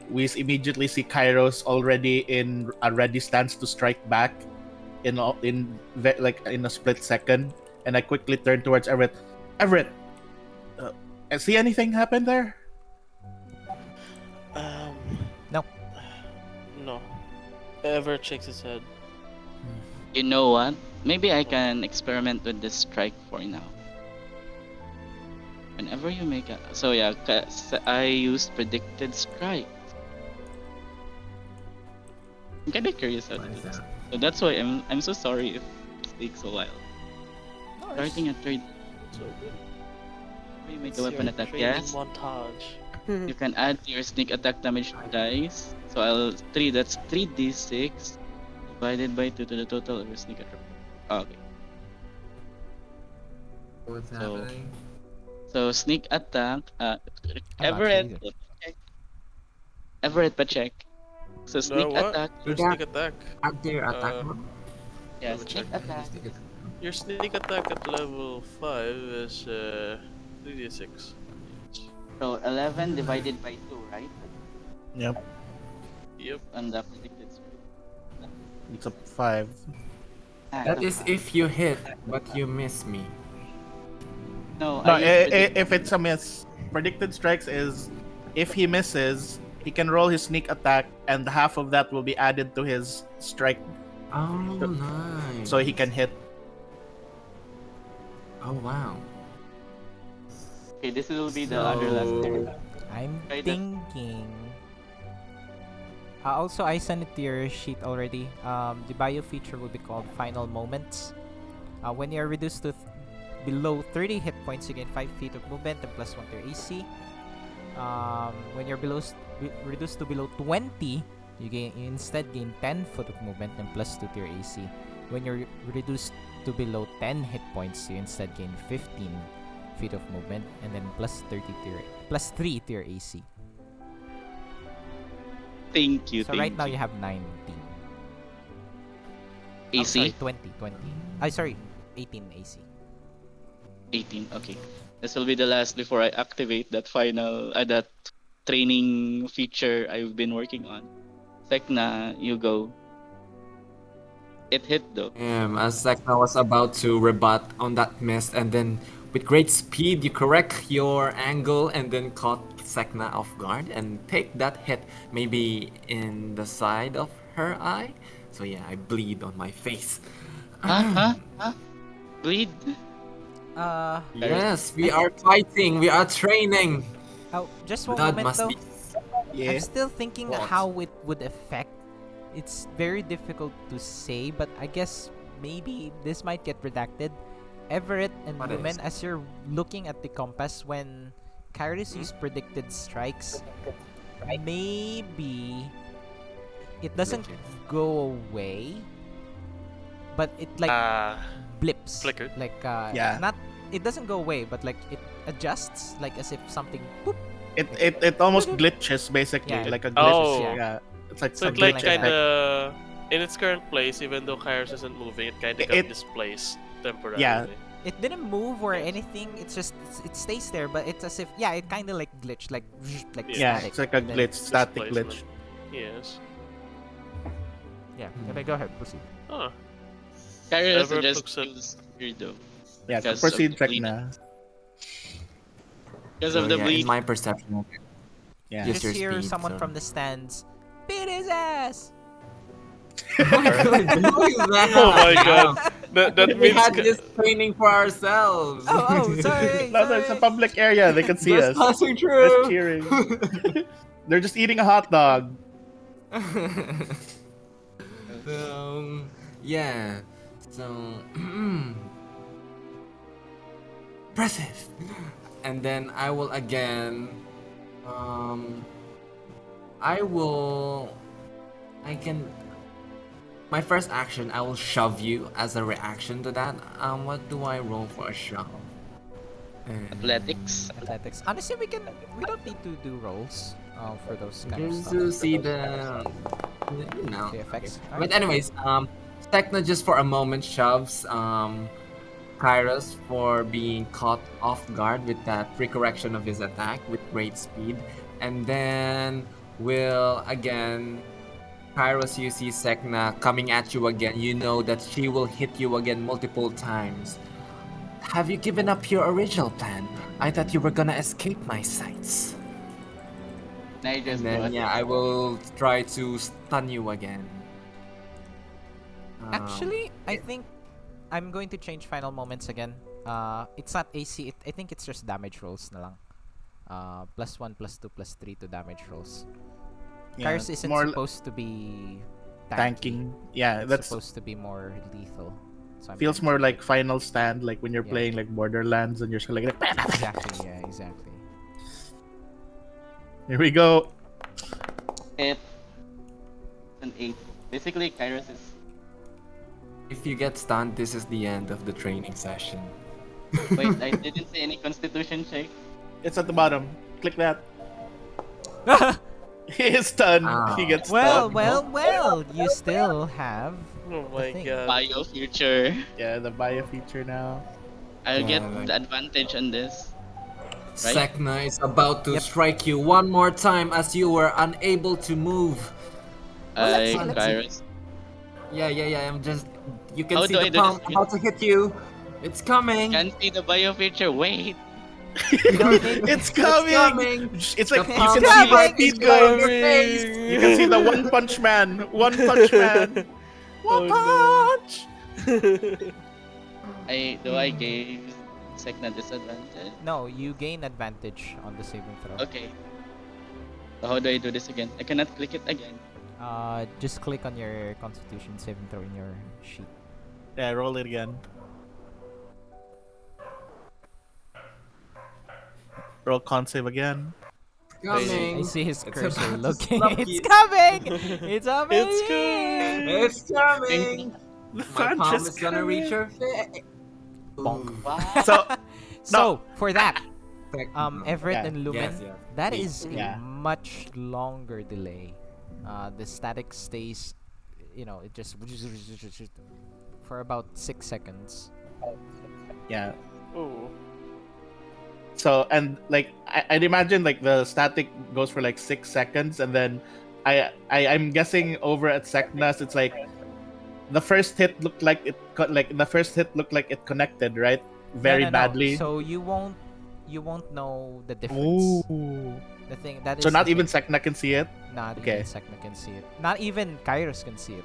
we immediately see Kairos already in a ready stance to strike back in a split second. And I quickly turn towards Everett. Everett, see anything happen there? No. No. Everett shakes his head. You know what? Maybe I can experiment with this strike for now. Whenever you make a... So yeah, I used predicted strike. I'm kinda curious how to do this. So that's why I'm so sorry if it takes a while. Starting at trade. So good. You make It's a weapon your attack, training yes. montage. You can add to your sneak attack damage dice. So that's 3d6 divided by 2 to the total of your sneak attack. Okay. What's So- happening? So sneak attack, actually Everett. Everett, check. So sneak what? attack. Your Yeah. sneak attack. At their attack Uh, mode? Yeah, Let me sneak check. attack. Your sneak attack at level 5 is 3d6. So 11 divided by 2, right? Yep. Yep. And the predicted strike. It's a 5. That is if you hit, but you miss me. No, No, I used predict- if it's a miss, predicted strikes is if he misses, he can roll his sneak attack, and half of that will be added to his strike, Oh, nice. so he can hit. Oh, wow. Okay, this will be the other last turn. I'm Try that. thinking. Also, I sent it to your sheet already. The bio feature will be called Final Moments. When you're reduced to below 30 hit points, you gain 5 feet of movement and +1 to your AC. When you're reduced to below 20, you instead gain 10 foot of movement and +2 to your AC. When you're reduced to below 10 hit points, you instead gain 15 feet of movement and then +3 to your AC. Thank you. So thank right now you. you have 19. I'm AC sorry, 20. Sorry, 18 AC. 18. Okay, this will be the last before I activate that that training feature I've been working on. Sek'na, you go. It hit though. As Sek'na was about to rebut on that miss, and then with great speed, you correct your angle and then caught Sek'na off guard and take that hit, maybe in the side of her eye. So yeah, I bleed on my face. Huh? Bleed? Yes, we are fighting, we are training. Oh, just one Blood moment must though. be. I'm still thinking What? how it would affect. It's very difficult to say, but I guess maybe this might get redacted. Everett and What Lumen, is? as you're looking at the compass when Kairos used predicted strikes, maybe it doesn't go away, but it like blips. Flickered. Like Yeah. not it doesn't go away, but like it adjusts, like as if something boop. It almost glitches basically, Yeah. like a glitch. Oh. Yeah. It's like So some it like Something like glitch kind effect. of in its current place, even though Kairos isn't moving, it kind of got It- displaced temporarily. Yeah. It didn't move or Yes. anything. It's just it stays there, but it's as if it kind of like glitched, like like Yeah, static. it's like a and then- glitch, static Displacement. glitch. Yes. Yeah. Okay, go ahead, proceed. Huh. Kairos Everett just looks at- feels weird though. Yeah, Because proceed, of the bleeding. Sek'na. Because So, of the yeah, in bleed. my perception, Yeah. Yes. Just your hear speed, someone so- from the stands beat his ass. oh my god, who is that? Oh my god. That We means had this training for ourselves. Oh, sorry. No, it's a public area. They can see Just us. passing They're through. cheering. They're just eating a hot dog. So, yeah. So, impressive. And then I will again, I can. My first action, I will shove you as a reaction to that. What do I roll for a shove? Athletics. Athletics. Honestly, we don't need to do rolls for those kind of Just stuff. to see the, The effects. But anyways, Sek'na just for a moment shoves Kairos for being caught off guard with that pre-correction of his attack with great speed, and then will again. Kairos, you see Sek'na coming at you again. You know that she will hit you again multiple times. Have you given up your original plan? I thought you were gonna escape my sights. And I just And then, got- I will try to stun you again. Actually, I think I'm going to change final moments again. It's not AC. I think it's just damage rolls na lang. +1, +2, +3 to damage rolls. Yeah, Kairos isn't more supposed to be tanking. Yeah, It's that's supposed to be more lethal. So I'm feels gonna more like final stand, like when you're Yeah. playing like Borderlands and you're just like, exactly. Yeah, exactly. here we go. It's an 8. Basically, Kairos is. If you get stunned, this is the end of the training session. Wait, I didn't see any constitution check. It's at the bottom. Click that. He is stunned. Ow. He gets well, stunned. well. You still have. Oh my thing. god. Bio future. Yeah, the bio feature now. I'll Yeah, get like- the advantage on this. Right? Sek'na is about to Yep. strike you one more time as you were unable to move. let's see, I let's see. Kairos. Yeah. I'm just. You can How see do I the do palm this? about to hit you. It's coming. Can't see the bio feature. Wait. It's coming. It's like The you can palm see strike the is going your face. you can see the One Punch Man. One Punch Man. One Oh, no. punch. I gave Sek'na disadvantage. No, you gain advantage on the saving throw. Okay. So how do I do this again? I cannot click it again. Just click on your Constitution saving throw in your sheet. Yeah, roll it again. Roll con save again. Coming. I see his It's cursor about to looking. slap It's you. coming. It's amazing. It's good. It's coming. The My punch palm is is gonna coming. reach your face. Bonk. Wow. So So for that, Sek'na. Everett Yeah. and Lumen, Yes, yes. that is Yeah. a much longer delay. The static stays, it just for about 6 seconds. yeah. Ooh. So and like I'd imagine like the static goes for like 6 seconds, and then I'm guessing over at Sek'na's it's like the first hit looked like it connected, right? Very No. badly. So you won't know the difference. Ooh. The thing that is. So not the even thing. Sek'na can see it. Not Okay. even Sek'na can see it. Not even Kairos can see it.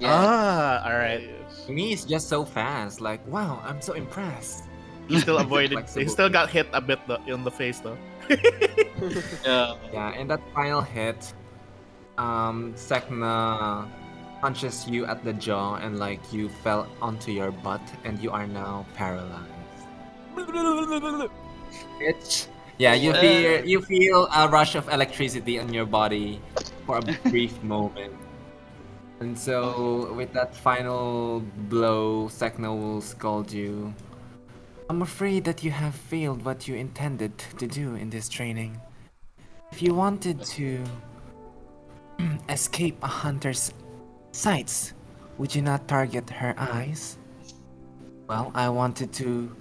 Yeah. Ah, all right. Yes. To me, it's just so fast. Like, wow, I'm so impressed. He still avoided. He Flexible. still got hit a bit in the face though. Yeah. Yeah, in that final hit, Sek'na punches you at the jaw, and like you fell onto your butt, and you are now paralyzed. It's yeah, you feel a rush of electricity in your body for a brief moment. And so with that final blow, Sek'na will scold you. I'm afraid that you have failed what you intended to do in this training. If you wanted to escape a hunter's sights, would you not target her eyes? Well, I wanted to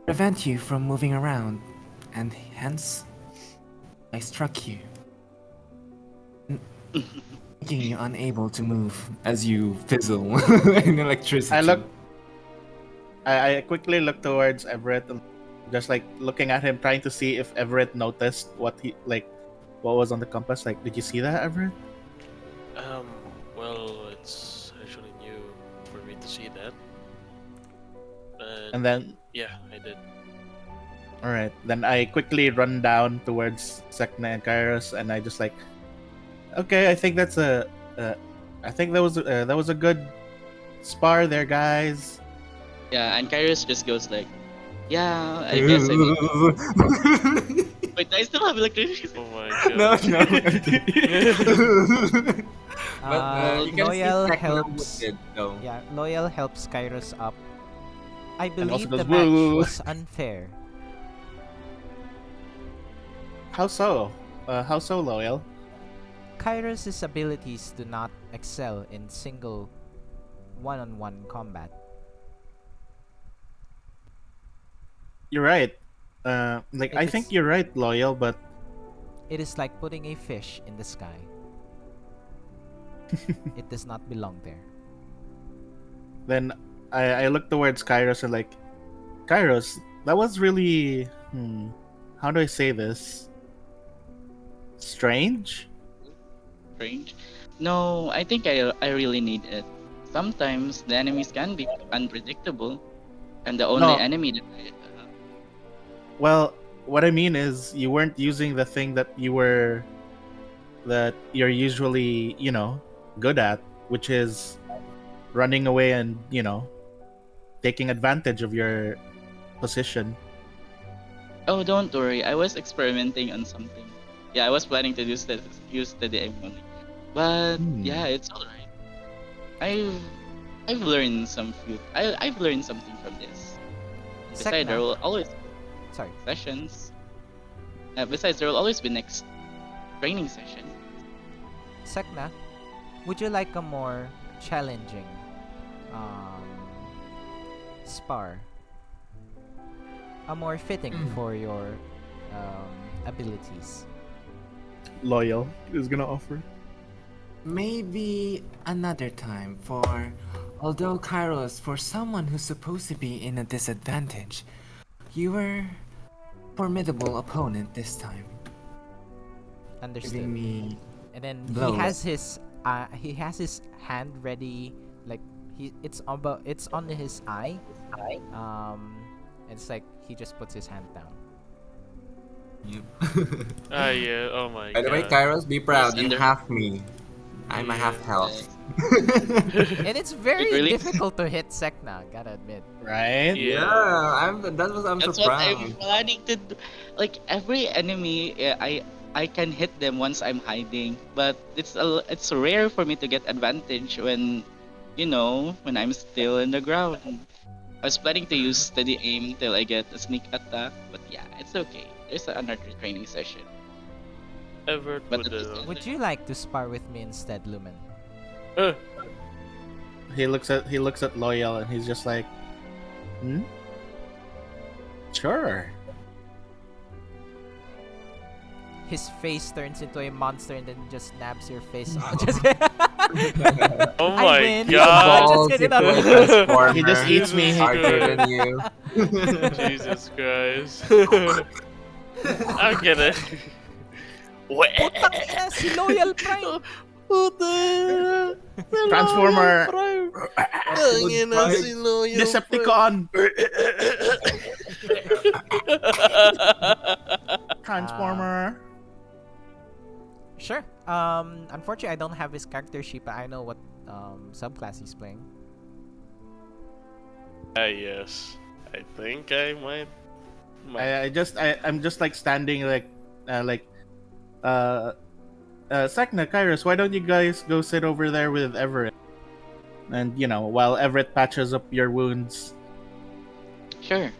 prevent you from moving around, and hence I struck you, making you unable to move as you fizzle in electricity. I quickly look towards Everett, and just like looking at him, trying to see if Everett noticed what was on the compass. Like, did you see that, Everett? Well, it's actually new for me to see that. And then, yeah, I did. all right, then I quickly run down towards Sek'na and Kairos, and I just like, okay, I think that's I think that was a good spar there, guys. Yeah, and Kairos just goes like, yeah, I guess I need. Wait, I still have electricity. Oh my No, god. no. But you can Loyal see Sek'na helps. wounded, though. Yeah, Loyal helps Kairos up. I And also believe goes, the match "Woo." was unfair. How so? How so, Loyal? Kairos' abilities do not excel in single one-on-one combat. You're right. I It think is- you're right, Loyal, but It is like putting a fish in the sky. It does not belong there. then I look towards Kairos and like, Kairos, that was really how do I say this? Strange? Strange. No, I think I really need it. Sometimes the enemies can be unpredictable, and the only No. enemy that Well, what I mean is you weren't using the thing that you're usually, good at, which is running away and, taking advantage of your position. Oh, don't worry. I was experimenting on something. Yeah, I was planning to use the aim only. But yeah, it's alright. I've learned I've learned something from this. Besides, there Sek'na. will always Sorry. sessions. Besides, there will always be next training session. Sek'na, would you like a more challenging spar? A more fitting for your abilities. Loyal is gonna offer. Maybe another time, although Kairos, for someone who's supposed to be in a disadvantage, you were formidable opponent this time. Understood. Giving me And then blows. he has his hand ready, like it's on his eye. It's like he just puts his hand down. Yeah, oh my By the way, god. Kairos, be proud. You under- have me. I'm a half health. And it's very really- difficult to hit Sek'na, gotta admit. Right? Yeah. I'm That's what I'm planning to do. Like every enemy, I can hit them once I'm hiding, but it's rare for me to get advantage when, when I'm still in the ground. I was planning to use steady aim till I get a sneak attack, but yeah, it's okay. There's another training session. Everett But Would you like to spar with me instead, Lumen? He looks at Loyal and he's just like, sure. His face turns into a monster and then just nabs your face off. Just kidding. Oh I my win. god. Just kidding. He just eats me. Harder than you. Jesus Christ. I'm gonna. Putang ina, si Loyal Prime. Transformer. Loyal Decepticon. Transformer. Sure. Unfortunately, I don't have his character sheet, but I know what subclass he's playing. Yes. I think I might. I'm just like standing like Sek'na, Kairos, why don't you guys go sit over there with Everett? And while Everett patches up your wounds. Sure.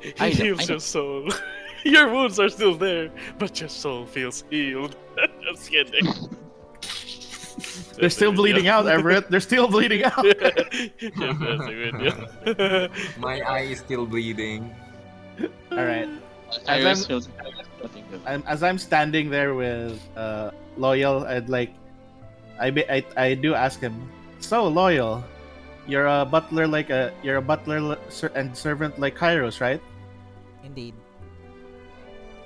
He heals your soul. Your wounds are still there, but your soul feels healed. Just kidding. They're still bleeding out, Everett. They're still bleeding out. Just messing with you. My eye is still bleeding. All right. Kairos feels nothing good. As I'm standing there with Loyal, I do ask him. So Loyal, you're a butler and servant like Kairos, right? Indeed.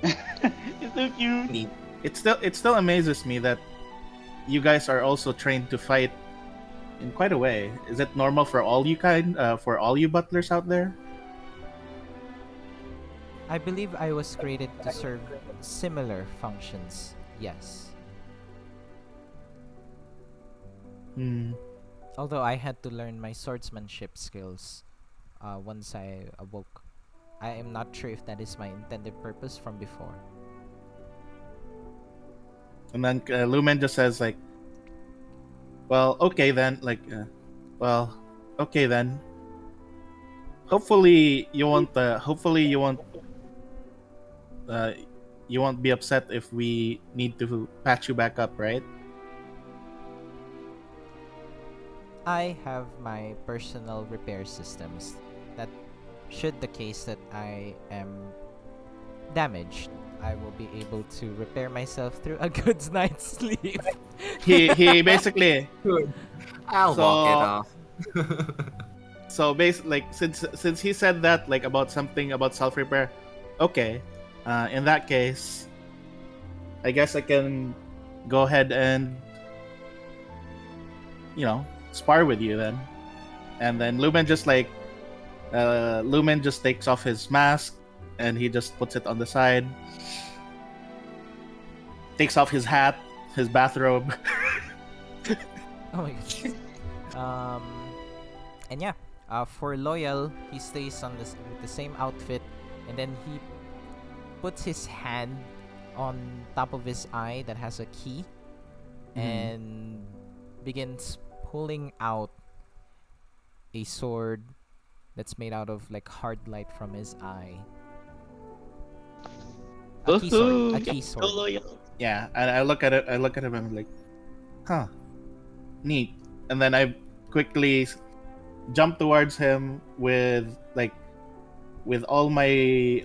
It's so cute. It still amazes me that you guys are also trained to fight in quite a way. Is it normal for all you butlers out there? I believe I was created to serve similar functions. Yes. Although I had to learn my swordsmanship skills once I awoke. I am not sure if that is my intended purpose from before. And then Lumen just says like, "Well, okay then. Okay then. Hopefully you won't be upset if we need to patch you back up, right?" I have my personal repair systems that should the case that I am damaged, I will be able to repair myself through a good night's sleep. He basically I'll walk it off. So basically, like, since he said that like about something about self repair, okay, in that case, I guess I can go ahead and spar with you then. And then Lumen just takes off his mask and he just puts it on the side. Takes off his hat, his bathrobe. Oh my god. And yeah, for Loyal, he stays on with the same outfit, and then he puts his hand on top of his eye that has a key, and begins pulling out a sword that's made out of like hard light from his eye. A key sword. A key sword. Yeah, and I look at him and I'm like, huh, neat. And then I quickly jump towards him with all my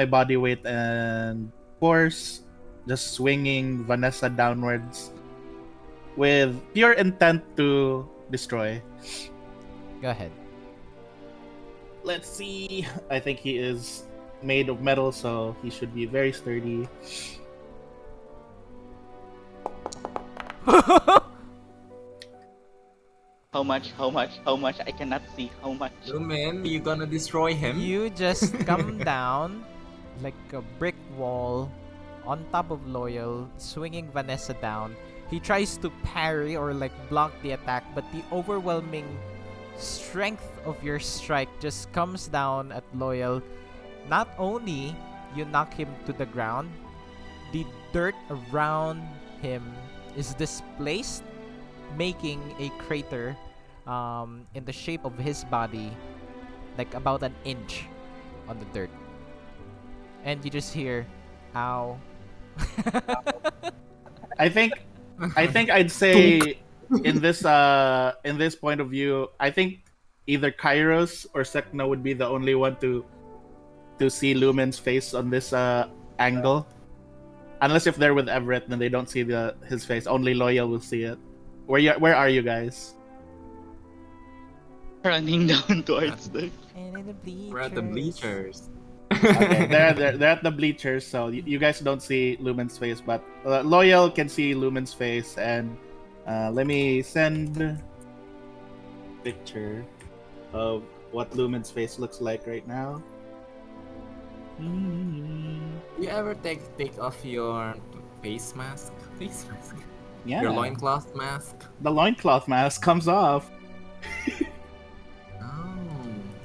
body weight and force, just swinging Vanessa downwards with pure intent to destroy. Go ahead. Let's see. I think he is made of metal, so he should be very sturdy. How much? I cannot see how much. Lumen, you gonna destroy him? You just come down like a brick wall on top of Loyal, swinging Vanessa down. He tries to parry or like block the attack, but the overwhelming strength of your strike just comes down at Loyal. Not only you knock him to the ground, the dirt around him is displaced, making a crater in the shape of his body, like about an inch on the dirt. And you just hear, ow. I think I'd say in this point of view, I think either Kairos or Sek'na would be the only one to see Lumen's face on this angle. Unless if they're with Everett, then they don't see his face. Only Loyal will see it. Where are you guys? Running down towards the. And in the bleachers. We're at the bleachers. Okay, they're at the bleachers, so you guys don't see Lumen's face, but Loyal can see Lumen's face. And let me send a picture of what Lumen's face looks like right now. You ever take off your face mask? Yeah. Your loincloth mask? The loincloth mask comes off. Oh.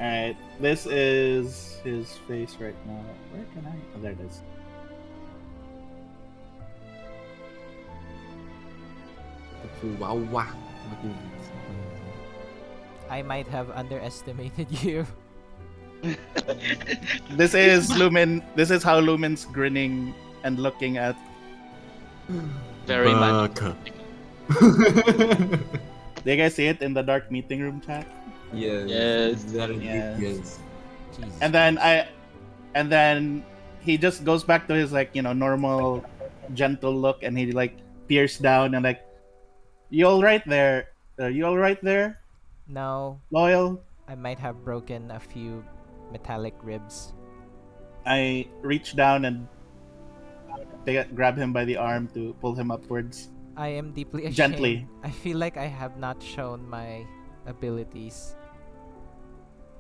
Alright, this is his face right now. Where can I? Oh, there it is. Chihuahua. I might have underestimated you. This is Lumen. This is how Lumen's grinning and looking at. Very much. Baka. Do you guys see it in the dark meeting room chat? Yes. Yes. Very Yes. yes. Jesus And then Christ. and then he just goes back to his normal, gentle look, and he like peers down and like, you all right there? You all right there? No, Loyal? I might have broken a few metallic ribs. I reach down and grab him by the arm to pull him upwards. I am deeply ashamed. Gently. I feel like I have not shown my abilities.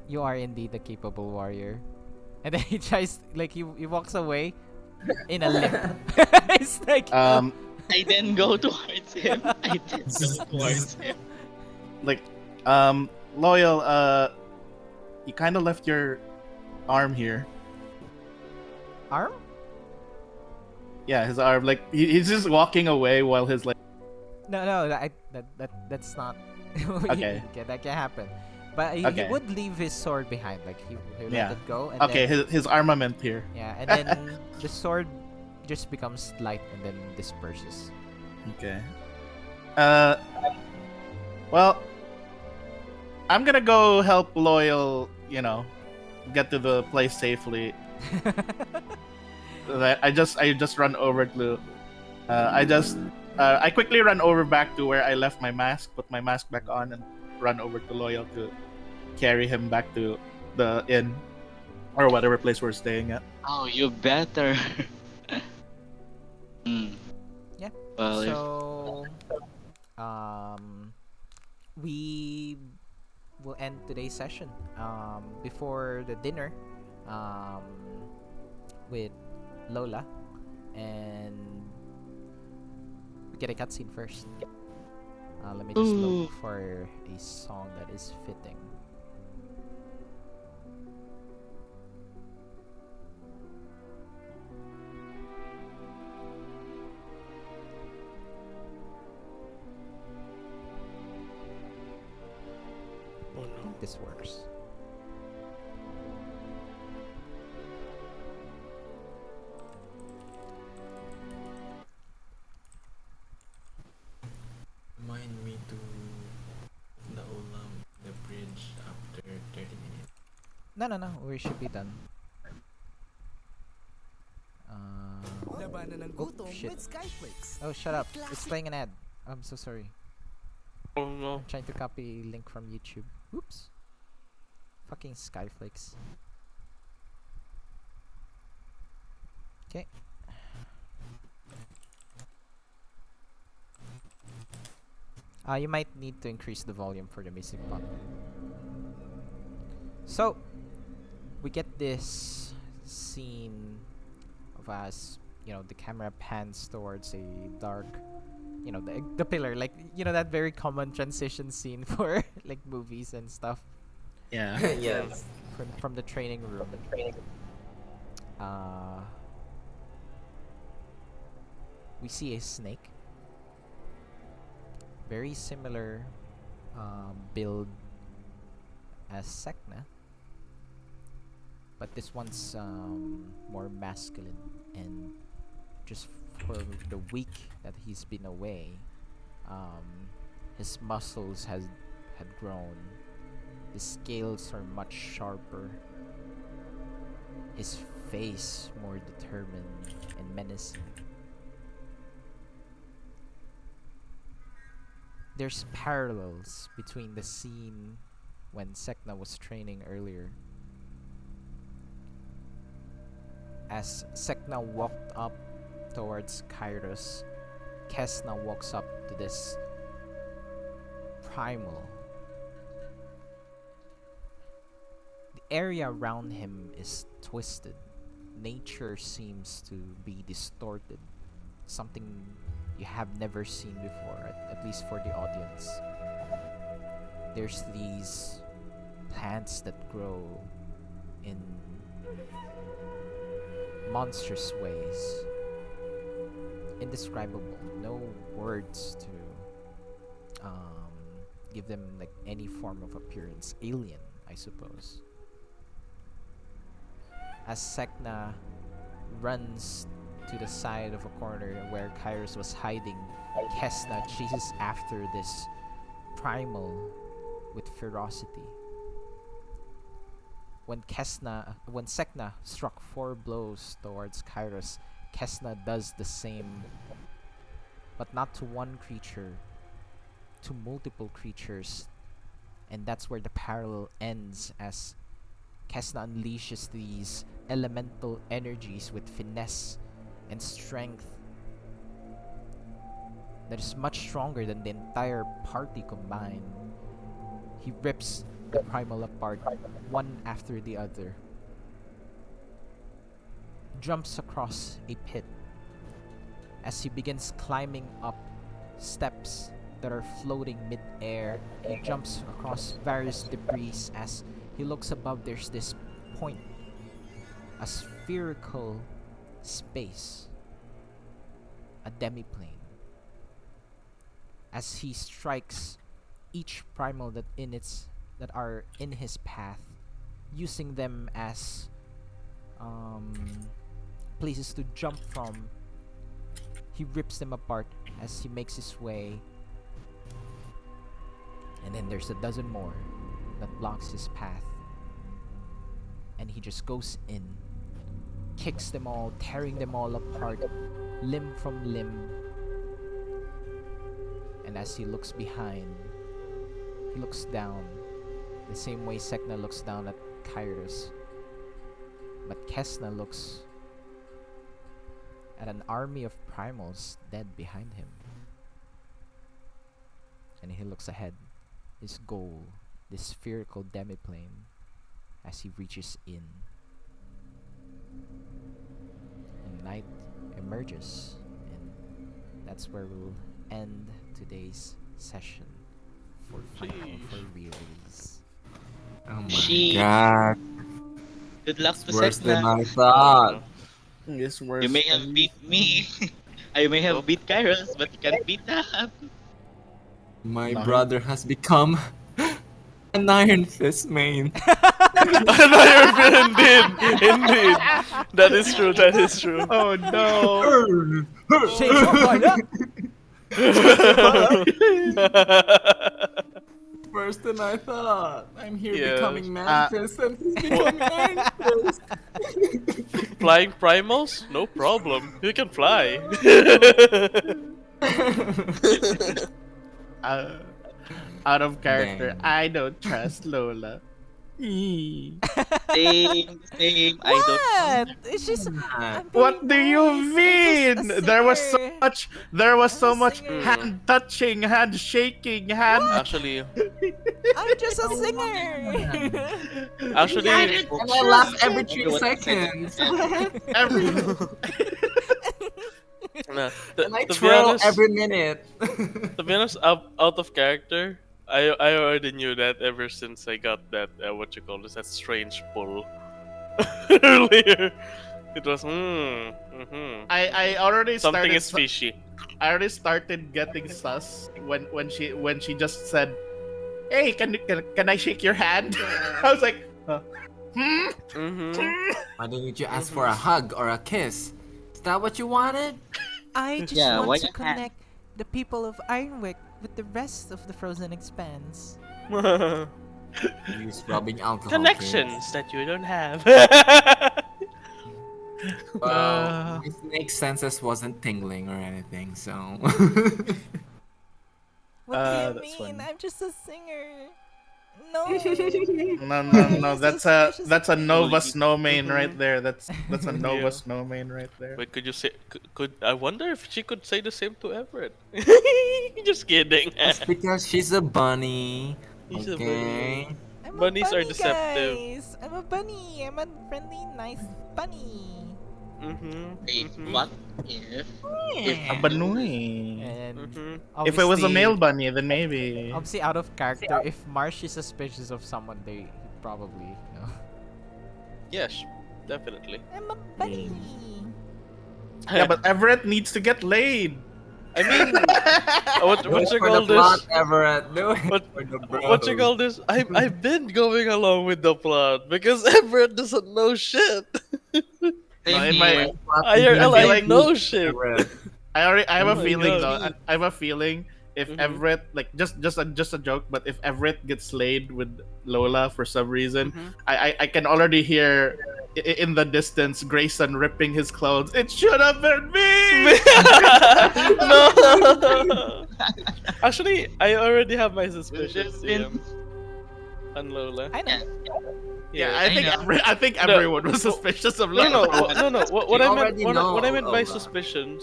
You are indeed a capable warrior. And then he tries, like, he walks away in a limp. It's like, Um, I didn't go towards him. I didn't go towards him. like, Loyal, you kind of left your arm here. arm? Yeah, his arm. Like, he's just walking away while his like. No, that's not. Okay. That can happen. But he Okay. would leave his sword behind. Like he Yeah. let it go. And Okay, then, his armament here. yeah, and then the sword just becomes light and then disperses. Okay. Well, I'm gonna go help Loyal. Get to the place safely. I just run over to. I quickly run over back to where I left my mask. Put my mask back on and run over to Loyal to carry him back to the inn or whatever place we're staying at. Oh, you better. Hmm. Yeah. Well, if So, we will end today's session. Before the dinner, with Lola, and we get a cutscene first. Let me just look for a song that is fitting. Oh I no. think this works. Remind me to the ulam the bridge after 30 minutes. No, we should be done. Labanan ng Oh, gutom shit. with Skyflix. Oh, shut up. It's playing an ad. I'm so sorry. Oh no. I'm trying to copy link from YouTube. Oops. Fucking Skyflix. Okay. You might need to increase the volume for the music button. So, we get this scene of us, the camera pans towards a dark, the pillar, like, that very common transition scene for like movies and stuff. Yeah. Yes. From the training room. We see a snake. Very similar build as Sek'na, but this one's more masculine, and just for the week that he's been away, his muscles had grown. His scales are much sharper. His face more determined and menacing. There's parallels between the scene when Sek'na was training earlier. As Sek'na walked up towards Kairos, Kes'na walks up to this primal. The area around him is twisted. Nature seems to be distorted. Something you have never seen before, at least for the audience. There's these plants that grow in monstrous ways. Indescribable. No words to give them like any form of appearance. Alien, I suppose. As Sek'na runs to the side of a corner where Kairos was hiding, Kes'na chases after this primal with ferocity. When Sek'na struck 4 blows towards Kairos, Kes'na does the same, but not to one creature, to multiple creatures, and that's where the parallel ends as Kes'na unleashes these elemental energies with finesse and strength that is much stronger than the entire party combined. He rips the primal apart, one after the other, jumps across a pit. As he begins climbing up steps that are floating mid-air, he jumps across various debris. As he looks above, there's this point, a spherical space, a demiplane. As he strikes each primal that are in his path, using them as places to jump from, he rips them apart as he makes his way. And then there's a dozen more that blocks his path. And he just goes in, kicks them all, tearing them all apart, limb from limb. And as he looks behind, he looks down, the same way Sek'na looks down at Kairos. But Kes'na looks at an army of primals dead behind him. And he looks ahead, his goal, this spherical demiplane, as he reaches in. And night emerges, and that's where we'll end today's session for Final Furry release. Oh my Sheesh. god. Good luck It's to worse than Sek'na. I thought. It's worse. You may have beat me. I may have beat Kairos, but you can't beat that. My Nine. brother has become an Iron Fist main. Indeed. That is true. That is true. Oh no! Worse than I thought. I'm here Yeah. becoming Mantis and he's becoming Iron Fist. Flying primals? No problem. You can fly. Out of character, Dang. I don't trust Lola. Same. I don't. What? It's just. I'm What do being you nice. I'm mean? just a There was so I'm a much singer. hand touching, hand shaking, hand. Actually, I'm just a singer. actually, And I laugh every 3 Everyone seconds. Every. nah, And I to be twirl honest, every minute. to be honest, out of character, I already knew that ever since I got that that strange pull earlier. It was I already something started. is fishy. I already started getting sus when she just said, "Hey, can I shake your hand?" I was like, Why didn't you ask for a hug or a kiss? Is that what you wanted? I just Yeah, why want to you can't? connect the people of Ironwick with the rest of the Frozen Expanse. Use rubbing alcohol. Connections that you don't have. Well, my snake senses wasn't tingling or anything, so. What do you that's mean? funny. I'm just a singer. No. No. That's a Nova Snow main Mhm. right there. That's a Nova Yeah. Snow main right there. Wait, could you say? Could I wonder if she could say the same to Everett? Just kidding. That's because she's a bunny. She's a Okay. bunny. I'm Bunnies a are bunny, deceptive. guys. I'm a bunny. I'm a friendly, nice bunny. Wait, what if? A bunny. And If it was a male obviously, bunny, then maybe. obviously out of character, if Marsh is suspicious of someone, they probably, you know. Yes, definitely. I'm a bunny. Yeah, but Everett needs to get laid. I mean, what Do it you for call the plot, this? Everett. Do it What for the bro. what you call this? I've been going along with the plot because Everett doesn't know shit. Same in my- here. IRL, feel I like- know shit. Everett. I have Oh a my feeling God. though. I have a feeling if Mhm. Everett, like just a joke, but if Everett gets laid with Lola for some reason, I can already hear in the distance Grayson ripping his clothes. It should have been me. No. Actually, I already have my suspicions. Been- On Lola. I know. Yeah, I I think know. I think No, everyone was suspicious of No, Lola. no. What You I meant, already what I meant know by Lola. suspicions,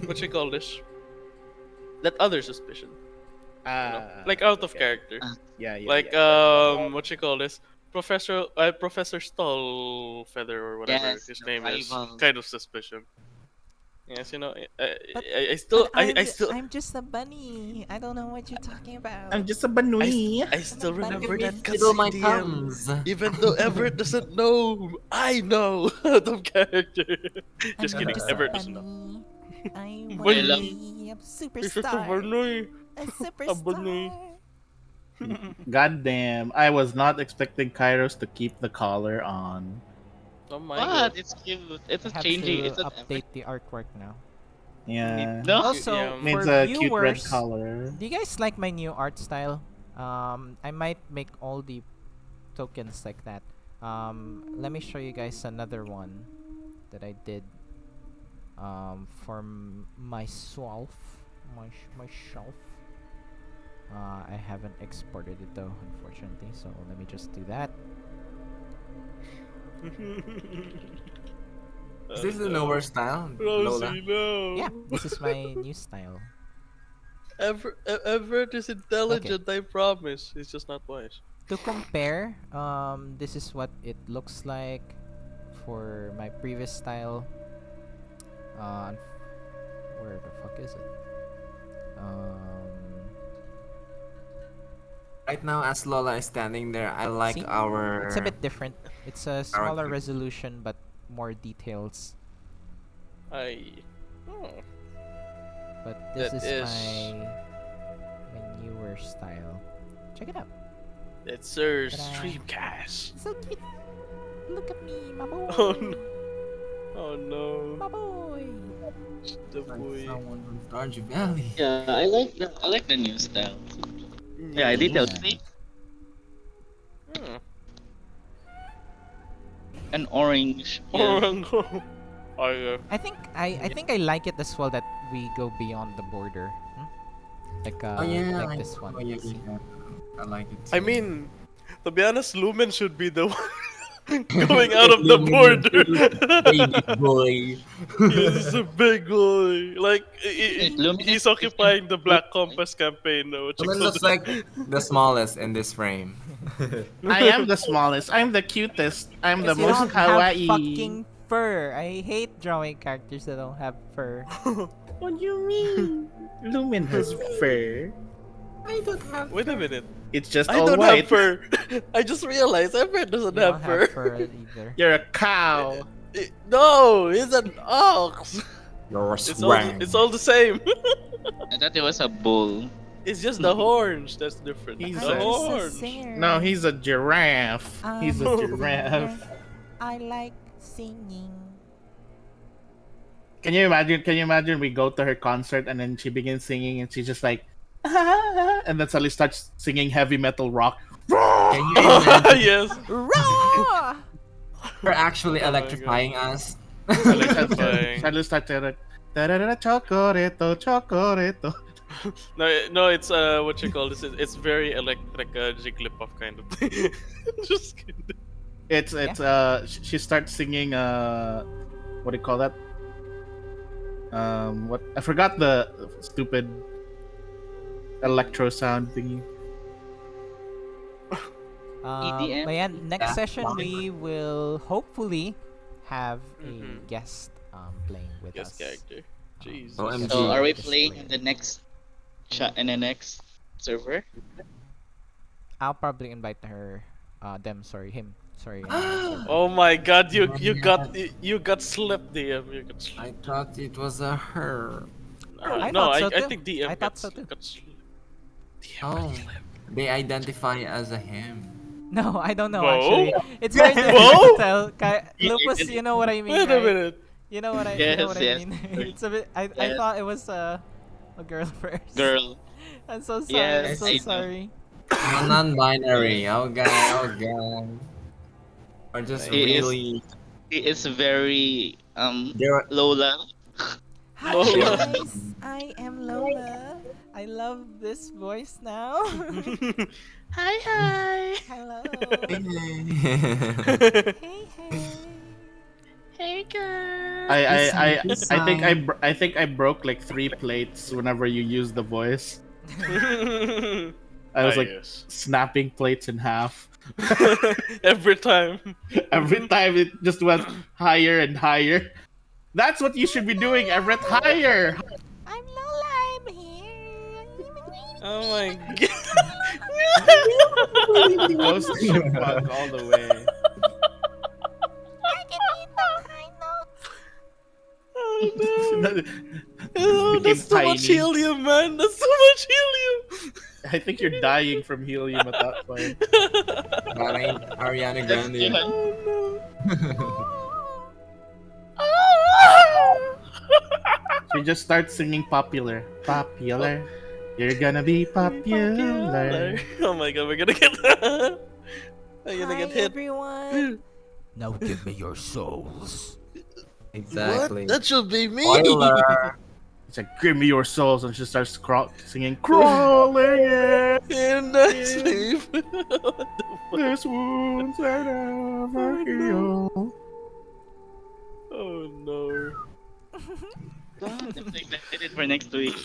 what you call this? That other suspicion, like out of character, yeah, like what you call this? Professor Stallfeather or whatever Yes, his the name is, rival. kind of suspicion. Yes, you know, But- I still, But I still, I'm just a bunny. I don't know what you're talking about. I'm just a bunny. I still remember that Fiddle my cutscene DM. thumbs. Even though Everett doesn't know, I know out of character. Just kidding, just Everett a doesn't know. bunny. I Bunny. wanna be a He's just a superstar. bunny. A bunny. superstar. God damn! I was not expecting Kairos to keep the collar on. Oh my What? god. It's cute. It's I a have changing. to It's an update the artwork now. Yeah, No. Also, Yeah. needs for a cute red viewers, collar. do you guys like my new art style? I might make all the tokens like that. Let me show you guys another one that I did. For myself, myself. I haven't exported it though, unfortunately. So let me just do that. Is this the lower style? Lola? Rosie, no. Yeah, this is my new style. Everett is intelligent, I promise. He's just not wise. To compare, this is what it looks like for my previous style. Where the fuck is it? Right now, as Lola is standing there, I like See? our. It's a bit different. It's a smaller team. resolution, but more details. Oh. But this That is is- my newer style. Check it out. It's Sir Ta-da. Streamcast. So cute. Look at me, my boy. Oh no. Oh no. My boy. The boy. Someone from Stardew Valley. Yeah, I like the new style. Yeah, I detailed. See, Hmm. an orange. Yeah. I think I like it as well that we go beyond the border. Like Oh yeah, like this one. Oh, yeah, yeah. I like it. I mean, to be honest, Lumen should be the one going out of the border. baby boy. He's a big boy. Like Lumen he's is occupying the Black Compass campaign now. What you Lumen call looks it? like the smallest in this frame. I am the smallest. I'm the cutest. I'm the Because you most don't have kawaii. fucking fur. I hate drawing characters that don't have fur. What do you mean? Lumen has fur. I don't have. Wait a minute. It's just I all don't white. have fur. I just realized Everett doesn't You don't have fur. fur either. You're a cow. No, he's an ox. You're a It's all the same. I thought it was a bull. It's just the horns that's different. He's The a- horns. No, he's a giraffe. He's a giraffe. I like singing. Can you imagine? Can you imagine? We go to her concert and then she begins singing and she's just like, and then suddenly starts singing heavy metal rock. Can you imagine? Yes. Raw! You're actually Oh my electrifying us. Electrifying. Suddenly starts to chocoreto, chocoreto. No, it's what you call this? It's very electric, Jigglypuff kind of thing. Just kidding. It's she starts singing what do you call that? What I forgot the stupid electro sound thingy. EDM? But yeah, next Yeah. session we will hopefully have Mhm. a guest playing with Guest us. character. Jesus. OMG. So are we Guest playing player. in the next in the next server? I'll probably invite her, him. Sorry. Oh my God! Yeah, You got slipped, DM. You got I slipped. thought it was a her. I No, thought so I too. think DM I thought so too. got slipped. DM got Oh, slipped. they identify as a him. No, I don't know Bo? actually. It's very difficult to Bo? tell. Yeah, Lupus, you know what I mean, Wait a right? minute. You know Yes, what I yes. mean. It's a bit. I Yes, thought it was a girl first. girl. I'm so sorry. I'm Yes, so I know. sorry. Non-binary. Okay, okay. Or just Nice. He is really. he is very They're Lola. Hi Lola. guys, I am Lola. I love this voice now. Hi, hi. Hello. Hey hey. Hey, girl. I I Peace I sign, peace I think sign. I think I broke like 3 plates whenever you use the voice. I was like yes. snapping plates in half. Every time. Every time it just went higher and higher. That's what you should be doing, Everett. Higher. I'm Lola. I'm here. Oh my God. Ghost chipmunk all the way. I can hit the high notes. Oh no. It Oh, became that's too much tiny. helium, man. That's too much helium. I think you're dying from helium at that point. That ain't Ariana That's Grande. Ivan. So you just start singing popular. Popular. You're gonna be popular. Oh my God, we're gonna get we're gonna get hit. everyone. Now give me your souls. Exactly. What? That should be me. Spoiler. It's like, give me your souls, and she starts singing, crawling in. In the sleep. This wounds are never healed. Oh no. God, I'm so excited for next week.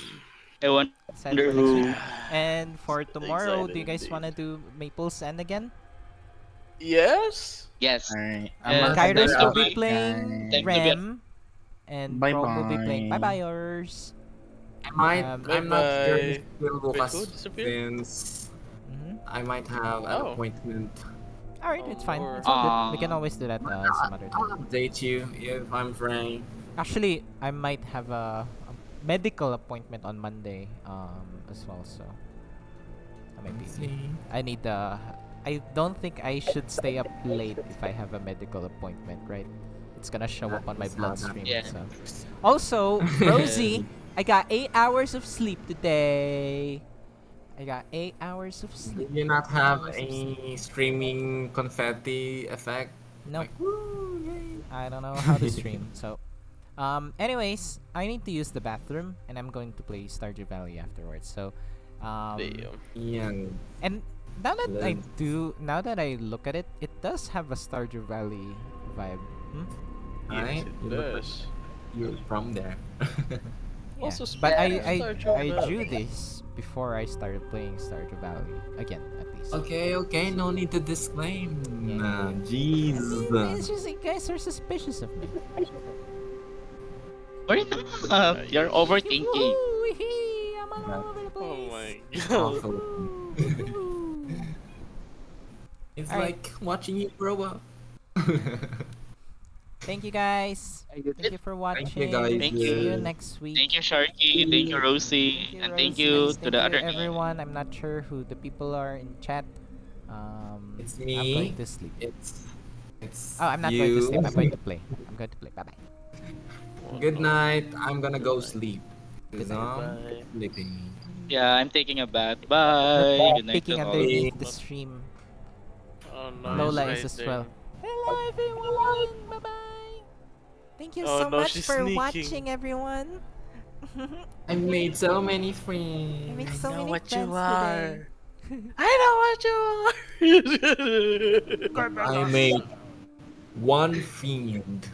I wonder Set for next week. who. And for tomorrow, do you guys Excited want to do Maple's End again? Yes? Yes. Alright, Uh, Kairos time will to be be- playing time to be a- Rem, and Bye Krome will be playing bye. Bye-Byers. I'm not sure if still Wait, bukas who disappeared? since I might have an Oh. appointment. Alright, it's fine. Or- It's all good. We can always do that some other I'll time. update you if I'm free. Actually, I might have a medical appointment on Monday as well, so I might be. I need I don't think I should stay up late if I have a medical appointment, right? It's gonna show up on my bloodstream. Yeah. So. Also, Rosie, I got 8 hours of sleep today. I got 8 hours of sleep. Do you not have 8 hours of sleep. a streaming confetti effect? Nope. Like, woo, yay. I don't know how to stream. So, anyways, I need to use the bathroom, and I'm going to play Stardew Valley afterwards. So, Damn. Ian. and now that I look at it, it does have a Stardew Valley vibe. Yes, Right? it does. You're from there. Yeah. Also, But Stardew I Valley. drew this before I started playing Stardew Valley again, at least. Okay, no need to disclaim. Yeah. Jeez. It's just you guys are suspicious of me. We're not. You're overthinking. Woo-wee, I'm all That- over the Oh place. my God. Awful. Woo. It's Alright. like watching you grow up. Thank you guys. Thank you for watching. guys. Thank See you you. next week. Thank you, Sharky. Thank you, Rosie. And thank you Rosie. to Thank the you, other everyone. I'm not sure who the people are in chat. It's I'm me. going to sleep. It's Oh, I'm not you. going to sleep. I'm going to play. I'm going to play. Bye bye. Good night. I'm gonna go sleep. Good Cause I'm Bye. sleeping. Yeah, I'm taking a bath. Bye. Good night Peeking to all. underneath the stream. Oh, nice. Lola right is as there. well. Hello, everyone. Bye bye. Thank you Oh, so no, much she's for sneaking. watching, everyone. I made so many I friends. made so know many what friends you are. today. I know what you are. I made one fiend.